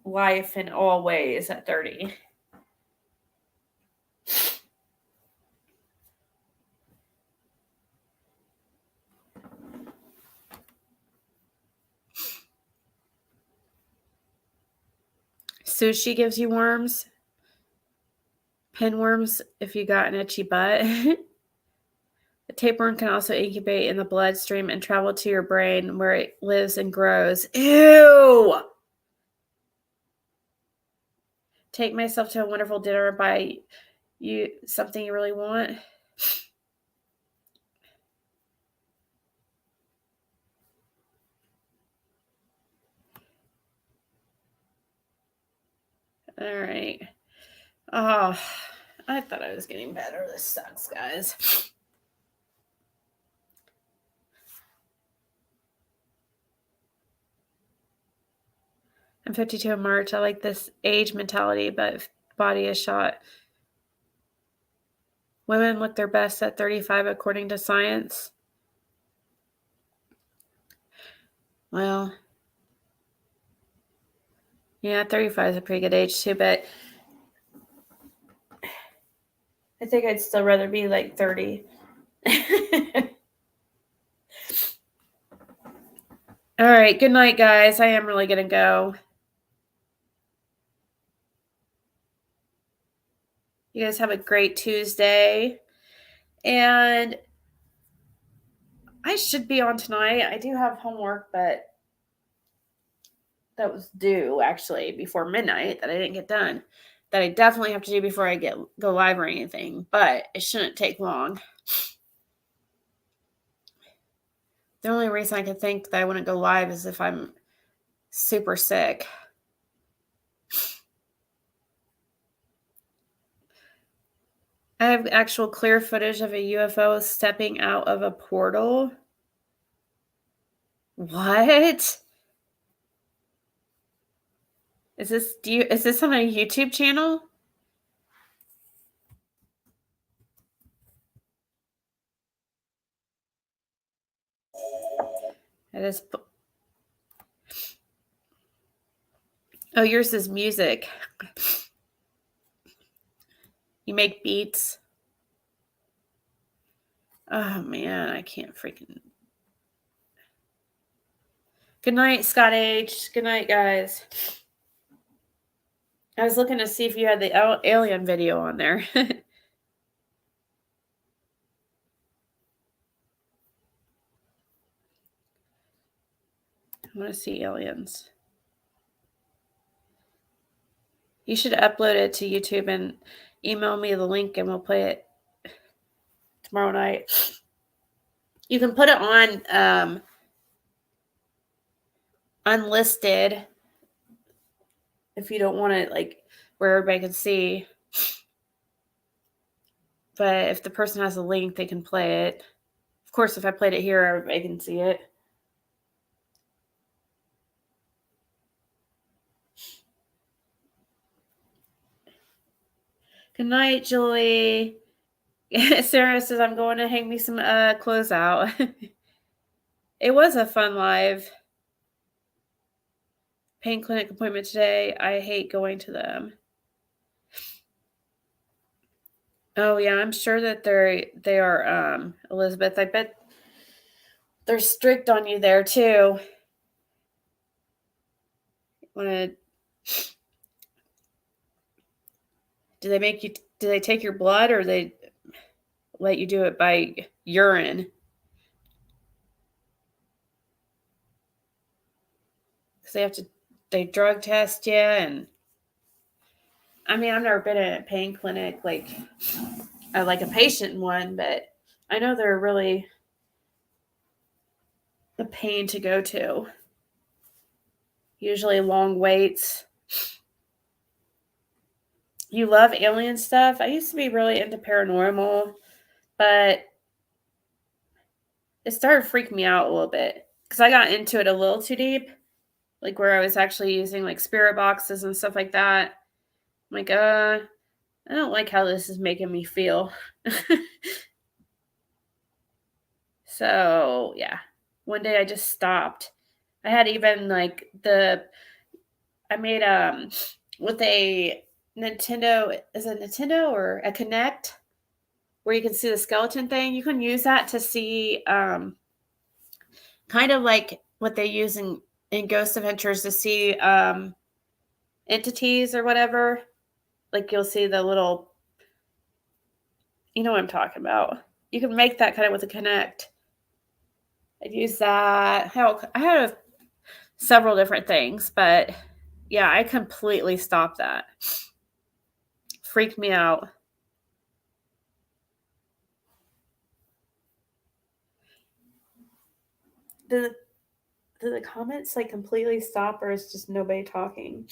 life in all ways at 30. Sushi gives you worms. Pinworms if you got an itchy butt. The tapeworm can also incubate in the bloodstream and travel to your brain where it lives and grows. Ew! Take myself to a wonderful dinner, buy you something you really want. All right. Oh, I thought I was getting better. This sucks, guys. I'm 52 in March. I like this age mentality, but body is shot. Women look their best at 35 according to science. Well, yeah, 35 is a pretty good age too, but I think I'd still rather be like 30. All right, good night, guys. I am really going to go. You guys have a great Tuesday. And I should be on tonight. I do have homework, but that was due actually before midnight that I didn't get done. That I definitely have to do before I go live or anything, but it shouldn't take long. The only reason I can think that I wouldn't go live is if I'm super sick. I have actual clear footage of a UFO stepping out of a portal. What? Is this on a YouTube channel? It is. Oh, yours is music. You make beats. Oh man, I can't freaking. Good night, Scott H. Good night, guys. I was looking to see if you had the alien video on there. I want to see aliens. You should upload it to YouTube and email me the link and we'll play it tomorrow night. You can put it on unlisted if you don't want it like where everybody can see. But if the person has a link, they can play it. Of course, if I played it here, everybody can see it. Good night, Julie. Sarah says, I'm going to hang me some clothes out. It was a fun live. Pain clinic appointment today. I hate going to them. Oh yeah, I'm sure that they are Elizabeth. I bet they're strict on you there too. Do they take your blood or they let you do it by urine? Because they drug test you, and I mean, I've never been in a pain clinic like a patient in one, but I know they're really a pain to go to. Usually long waits. You love alien stuff? I used to be really into paranormal, but it started freaking me out a little bit because I got into it a little too deep, like where I was actually using like spirit boxes and stuff like that. I'm like, I don't like how this is making me feel. So yeah, one day I just stopped. I had even like I made with a Nintendo, is it Nintendo or a Kinect, where you can see the skeleton thing. You can use that to see kind of like what they use in Ghost Adventures to see entities or whatever. Like you'll see the little, you know what I'm talking about. You can make that kind of with a Kinect. I'd use that. Hell, I had several different things, but yeah, I completely stopped that. Freaked me out. Do the comments like completely stop, or is just nobody talking?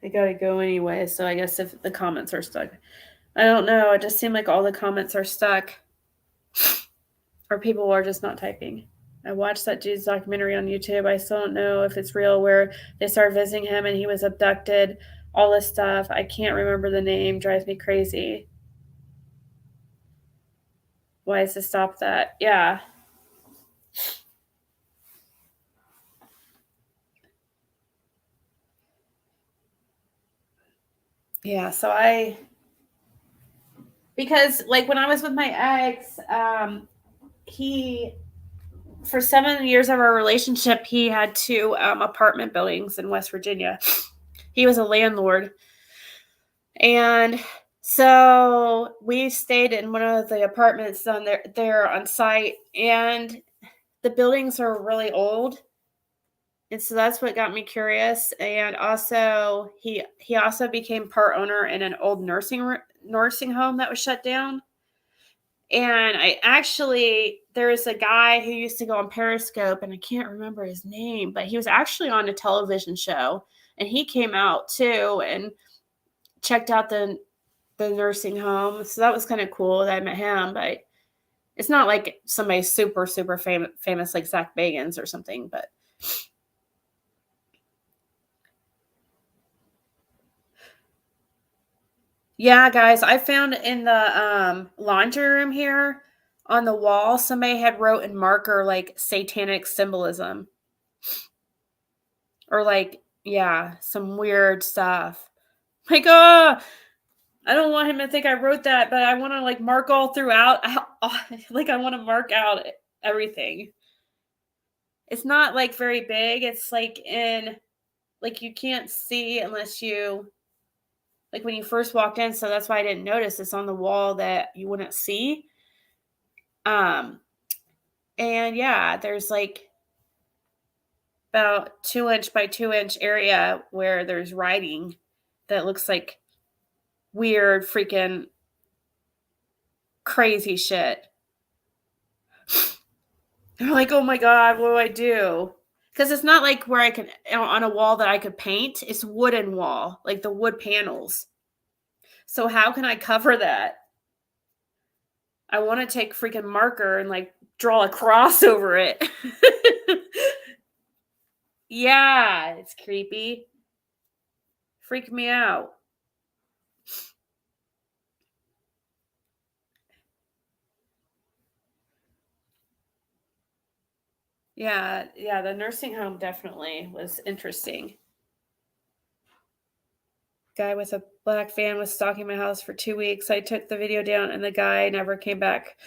They gotta go anyway, so I guess if the comments are stuck. I don't know. It just seemed like all the comments are stuck. Or people are just not typing. I watched that dude's documentary on YouTube. I still don't know if it's real, where they started visiting him and he was abducted. All this stuff. I can't remember the name. Drives me crazy. wise to stop that. Yeah. Yeah, so because like when I was with my ex, he, for 7 years of our relationship, he had 2 apartment buildings in West Virginia. He was a landlord. And so we stayed in one of the apartments on there on site, and the buildings are really old. And so that's what got me curious. And also he also became part owner in an old nursing home that was shut down. And there's a guy who used to go on Periscope, and I can't remember his name, but he was actually on a television show, and he came out too and checked out the nursing home. So that was kind of cool that I met him, but it's not like somebody super, super famous like Zach Bagans or something, but yeah, guys, I found in the laundry room here on the wall, somebody had wrote in marker like satanic symbolism. Or like, yeah, some weird stuff. Like, I don't want him to think I wrote that, but I want to like mark all throughout. Like, I want to mark out everything. It's not like very big. It's like like you can't see unless you, like when you first walked in. So that's why I didn't notice. It's on the wall that you wouldn't see. And yeah, there's like about 2-inch by 2-inch area where there's writing that looks like weird freaking crazy shit. They're like, oh my God, what do I do? Because it's not like where I can, on a wall that I could paint. It's wooden wall, like the wood panels. So how can I cover that? I want to take freaking marker and like draw a cross over it. Yeah, it's creepy. Freak me out. Yeah, the nursing home definitely was interesting. Guy with a black van was stalking my house for 2 weeks. I took the video down and the guy never came back.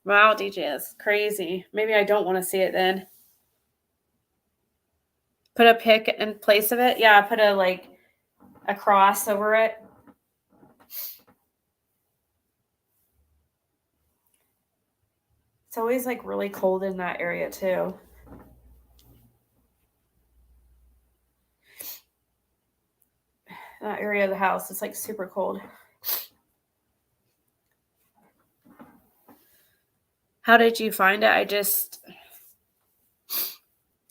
Wow, DJ, that's crazy. Maybe I don't want to see it then. Put a pic in place of it. Yeah, put a cross over it. It's always like really cold in that area too. That area of the house is like super cold. How did you find it?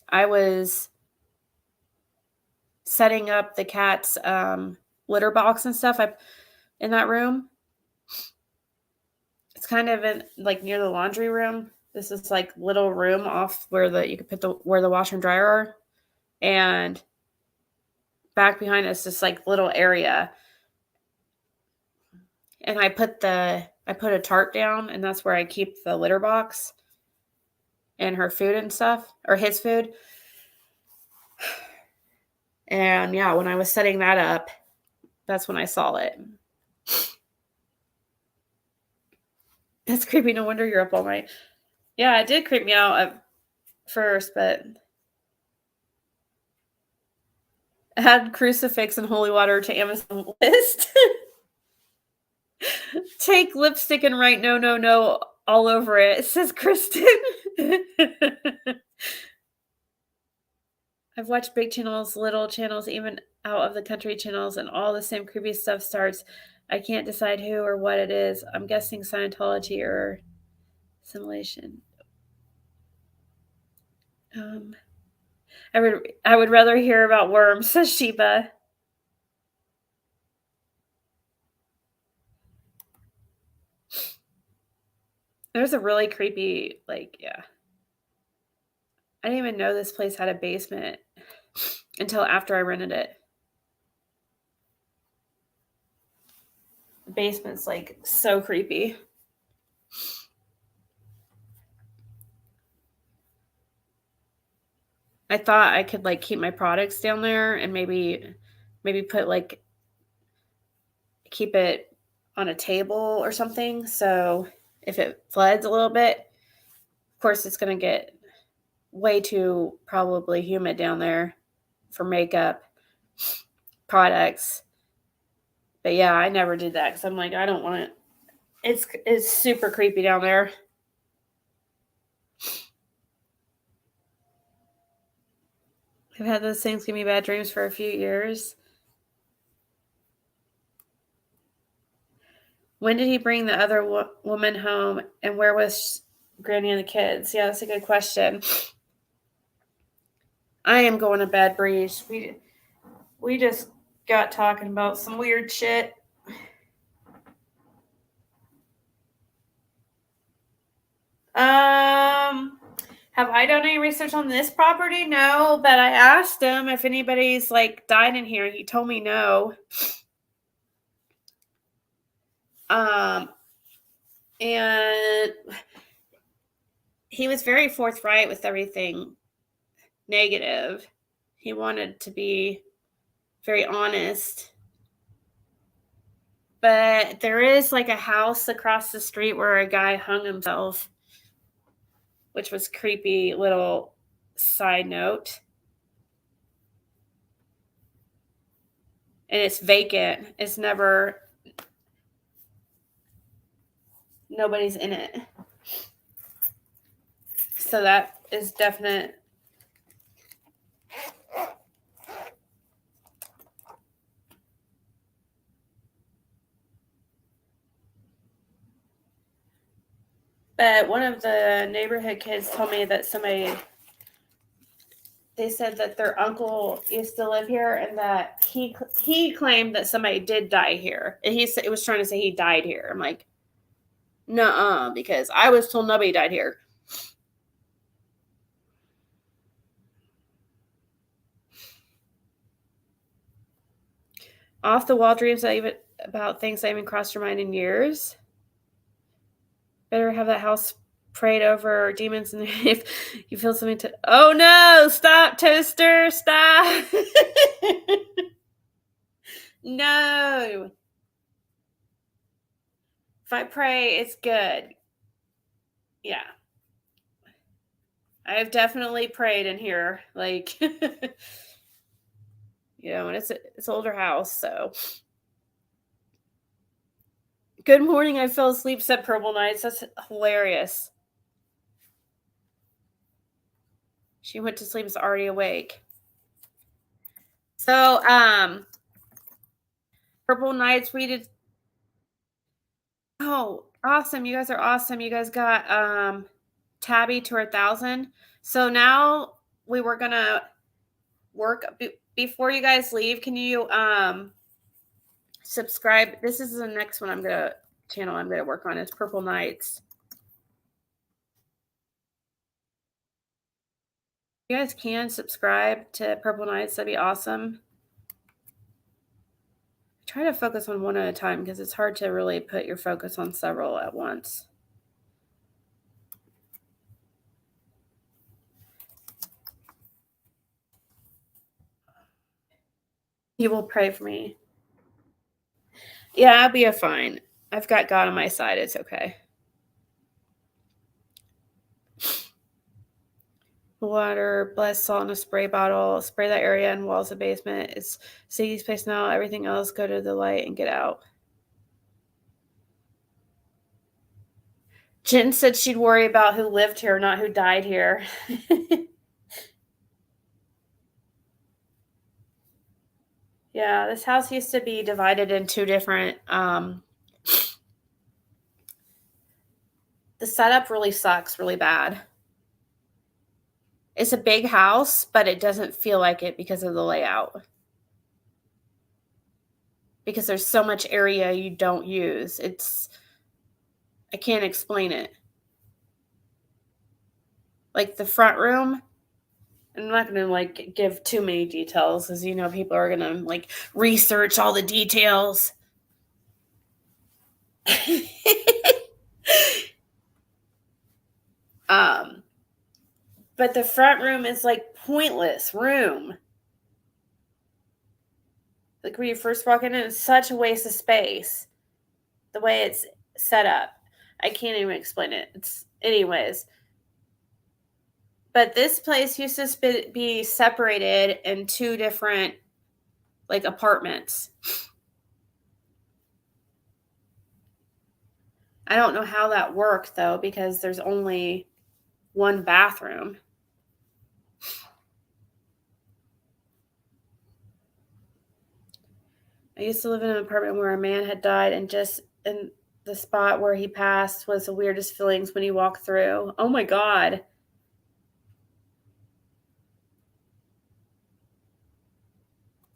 I was setting up the cat's litter box and stuff in that room. It's kind of in like near the laundry room. This is like little room off where you could put where the washer and dryer are, and back behind us this like little area. And I put a tarp down, and that's where I keep the litter box and her food and stuff, or his food. And yeah, when I was setting that up, that's when I saw it. That's creepy. No wonder you're up all night. Yeah, it did creep me out at first, but add crucifix and holy water to Amazon list. Take lipstick and write no, no, no all over it, says Kristen. I've watched big channels, little channels, even out of the country channels, and all the same creepy stuff starts. I can't decide who or what it is. I'm guessing Scientology or simulation. I would rather hear about worms, says Sheba. There's a really creepy, yeah. I didn't even know this place had a basement until after I rented it. The basement's like so creepy. I thought I could like keep my products down there and maybe put like keep it on a table or something. So if it floods a little bit, of course it's going to get way too probably humid down there for makeup products. But yeah, I never did that because I'm like, I don't want it. It's super creepy down there. I've had those things give me bad dreams for a few years. When did he bring the other woman home, and where was Granny and the kids? Yeah, that's a good question. I am going to bed, Breeze. We just got talking about some weird shit. Have I done any research on this property? No, but I asked him if anybody's like died in here. He told me no. And he was very forthright with everything negative. He wanted to be very honest. But there is like a house across the street where a guy hung himself, which was creepy. Little side note. And it's vacant. It's never, nobody's in it. So that is definite. But one of the neighborhood kids told me that they said that their uncle used to live here and that he claimed that somebody did die here. And it was trying to say he died here. I'm like, nuh-uh, because I was told nobody died here. Off the wall dreams about things that even crossed your mind in years. Better have that house prayed over demons, and if you feel something to. Oh no! Stop, Toaster! Stop! No. If I pray, it's good. Yeah. I have definitely prayed in here, like, and it's an older house, so. Good morning, I fell asleep, said Purple Nights. That's hilarious. She went to sleep, is already awake. So, Purple Nights, we did. Oh, awesome. You guys are awesome. You guys got Tabby to 1,000. So now we were going to work before you guys leave. Can you subscribe? This is the next one I'm going to work on is Purple Nights. You guys can subscribe to Purple Nights. That'd be awesome. Try to focus on one at a time because it's hard to really put your focus on several at once. You will pray for me. Yeah, I'll be fine. I've got God on my side. It's okay. Water, bless salt in a spray bottle. Spray that area and walls of the basement. It's Ziggy's place now. Everything else, go to the light and get out. Jen said she'd worry about who lived here, not who died here. Yeah, this house used to be divided in two different. The setup really sucks really bad. It's a big house, but it doesn't feel like it because of the layout. Because there's so much area you don't use. I can't explain it. Like the front room, I'm not going to give too many details because people are going to research all the details. But the front room is like pointless room. Like when you first walk in, it's such a waste of space. The way it's set up. I can't even explain it. Anyways. But this place used to be separated in 2 different, like, apartments. I don't know how that worked, though, because there's only 1 bathroom. I used to live in an apartment where a man had died, and just in the spot where he passed was the weirdest feelings when you walk through. Oh my God.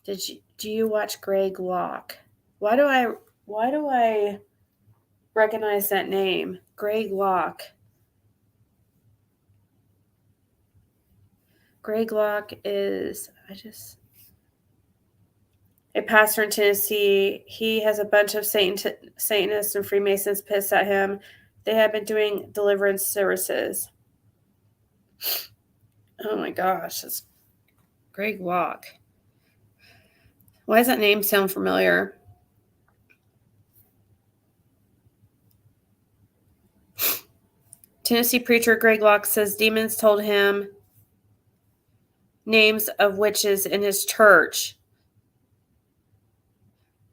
Do you watch Greg Locke? Why do I recognize that name? Greg Locke. Greg Locke is a pastor in Tennessee. He has a bunch of Satanists and Freemasons pissed at him. They have been doing deliverance services. Oh my gosh, that's Greg Locke. Why does that name sound familiar? Tennessee preacher Greg Locke says demons told him names of witches in his church.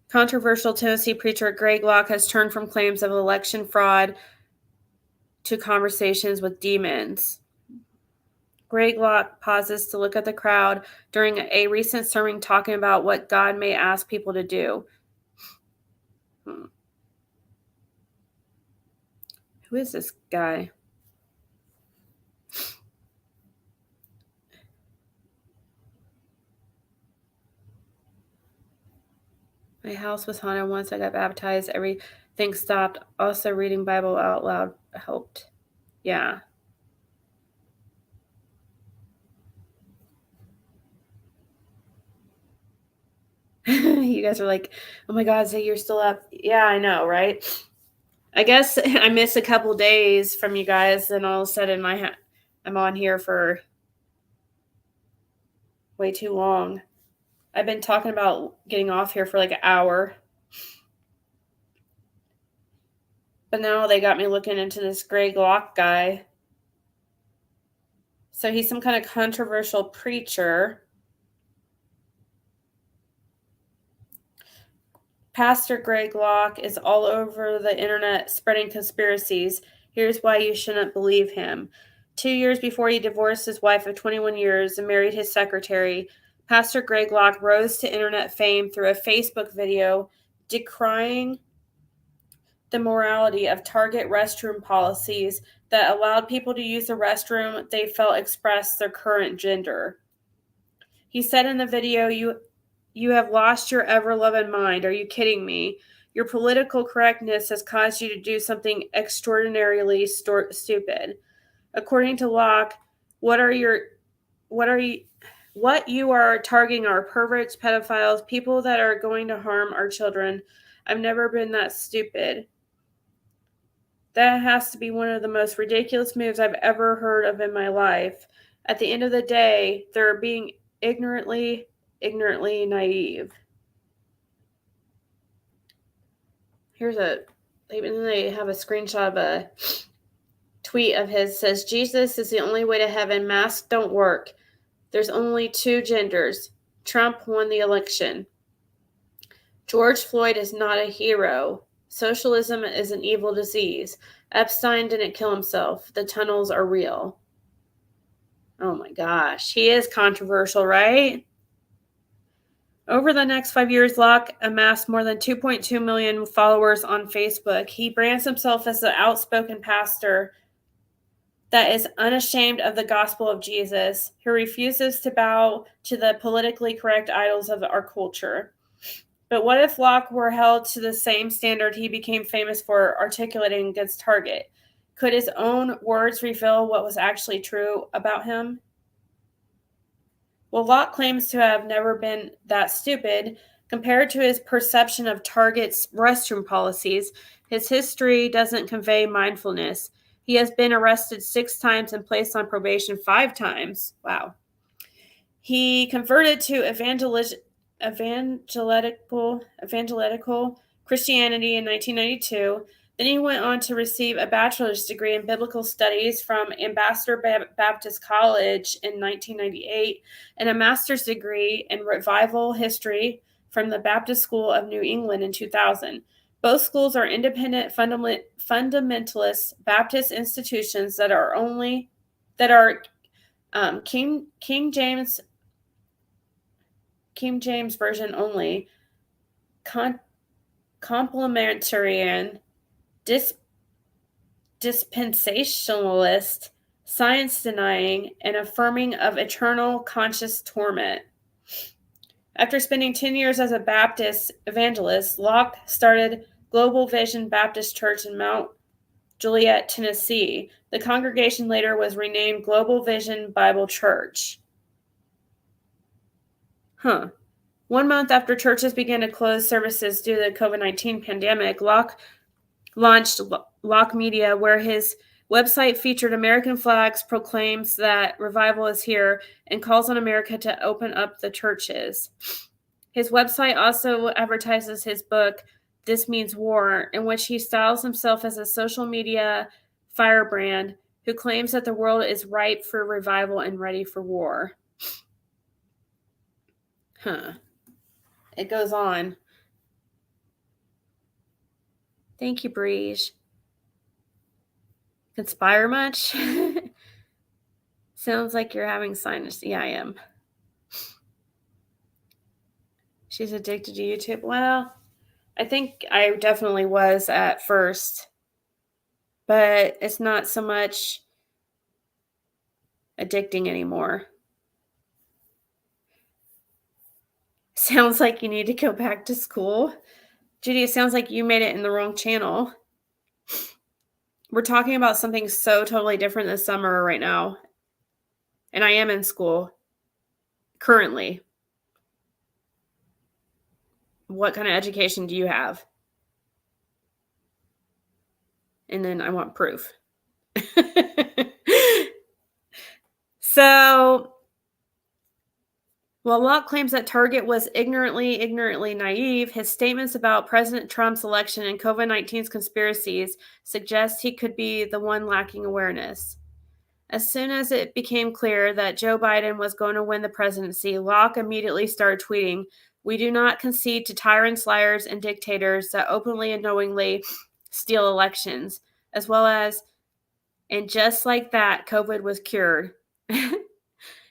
Controversial Tennessee preacher Greg Locke has turned from claims of election fraud to conversations with demons. Greg Locke pauses to look at the crowd during a recent sermon talking about what God may ask people to do. Who is this guy? My house was haunted once I got baptized. Everything stopped. Also, reading Bible out loud helped. Yeah. You guys are like, oh my God, Ziggy, you're still up. Yeah, I know, right? I guess I missed a couple days from you guys, and all of a sudden I'm on here for way too long. I've been talking about getting off here for like an hour. But now they got me looking into this Greg Locke guy. So he's some kind of controversial preacher. Pastor Greg Locke is all over the internet spreading conspiracies. Here's why you shouldn't believe him. 2 years before he divorced his wife of 21 years and married his secretary, Pastor Greg Locke rose to internet fame through a Facebook video decrying the morality of Target restroom policies that allowed people to use the restroom they felt expressed their current gender. He said in the video, You have lost your ever-loving mind. Are you kidding me? Your political correctness has caused you to do something extraordinarily stupid. According to Locke, what you are targeting are perverts, pedophiles, people that are going to harm our children. I've never been that stupid. That has to be one of the most ridiculous moves I've ever heard of in my life. At the end of the day, they're being ignorantly naive. They have a screenshot of a tweet of his. Says, Jesus is the only way to heaven. Masks don't work. There's only 2 genders. Trump won the election. George Floyd is not a hero. Socialism is an evil disease. Epstein didn't kill himself. The tunnels are real. Oh my gosh. He is controversial, right? Over the next 5 years, Locke amassed more than 2.2 million followers on Facebook. He brands himself as an outspoken pastor that is unashamed of the gospel of Jesus, who refuses to bow to the politically correct idols of our culture. But what if Locke were held to the same standard he became famous for articulating against Target? Could his own words reveal what was actually true about him? Well, Locke claims to have never been that stupid. Compared to his perception of Target's restroom policies, his history doesn't convey mindfulness. He has been arrested 6 times and placed on probation 5 times. Wow. He converted to evangelical Christianity in 1992. Then he went on to receive a bachelor's degree in biblical studies from Ambassador Baptist College in 1998 and a master's degree in revival history from the Baptist School of New England in 2000. Both schools are independent fundamentalist Baptist institutions that are King James version only, complementarian, dispensationalist, science denying, and affirming of eternal conscious torment. After spending 10 years as a Baptist evangelist, Locke started Global Vision Baptist Church in Mount Juliet, Tennessee. The congregation later was renamed Global Vision Bible Church. 1 month after churches began to close services due to the COVID-19 pandemic, Locke launched Locke Media, where his website featured American flags, proclaims that revival is here, and calls on America to open up the churches. His website also advertises his book, This Means War, in which he styles himself as a social media firebrand who claims that the world is ripe for revival and ready for war. It goes on. Thank you, Breege. Conspire much? Sounds like you're having sinus. Yeah, I am. She's addicted to YouTube. Well, I think I definitely was at first, but it's not so much addicting anymore. Sounds like you need to go back to school. Judy, it sounds like you made it in the wrong channel. We're talking about something so totally different this summer right now. And I am in school currently. What kind of education do you have? And then I want proof. So, while Locke claims that Target was ignorantly naive, his statements about President Trump's election and COVID-19's conspiracies suggest he could be the one lacking awareness. As soon as it became clear that Joe Biden was going to win the presidency, Locke immediately started tweeting, "We do not concede to tyrants, liars, and dictators that openly and knowingly steal elections," as well as, "And just like that, COVID was cured."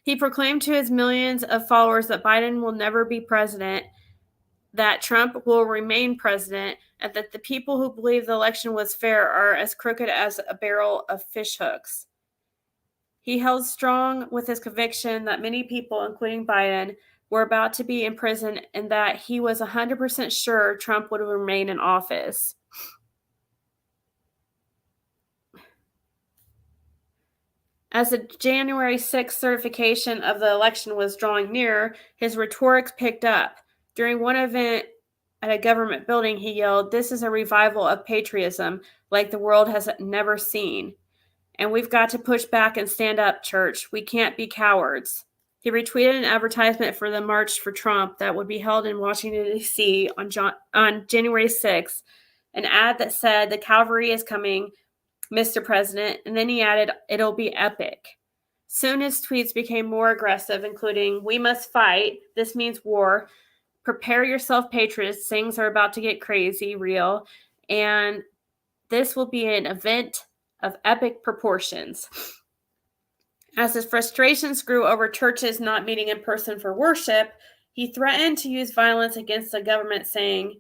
He proclaimed to his millions of followers that Biden will never be president, that Trump will remain president, and that the people who believe the election was fair are as crooked as a barrel of fish hooks. He held strong with his conviction that many people, including Biden, were about to be in prison and that he was 100% sure Trump would remain in office. As the January 6th certification of the election was drawing near, his rhetoric picked up. During one event at a government building, he yelled, "This is a revival of patriotism like the world has never seen. And we've got to push back and stand up, church. We can't be cowards." He retweeted an advertisement for the March for Trump that would be held in Washington, D.C. on January 6th, an ad that said, "The cavalry is coming, Mr. President," and then he added, "It'll be epic." Soon his tweets became more aggressive, including, "We must fight. This means war. Prepare yourself, patriots. Things are about to get crazy, real. And this will be an event of epic proportions." As his frustrations grew over churches not meeting in person for worship, he threatened to use violence against the government, saying,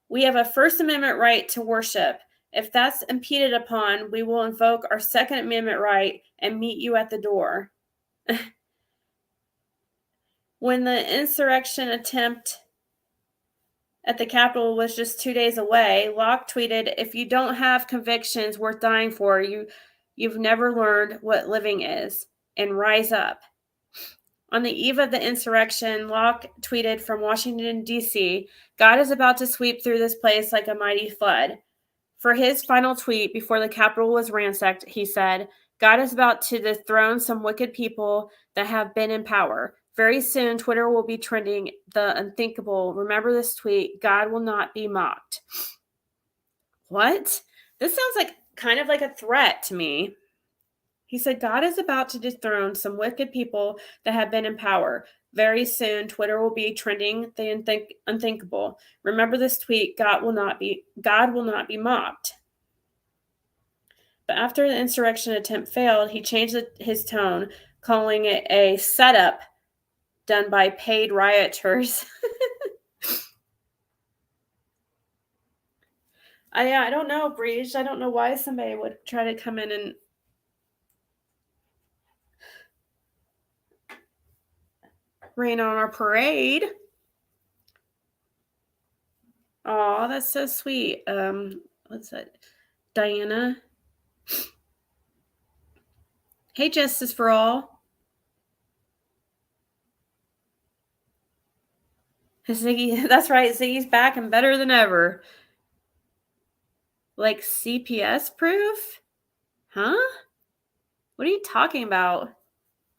"We have a First Amendment right to worship. If that's impeded upon, we will invoke our Second Amendment right and meet you at the door." When the insurrection attempt at the Capitol was just 2 days away, Locke tweeted, "If you don't have convictions worth dying for, you've never learned what living is, and rise up." On the eve of the insurrection, Locke tweeted from Washington, D.C., "God is about to sweep through this place like a mighty flood. For his final tweet before the Capitol was ransacked, he said, God is about to dethrone some wicked people that have been in power. Very soon, Twitter will be trending the unthinkable. Remember this tweet, God will not be mocked. What? This sounds like kind of like a threat to me. He said, God is about to dethrone some wicked people that have been in power. Very soon, Twitter will be trending the unthinkable. Remember this tweet, God will not be mocked. But after the insurrection attempt failed, he changed his tone, calling it a setup done by paid rioters. I don't know, Breeze. I don't know why somebody would try to come in and rain on our parade. Oh, that's so sweet. What's that? Diana. Hey, Justice for All. Ziggy, that's right. Ziggy's back and better than ever. Like CPS proof? Huh? What are you talking about?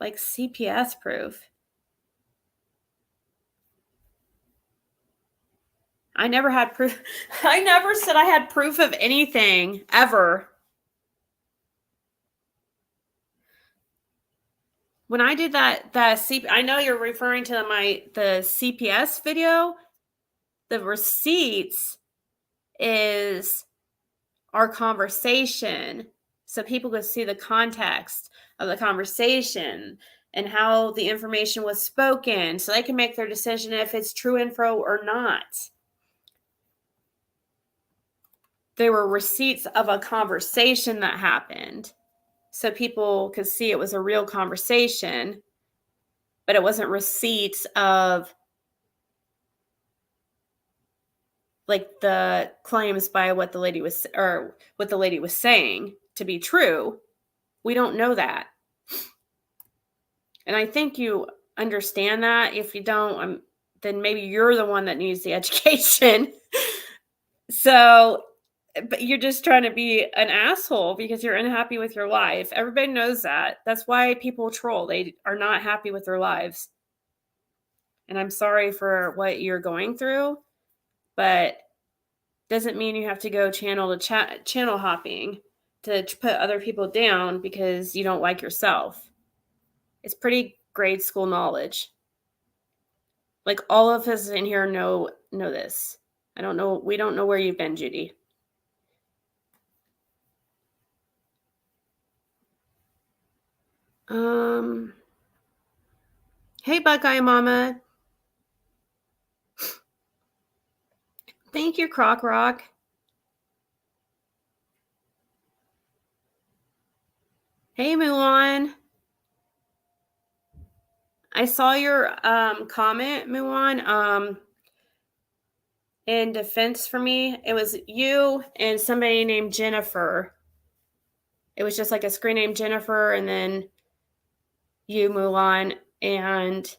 Like CPS proof? I never had proof. I never said I had proof of anything, ever. When I did I know you're referring to the CPS video. The receipts is our conversation, so people could see the context of the conversation and how the information was spoken, so they can make their decision if it's true info or not. They were receipts of a conversation that happened, so people could see it was a real conversation, but it wasn't receipts of like the claims by what the lady was saying to be true. We don't know that. And I think you understand that. If you don't, then maybe you're the one that needs the education. So, but you're just trying to be an asshole because you're unhappy with your life. Everybody knows that. That's why people troll. They are not happy with their lives. And I'm sorry for what you're going through, but doesn't mean you have to go channel hopping to put other people down because you don't like yourself. It's pretty grade school knowledge. Like all of us in here know this. I don't know. We don't know where you've been, Judy. Hey, Buckeye Mama. Thank you, Croc Rock. Hey, Mulan. I saw your comment, Mulan. In defense for me, it was you and somebody named Jennifer. It was just like a screen name Jennifer and then you, Mulan, and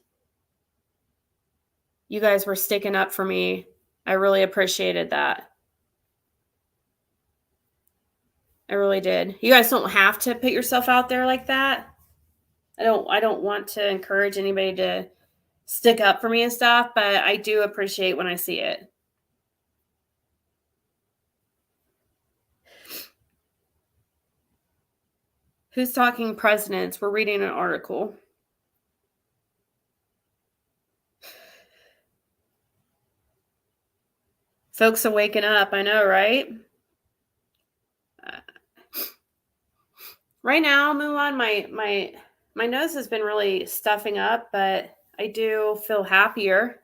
you guys were sticking up for me. I really appreciated that. I really did. You guys don't have to put yourself out there like that. I don't want to encourage anybody to stick up for me and stuff, but I do appreciate when I see it. Who's talking presidents? We're reading an article. Folks are waking up. I know, right? Right now, Mulan, my nose has been really stuffing up, but I do feel happier.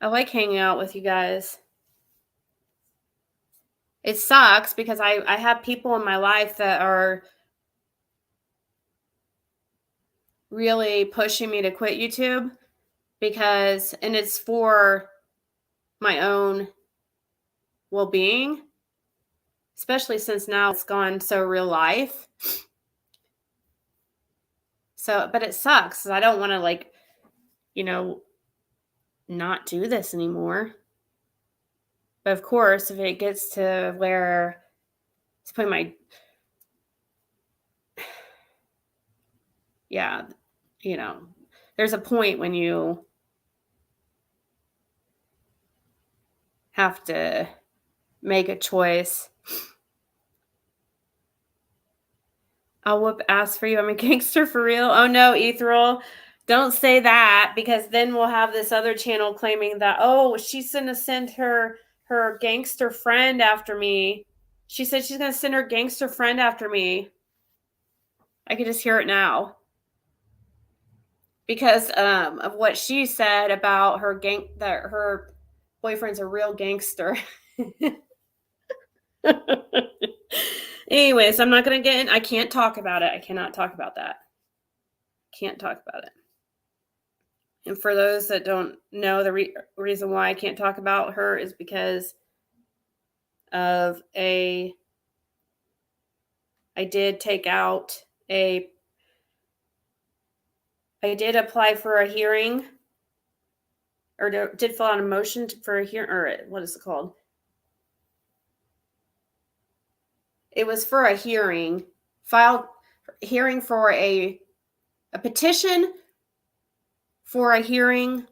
I like hanging out with you guys. It sucks because I have people in my life that are really pushing me to quit YouTube and it's for my own well-being, especially since now it's gone so real life. So, but it sucks. I don't want to not do this anymore. But of course, if it gets to where it's putting my, yeah, there's a point when you have to make a choice. I'll whoop ass for you. I'm a gangster for real. Oh no, Ethereal. Don't say that, because then we'll have this other channel claiming that, oh, she's going to send her gangster friend after me. She said she's going to send her gangster friend after me. I can just hear it now. Because of what she said about that her boyfriend's a real gangster. Anyways, I'm not going to get in. I can't talk about it. I cannot talk about that. Can't talk about it. And for those that don't know, the reason why I can't talk about her is because of I did apply for a hearing, or did fill out a motion for a hearing, or what is it called? It was for a hearing, filed hearing for a petition for a hearing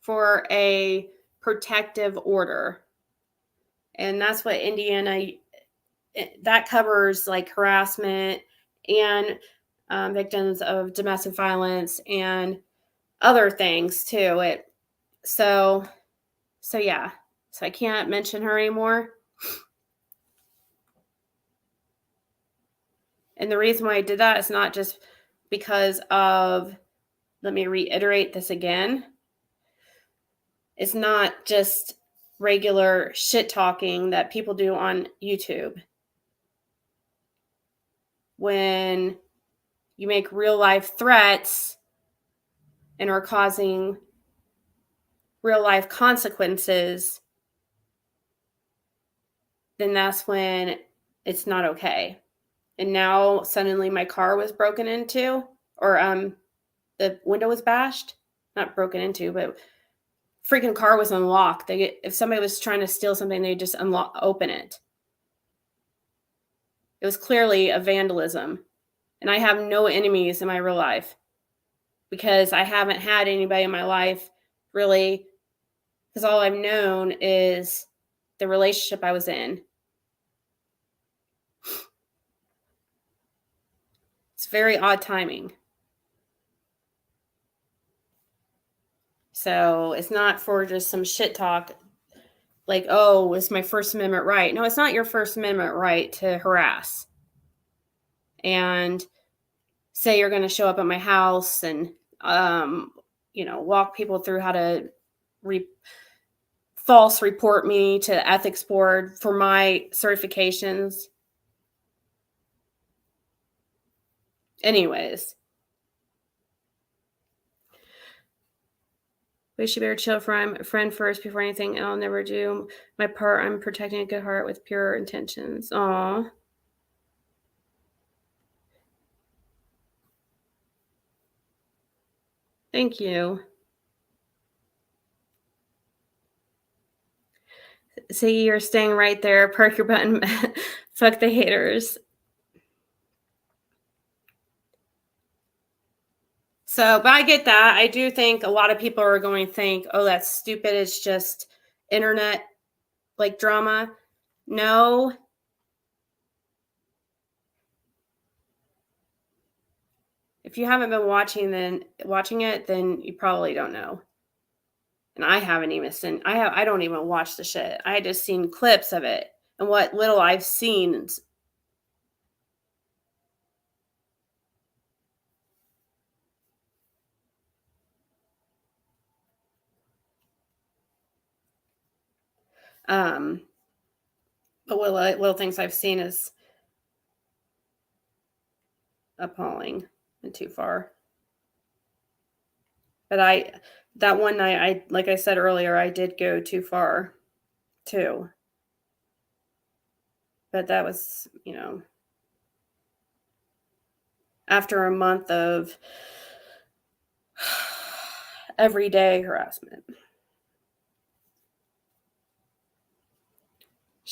for a protective order. And that's what Indiana, that covers like harassment and victims of domestic violence and other things too. So yeah. So I can't mention her anymore. And the reason why I did that is not just because of, let me reiterate this again. It's not just regular shit talking that people do on YouTube. When you make real life threats and are causing real life consequences, then that's when it's not okay. And now suddenly my car was broken into, or the window was bashed, not broken into, but freaking car was unlocked. If somebody was trying to steal something, they just open it. It was clearly a vandalism. And I have no enemies in my real life, because I haven't had anybody in my life really, because all I've known is the relationship I was in. It's very odd timing. So it's not for just some shit talk like, oh, it's my First Amendment right. No, it's not your First Amendment right to harass and say you're going to show up at my house and, walk people through how to false report me to the ethics board for my certifications. Anyways. Wish you better chill for a friend first before anything. I'll never do my part. I'm protecting a good heart with pure intentions. Aw. Thank you. See, you're staying right there. Park your button. Fuck the haters. So, but I get that. I do think a lot of people are going to think, oh, that's stupid. It's just internet like drama. No. If you haven't been watching it, then you probably don't know. And I haven't even seen, I don't even watch the shit. I had just seen clips of it, and what little I've seen. But what little things I've seen is appalling and too far. But that one night, like I said earlier, I did go too far too. But that was, after a month of everyday harassment.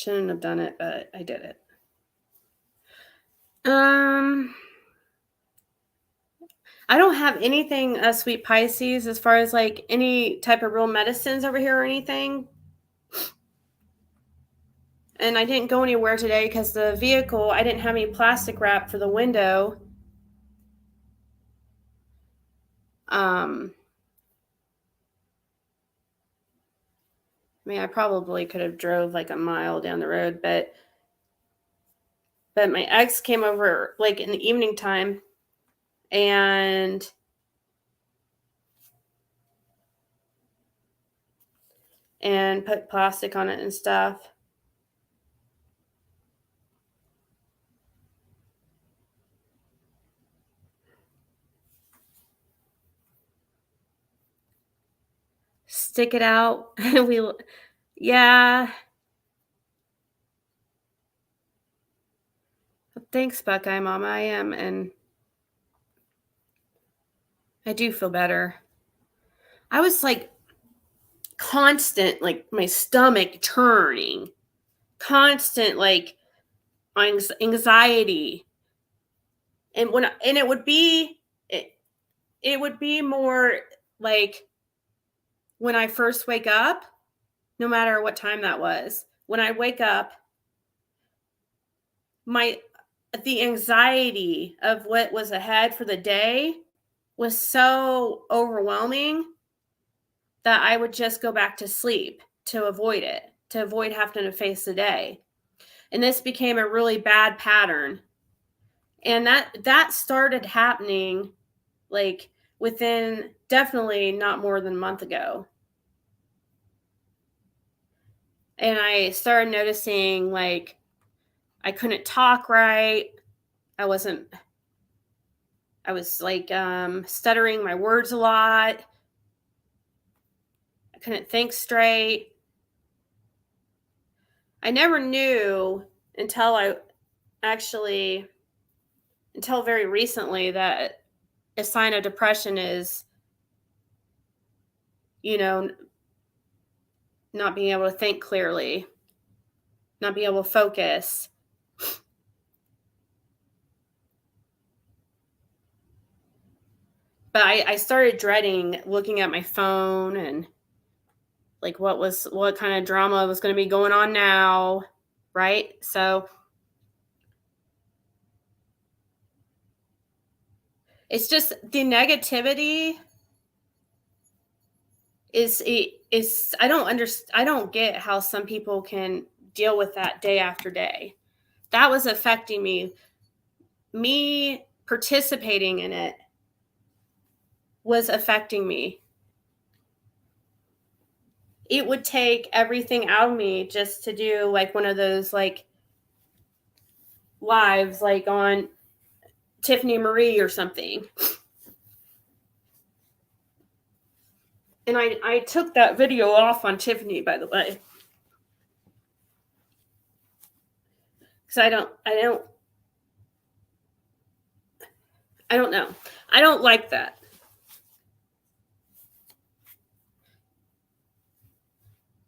Shouldn't have done it, but I did it. I don't have anything, Sweet Pisces, as far as like any type of real medicines over here or anything. And I didn't go anywhere today because the vehicle, I didn't have any plastic wrap for the window. I mean, I probably could have drove like a mile down the road, but my ex came over like in the evening time and put plastic on it and stuff. Stick it out. Yeah. Thanks, Buckeye Mama. I am, and I do feel better. I was like constant, like my stomach turning, constant like anxiety, and it would be more like when I first wake up, no matter what time that was. When I wake up, the anxiety of what was ahead for the day was so overwhelming that I would just go back to sleep to avoid it, to avoid having to face the day. And this became a really bad pattern. And that started happening like within definitely not more than a month ago. And I started noticing like I couldn't talk right. I was like stuttering my words a lot. I couldn't think straight. I never knew until very recently that a sign of depression is, not being able to think clearly, not being able to focus. But I started dreading looking at my phone and like what kind of drama was going to be going on now, right? So it's just the negativity is I don't get how some people can deal with that day after day. That was affecting me. Me participating in it was affecting me. It would take everything out of me just to do like one of those like lives like on Tiffany Marie or something. And I took that video off on Tiffany, by the way. Because I don't know. I don't like that.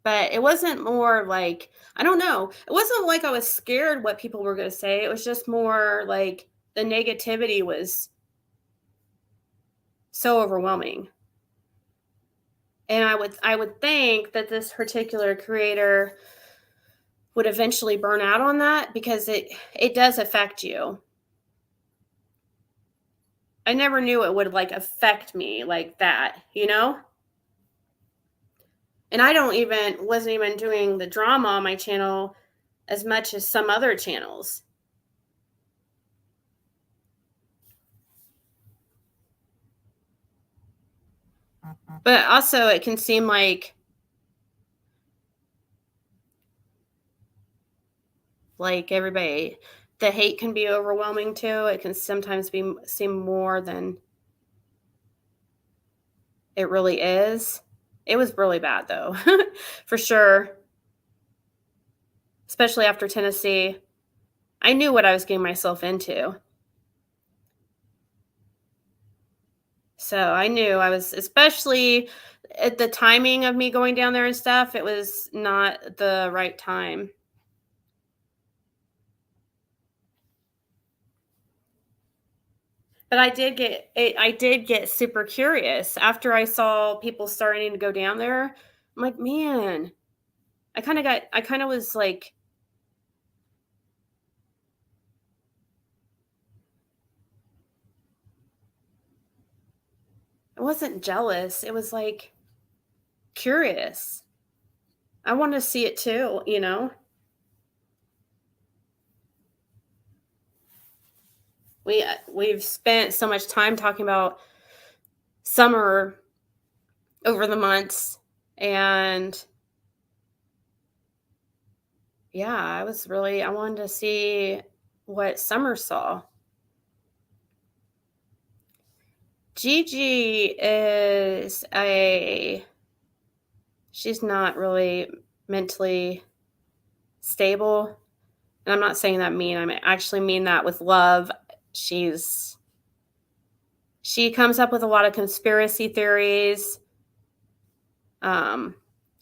But it wasn't more like, I don't know. It wasn't like I was scared what people were going to say. It was just more like the negativity was so overwhelming. And I would think that this particular creator would eventually burn out on that because it does affect you. I never knew it would like affect me like that, And I wasn't even doing the drama on my channel as much as some other channels. But also it can seem like everybody, the hate can be overwhelming too. It can sometimes seem more than it really is. It was really bad though, for sure. Especially after Tennessee. I knew what I was getting myself into. So I knew I was, especially at the timing of me going down there and stuff, it was not the right time. But I did get super curious after I saw people starting to go down there. I'm like, man, I kind of was like, I wasn't jealous. It was like curious. I want to see it too, you know? We've spent so much time talking about summer over the months, and yeah, I wanted to see what summer saw. Gigi she's not really mentally stable. And I'm not saying that mean. I actually mean that with love. She comes up with a lot of conspiracy theories.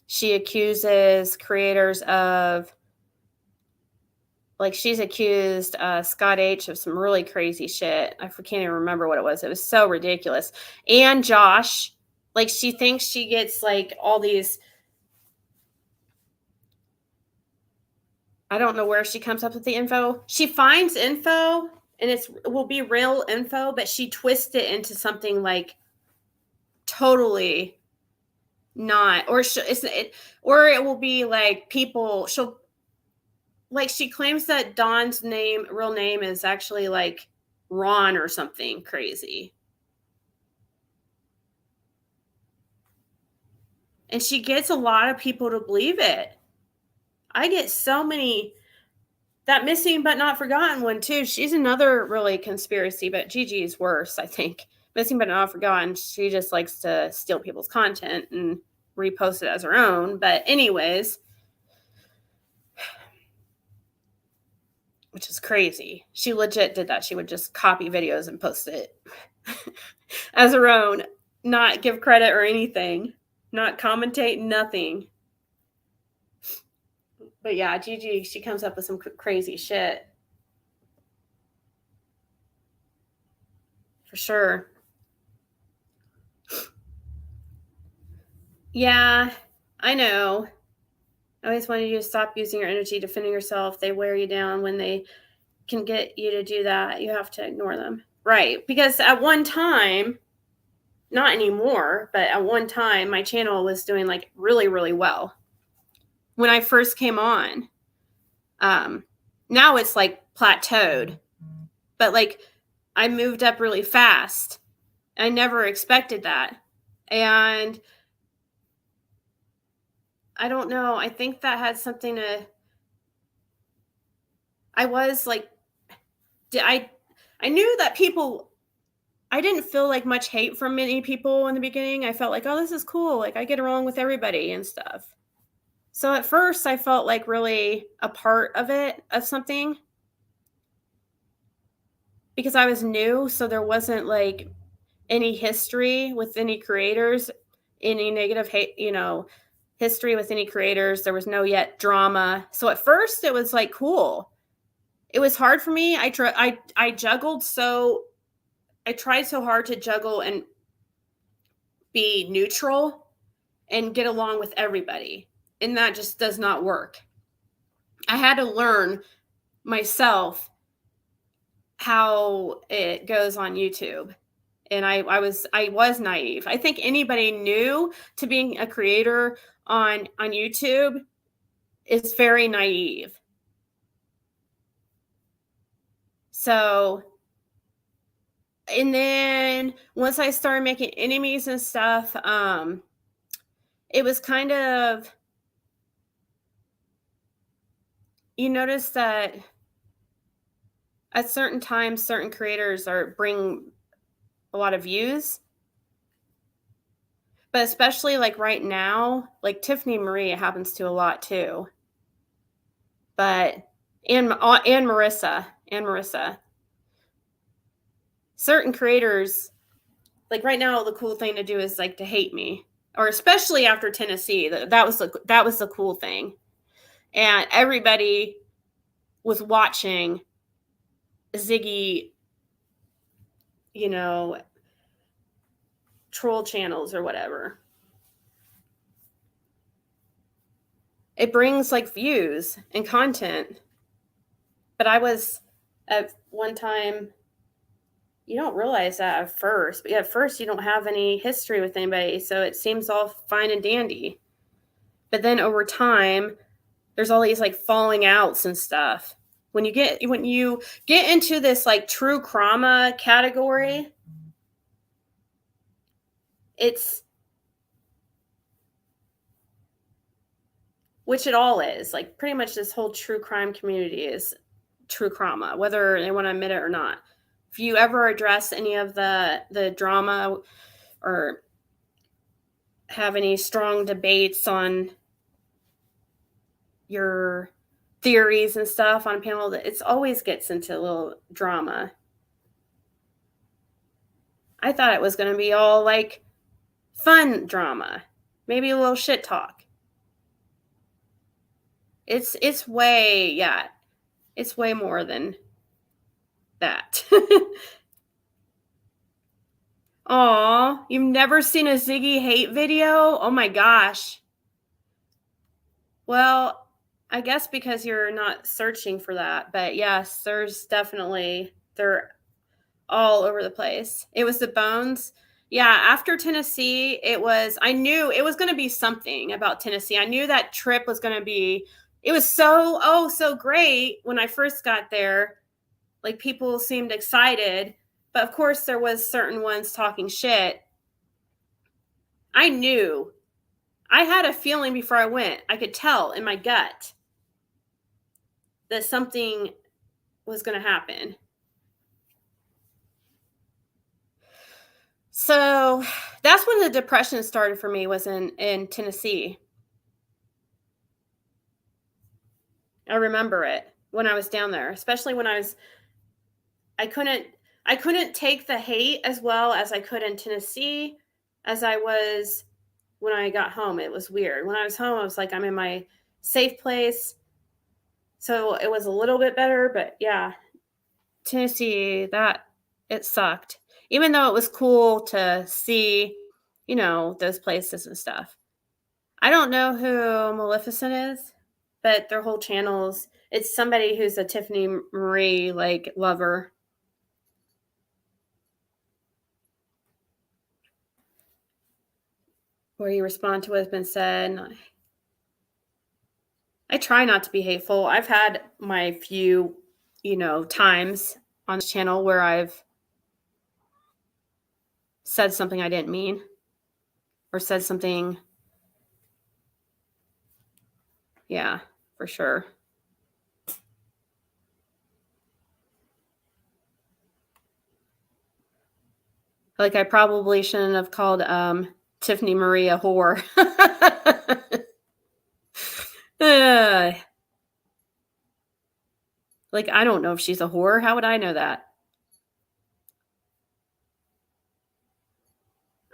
She accuses creators of, like, she's accused Scott H of some really crazy shit. I can't even remember what it was. It was so ridiculous. And Josh, like, she thinks she gets like all these, I don't know where she comes up with the info. She finds info and it will be real info, but she twists it into something like totally not, or or it will be like people. She claims that Don's real name is actually like Ron or something crazy. And she gets a lot of people to believe it. I get so many. That missing but not forgotten one too. She's another really conspiracy, but Gigi is worse, I think. Missing but not forgotten. She just likes to steal people's content and repost it as her own. But anyways, which is crazy. She legit did that. She would just copy videos and post it as her own, not give credit or anything, not commentate, nothing. But yeah, Gigi, she comes up with some crazy shit. For sure. Yeah, I know. I always wanted you to stop using your energy defending yourself. They wear you down. When they can get you to do that, you have to ignore them. Right. Because at one time, not anymore, but at one time, my channel was doing like really, really well. When I first came on, now it's like plateaued, but like I moved up really fast. I never expected that. And I don't know. I think that had something to, I was like, I knew that people, I didn't feel like much hate from many people in the beginning. I felt like, oh, this is cool. Like I get along with everybody and stuff. So at first I felt like really a part of it, of something, because I was new. So there wasn't like any history with any creators, any negative hate, history with any creators. There was no yet drama. So at first it was like cool. It was hard for me. I juggled. So I tried so hard to juggle and be neutral and get along with everybody. And that just does not work. I had to learn myself how it goes on YouTube. And I was naive. I think anybody new to being a creator on YouTube is very naive. So, and then once I started making enemies and stuff, it was kind of, you notice that at certain times, certain creators bring a lot of views. But especially like right now, like Tiffany Marie, it happens to a lot too. But, and Marissa. Certain creators, like right now, the cool thing to do is like to hate me, or especially after Tennessee. That was the cool thing. And everybody was watching Ziggy you know, troll channels or whatever. It brings like views and content. But I was at one time, you don't realize that at first, but at first you don't have any history with anybody, so it seems all fine and dandy. But then over time, there's all these like falling outs and stuff. When you get into this like true crime category, it's, which it all is, like pretty much this whole true crime community is true crime, whether they want to admit it or not. If you ever address any of the drama or have any strong debates on your theories and stuff on a panel, it always gets into a little drama. I thought it was going to be all like fun drama, maybe a little shit talk. It's way more than that. Aw, you've never seen a Ziggy hate video? Oh my gosh. Well, I guess because you're not searching for that, but yes, there's definitely, they're all over the place. It was the bones. Yeah, after Tennessee, I knew it was going to be something about Tennessee. I knew that trip was going to be, it was so great when I first got there. Like people seemed excited, but of course there was certain ones talking shit. I knew. I had a feeling before I went. I could tell in my gut that something was going to happen. So that's when the depression started for me, was in Tennessee. I remember it when I was down there, especially when I couldn't take the hate as well as I could in Tennessee as I was when I got home. It was weird. When I was home, I was like, I'm in my safe place. So it was a little bit better, but yeah, Tennessee, it sucked. Even though it was cool to see, those places and stuff. I don't know who Maleficent is, but their whole channels, it's somebody who's a Tiffany Marie like lover. Where you respond to what has been said. I try not to be hateful. I've had my few, times on this channel where I've said something I didn't mean or said something. Yeah, for sure. Like I probably shouldn't have called Tiffany Marie a whore. Like, I don't know if she's a whore. How would I know that?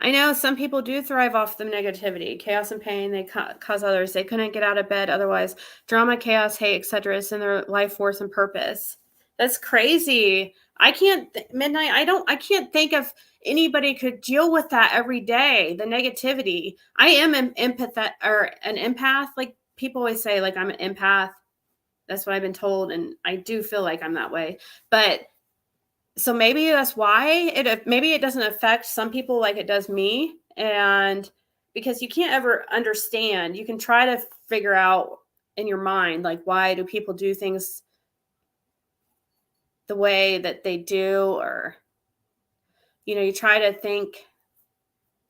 I know some people do thrive off the negativity, chaos and pain. They cause others. They couldn't get out of bed otherwise. Drama, chaos, hate, etc. is in their life force and purpose. That's crazy. I can't midnight. I can't think of anybody could deal with that every day. The negativity. I am an empath. Like people always say, like I'm an empath. That's what I've been told, and I do feel like I'm that way. But so maybe that's why maybe it doesn't affect some people like it does me. And because you can't ever understand, you can try to figure out in your mind, like, why do people do things the way that they do? Or, you try to think,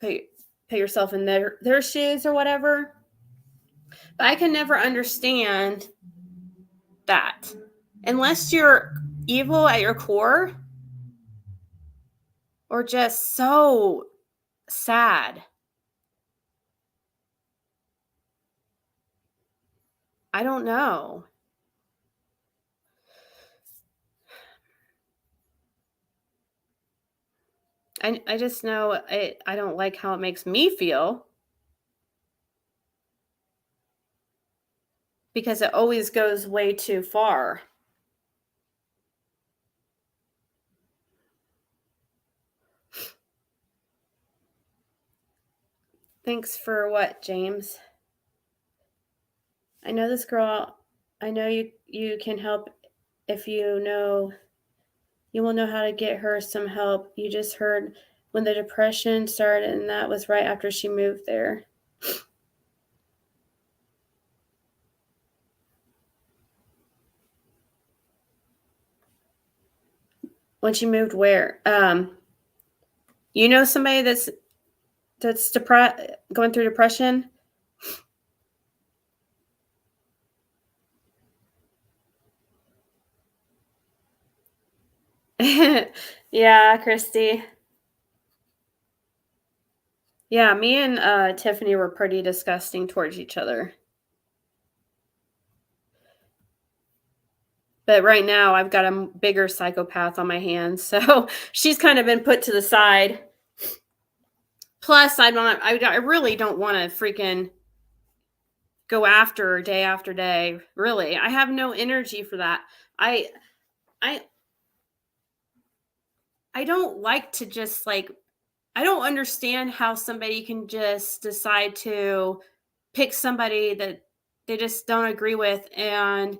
put yourself in their shoes or whatever. But I can never understand that unless you're evil at your core or just so sad. I don't know. I just know I don't like how it makes me feel. Because it always goes way too far. Thanks for what, James? I know this girl. I know you can help if you know. You will know how to get her some help. You just heard when the depression started, and that was right after she moved there. When she moved where? You know somebody that's going through depression? Yeah, Christy. Yeah, me and Tiffany were pretty disgusting towards each other. But right now I've got a bigger psychopath on my hands, so she's kind of been put to the side. Plus, I really don't want to freaking go after her day after day. Really, I have no energy for that. I don't like to just like. I don't understand how somebody can just decide to pick somebody that they just don't agree with, and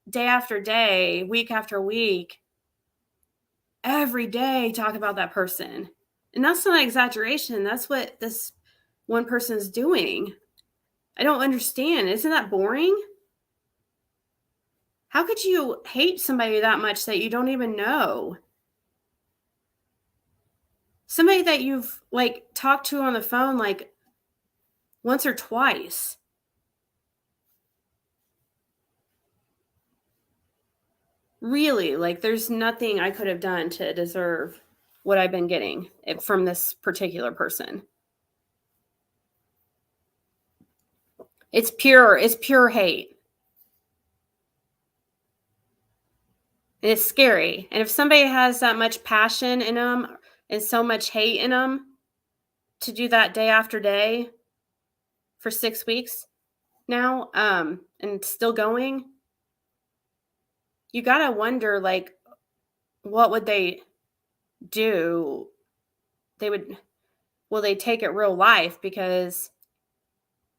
day after day, week after week, every day talk about that person. And that's not an exaggeration. That's what this one person is doing. I don't understand. Isn't that boring? How could you hate somebody that much that you don't even know? Somebody that you've like talked to on the phone like once or twice. Really, like there's nothing I could have done to deserve what I've been getting from this particular person. It's pure hate. And it's scary. And if somebody has that much passion in them and so much hate in them to do that day after day for 6 weeks now, and still going, you gotta wonder, like, what would they do? Will they take it real life? Because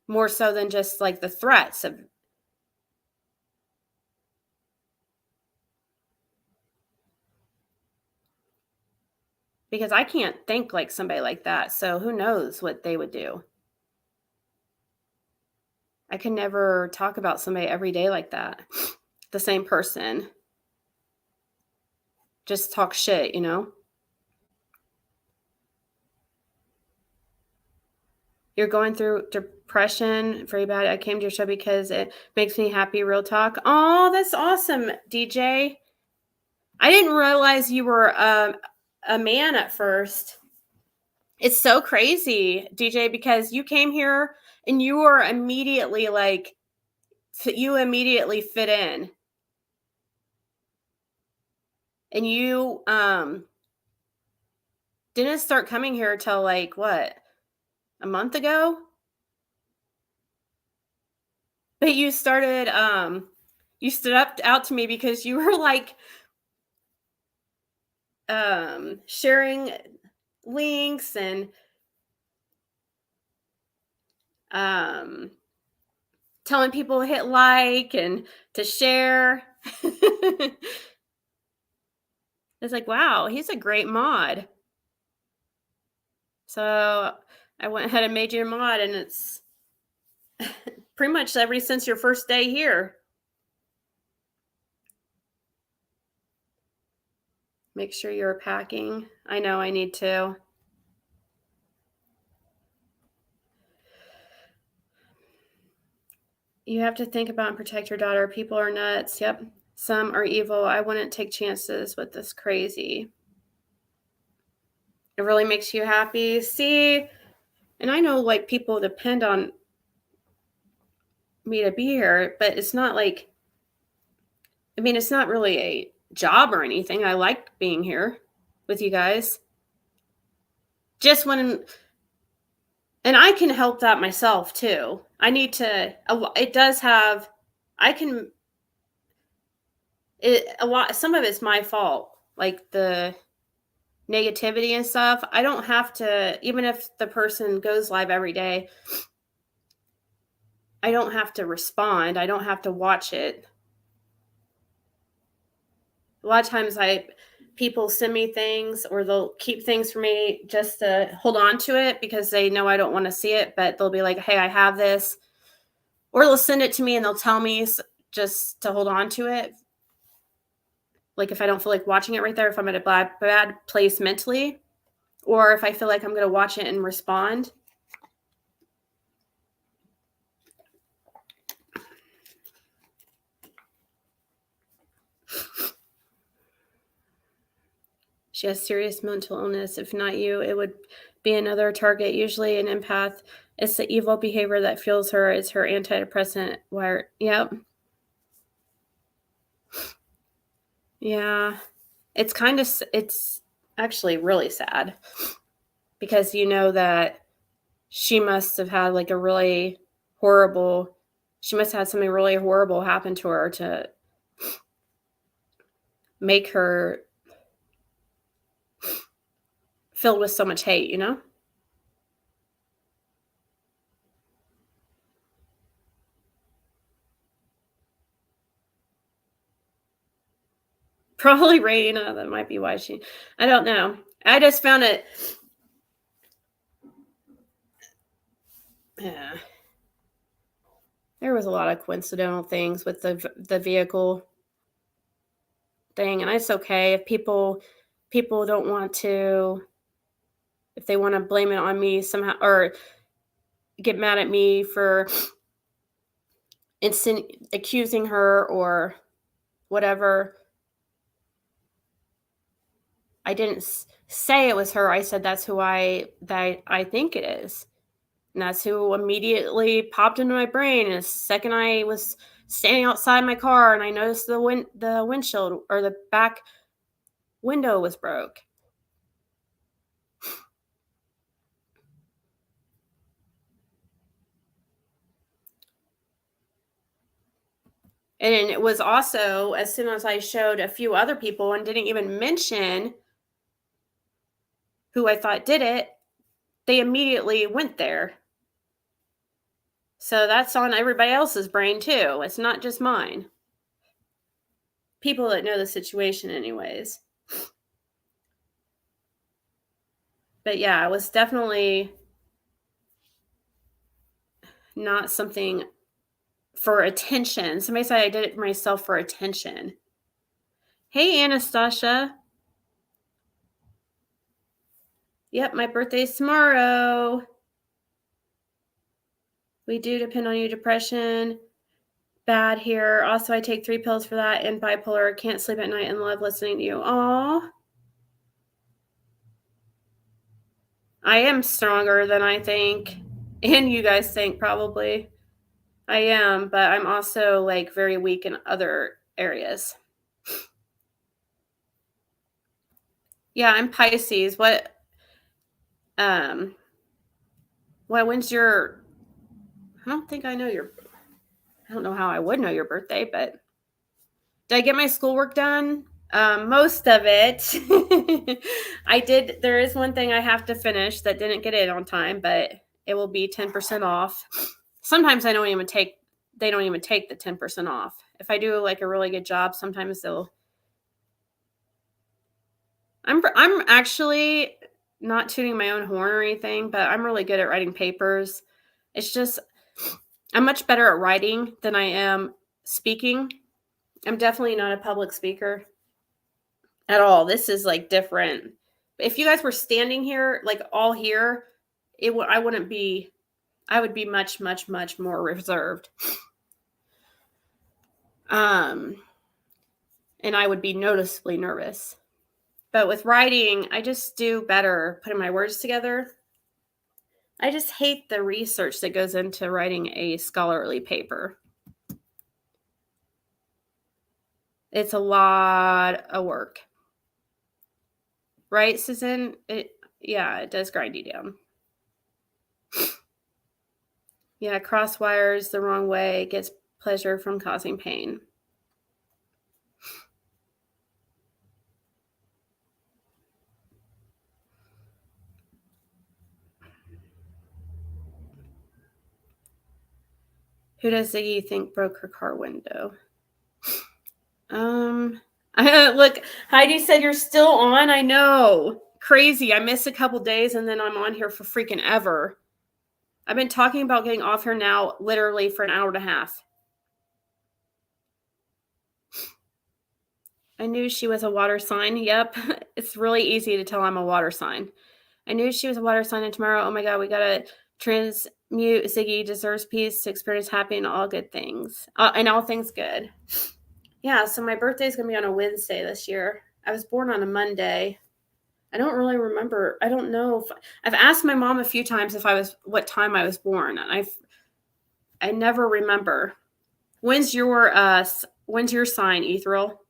more so than just like the threats of, because I can't think like somebody like that. So who knows what they would do? I can never talk about somebody every day like that. The same person. Just talk shit, you know? You're going through depression very bad. I came to your show because it makes me happy. Real talk. Oh, that's awesome, DJ. I didn't realize you were a man at first. It's so crazy, DJ, because you came here and you were immediately like, you immediately fit in. And you didn't start coming here till like what, a month ago? But you started you stood up out to me because you were like sharing links and telling people to hit like and to share. It's like, wow, he's a great mod. So I went ahead and made you a mod, and it's pretty much ever since your first day here. Make sure you're packing. I know I need to. You have to think about and protect your daughter. People are nuts. Yep. Some are evil. I wouldn't take chances with this crazy. It really makes you happy. See, and I know like people depend on me to be here, but it's not like, I mean, it's not really a job or anything. I like being here with you guys. Just when, and I can help that myself too. I need to, it does have, I can, a lot, some of it's my fault. Like negativity and stuff, I don't have to, even if the person goes live every day, I don't have to respond. I don't have to watch it. A lot of times people send me things, or they'll keep things for me just to hold on to it because they know I don't want to see it, but they'll be like, hey, I have this. Or they'll send it to me and they'll tell me just to hold on to it. Like if I don't feel like watching it right there, if I'm at a bad place mentally, or if I feel like I'm going to watch it and respond. She has serious mental illness. If not you, it would be another target, usually an empath. It's the evil behavior that fuels her. It's her antidepressant. Yep. Yeah. It's actually really sad because you know that she must have had like she must have had something really horrible happen to her to make her filled with so much hate, you know? Probably Raina. That might be why I don't know. I just found it. Yeah. There was a lot of coincidental things with the vehicle thing, and it's okay if people don't want to, if they want to blame it on me somehow or get mad at me for accusing her or whatever. I didn't say it was her. I said that's who I think it is. And that's who immediately popped into my brain. And the second I was standing outside my car and I noticed the windshield or the back window was broke. And it was also, as soon as I showed a few other people and didn't even mention who I thought did it, they immediately went there. So that's on everybody else's brain too. It's not just mine. People that know the situation anyways. But yeah, it was definitely not something for attention. Somebody said I did it myself for attention. Hey, Anastasia. Yep, my birthday's tomorrow. We do depend on you. Depression. Bad here. Also, I take 3 pills for that and bipolar. Can't sleep at night and love listening to you. Aw. I am stronger than I think. And you guys think probably. I am, but I'm also like very weak in other areas. Yeah, I'm Pisces. When's your, I don't think I know I don't know how I would know your birthday, but did I get my schoolwork done? Most of it. I did. There is one thing I have to finish that didn't get it on time, but it will be 10% off. Sometimes they don't even take the 10% off. If I do like a really good job, sometimes I'm actually not tooting my own horn or anything, but I'm really good at writing papers. It's just, I'm much better at writing than I am speaking. I'm definitely not a public speaker at all. This is like different. If you guys were standing here, like all here, I would be much, much, much more reserved. And I would be noticeably nervous. But with writing, I just do better putting my words together. I just hate the research that goes into writing a scholarly paper. It's a lot of work. Right, Susan? It does grind you down. Yeah, cross wires the wrong way gets pleasure from causing pain. Who does Ziggy think broke her car window? Look, Heidi said you're still on. I know. Crazy. I missed a couple days and then I'm on here for freaking ever. I've been talking about getting off here now literally for an hour and a half. I knew she was a water sign. Yep. It's really easy to tell I'm a water sign. I knew she was a water sign, and tomorrow, oh my God, we got to transmute Ziggy deserves peace to experience happy and all good things. And all things good. Yeah, so my birthday is going to be on a Wednesday this year. I was born on a Monday. I don't really remember. I don't know. I've asked my mom a few times what time I was born, and I never remember. When's your sign, Ethereal?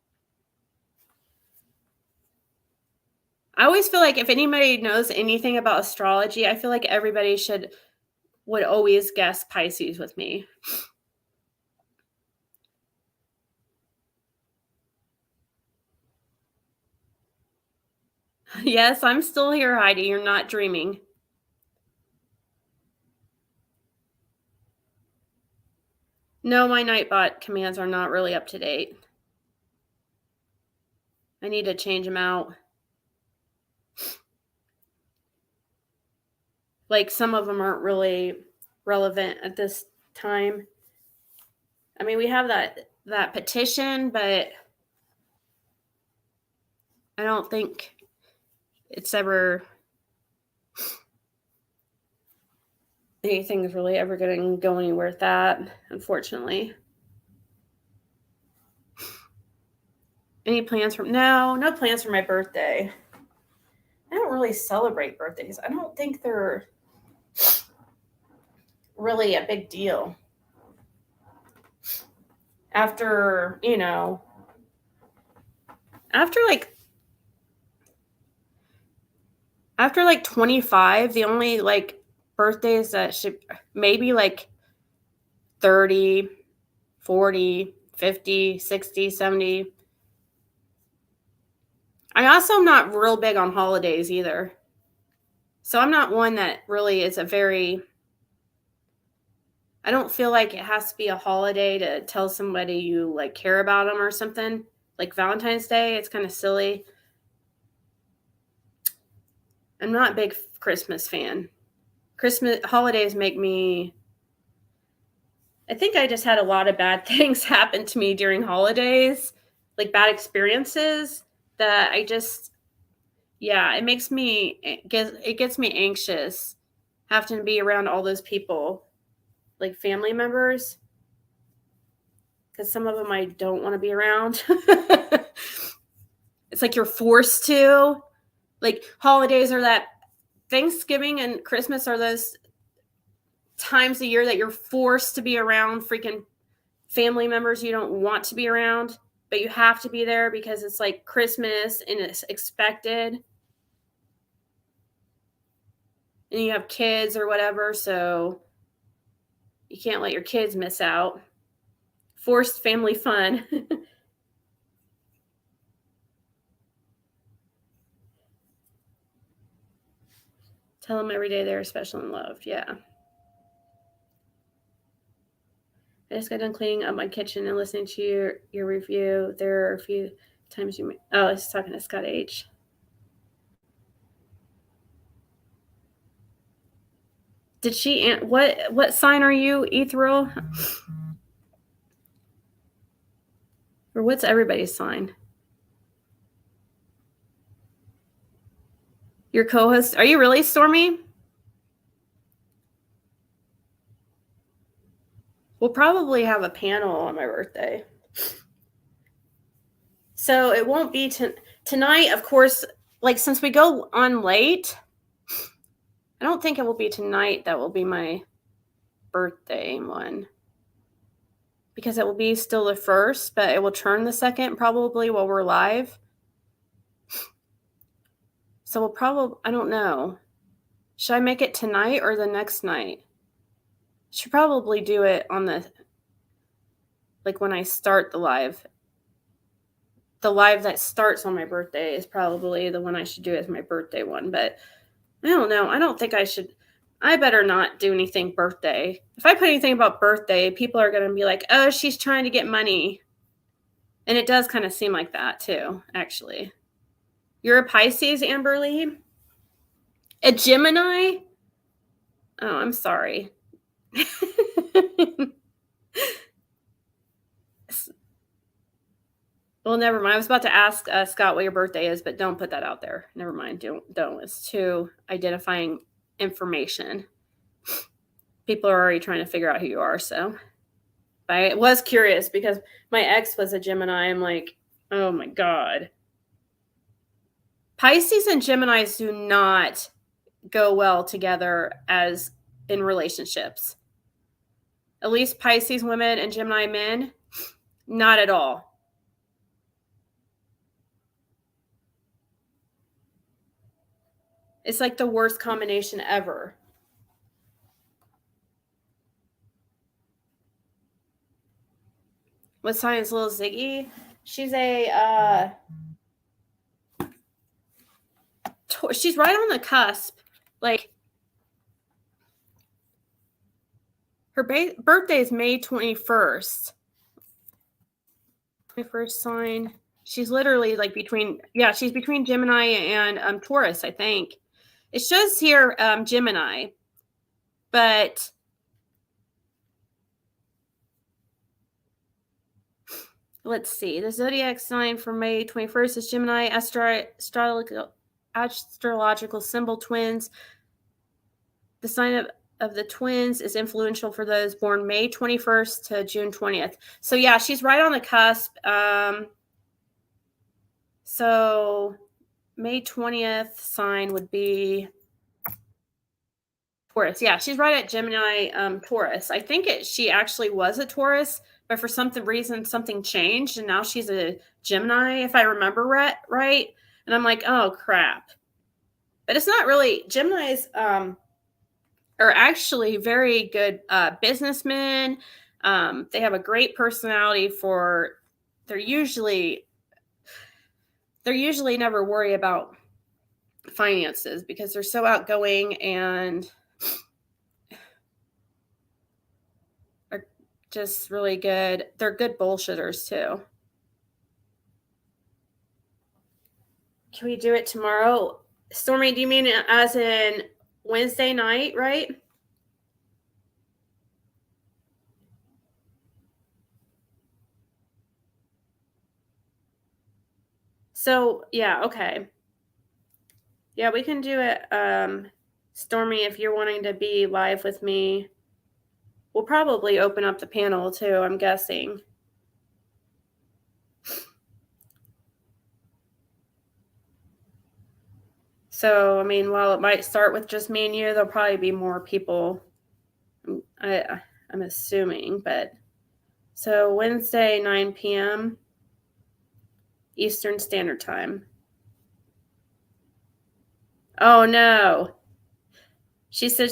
I always feel like if anybody knows anything about astrology, I feel like everybody would always guess Pisces with me. Yes, I'm still here, Heidi. You're not dreaming. No, my Nightbot commands are not really up to date. I need to change them out. Like, some of them aren't really relevant at this time. I mean, we have that petition, but I don't think it's ever anything's really ever going to go anywhere with that, unfortunately. Any plans for no plans for my birthday. I don't really celebrate birthdays. I don't think they're really a big deal. After like 25, the only like birthdays that should maybe like 30, 40, 50, 60, 70. I also am not real big on holidays either. So I'm not one that really is I don't feel like it has to be a holiday to tell somebody you like care about them or something. Like Valentine's Day, it's kind of silly. I'm not a big Christmas fan. Christmas holidays make me... I think I just had a lot of bad things happen to me during holidays, like bad experiences that I just... Yeah, it gets me anxious having to be around all those people, like family members, because some of them I don't want to be around. It's like you're forced to. Like holidays are that Thanksgiving and Christmas are those times a year that you're forced to be around freaking family members you don't want to be around, but you have to be there because it's like Christmas and it's expected. And you have kids or whatever, so you can't let your kids miss out. Forced family fun. Tell them every day they're special and loved. Yeah. I just got done cleaning up my kitchen and listening to your review. There are a few times you... I was talking to Scott H. Did she... What sign are you, Ethereal? Or what's everybody's sign? Your co-host... Are you really, Stormy? We'll probably have a panel on my birthday. So it won't be tonight, of course. Like, since we go on late, I don't think it will be tonight that will be my birthday one. Because it will be still the first, but it will turn the second probably while we're live. So we'll probably... I don't know. Should I make it tonight or the next night? Should probably do it on like when I start the live. The live that starts on my birthday is probably the one I should do as my birthday one, but I don't know. I don't think I should. I better not do anything birthday. If I put anything about birthday, people are going to be like, oh, she's trying to get money. And it does kind of seem like that too, actually. You're a Pisces, Amber Lee? A Gemini? Oh, I'm sorry. Well, never mind. I was about to ask Scott what your birthday is, but don't put that out there. Never mind. Don't. It's too identifying information. People are already trying to figure out who you are, so. I was curious because my ex was a Gemini. I'm like, oh my God. Pisces and Geminis do not go well together as in relationships. At least Pisces women and Gemini men, not at all. It's like the worst combination ever. What sign is little Ziggy? She's a she's right on the cusp. Like her birthday is May 21st. 21st sign. She's literally like she's between Gemini and Taurus, I think. It shows here Gemini, but let's see. The zodiac sign for May 21st is Gemini. Astrological symbol twins. The sign of the twins is influential for those born May 21st to June 20th. So yeah, she's right on the cusp. So May 20th sign would be Taurus. Yeah, she's right at Gemini, Taurus. I think she actually was a Taurus, but for some reason something changed, and now she's a Gemini, if I remember right. And I'm like, oh crap. But it's not really. Geminis are actually very good businessmen. They have a great personality. They're usually never worry about finances because they're so outgoing and are just really good. They're good bullshitters too. Can we do it tomorrow? Stormy, do you mean as in Wednesday night, right? So, yeah, okay. Yeah, we can do it. Stormy, if you're wanting to be live with me, we'll probably open up the panel too, I'm guessing. So, I mean, while it might start with just me and you, there'll probably be more people. I'm assuming, but so Wednesday, 9 p.m. Eastern Standard Time. Oh no. She said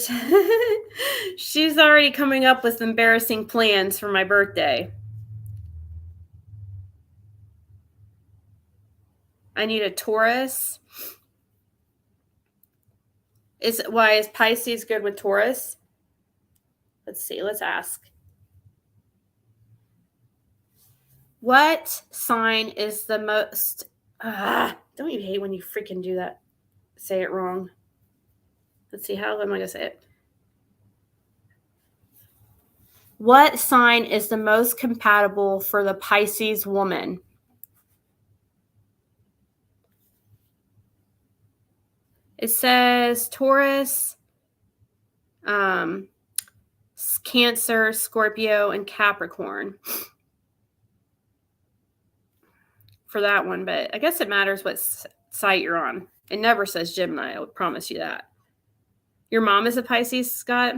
she's already coming up with embarrassing plans for my birthday. I need a Taurus. Is Pisces good with Taurus? Let's see. Let's ask. What sign is the most... don't you hate when you freaking do that? Say it wrong. Let's see. How am I going to say it? What sign is the most compatible for the Pisces woman? It says Taurus, Cancer, Scorpio, and Capricorn for that one, but I guess it matters what site you're on. It never says Gemini, I would promise you that. Your mom is a Pisces, Scott?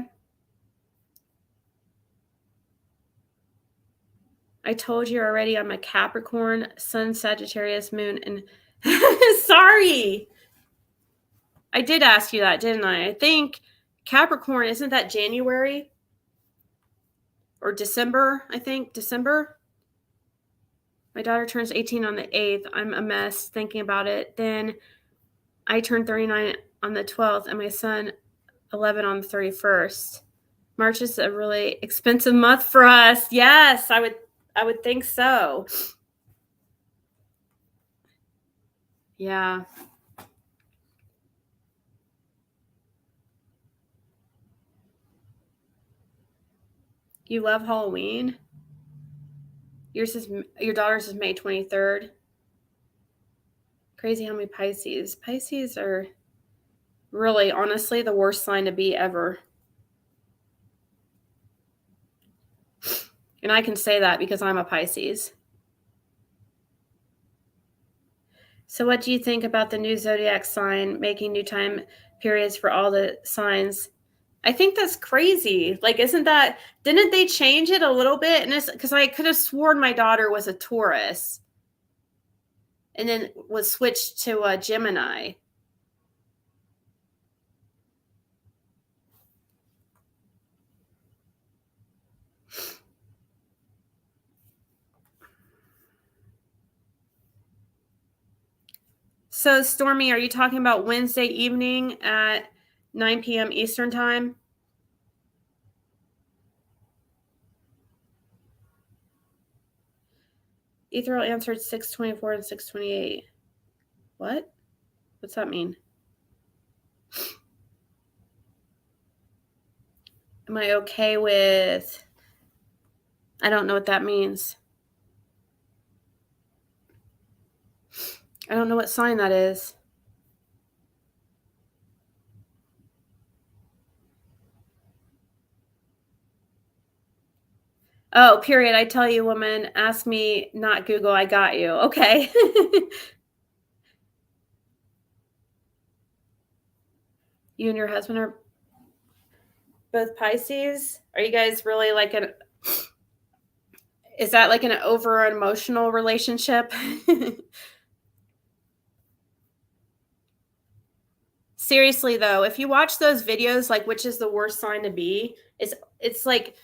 I told you already I'm a Capricorn, Sun, Sagittarius, Moon, and sorry. I did ask you that, didn't I? I think Capricorn, isn't that January? Or December, I think. December? My daughter turns 18 on the 8th. I'm a mess thinking about it. Then I turn 39 on the 12th, and my son 11 on the 31st. March is a really expensive month for us. Yes, I would think so. Yeah. You love Halloween? Your daughter's is May 23rd. Crazy how many Pisces. Pisces are really, honestly, the worst sign to be ever. And I can say that because I'm a Pisces. So what do you think about the new zodiac sign making new time periods for all the signs? I think that's crazy. Like, didn't they change it a little bit? And it's because I could have sworn my daughter was a Taurus and then was switched to a Gemini. So, Stormy, are you talking about Wednesday evening at 9 p.m. Eastern time? Ethereal answered 624 and 628. What? What's that mean? Am I okay with... I don't know what that means. I don't know what sign that is. Oh, period. I tell you, woman, ask me, not Google. I got you. Okay. You and your husband are both Pisces? Are you guys really like is that like an over emotional relationship? Seriously though, if you watch those videos, like which is the worst sign to be, it's like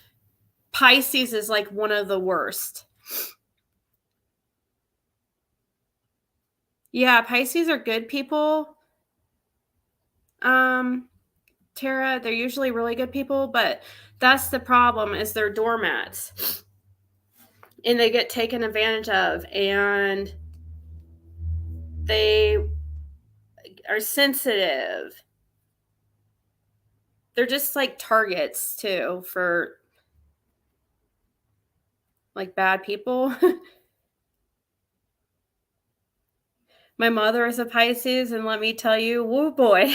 Pisces is like one of the worst. Yeah, Pisces are good people. Tara, they're usually really good people, but that's the problem is they're doormats. And they get taken advantage of, and they are sensitive. They're just like targets too for like bad people. My mother is a Pisces, and let me tell you, woo boy.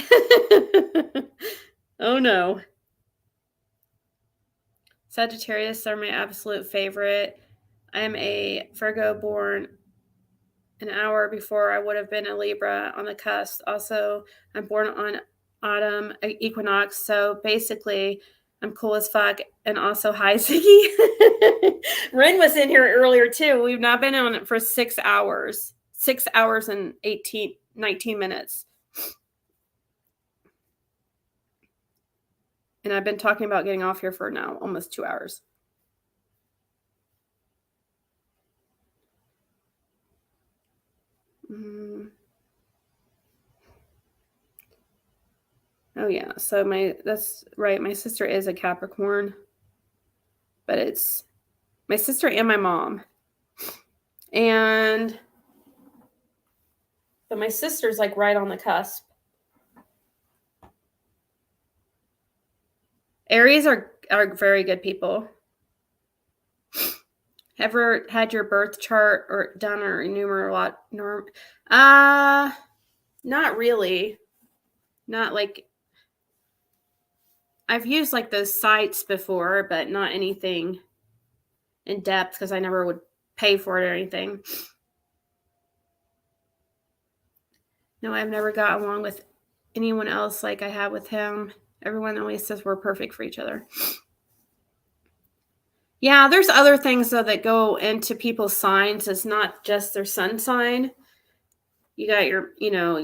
Oh no. Sagittarius are my absolute favorite. I am a Virgo born an hour before I would have been a Libra on the cusp. Also, I'm born on autumn equinox, so basically I'm cool as fuck. And also, hi Ziggy. Ren was in here earlier too. We've not been on it for 6 hours. 6 hours and 19 minutes. And I've been talking about getting off here for now almost 2 hours. Oh yeah, so that's right. My sister is a Capricorn, but it's my sister and my mom. But my sister's like right on the cusp. Aries are very good people. Ever had your birth chart or done or numerology? Not really. Not like I've used like those sites before, but not anything in depth because I never would pay for it or anything. No, I've never got along with anyone else like I have with him. Everyone always says we're perfect for each other. Yeah, there's other things though that go into people's signs. It's not just their sun sign. You got your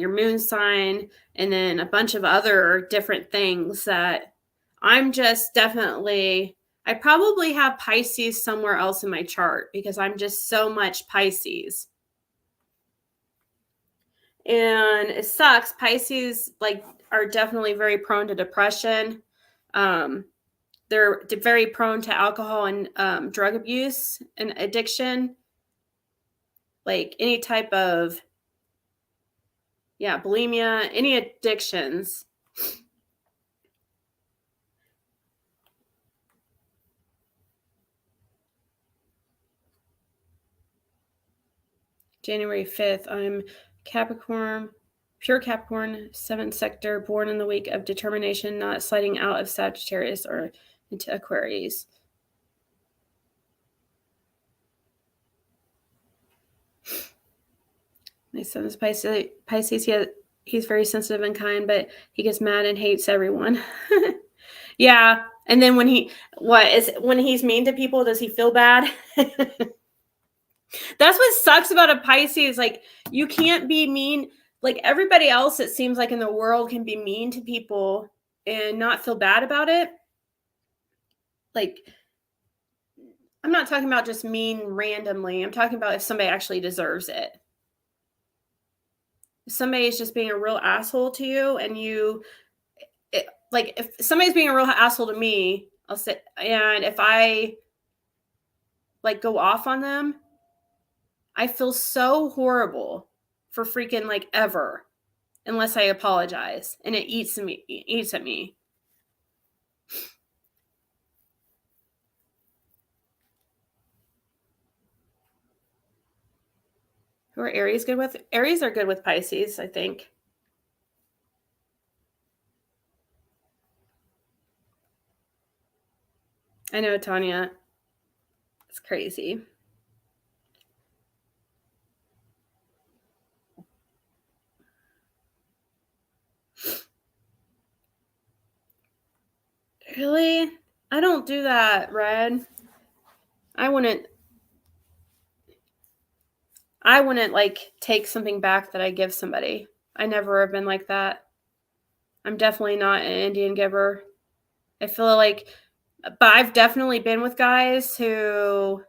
moon sign, and then a bunch of other different things that I'm just definitely, I probably have Pisces somewhere else in my chart because I'm just so much Pisces. And it sucks. Pisces like are definitely very prone to depression. They're very prone to alcohol and drug abuse and addiction. Like any type of, bulimia, any addictions. January 5th, I'm Capricorn, pure Capricorn, 7th sector, born in the week of determination, not sliding out of Sagittarius or into Aquarius. My son is Pisces. He's very sensitive and kind, but he gets mad and hates everyone. Yeah. And then when he's mean to people, does he feel bad? That's what sucks about a Pisces. Like, you can't be mean. Like, everybody else, it seems like in the world, can be mean to people and not feel bad about it. Like, I'm not talking about just mean randomly. I'm talking about if somebody actually deserves it. If somebody is just being a real asshole to you, and if somebody's being a real asshole to me, I'll say, and if I like go off on them, I feel so horrible for freaking like ever, unless I apologize, and it eats at me. Who are Aries good with? Aries are good with Pisces, I think. I know, Tanya. It's crazy. Really? I don't do that, Red. I wouldn't like take something back that I give somebody. I never have been like that. I'm definitely not an Indian giver. I feel like, but I've definitely been with guys who,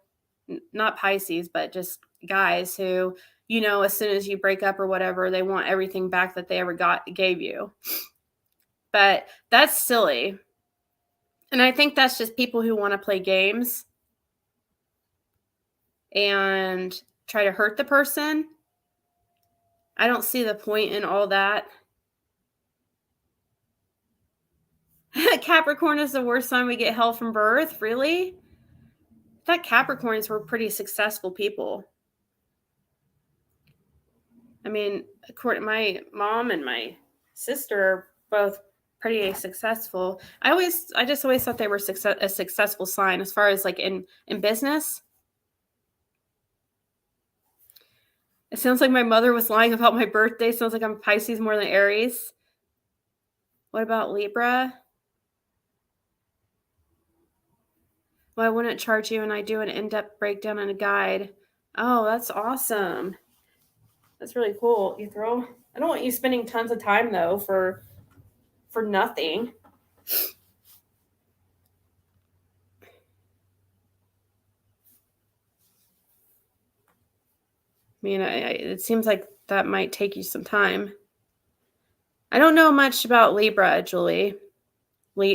not Pisces, but just guys who, as soon as you break up or whatever, they want everything back that they ever gave you. But that's silly. And I think that's just people who want to play games and try to hurt the person. I don't see the point in all that. Capricorn is the worst sign. We get hell from birth. Really? I thought Capricorns were pretty successful people. I mean, according to my mom and my sister are both pretty successful. I just always thought they were a successful sign as far as like in business. It sounds like my mother was lying about my birthday. Sounds like I'm a Pisces more than Aries. What about Libra? Well, I wouldn't charge you, and I do an in-depth breakdown and a guide. Oh, that's awesome. That's really cool, Ethereal. I don't want you spending tons of time, though, for nothing. I mean, it seems like that might take you some time. I don't know much about Libra, Julie.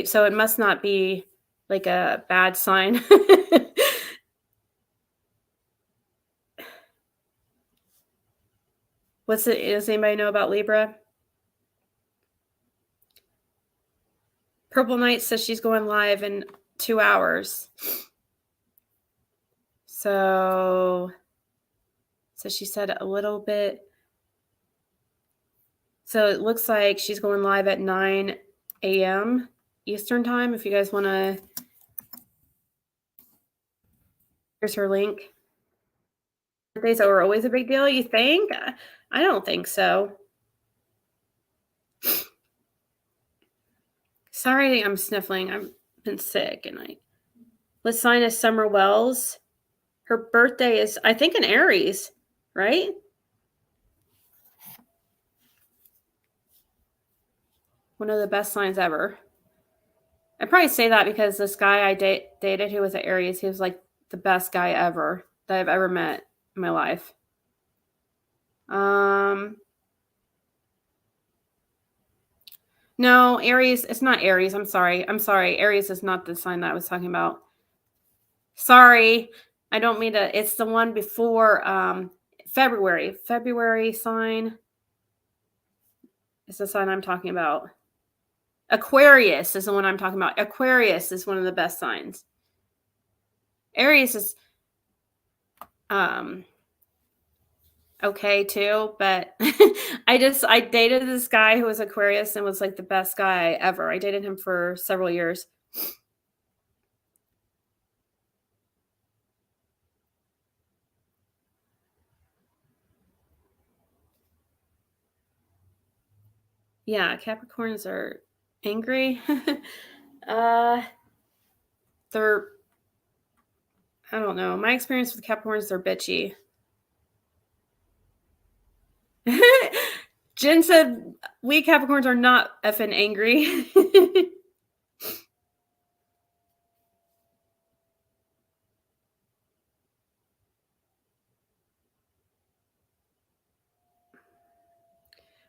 So it must not be like a bad sign. Does anybody know about Libra? Purple Knight says she's going live in 2 hours. So she said a little bit. So it looks like she's going live at 9 a.m. Eastern time. If you guys want to, here's her link. Birthdays are always a big deal, you think? I don't think so. Sorry, I'm sniffling. I've been sick, and let's sign is Summer Wells. Her birthday is, I think, in Aries, right? One of the best signs ever. I probably say that because this guy I dated who was at Aries, he was like the best guy ever that I've ever met in my life. No, Aries. It's not Aries. I'm sorry. Aries is not the sign that I was talking about. Sorry. I don't mean to. It's the one before February. February sign. It's the sign I'm talking about. Aquarius is the one I'm talking about. Aquarius is one of the best signs. Aries is okay too, but I dated this guy who was Aquarius and was like the best guy ever. I dated him for several years. Yeah, Capricorns are angry. They're, I don't know. My experience with Capricorns, they're bitchy. Jen said, we Capricorns are not effing angry.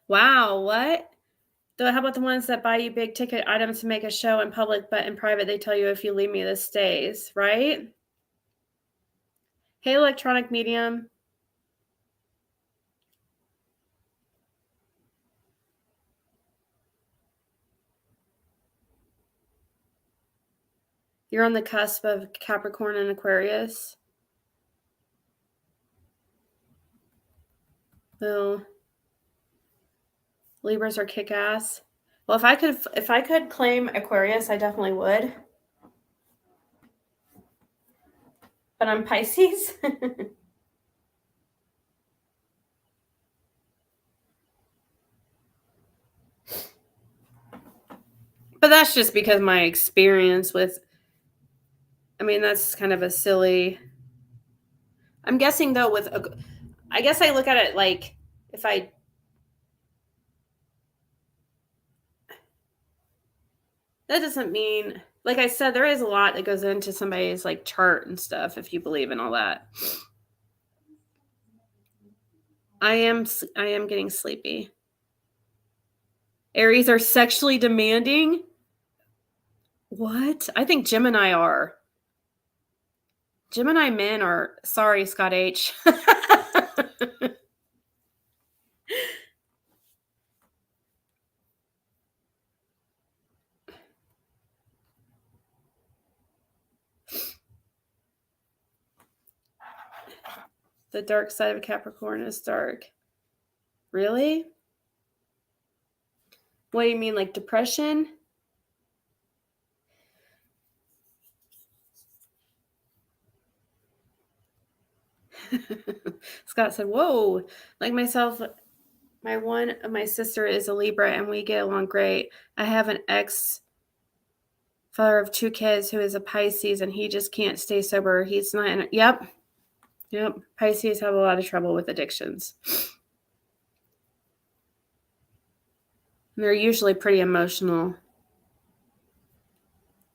Wow, what? How about the ones that buy you big ticket items to make a show in public, but in private they tell you if you leave me, this stays, right? Hey, electronic medium. You're on the cusp of Capricorn and Aquarius. Well, Libras are kick-ass. Well, if I could claim Aquarius, I definitely would. But I'm Pisces. But that's just because my experience with, I mean, that's kind of a silly. I'm guessing though I guess I look at it like if that doesn't mean, like I said, there is a lot that goes into somebody's like chart and stuff if you believe in all that. I am getting sleepy. Aries are sexually demanding. What? I think Gemini are. Gemini men are, sorry, Scott H. The dark side of Capricorn is dark. Really? What do you mean, like depression? Scott said, whoa, like myself, my sister is a Libra and we get along great. I have an ex-father of 2 kids who is a Pisces and he just can't stay sober. He's not, yep. Pisces have a lot of trouble with addictions. And they're usually pretty emotional.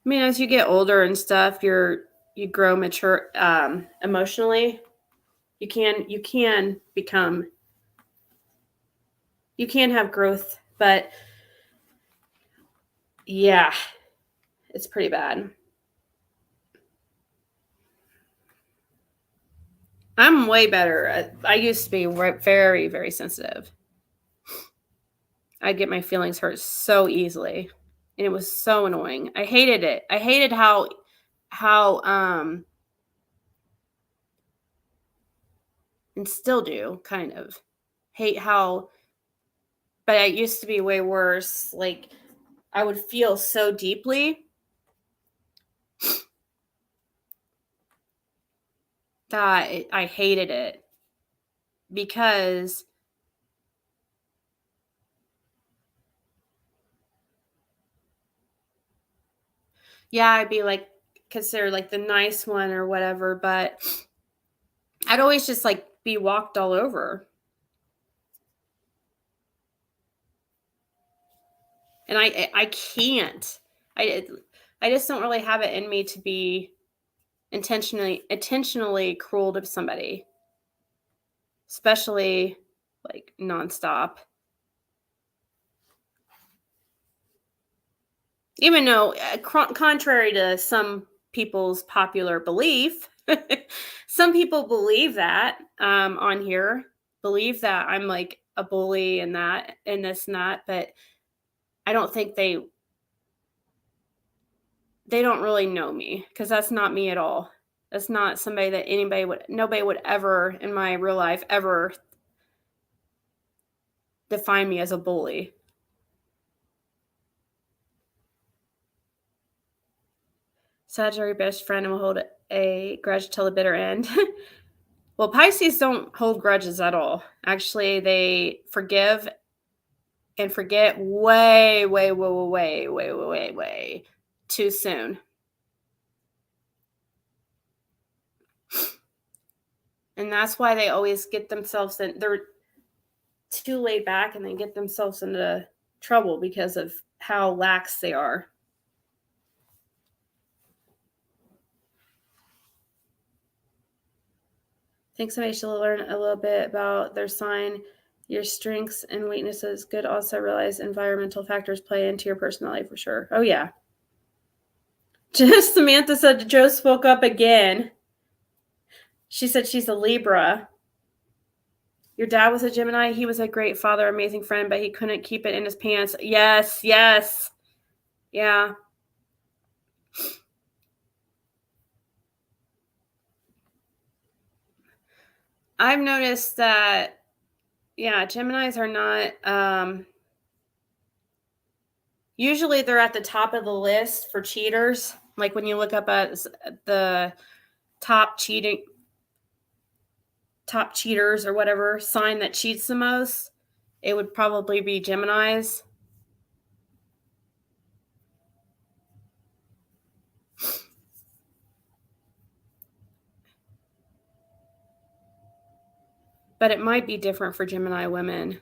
I mean, as you get older and stuff, you grow mature emotionally. You can have growth, but yeah, it's pretty bad. I'm way better. I used to be very, very sensitive. I'd get my feelings hurt so easily, and it was so annoying. I hated it. I hated how and still do kind of hate how, but it used to be way worse. Like I would feel so deeply that I hated it because yeah, I'd be like considered like the nice one or whatever, but I'd always just like be walked all over. And I can't. I just don't really have it in me to be intentionally cruel to somebody, especially like nonstop. Even though, contrary to some people's popular belief, some people believe that on here, believe that I'm like a bully and that and this and that, but I don't think they don't really know me, because that's not me at all. That's not somebody that nobody would ever in my real life ever define me as a bully. Sagittarius best friend and will hold a grudge till the bitter end. Well, Pisces don't hold grudges at all. Actually, they forgive and forget way too soon. And that's why they always get themselves in, they're too laid back and they get themselves into trouble because of how lax they are. I think somebody should learn a little bit about their sign, your strengths and weaknesses. Good. Also realize environmental factors play into your personality for sure. Oh, yeah. Just Samantha said Joe spoke up again. She said she's a Libra. Your dad was a Gemini. He was a great father, amazing friend, but he couldn't keep it in his pants. Yes. Yeah. I've noticed that, yeah, Geminis are not, usually they're at the top of the list for cheaters. Like when you look up at the top cheaters or whatever sign that cheats the most, it would probably be Geminis. But it might be different for Gemini women.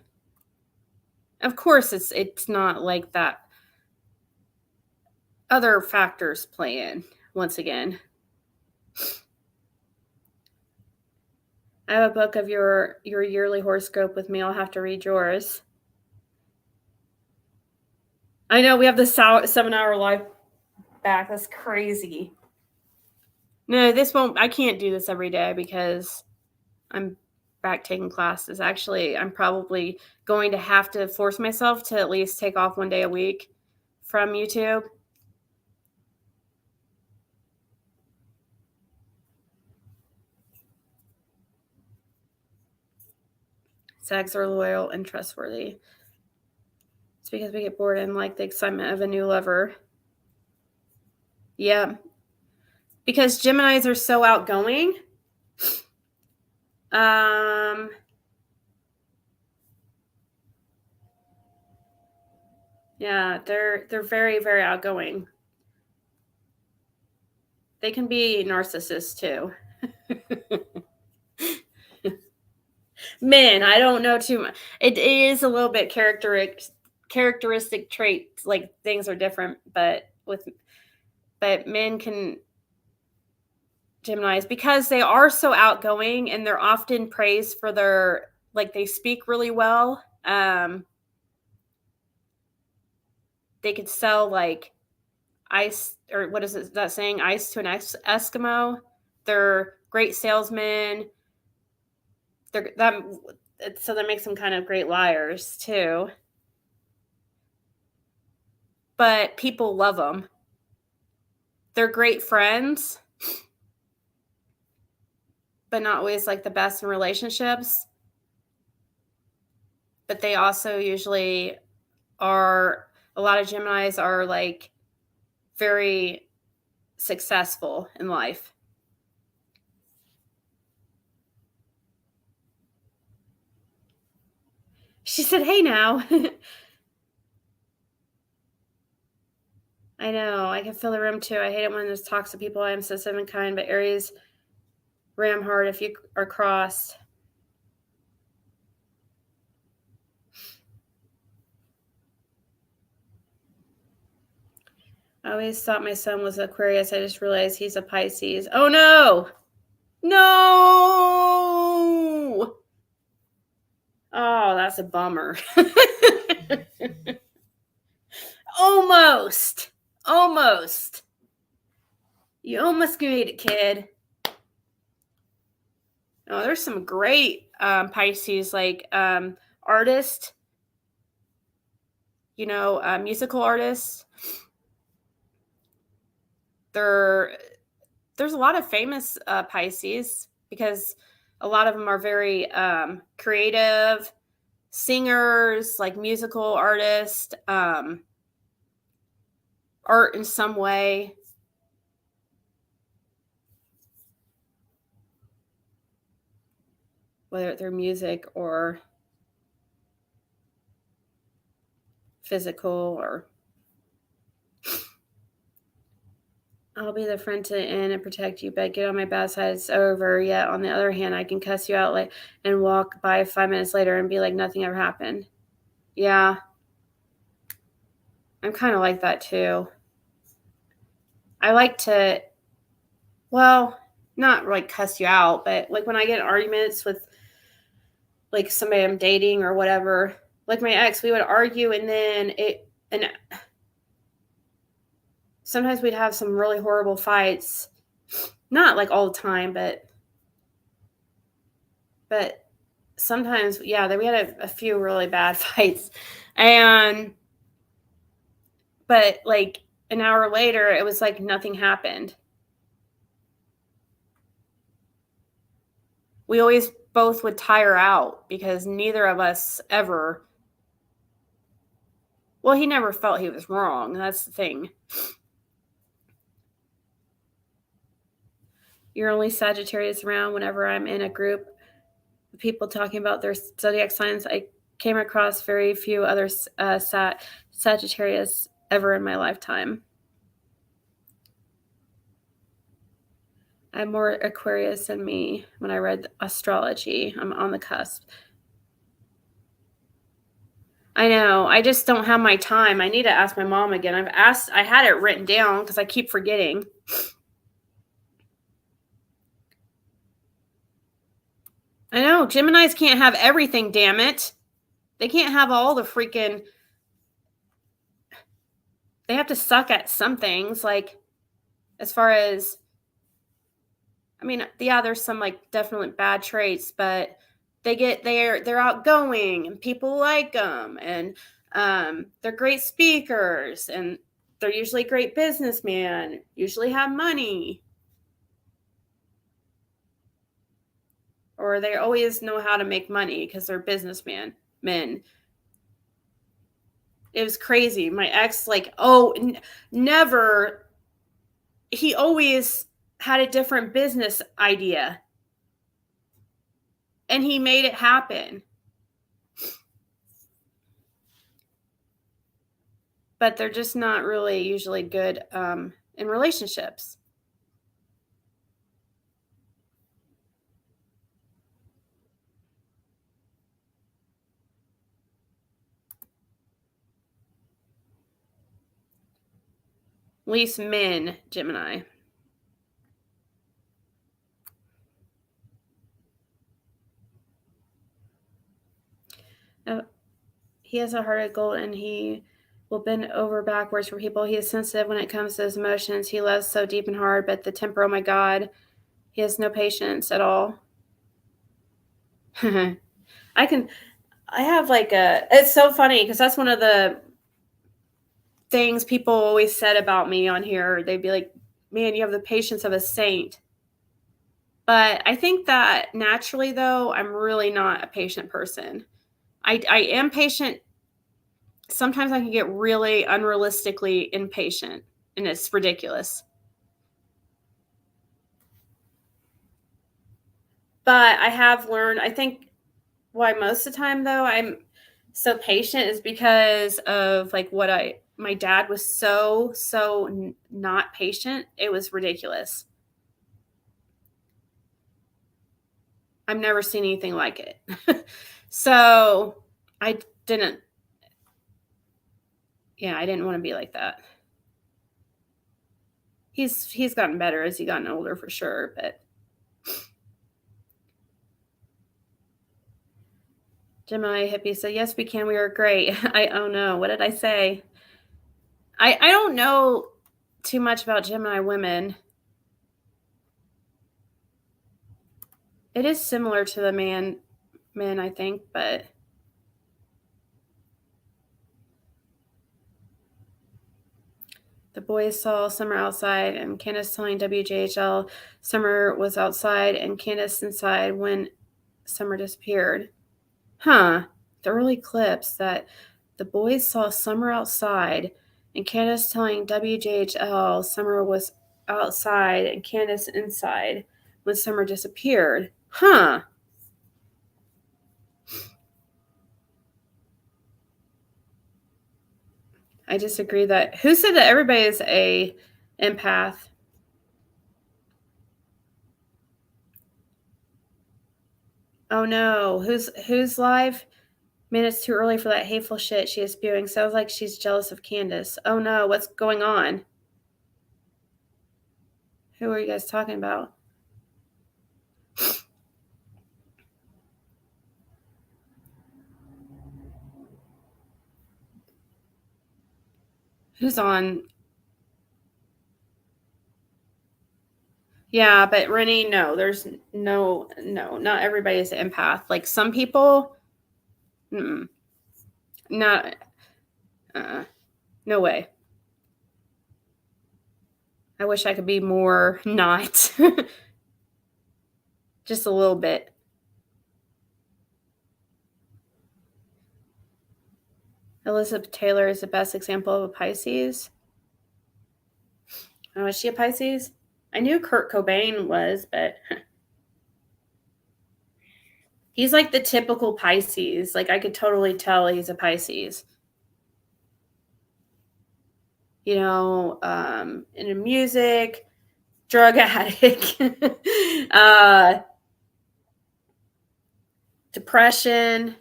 Of course, it's not like that. Other factors play in, once again. I have a book of your yearly horoscope with me. I'll have to read yours. I know we have the 7-hour live back. That's crazy. No, I can't do this every day because I'm back taking classes. Actually, I'm probably going to have to force myself to at least take off one day a week from YouTube. Sags are loyal and trustworthy. It's because we get bored and like the excitement of a new lover. Yeah. Because Geminis are so outgoing. Yeah, they're very, very outgoing. They can be narcissists too. Men, I don't know too much. It is a little bit characteristic traits, like things are different, but men can, Geminis, because they are so outgoing and they're often praised for their, like, they speak really well. They could sell like ice, or what is it that saying, ice to an Eskimo. They're great salesmen. So that makes them kind of great liars too. But people love them. They're great friends, but not always like the best in relationships. But they also usually are, a lot of Geminis are like very successful in life. She said, hey now. I know. I can feel the room too. I hate it when there's toxic people. I am sensitive and kind, but Aries ram hard if you are crossed. I always thought my son was Aquarius. I just realized he's a Pisces. Oh no! No! Oh, that's a bummer. Almost. Almost. You almost made it, kid. Oh, there's some great Pisces, like artists, musical artists. There's a lot of famous Pisces because a lot of them are very creative singers, like musical artists, art in some way. Whether they're music or physical or I'll be the friend to end and protect you, but get on my bad side. It's over. Yet on the other hand, I can cuss you out and walk by 5 minutes later and be like nothing ever happened. Yeah. I'm kind of like that too. I like to, well, not like cuss you out, but like when I get in arguments with like somebody I'm dating or whatever, like my ex, we would argue and sometimes we'd have some really horrible fights. Not like all the time, but sometimes, yeah, we had a few really bad fights. But like an hour later, it was like nothing happened. We always both would tire out because neither of us ever, well, he never felt he was wrong. That's the thing. You're only Sagittarius around whenever I'm in a group of people talking about their zodiac signs. I came across very few other Sagittarius ever in my lifetime. I'm more Aquarius than me when I read Astrology. I'm on the cusp. I know. I just don't have my time. I need to ask my mom again. I had it written down because I keep forgetting. I know. Geminis can't have everything, damn it. They can't have all the freaking... They have to suck at some things, like as far as... I mean, yeah, there's some like definitely bad traits, but they're outgoing and people like them, and they're great speakers, and they're usually great businessmen, usually have money, or they always know how to make money because they're businessmen. It was crazy. My ex, like, never. He always had a different business idea. And he made it happen. But they're just not really usually good in relationships. At least men, Gemini. He has a heart of gold, and he will bend over backwards for people. He is sensitive when it comes to his emotions. He loves so deep and hard, but the temper, oh my God, he has no patience at all. I have like it's so funny because that's one of the things people always said about me on here. They'd be like, man, you have the patience of a saint. But I think that naturally, though, I'm really not a patient person. I am patient. Sometimes I can get really unrealistically impatient, and it's ridiculous. But I have learned, I think why most of the time, though, I'm so patient is because of like my dad was so not patient. It was ridiculous. I've never seen anything like it. So I didn't want to be like that. He's gotten better as he gotten older for sure, but Gemini hippie said, yes, we can. We are great. Oh no. What did I say? I don't know. too much about Gemini women. It is similar to the men, I think, but the boys saw Summer outside, and Candace telling WJHL Summer was outside and Candace inside when Summer disappeared. Huh. The early clips that the boys saw Summer outside and Candace telling WJHL Summer was outside and Candace inside when Summer disappeared. Huh. I disagree that. Who said that everybody is a empath? Oh no. Who's live? Man, it's too early for that hateful shit she is spewing. Sounds like she's jealous of Candace. Oh no, what's going on? Who are you guys talking about? Who's on? Yeah, but Rennie, no, there's no, not everybody is an empath. Like some people, not, no way. I wish I could be more not. Just a little bit. Elizabeth Taylor is the best example of a Pisces. Oh, is she a Pisces? I knew Kurt Cobain was, but he's like the typical Pisces. Like I could totally tell he's a Pisces. You know, into music, drug addict, depression.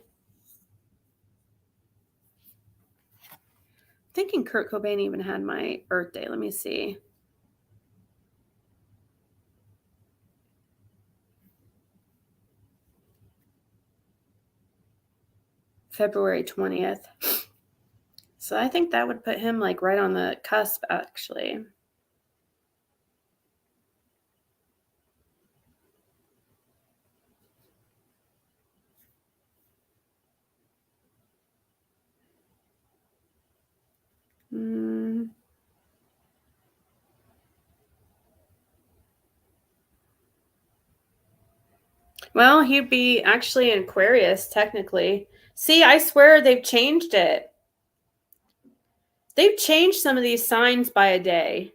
I'm thinking Kurt Cobain even had my birthday. Let me see. February 20th. So I think that would put him like right on the cusp, actually. Well, he'd be actually an Aquarius, technically. See, I swear they've changed it. They've changed some of these signs by a day.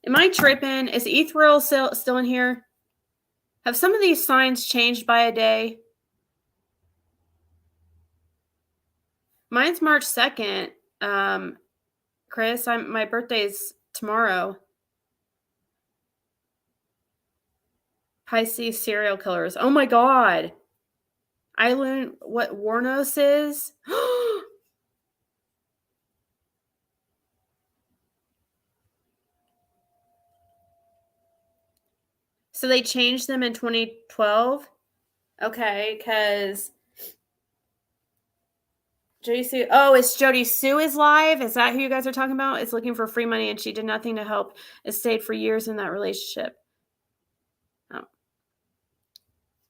Am I tripping? Is Ethereal still in here? Have some of these signs changed by a day? Mine's March 2nd. Chris, my birthday's tomorrow. Pisces serial killers. Oh my God. I learned what Warnos is. So they changed them in 2012? Okay, because Jody Sue. Oh, it's Jody Sue is live? Is that who you guys are talking about? It's looking for free money and she did nothing to help. It stayed for years in that relationship.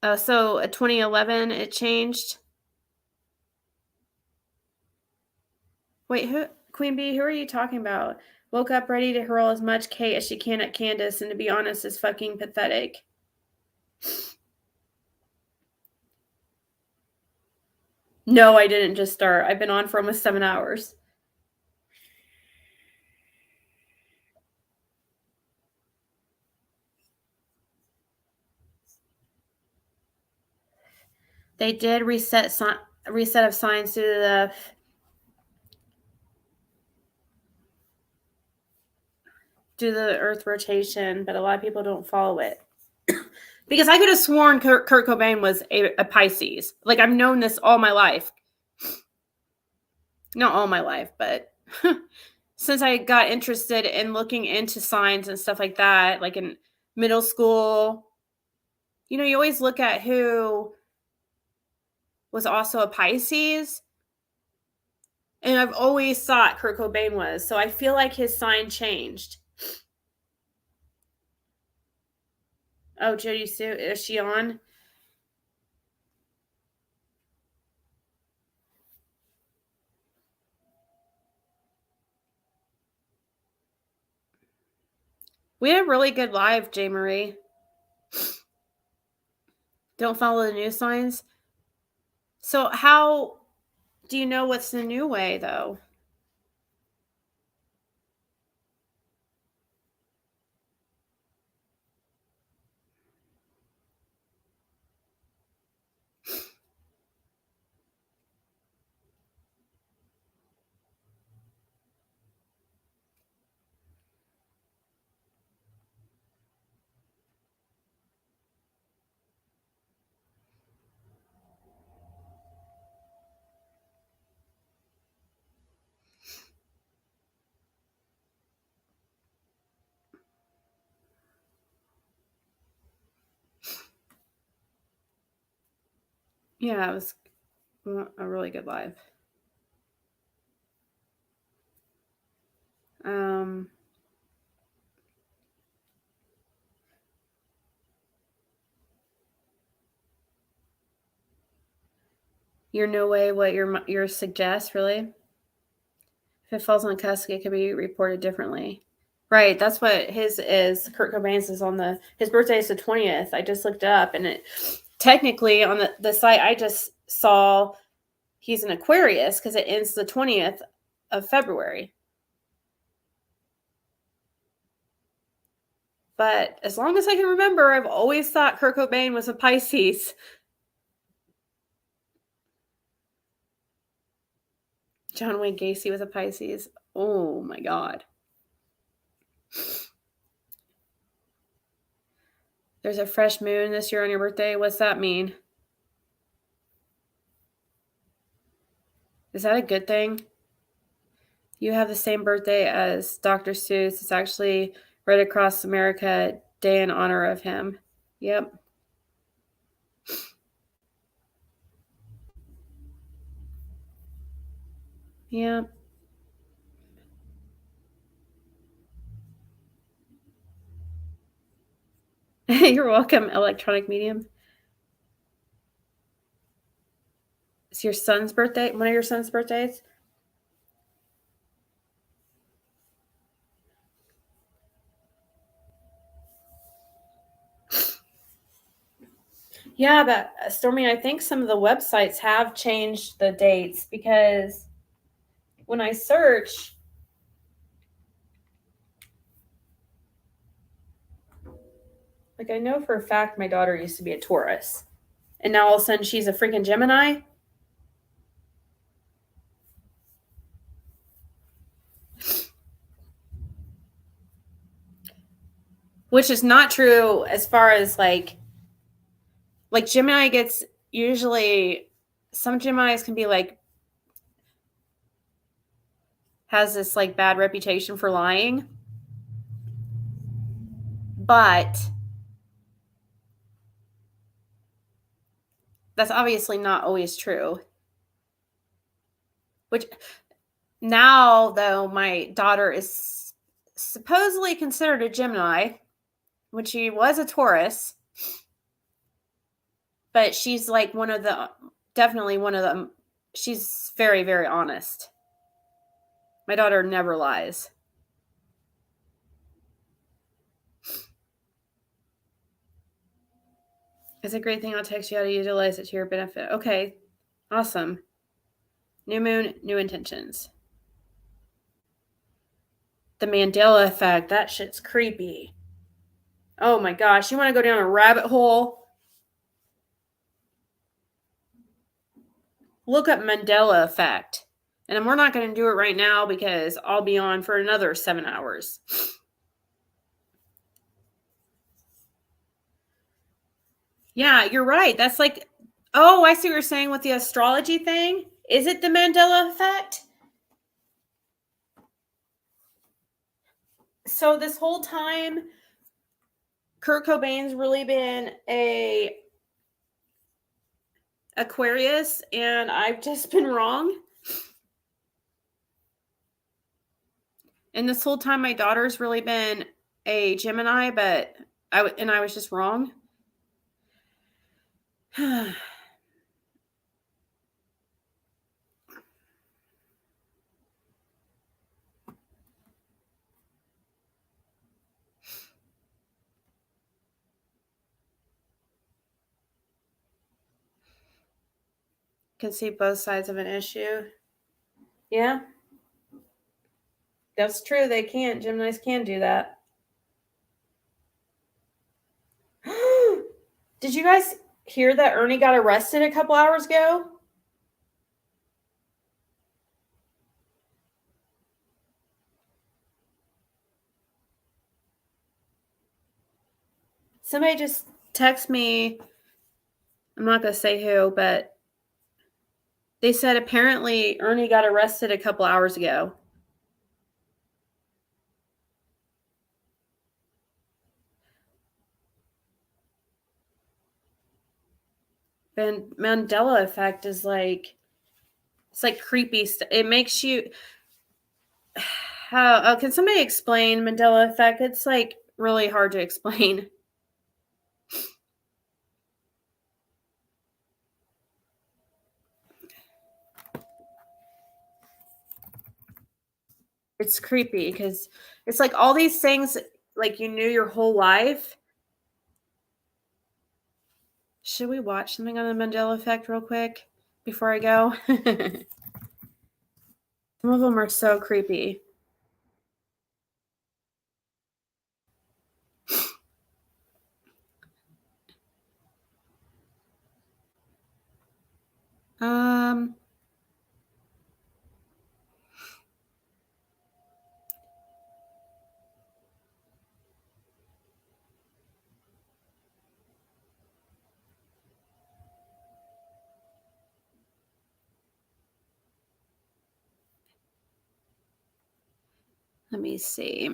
Oh. So 2011 it changed. Wait, who? Queen Bee, who are you talking about? Woke up ready to hurl as much Kate as she can at Candace, and to be honest, is fucking pathetic. No, I didn't just start. I've been on for almost 7 hours. They did reset of signs to the Earth rotation, but a lot of people don't follow it. Because I could have sworn Kurt Cobain was a Pisces. Like, I've known this all my life. Not all my life, but since I got interested in looking into signs and stuff like that, like in middle school, you know, you always look at who was also a Pisces. And I've always thought Kurt Cobain was. So I feel like his sign changed. Oh, Jody Sue, is she on? We had a really good live, J. Marie. Don't follow the news signs. So how do you know what's the new way, though? Yeah, it was a really good live. You're no way what your suggest, really? If it falls on custody, it can be reported differently. Right, that's what his is. Kurt Cobain's is on his birthday is the 20th. I just looked up, and it technically on the site I just saw he's an Aquarius because it ends the 20th of February. But as long as I can remember, I've always thought Kurt Cobain was a Pisces. John Wayne Gacy was a Pisces. Oh my God. There's a fresh moon this year on your birthday. What's that mean? Is that a good thing? You have the same birthday as Dr. Seuss. It's actually right across America Day in honor of him. Yep. Yep. You're welcome, electronic medium. It's your son's birthday? One of your son's birthdays? Yeah, but Stormy, I think some of the websites have changed the dates because when I search, like I know for a fact my daughter used to be a Taurus, and now all of a sudden she's a freaking Gemini. Which is not true as far as like Gemini gets usually some Geminis can be like has this like bad reputation for lying. But that's obviously not always true. Which now though my daughter is supposedly considered a Gemini, when she was a Taurus. But she's like definitely one of them. She's very, very honest. My daughter never lies. It's a great thing. I'll text you how to utilize it to your benefit. Okay. Awesome. New moon, new intentions. The Mandela effect. That shit's creepy. Oh my gosh. You want to go down a rabbit hole? Look up Mandela effect. And we're not going to do it right now because I'll be on for another 7 hours. Yeah, you're right. That's like, oh, I see what you're saying with the astrology thing. Is it the Mandela effect? So this whole time, Kurt Cobain's really been a Aquarius, and I've just been wrong. And this whole time, my daughter's really been a Gemini, but I was just wrong. Can see both sides of an issue. Yeah. That's true. They can't. Geminis can do that. Did you guys hear that Ernie got arrested a couple hours ago? Somebody just text me. I'm not going to say who, but they said apparently Ernie got arrested a couple hours ago. Mandela effect is like, it's like creepy stuff. It makes you, how, can somebody explain Mandela effect? It's like really hard to explain. It's creepy because it's like all these things like you knew your whole life. Should we watch something on the Mandela effect real quick before I go? Some of them are so creepy. Let me see.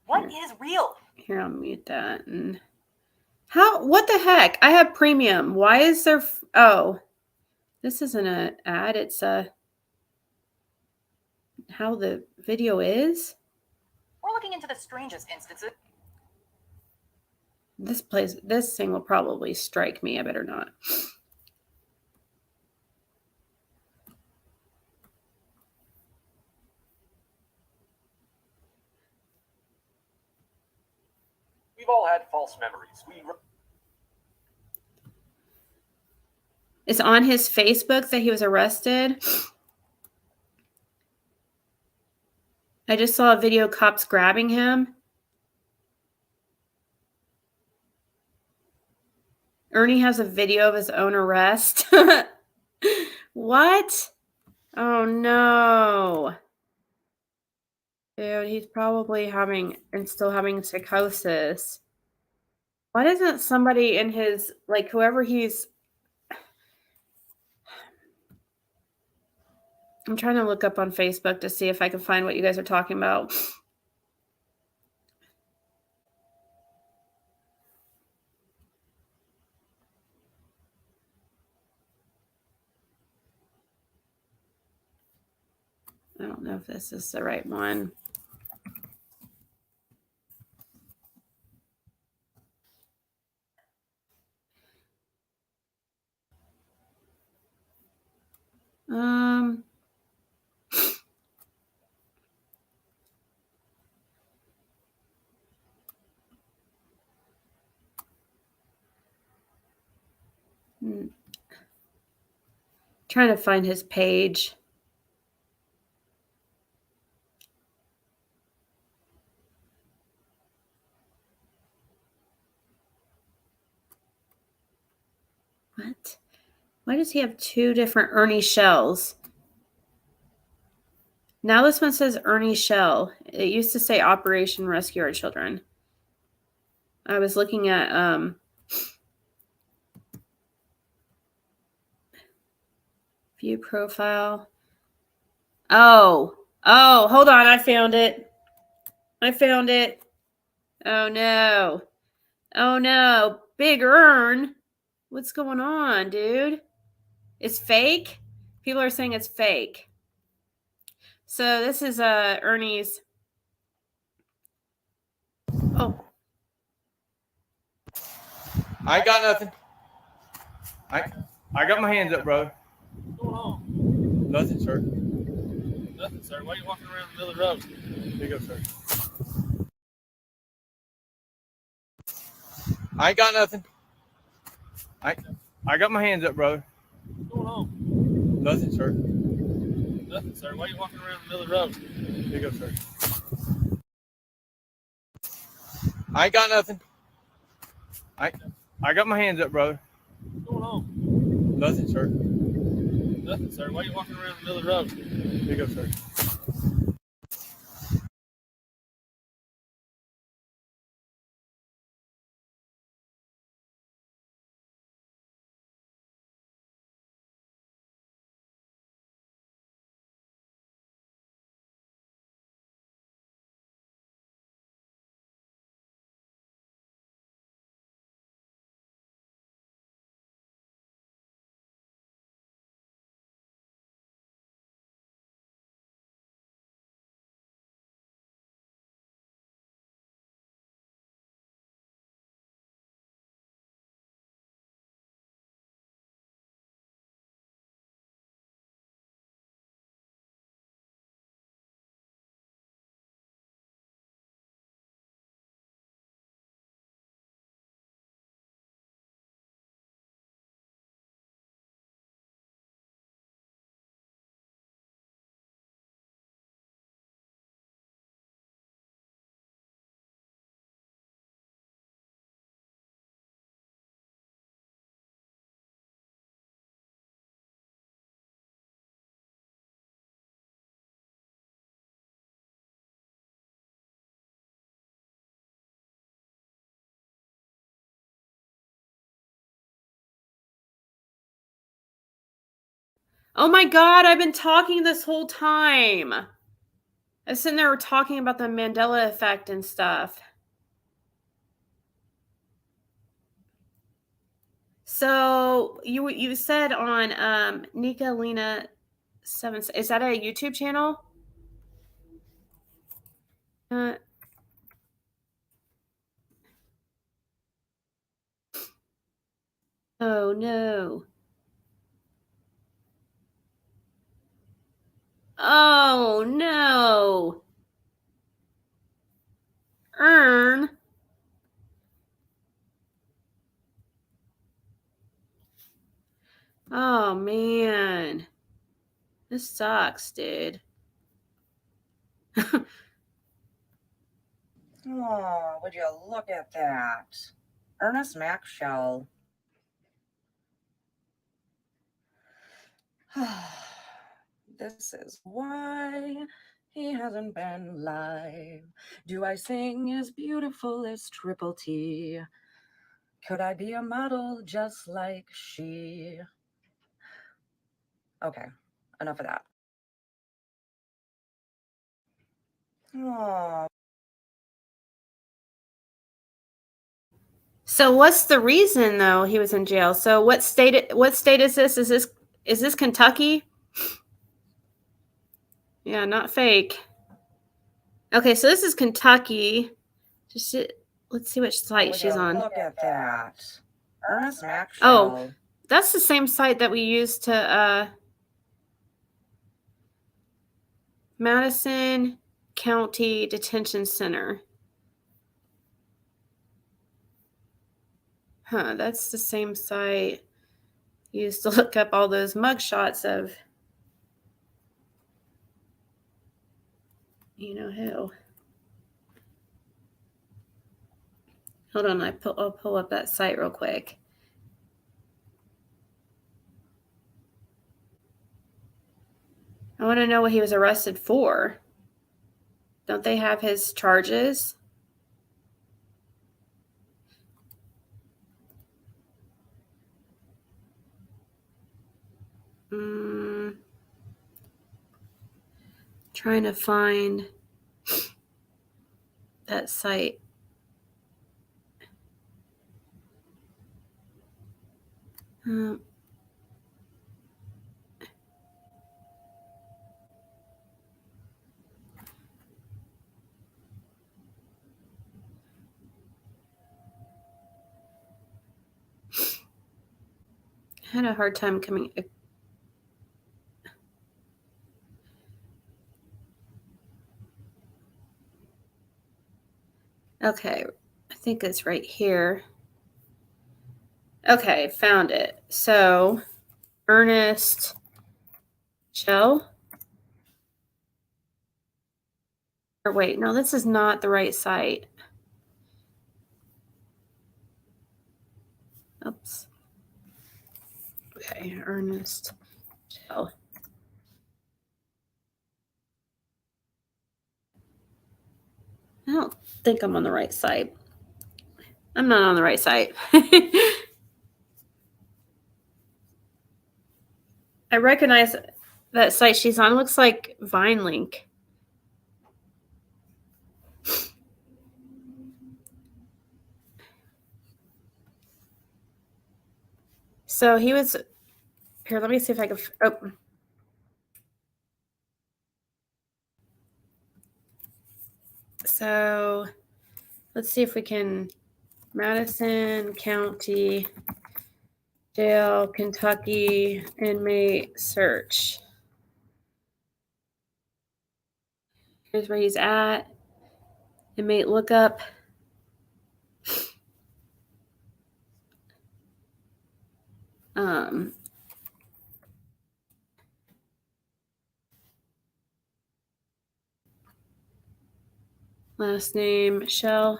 What is real? Here, I'll mute that. And what the heck? I have premium. Why is there? Oh, this isn't an ad. It's how the video is. We're looking into the strangest instances. This thing will probably strike me. I better not. We've all had false memories. It's on his Facebook that he was arrested. I just saw a video, cops grabbing him. Ernie has a video of his own arrest. What? Oh no. Dude, he's probably still having psychosis. Why doesn't somebody in his, like, whoever he's... I'm trying to look up on Facebook to see if I can find what you guys are talking about. I don't know if this is the right one. Trying to find his page. What? Why does he have two different Ernie shells? Now this one says Ernie Shell. It used to say Operation Rescue Our Children. I was looking at view profile. Oh, hold on. I found it. Oh no. Big Ern. What's going on, dude? It's fake? People are saying it's fake. So this is Ernie's. Oh. I ain't got nothing. I got my hands up, brother. What's going on? Nothing, sir. Nothing, sir. Why are you walking around the middle of the road? Here you go, sir. I ain't got nothing. I got my hands up, brother. What's going on? Nothing, sir. Nothing, sir. Why are you walking around the middle of the road? Here you go, sir. I ain't got nothing. I got my hands up, brother. What's going on? Nothing, sir. Nothing, sir. Why are you walking around the middle of the road? Here you go, sir. Oh my God, I've been talking this whole time. I was sitting there talking about the Mandela effect and stuff. So you said on Nika Lena 7, is that a YouTube channel? Oh no. Oh no. Earn. Oh man. This sucks, dude. Oh, would you look at that? Ernest Mack shell. This is why he hasn't been live. Do I sing as beautiful as Triple T? Could I be a model just like she? Okay, enough of that. Oh. So what's the reason though he was in jail? So what state is this? Is this Kentucky? Yeah, not fake. Okay, so this is Kentucky. Let's see which site Would she's you on. look at that? Ernest Mack Oh, shell. that's the same site that we used to Madison County Detention Center. Huh, that's the same site used to look up all those mugshots of you know who. Hold on, I'll pull up that site real quick. I want to know what he was arrested for. Don't they have his charges? Trying to find that site. I had a hard time coming. Okay, I think it's right here. Okay, found it. So, Ernest Shell. Or wait, no, this is not the right site. Oops. Okay, Ernest Shell. I don't think I'm on the right site. I'm not on the right site. I recognize that site she's on. It looks like Vine Link. So he was here. Let me see if I can. Oh. So let's see if we can. Madison County Jail, Kentucky inmate search. Here's where he's at. Inmate lookup. Last name Shell.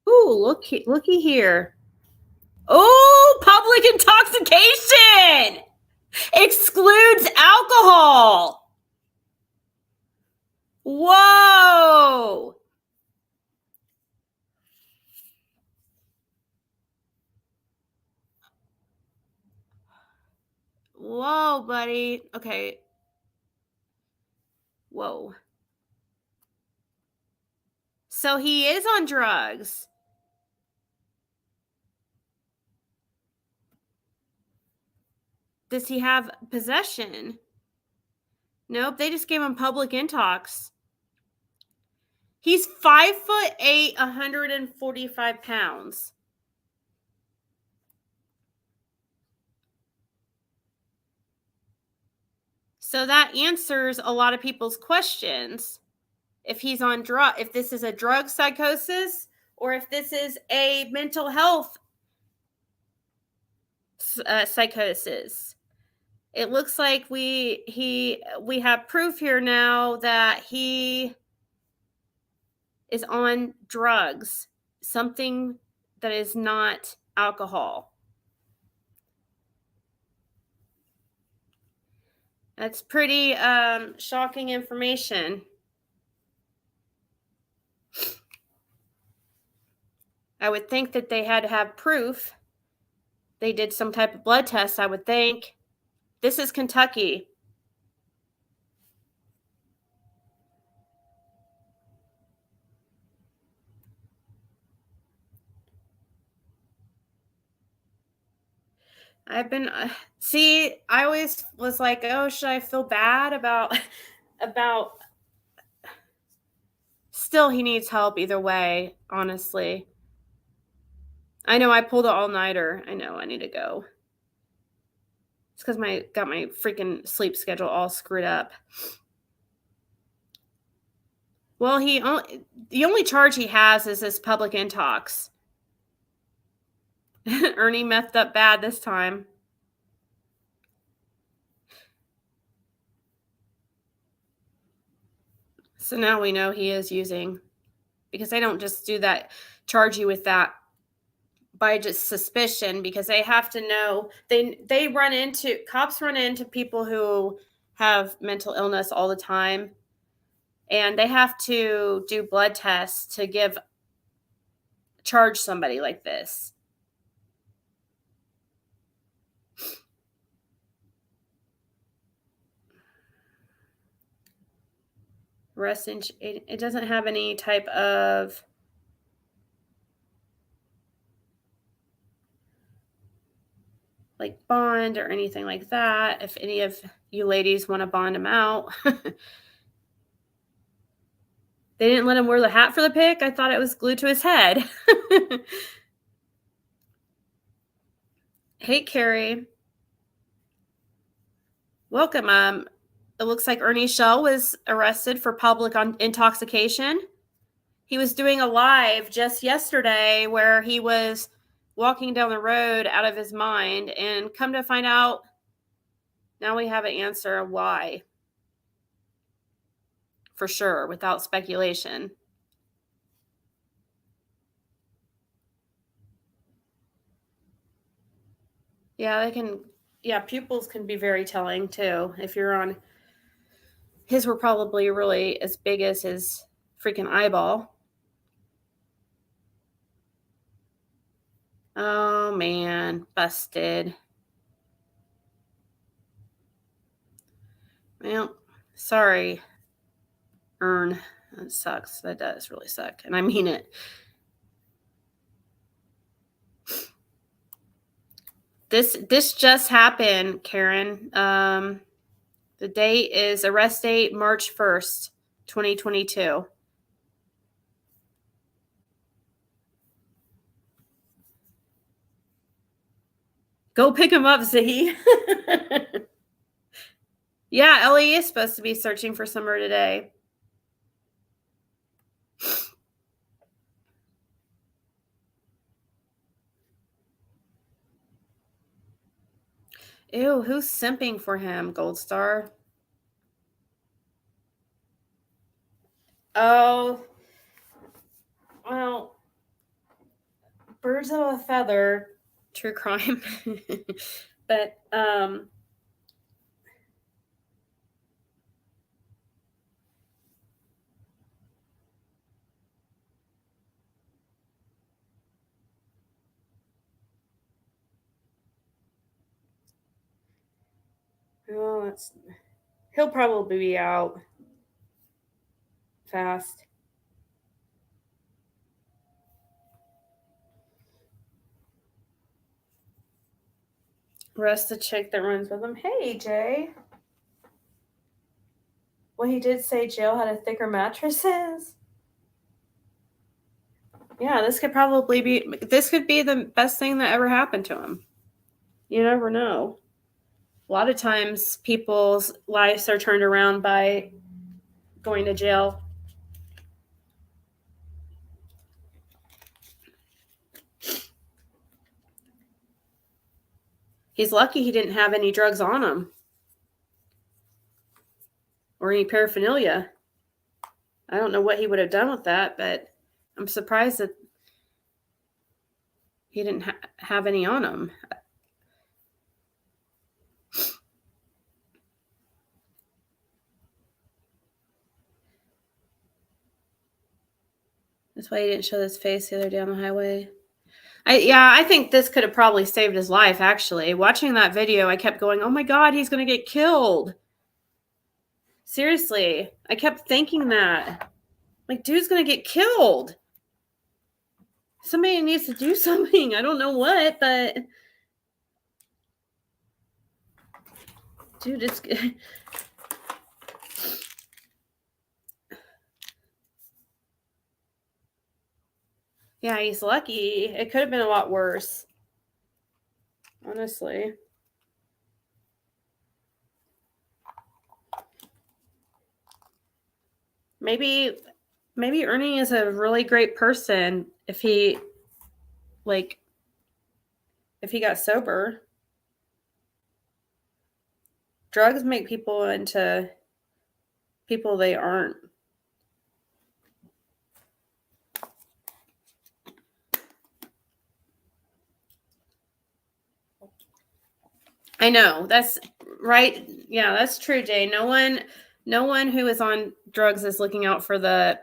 Ooh, looky here. Oh, public intoxication excludes alcohol. Whoa. Whoa, buddy. Okay. Whoa. So he is on drugs. Does he have possession? Nope, they just gave him public intox. He's 5'8", 145 pounds. So that answers a lot of people's questions. If he's on if this is a drug psychosis or if this is a mental health psychosis. It looks like we have proof here now that he is on drugs, something that is not alcohol. That's pretty shocking information. I would think that they had to have proof. They did some type of blood test, I would think. This is Kentucky. I've been see, I always was like, oh, should I feel bad about still he needs help either way, honestly. I know I pulled an all-nighter. I know I need to go. It's because got my freaking sleep schedule all screwed up. Well, the only charge he has is this public intox. Ernie messed up bad this time. So now we know he is using, because they don't just do that, charge you with that by just suspicion, because they have to know. Cops run into people who have mental illness all the time, and they have to do blood tests to charge somebody like this. It doesn't have any type of bond or anything like that. If any of you ladies want to bond him out. They didn't let him wear the hat for the pic. I thought it was glued to his head. Hey, Carrie. Welcome. It looks like Ernie Shell was arrested for public intoxication. He was doing a live just yesterday where he was walking down the road out of his mind, and come to find out, now we have an answer of why. For sure, without speculation. Yeah, pupils can be very telling too. If you're on, his were probably really as big as his freaking eyeball. Oh man, busted. Well, sorry, Ern. That sucks. That does really suck. And I mean it. This just happened, Karen. The date is arrest date March 1st, 2022. Go pick him up, Ziggy. Yeah, Ellie is supposed to be searching for Summer today. Ew, who's simping for him, Gold Star? Oh, well, birds of a feather, true crime. But, well, he'll probably be out fast. Arrest the chick that runs with him. Hey, Jay. Well, he did say jail had a thicker mattresses. Yeah, this could be the best thing that ever happened to him. You never know. A lot of times people's lives are turned around by going to jail. He's lucky he didn't have any drugs on him or any paraphernalia. I don't know what he would have done with that, but I'm surprised that he didn't have any on him. That's why he didn't show his face the other day on the highway. I think this could have probably saved his life, actually. Watching that video, I kept going, oh my God, he's going to get killed. Seriously, I kept thinking that. Like, dude's going to get killed. Somebody needs to do something. I don't know what, but... Dude, it's... Yeah, he's lucky. It could have been a lot worse. Honestly. Maybe Ernie is a really great person if he got sober. Drugs make people into people they aren't. I know. That's right. Yeah, that's true, Jay. No one who is on drugs is looking out for the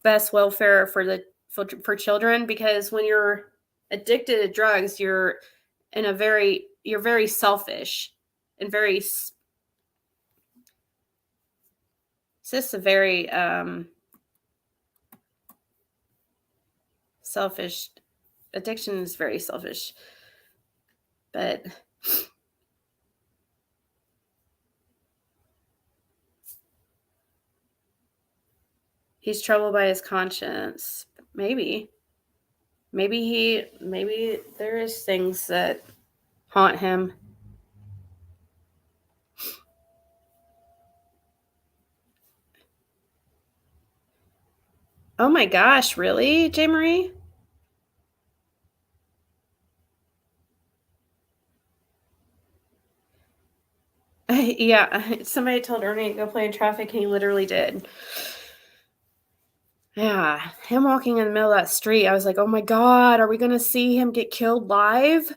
best welfare for children, because when you're addicted to drugs, you're very selfish and very... It's just a very selfish... Addiction is very selfish. But He's troubled by his conscience. Maybe there is things that haunt him. Oh my gosh, really, J. Marie? Yeah, somebody told Ernie to go play in traffic, and he literally did. Yeah, him walking in the middle of that street, I was like, oh my God, are we going to see him get killed live?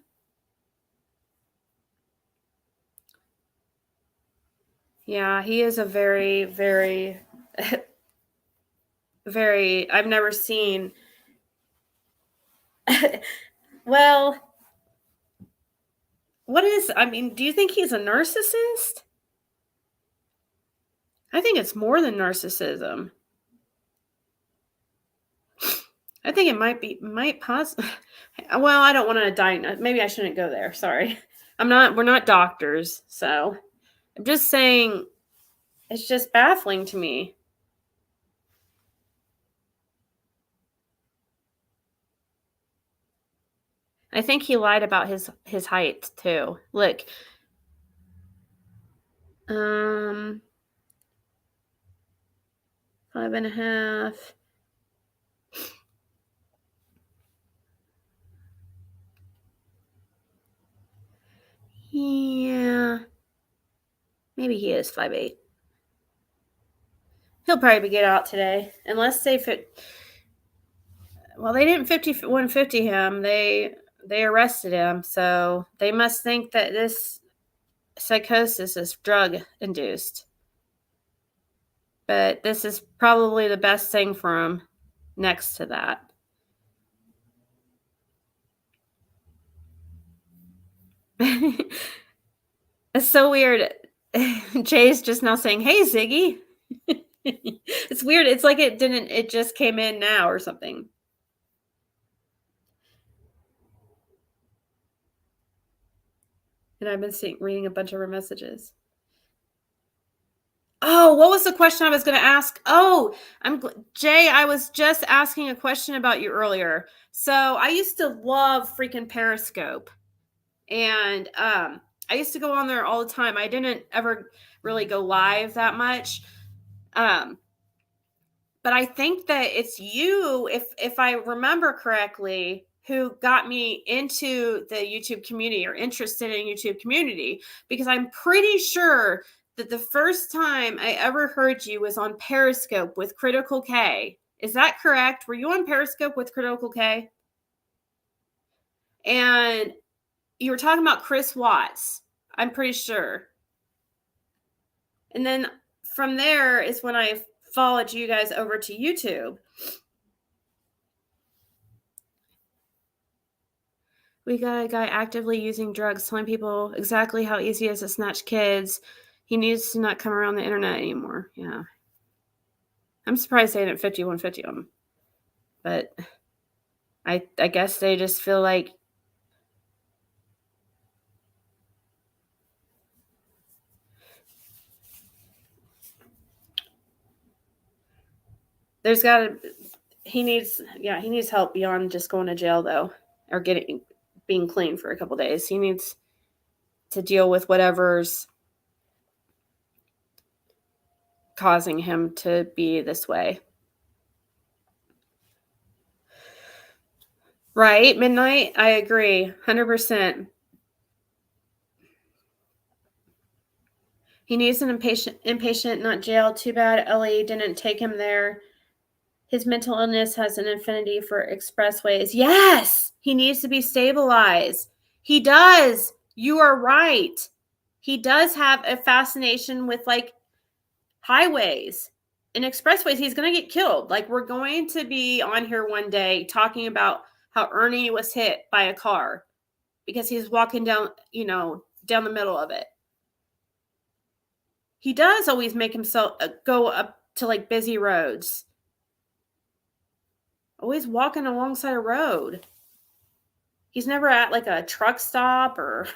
Yeah, he is a very, very, very, I've never seen. Well, do you think he's a narcissist? I think it's more than narcissism. I think it might possibly. Well, I don't want to diagnose. Maybe I shouldn't go there. Sorry. We're not doctors. So I'm just saying it's just baffling to me. I think he lied about his height too. Look. 5.5. Yeah. Maybe he is 5'8". He'll probably get out today. Unless they fit. Well, they didn't 150 him. They arrested him. So they must think that this psychosis is drug induced. But this is probably the best thing for him next to that. It's so weird. Jay's just now saying, hey, Ziggy. It's weird. It's like it just came in now or something. And I've been reading a bunch of her messages. Oh, what was the question I was going to ask? Oh, Jay, I was just asking a question about you earlier. So I used to love freaking Periscope. And I used to go on there all the time. I didn't ever really go live that much. But I think that it's you, if I remember correctly, who got me into the YouTube community or interested in YouTube community, because I'm pretty sure that the first time I ever heard you was on Periscope with Critical K. Is that correct? Were you on Periscope with Critical K? And you were talking about Chris Watts, I'm pretty sure. And then from there is when I followed you guys over to YouTube. We got a guy actively using drugs, telling people exactly how easy it is to snatch kids. He needs to not come around the internet anymore. Yeah. I'm surprised they didn't 150 on him. But I guess they just feel like he needs help beyond just going to jail though, or being clean for a couple days. He needs to deal with whatever's causing him to be this way. Right, Midnight? I agree, 100%. He needs an inpatient, not jail. Too bad Ellie didn't take him there. His mental illness has an affinity for expressways. Yes, he needs to be stabilized. He does. You are right. He does have a fascination with like highways and expressways. He's going to get killed. Like, we're going to be on here one day talking about how Ernie was hit by a car because he's walking down the middle of it. He does always make himself go up to like busy roads. Always walking alongside a road. He's never at like a truck stop or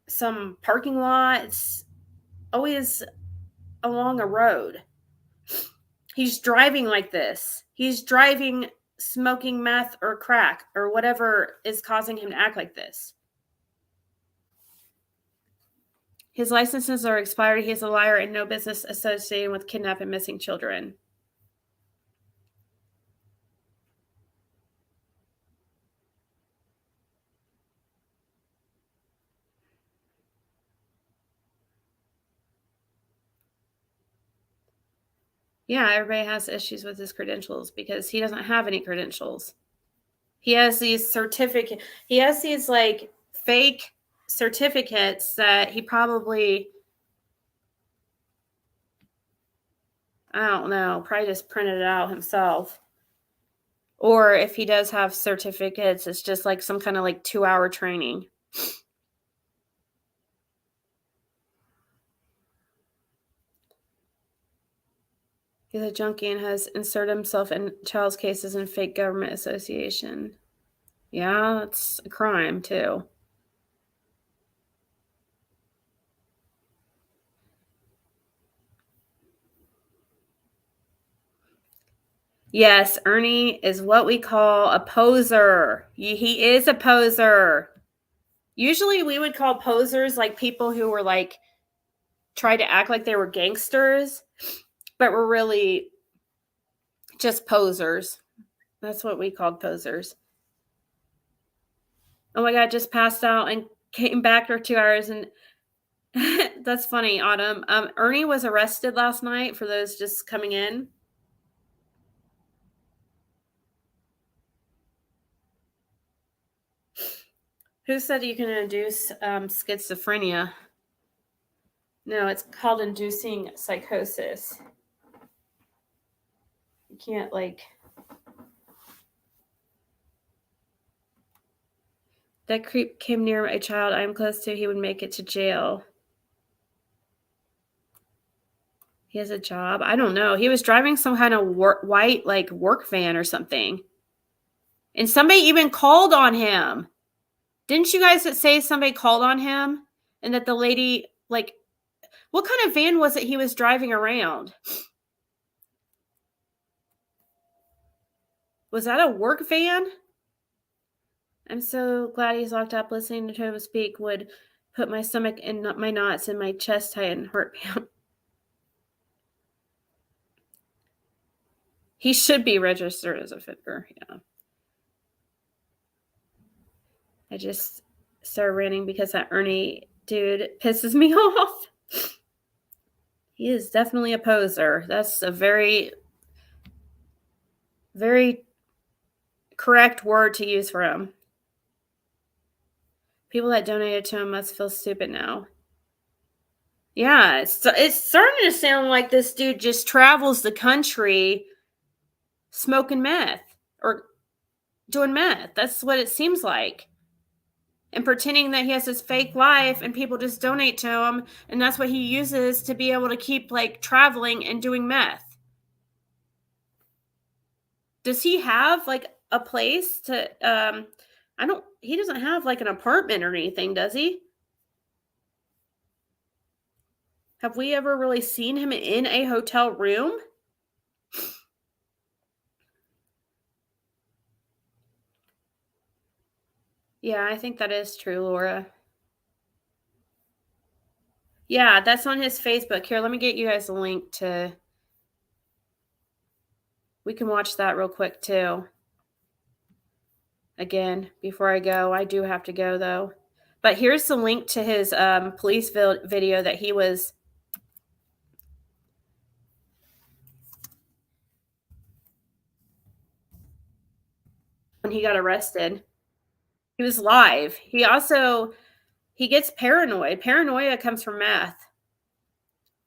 some parking lot. It's always along a road. He's driving like this. He's driving, smoking meth or crack or whatever is causing him to act like this. His licenses are expired. He is a liar and no business associated with kidnapping and missing children. Yeah, everybody has issues with his credentials because he doesn't have any credentials. He has these certificates. He has these like fake certificates that he probably, I don't know, probably just printed it out himself. Or if he does have certificates, it's just like some kind of like 2-hour training. He's a junkie and has inserted himself in child's cases and fake government association. Yeah, that's a crime too. Yes, Ernie is what we call a poser. He is a poser. Usually we would call posers like people who were like, try to act like they were gangsters, but were really just posers. That's what we called posers. Oh my God, just passed out and came back for 2 hours. And that's funny, Autumn. Ernie was arrested last night for those just coming in. Who said you can induce schizophrenia? No, it's called inducing psychosis. You can't like... That creep came near a child I'm close to. He would make it to jail. He has a job. I don't know. He was driving some kind of white like work van or something. And somebody even called on him. Didn't you guys say somebody called on him? And that the lady, like, what kind of van was it he was driving around? Was that a work van? I'm so glad he's locked up. Listening to him speak would put my stomach in my knots and my chest tight and heart pound. He should be registered as a fitter. Yeah. I just started ranting because that Ernie dude pisses me off. He is definitely a poser. That's a very, very correct word to use for him. People that donated to him must feel stupid now. Yeah, it's starting to sound like this dude just travels the country smoking meth or doing meth. That's what it seems like. And pretending that he has this fake life and people just donate to him. And that's what he uses to be able to keep like traveling and doing meth. Does he have like a place to, he doesn't have like an apartment or anything, does he? Have we ever really seen him in a hotel room? Yeah, I think that is true, Laura. Yeah, that's on his Facebook. Here, let me get you guys a link to... We can watch that real quick, too. Again, before I go. I do have to go, though. But here's the link to his police video that he was... when he got arrested. He was live. He gets paranoid. Paranoia comes from meth.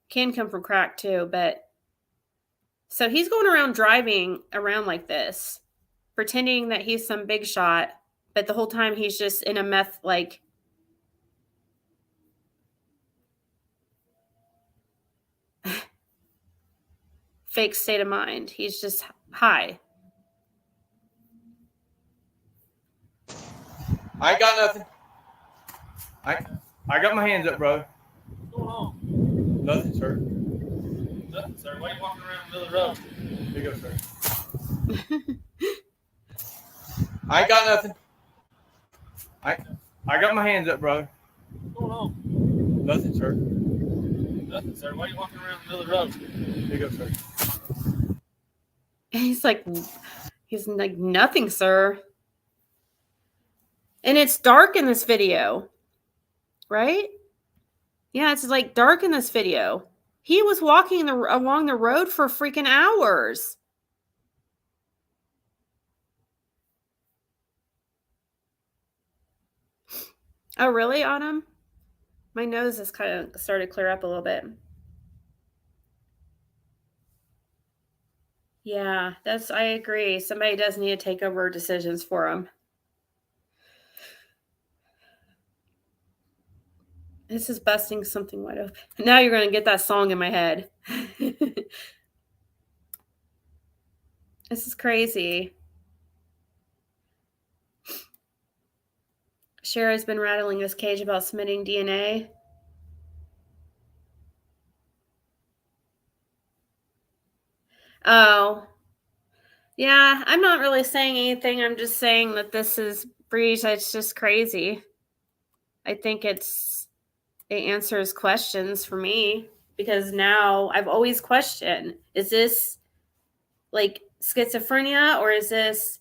Can come from crack too, but so he's going around driving around like this, pretending that he's some big shot, but the whole time he's just in a meth like fake state of mind. He's just high. I ain't got nothing. I got my hands up, bro. What's going on? Nothing, sir. Nothing, sir. Why are you walking around the middle of the road? Here you go, sir. I ain't got nothing. I got my hands up, brother. What's going on? Nothing, sir. Nothing, sir. Why are you walking around the middle of the road? Here you go, sir. He's like nothing, sir. And it's dark in this video, right? Yeah, it's like dark in this video. He was walking along the road for freaking hours. Oh, really, Autumn? My nose has kind of started to clear up a little bit. Yeah, I agree. Somebody does need to take over decisions for him. This is busting something wide open. Now you're going to get that song in my head. This is crazy. Sherry's been rattling his cage about submitting DNA. Oh. Yeah, I'm not really saying anything. I'm just saying that this is breach. It's just crazy. I think it answers questions for me, because now I've always questioned, is this like schizophrenia, or is this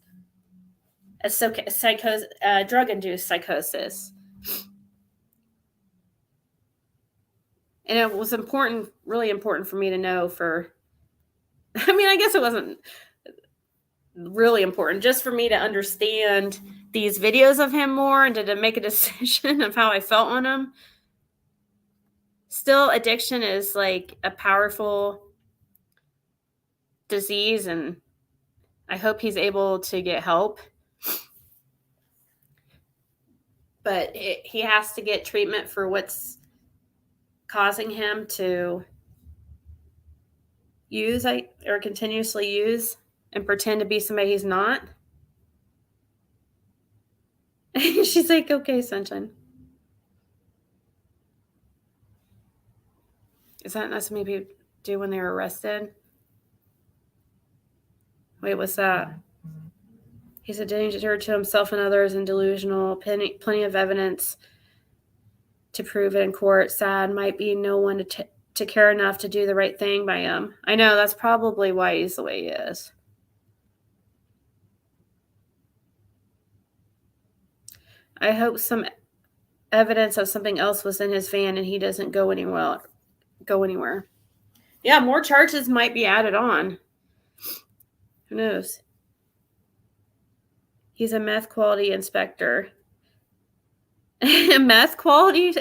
a drug-induced psychosis? And it was important, really important for me to know I mean, I guess it wasn't really important, just for me to understand these videos of him more and to make a decision of how I felt on him. Still, addiction is like a powerful disease, and I hope he's able to get help. But he has to get treatment for what's causing him to use or continuously use and pretend to be somebody he's not. She's like, okay, sunshine. Is that not something people do when they're arrested? Wait, what's that? He's a danger to himself and others and delusional. Plenty of evidence to prove it in court. Sad, might be no one to care enough to do the right thing by him. I know, that's probably why he's the way he is. I hope some evidence of something else was in his van and he doesn't go anywhere. Yeah, more charges might be added on. Who knows? He's a meth quality inspector. Meth quality?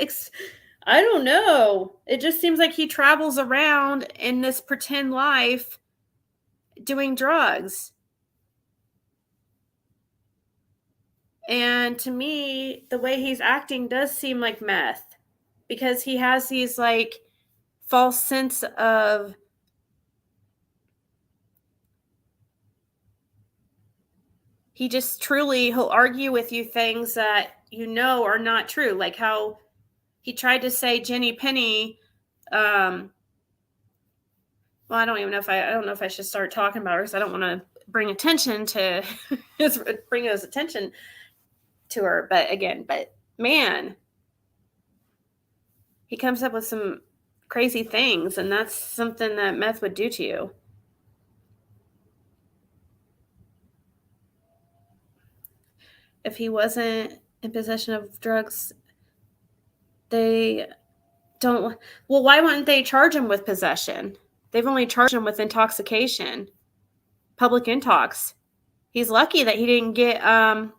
I don't know. It just seems like he travels around in this pretend life doing drugs. And to me, the way he's acting does seem like meth, because he has these like false sense of he'll argue with you things that you know are not true. Like how he tried to say Jenny Penny, well, I don't know if I should start talking about her, because I don't want to bring attention to bring his attention to her. But man, he comes up with some crazy things, and that's something that meth would do to you. If he wasn't in possession of drugs, they don't. Well, why wouldn't they charge him with possession? They've only charged him with intoxication, public intox. He's lucky that he didn't get a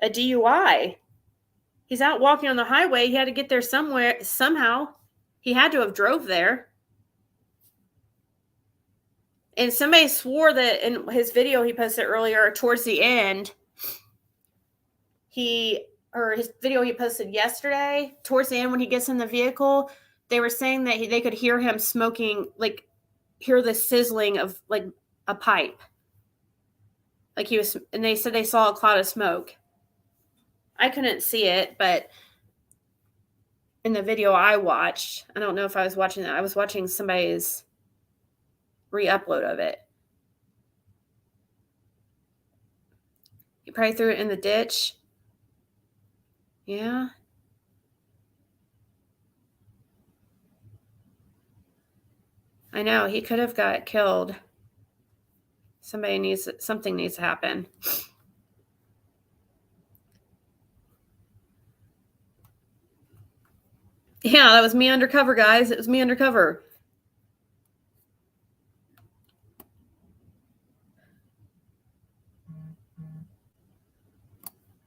DUI. He's out walking on the highway. He had to get there somehow. He had to have drove there. And somebody swore that in his video he posted earlier, towards the end, his video he posted yesterday, towards the end when he gets in the vehicle, they were saying that they could hear him smoking, like hear the sizzling of like a pipe. Like he was, and they said they saw a cloud of smoke. I couldn't see it, but in the video I watched, I don't know if I was watching that. I was watching somebody's re-upload of it. probably threw it in the ditch. Yeah. I know, he could have got killed. Something needs to happen. Yeah, that was me undercover, guys. It was me undercover.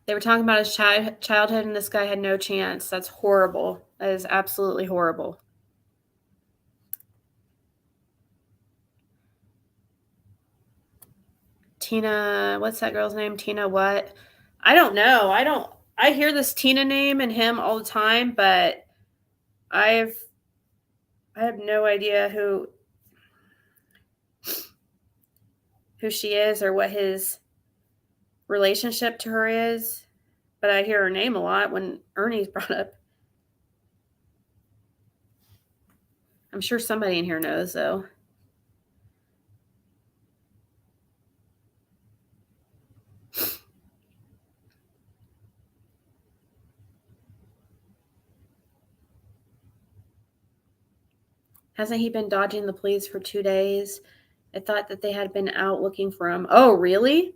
They were talking about his childhood, and this guy had no chance. That's horrible. That is absolutely horrible. Tina, what's that girl's name? Tina what? I don't know. I hear this Tina name and him all the time, but I have no idea who she is or what his relationship to her is. But I hear her name a lot when Ernie's brought up. I'm sure somebody in here knows, though. Hasn't he been dodging the police for 2 days? I thought that they had been out looking for him. Oh, really?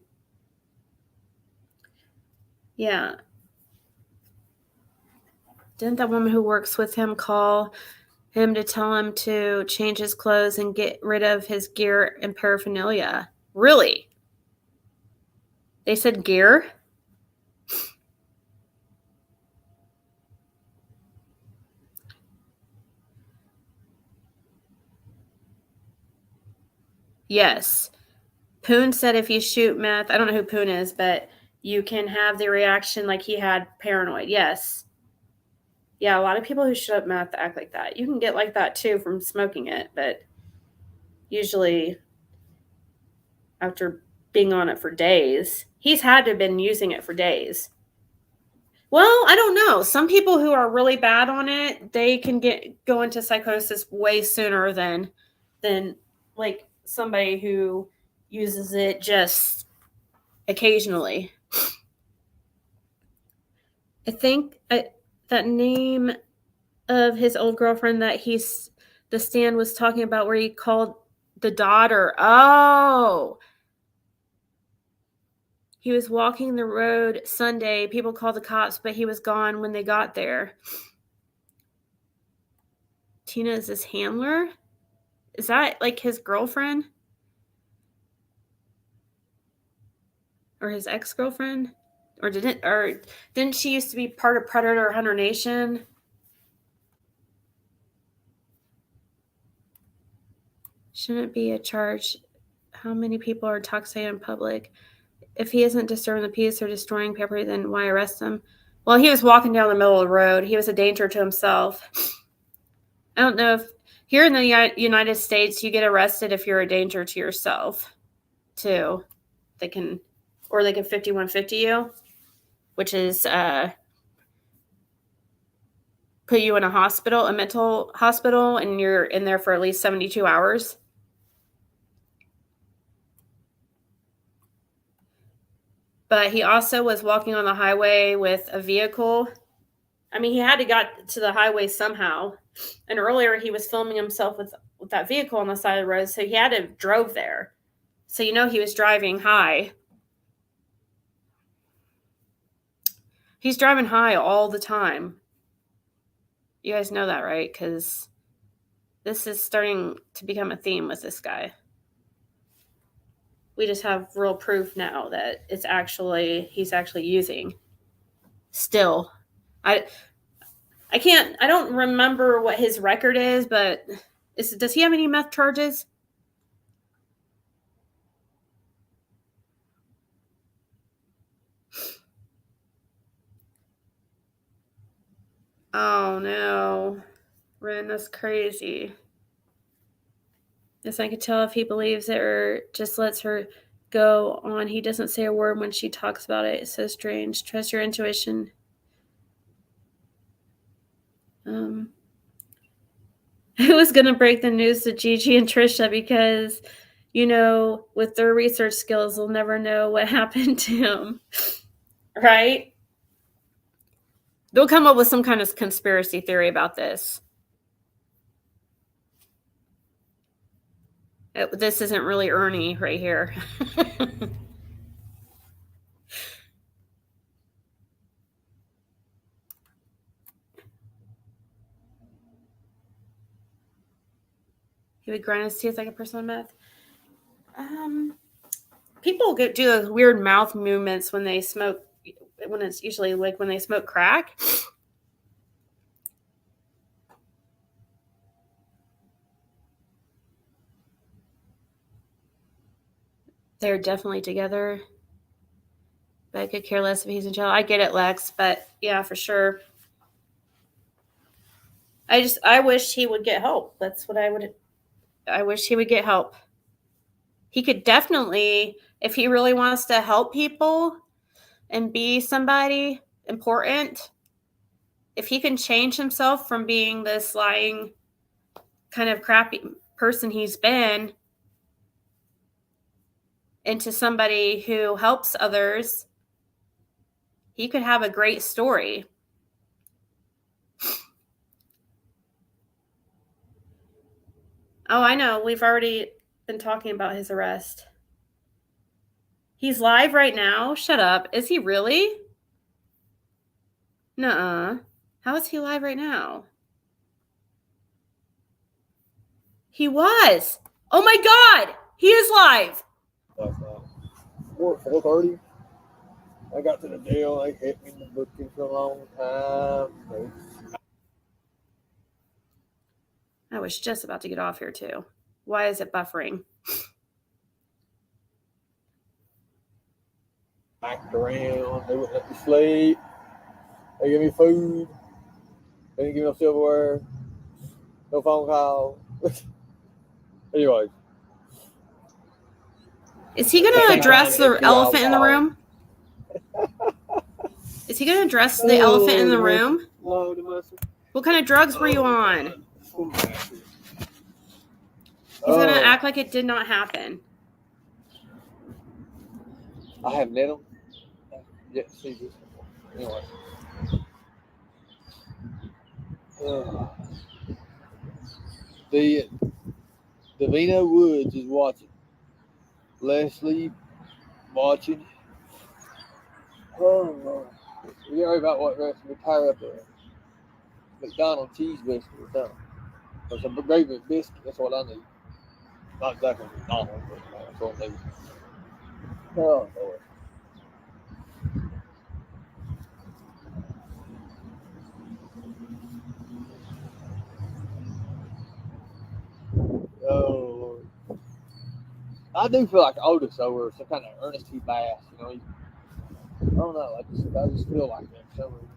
Yeah. Didn't that woman who works with him call him to tell him to change his clothes and get rid of his gear and paraphernalia? Really? They said gear? Yes. Poon said if you shoot meth, I don't know who Poon is, but you can have the reaction like he had paranoid. Yes. Yeah, a lot of people who shoot up meth act like that. You can get like that too from smoking it, but usually after being on it for days. He's had to have been using it for days. Well, I don't know. Some people who are really bad on it, they can go into psychosis way sooner than like somebody who uses it just occasionally. I think that name of his old girlfriend that the Stan was talking about where he called the daughter. Oh, he was walking the road Sunday. People called the cops, but he was gone when they got there. Tina is his handler? Is that like his girlfriend? Or his ex-girlfriend? Or didn't she used to be part of Predator Hunter Nation? Shouldn't it be a charge? How many people are intoxicated in public? If he isn't disturbing the peace or destroying property, then why arrest him? Well, he was walking down the middle of the road. He was a danger to himself. I don't know if here in the United States, you get arrested if you're a danger to yourself, too. They can 5150 you, which is put you in a mental hospital, and you're in there for at least 72 hours. But he also was walking on the highway with a vehicle. I mean, he had to get to the highway somehow. And earlier he was filming himself with that vehicle on the side of the road, so he had to drove there. So he was driving high. He's driving high all the time. You guys know that, right? Because this is starting to become a theme with this guy. We just have real proof now that he's actually using. Still. I don't remember what his record is, but does he have any meth charges? Oh no. Ren, that's crazy. Yes, I could tell if he believes it or just lets her go on. He doesn't say a word when she talks about it. It's so strange. Trust your intuition. Who was going to break the news to Gigi and Trisha because you know, with their research skills, they'll never know what happened to him, right? They'll come up with some kind of conspiracy theory about this. This isn't really Ernie right here. He would grind his teeth like a person on meth. People do those weird mouth movements when they smoke, when it's usually like when they smoke crack. They're definitely together. But I could care less if he's in jail. I get it, Lex, but yeah, for sure. I wish he would get help. That's what I wish he would get help. He could definitely, if he really wants to help people and be somebody important, if he can change himself from being this lying kind of crappy person he's been into somebody who helps others, he could have a great story. Oh, I know. We've already been talking about his arrest. He's live right now? Shut up. Is he really? Nuh-uh. How is he live right now? He was. Oh my God! He is live! 4:30. I got to the jail. They kept me in the booking for a long time. I was just about to get off here too. Why is it buffering? Backed around. They wouldn't let me sleep. They give me food. They didn't give me no silverware. No phone call. Anyways. Is he going to address the elephant in the room? Is he going to address the elephant in the room? What kind of drugs were you on? He's going to act like it did not happen. I haven't met him yet to see this. Anyway. The Davino Woods is watching. Leslie watching. Oh Lord. We worry about what rest of the tire up there. McDonald's cheese biscuit or something. Or some gravy biscuit. That's what I need. Not exactly McDonald's, but that's what I need. Oh Lord. Oh Lord. I do feel like Otis or some kind of Ernest T. Bass, you know. I don't know. I just feel like that for some reason.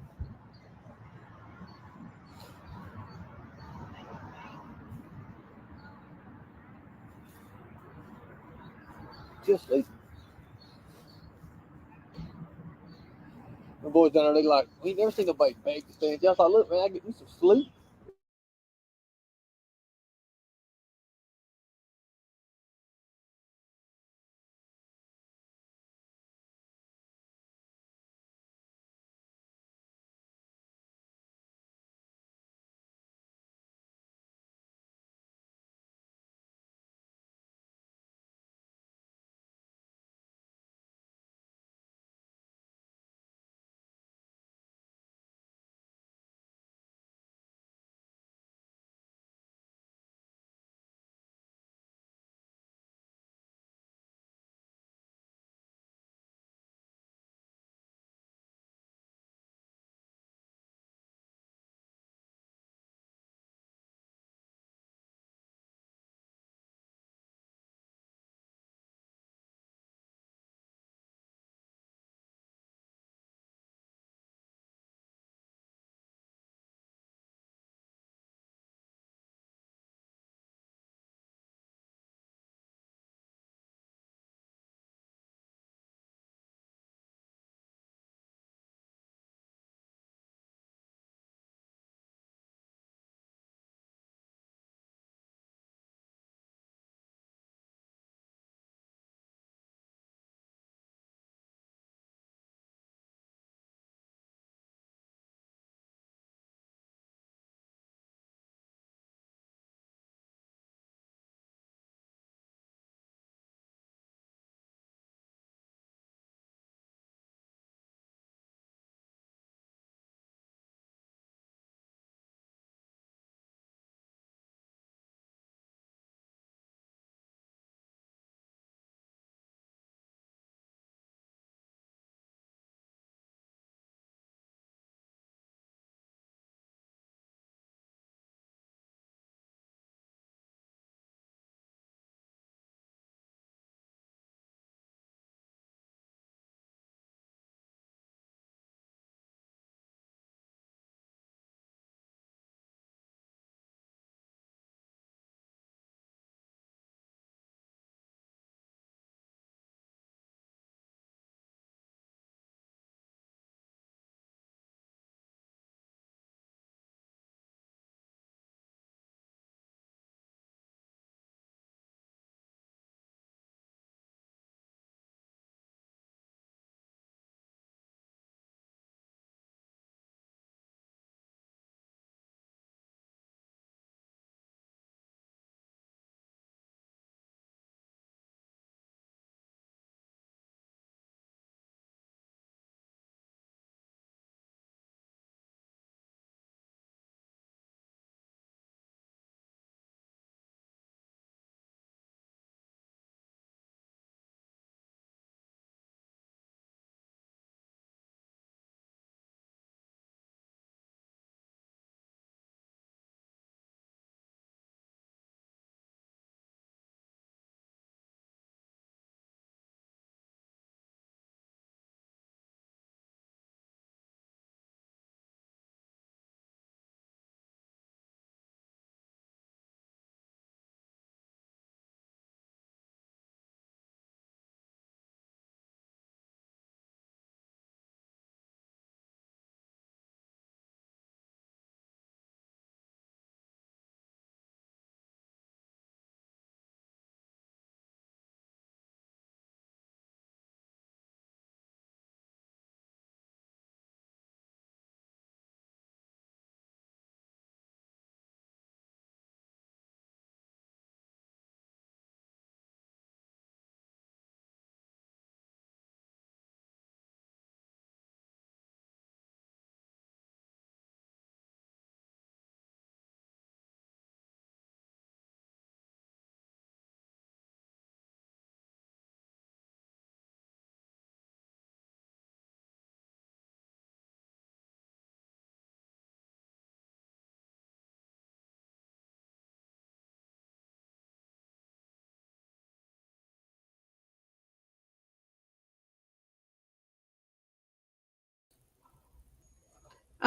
Just sleep. The boys down there, they like, we ain't never seen nobody beg to stand. I was like, look, man, I get me some sleep.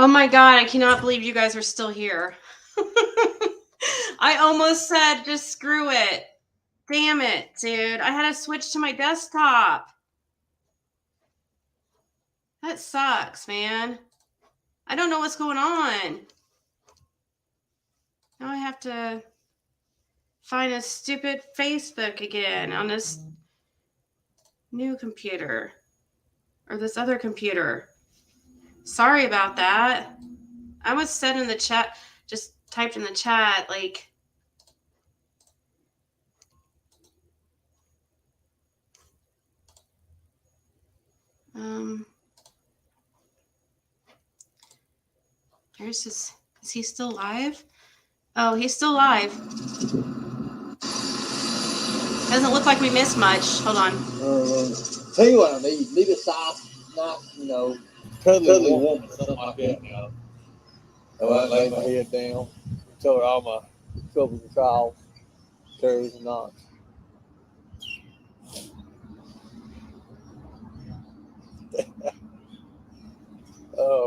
Oh my God, I cannot believe you guys are still here. I almost said just screw it. Damn it, dude. I had to switch to my desktop. That sucks, man. I don't know what's going on. Now I have to find a stupid Facebook again on this new computer. Or this other computer. Sorry about that. I was said in the chat, just typed in the chat, like, there's his, is he still live? Oh, he's still live. Doesn't look like we missed much. Hold on. Tell you what I need. Need a soft, not, cuddly woman, something like that. I lay my head down, tell her all my troubles and trials, cares and knots.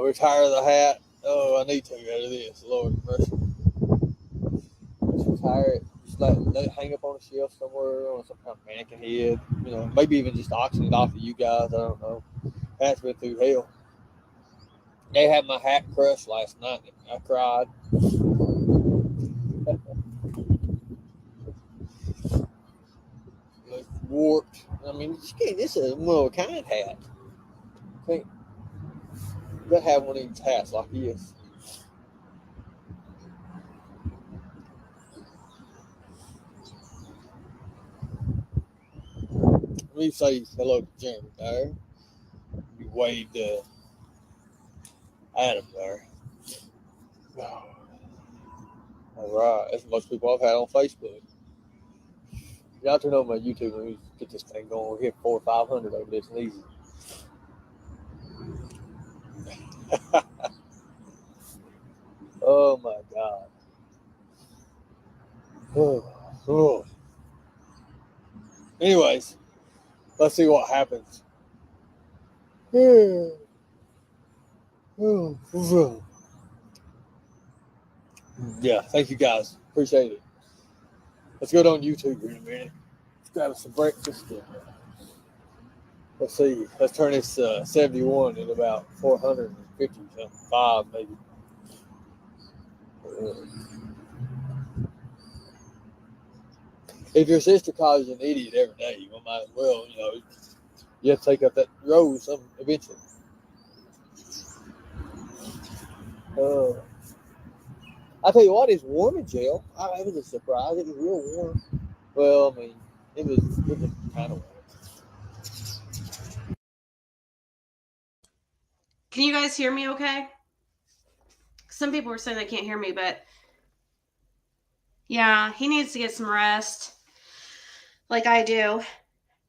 Retire the hat. Oh, I need to out of this. Lord mercy. Just retire it. Just let it hang up on a shelf somewhere on some kind of mannequin head. Maybe even just auction it off to you guys. I don't know. Hat's been through hell. They had my hat crushed last night. I cried. It's warped. I mean, this is one of a kind hat. I think you gotta have one of these hats like this. Let me say hello to Jeremy there. You waved Adam there. All right, that's most people I've had on Facebook. Y'all turn on my YouTube and we get this thing going. We hit 400 or 500 over this and easy. Oh my God. Oh. Anyways, let's see what happens. Yeah, thank you guys. Appreciate it. Let's go on YouTube here in a minute. Let's grab us some breakfast. Let's see. Let's turn this 71 in about 450 something, 5 maybe. If your sister calls you an idiot every day, you might as well, you have to take up that road eventually. I tell you what, it's warm in jail. It was a surprise. It was real warm. Well, I mean, it was kind of warm. Can you guys hear me okay? Some people were saying they can't hear me, but yeah, he needs to get some rest like I do.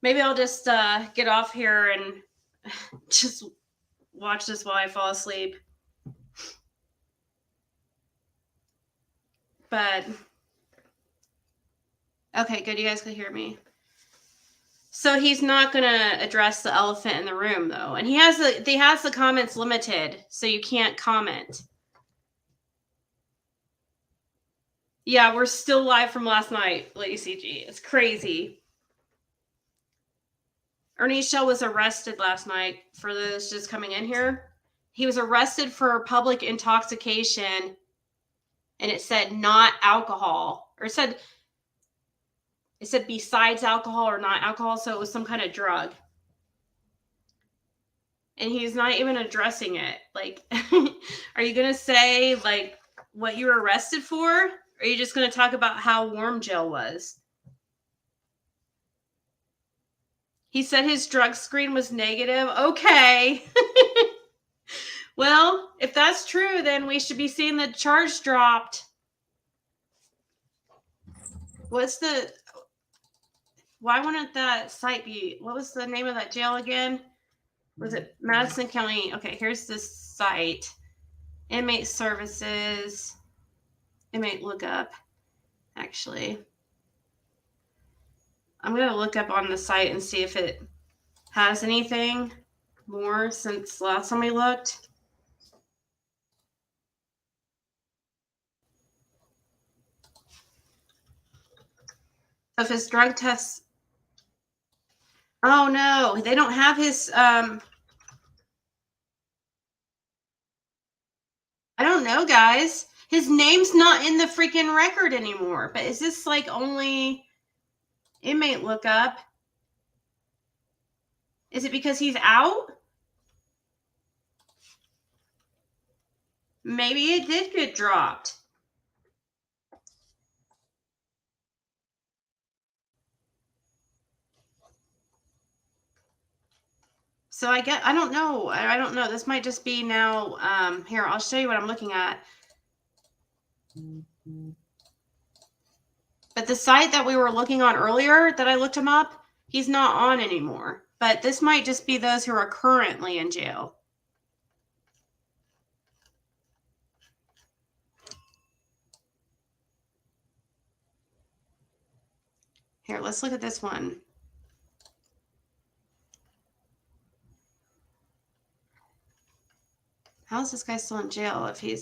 Maybe I'll just get off here and just watch this while I fall asleep. But okay, good. You guys can hear me. So he's not going to address the elephant in the room, though. And he has the comments limited, so you can't comment. Yeah, we're still live from last night, Lady CG. It's crazy. Ernie Shell was arrested last night, for those just coming in here. He was arrested for public intoxication, and it said not alcohol. Or it said besides alcohol or not alcohol, so it was some kind of drug. And he's not even addressing it. Like, are you going to say, like, what you were arrested for? Or are you just going to talk about how warm Jill was? He said his drug screen was negative. Okay. Well, if that's true, then we should be seeing the charge dropped. Why wouldn't that site be, what was the name of that jail again? Was it Madison County? Okay, here's the site. Inmate services. Inmate lookup. Actually, I'm going to look up on the site and see if it has anything more since last time we looked. Of his drug tests. Oh no, they don't have his I don't know, guys. His name's not in the freaking record anymore. But is this like only inmate lookup? Is it because he's out? Maybe it did get dropped. So I don't know. I don't know. This might just be now. Here, I'll show you what I'm looking at. But the site that we were looking on earlier, that I looked him up, he's not on anymore. But this might just be those who are currently in jail. Here, let's look at this one. How is this guy still in jail if he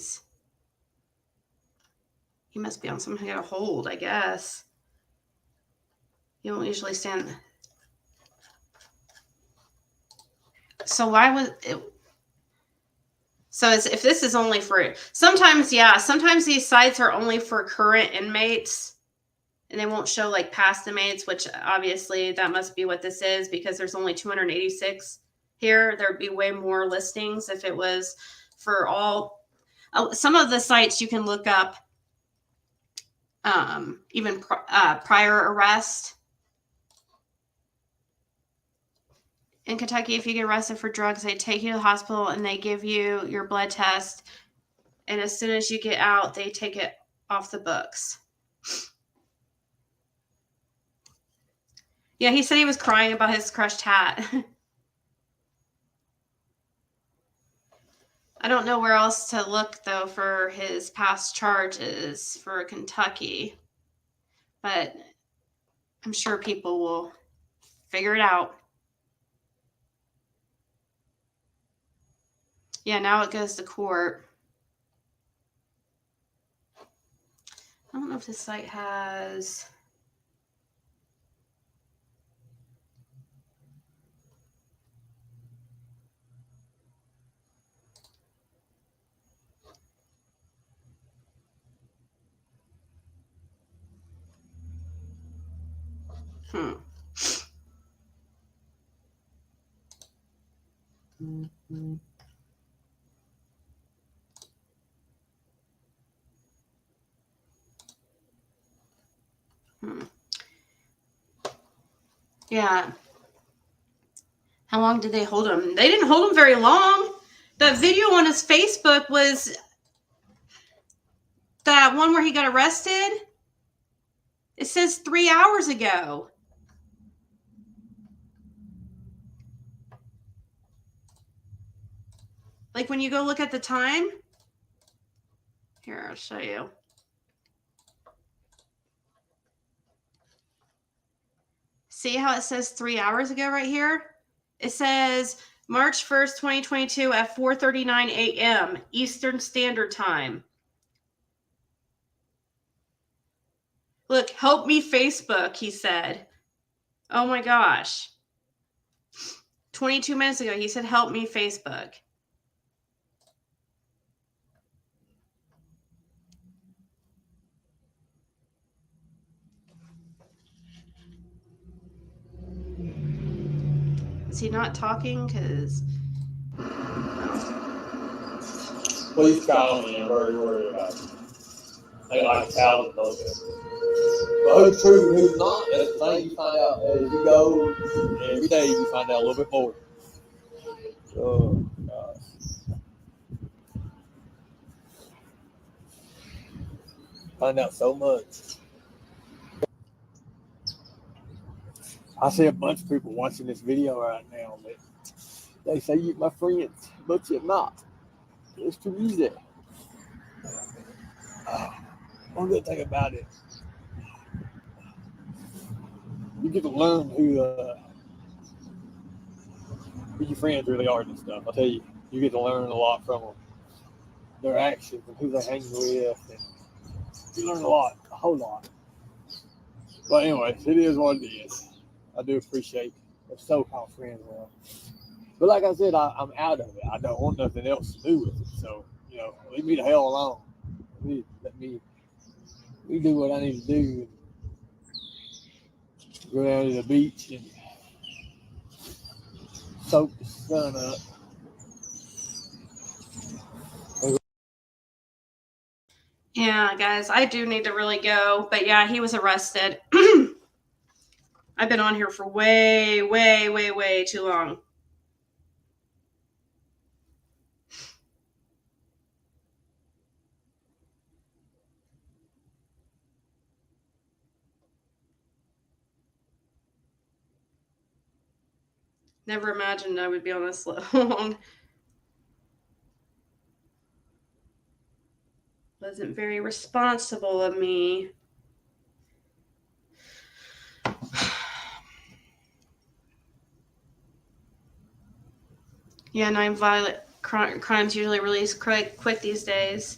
must be on some kind of hold, I guess. You won't usually stand. So why was it? So if this is only for, sometimes, yeah, sometimes these sites are only for current inmates and they won't show like past inmates, which obviously that must be what this is because there's only 286 here. There'd be way more listings if it was for all. Some of the sites you can look up even prior arrest. In Kentucky, if you get arrested for drugs, they take you to the hospital and they give you your blood test. And as soon as you get out, they take it off the books. Yeah, he said he was crying about his crushed hat. I don't know where else to look, though, for his past charges for Kentucky. But I'm sure people will figure it out. Yeah, now it goes to court. I don't know if this site has... Yeah. How long did they hold him? They didn't hold him very long. That video on his Facebook was that one where he got arrested. It says 3 hours ago. Like when you go look at the time. Here, I'll show you. See how it says 3 hours ago right here? It says March 1st, 2022 at 4:39 a.m. Eastern Standard Time. Look, help me Facebook, he said. Oh my gosh. 22 minutes ago, he said, help me Facebook. Is he not talking? Because... Please call me. I'm very worried about it. They like thousands of those. But who's true and who's not, that's the thing you find out as you go. Every day you find out a little bit more. Oh, gosh. Find out so much. I see a bunch of people watching this video right now that they say you're my friends, but you're not. It's too easy. One good thing about it, you get to learn who your friends really are and stuff. I'll tell you, you get to learn a lot from them, their actions and who they hang with, and you learn a lot, a whole lot. But anyways, it is what it is. I do appreciate the so-called friends around. But like I said, I'm out of it. I don't want nothing else to do with it. So, leave me the hell alone. Let me do what I need to do. Go down to the beach and soak the sun up. Yeah, guys, I do need to really go. But yeah, he was arrested. I've been on here for way, way, way, way too long. Never imagined I would be on this long. Wasn't very responsible of me. Yeah, non-violent crimes usually release quick these days.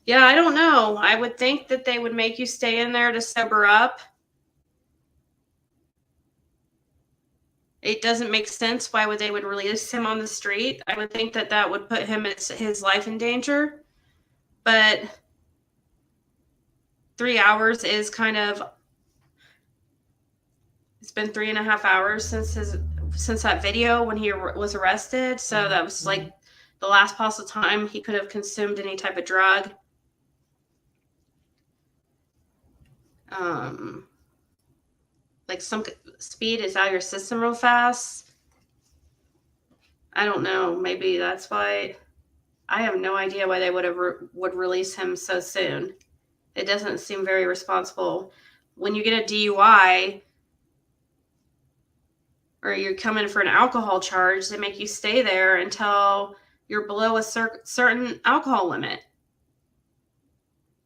Yeah, I don't know. I would think that they would make you stay in there to sober up. It doesn't make sense why would they would release him on the street. I would think that that would put him his life in danger. But 3 hours is kind of. It's been 3.5 hours since that video when he was arrested. So that was like the last possible time he could have consumed any type of drug. Like some speed is out of your system real fast. I don't know. Maybe that's why. I have no idea why they would release him so soon. It doesn't seem very responsible. When you get a DUI or you're coming for an alcohol charge, they make you stay there until you're below a certain alcohol limit.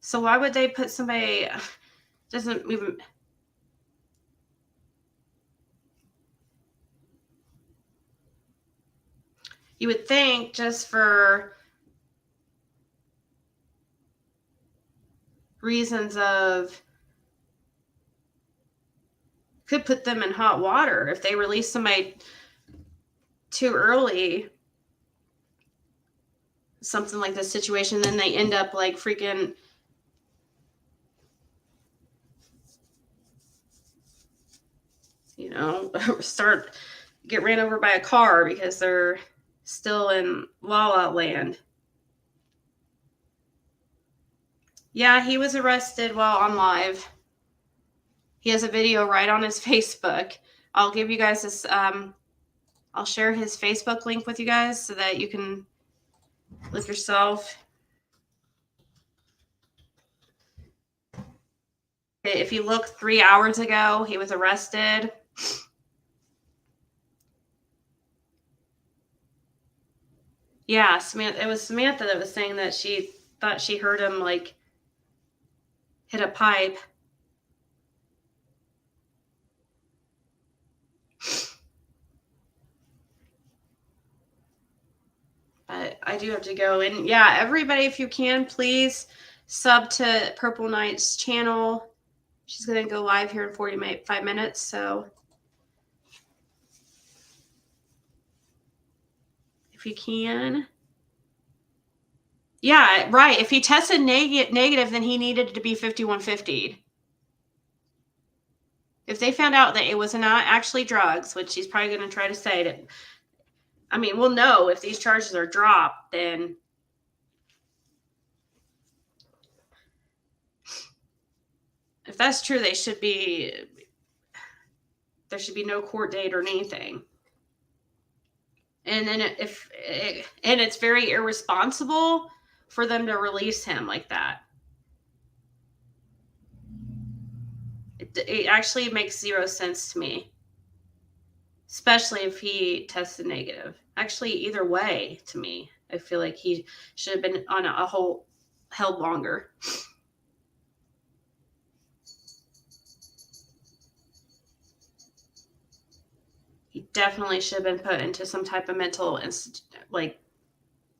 So why would they put somebody doesn't even. You would think just for reasons of could put them in hot water if they release somebody too early, something like this situation, then they end up like freaking get ran over by a car because they're still in La La Land. Yeah, he was arrested while on live. He has a video right on his Facebook. I'll give you guys this. I'll share his Facebook link with you guys so that you can look yourself. If you look 3 hours ago, he was arrested. Yeah, Samantha. It was Samantha that was saying that she thought she heard him like hit a pipe. But I do have to go. And yeah, everybody, if you can, please sub to Purple Knight's channel. She's going to go live here in 45 minutes. So if you can. Yeah, right. If he tested negative, then he needed to be 5150. If they found out that it was not actually drugs, which he's probably going to try to say that, I mean, we'll know if these charges are dropped, then if that's true, there should be no court date or anything. And then and it's very irresponsible for them to release him like that. It actually makes zero sense to me, especially if he tested negative. Actually, either way, to me, I feel like he should have been on a whole held longer. He definitely should have been put into some type of mental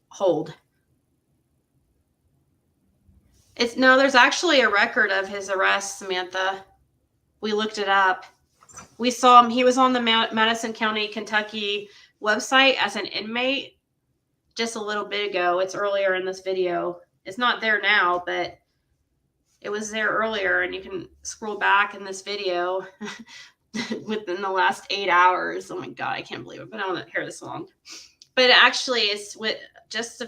hold. There's actually a record of his arrest, Samantha. We looked it up. We saw him. He was on the Madison County, Kentucky website as an inmate just a little bit ago. It's earlier in this video. It's not there now, but it was there earlier, and you can scroll back in this video within the last 8 hours. Oh my God, I can't believe it. But I don't hear this long. But it actually is with just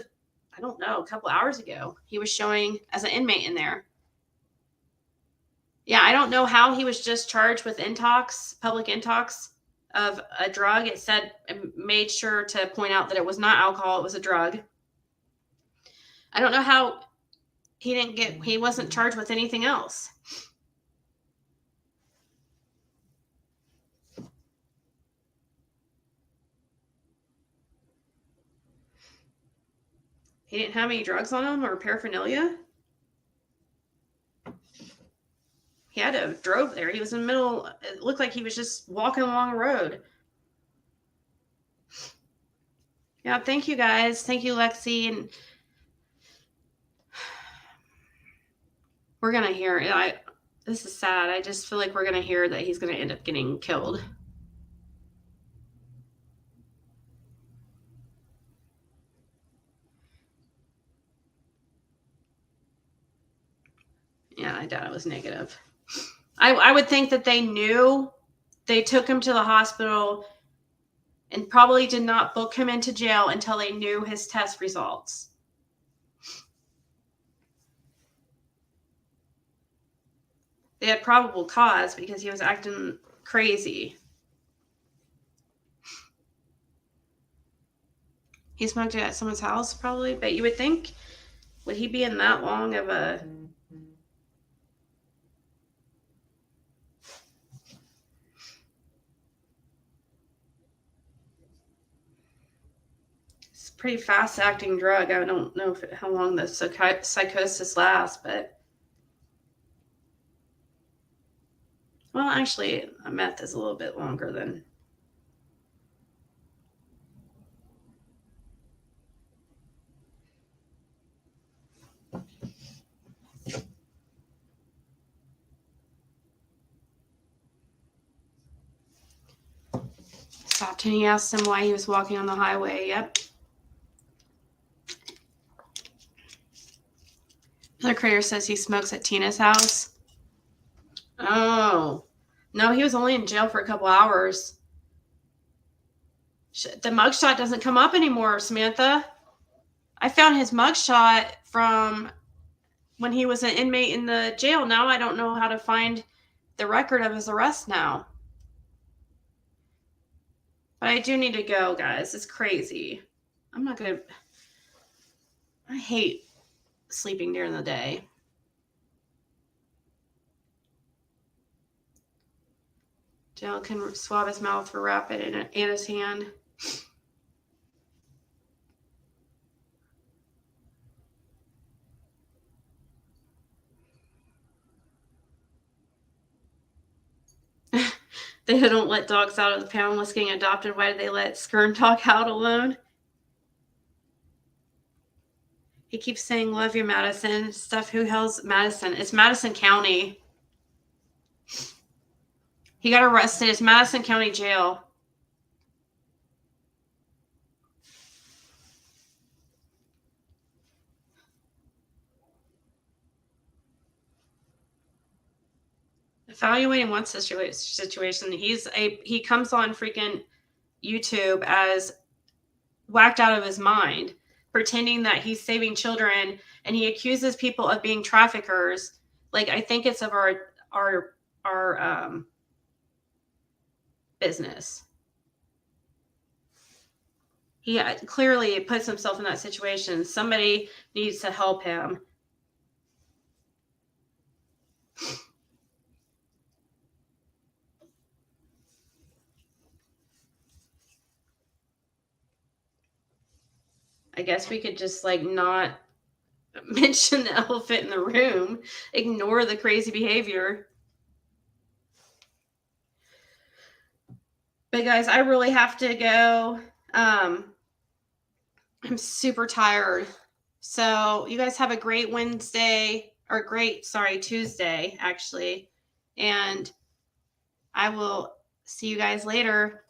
I don't know, a couple hours ago. He was showing as an inmate in there. Yeah, I don't know how he was just charged with intox, public intox of a drug. It said, it made sure to point out that it was not alcohol, it was a drug. I don't know how he wasn't charged with anything else. He didn't have any drugs on him or paraphernalia. He had to have drove there. He was in the middle. It looked like he was just walking along a road. Yeah, thank you guys. Thank you, Lexi. And we're going to hear it. This is sad. I just feel like we're going to hear that he's going to end up getting killed. Yeah, I doubt it was negative. I would think that they knew. They took him to the hospital and probably did not book him into jail until they knew his test results. They had probable cause because he was acting crazy. He smoked it at someone's house probably, but you would think, would he be in that long of a... Pretty fast acting drug. I don't know how long the psychosis lasts, but well, actually, a meth is a little bit longer than. Stopped and he asked him why he was walking on the highway. Yep. Another creator says he smokes at Tina's house. Oh. No, he was only in jail for a couple hours. The mugshot doesn't come up anymore, Samantha. I found his mugshot from when he was an inmate in the jail. Now I don't know how to find the record of his arrest now. But I do need to go, guys. It's crazy. I'm not going to... I hate sleeping during the day. Jail can swab his mouth for rapid and his hand. They don't let dogs out of the pound unless getting adopted. Why do they let Skern Talk out alone? He keeps saying, love you, Madison. Stuff, who hell's Madison? It's Madison County. He got arrested. It's Madison County Jail. Evaluating one situation. He comes on freaking YouTube as whacked out of his mind, pretending that he's saving children, and he accuses people of being traffickers. Like, I think it's of our business. He clearly puts himself in that situation. Somebody needs to help him. I guess we could just like not mention the elephant in the room, ignore the crazy behavior. But guys, I really have to go. I'm super tired. So you guys have a great Tuesday, actually. And I will see you guys later.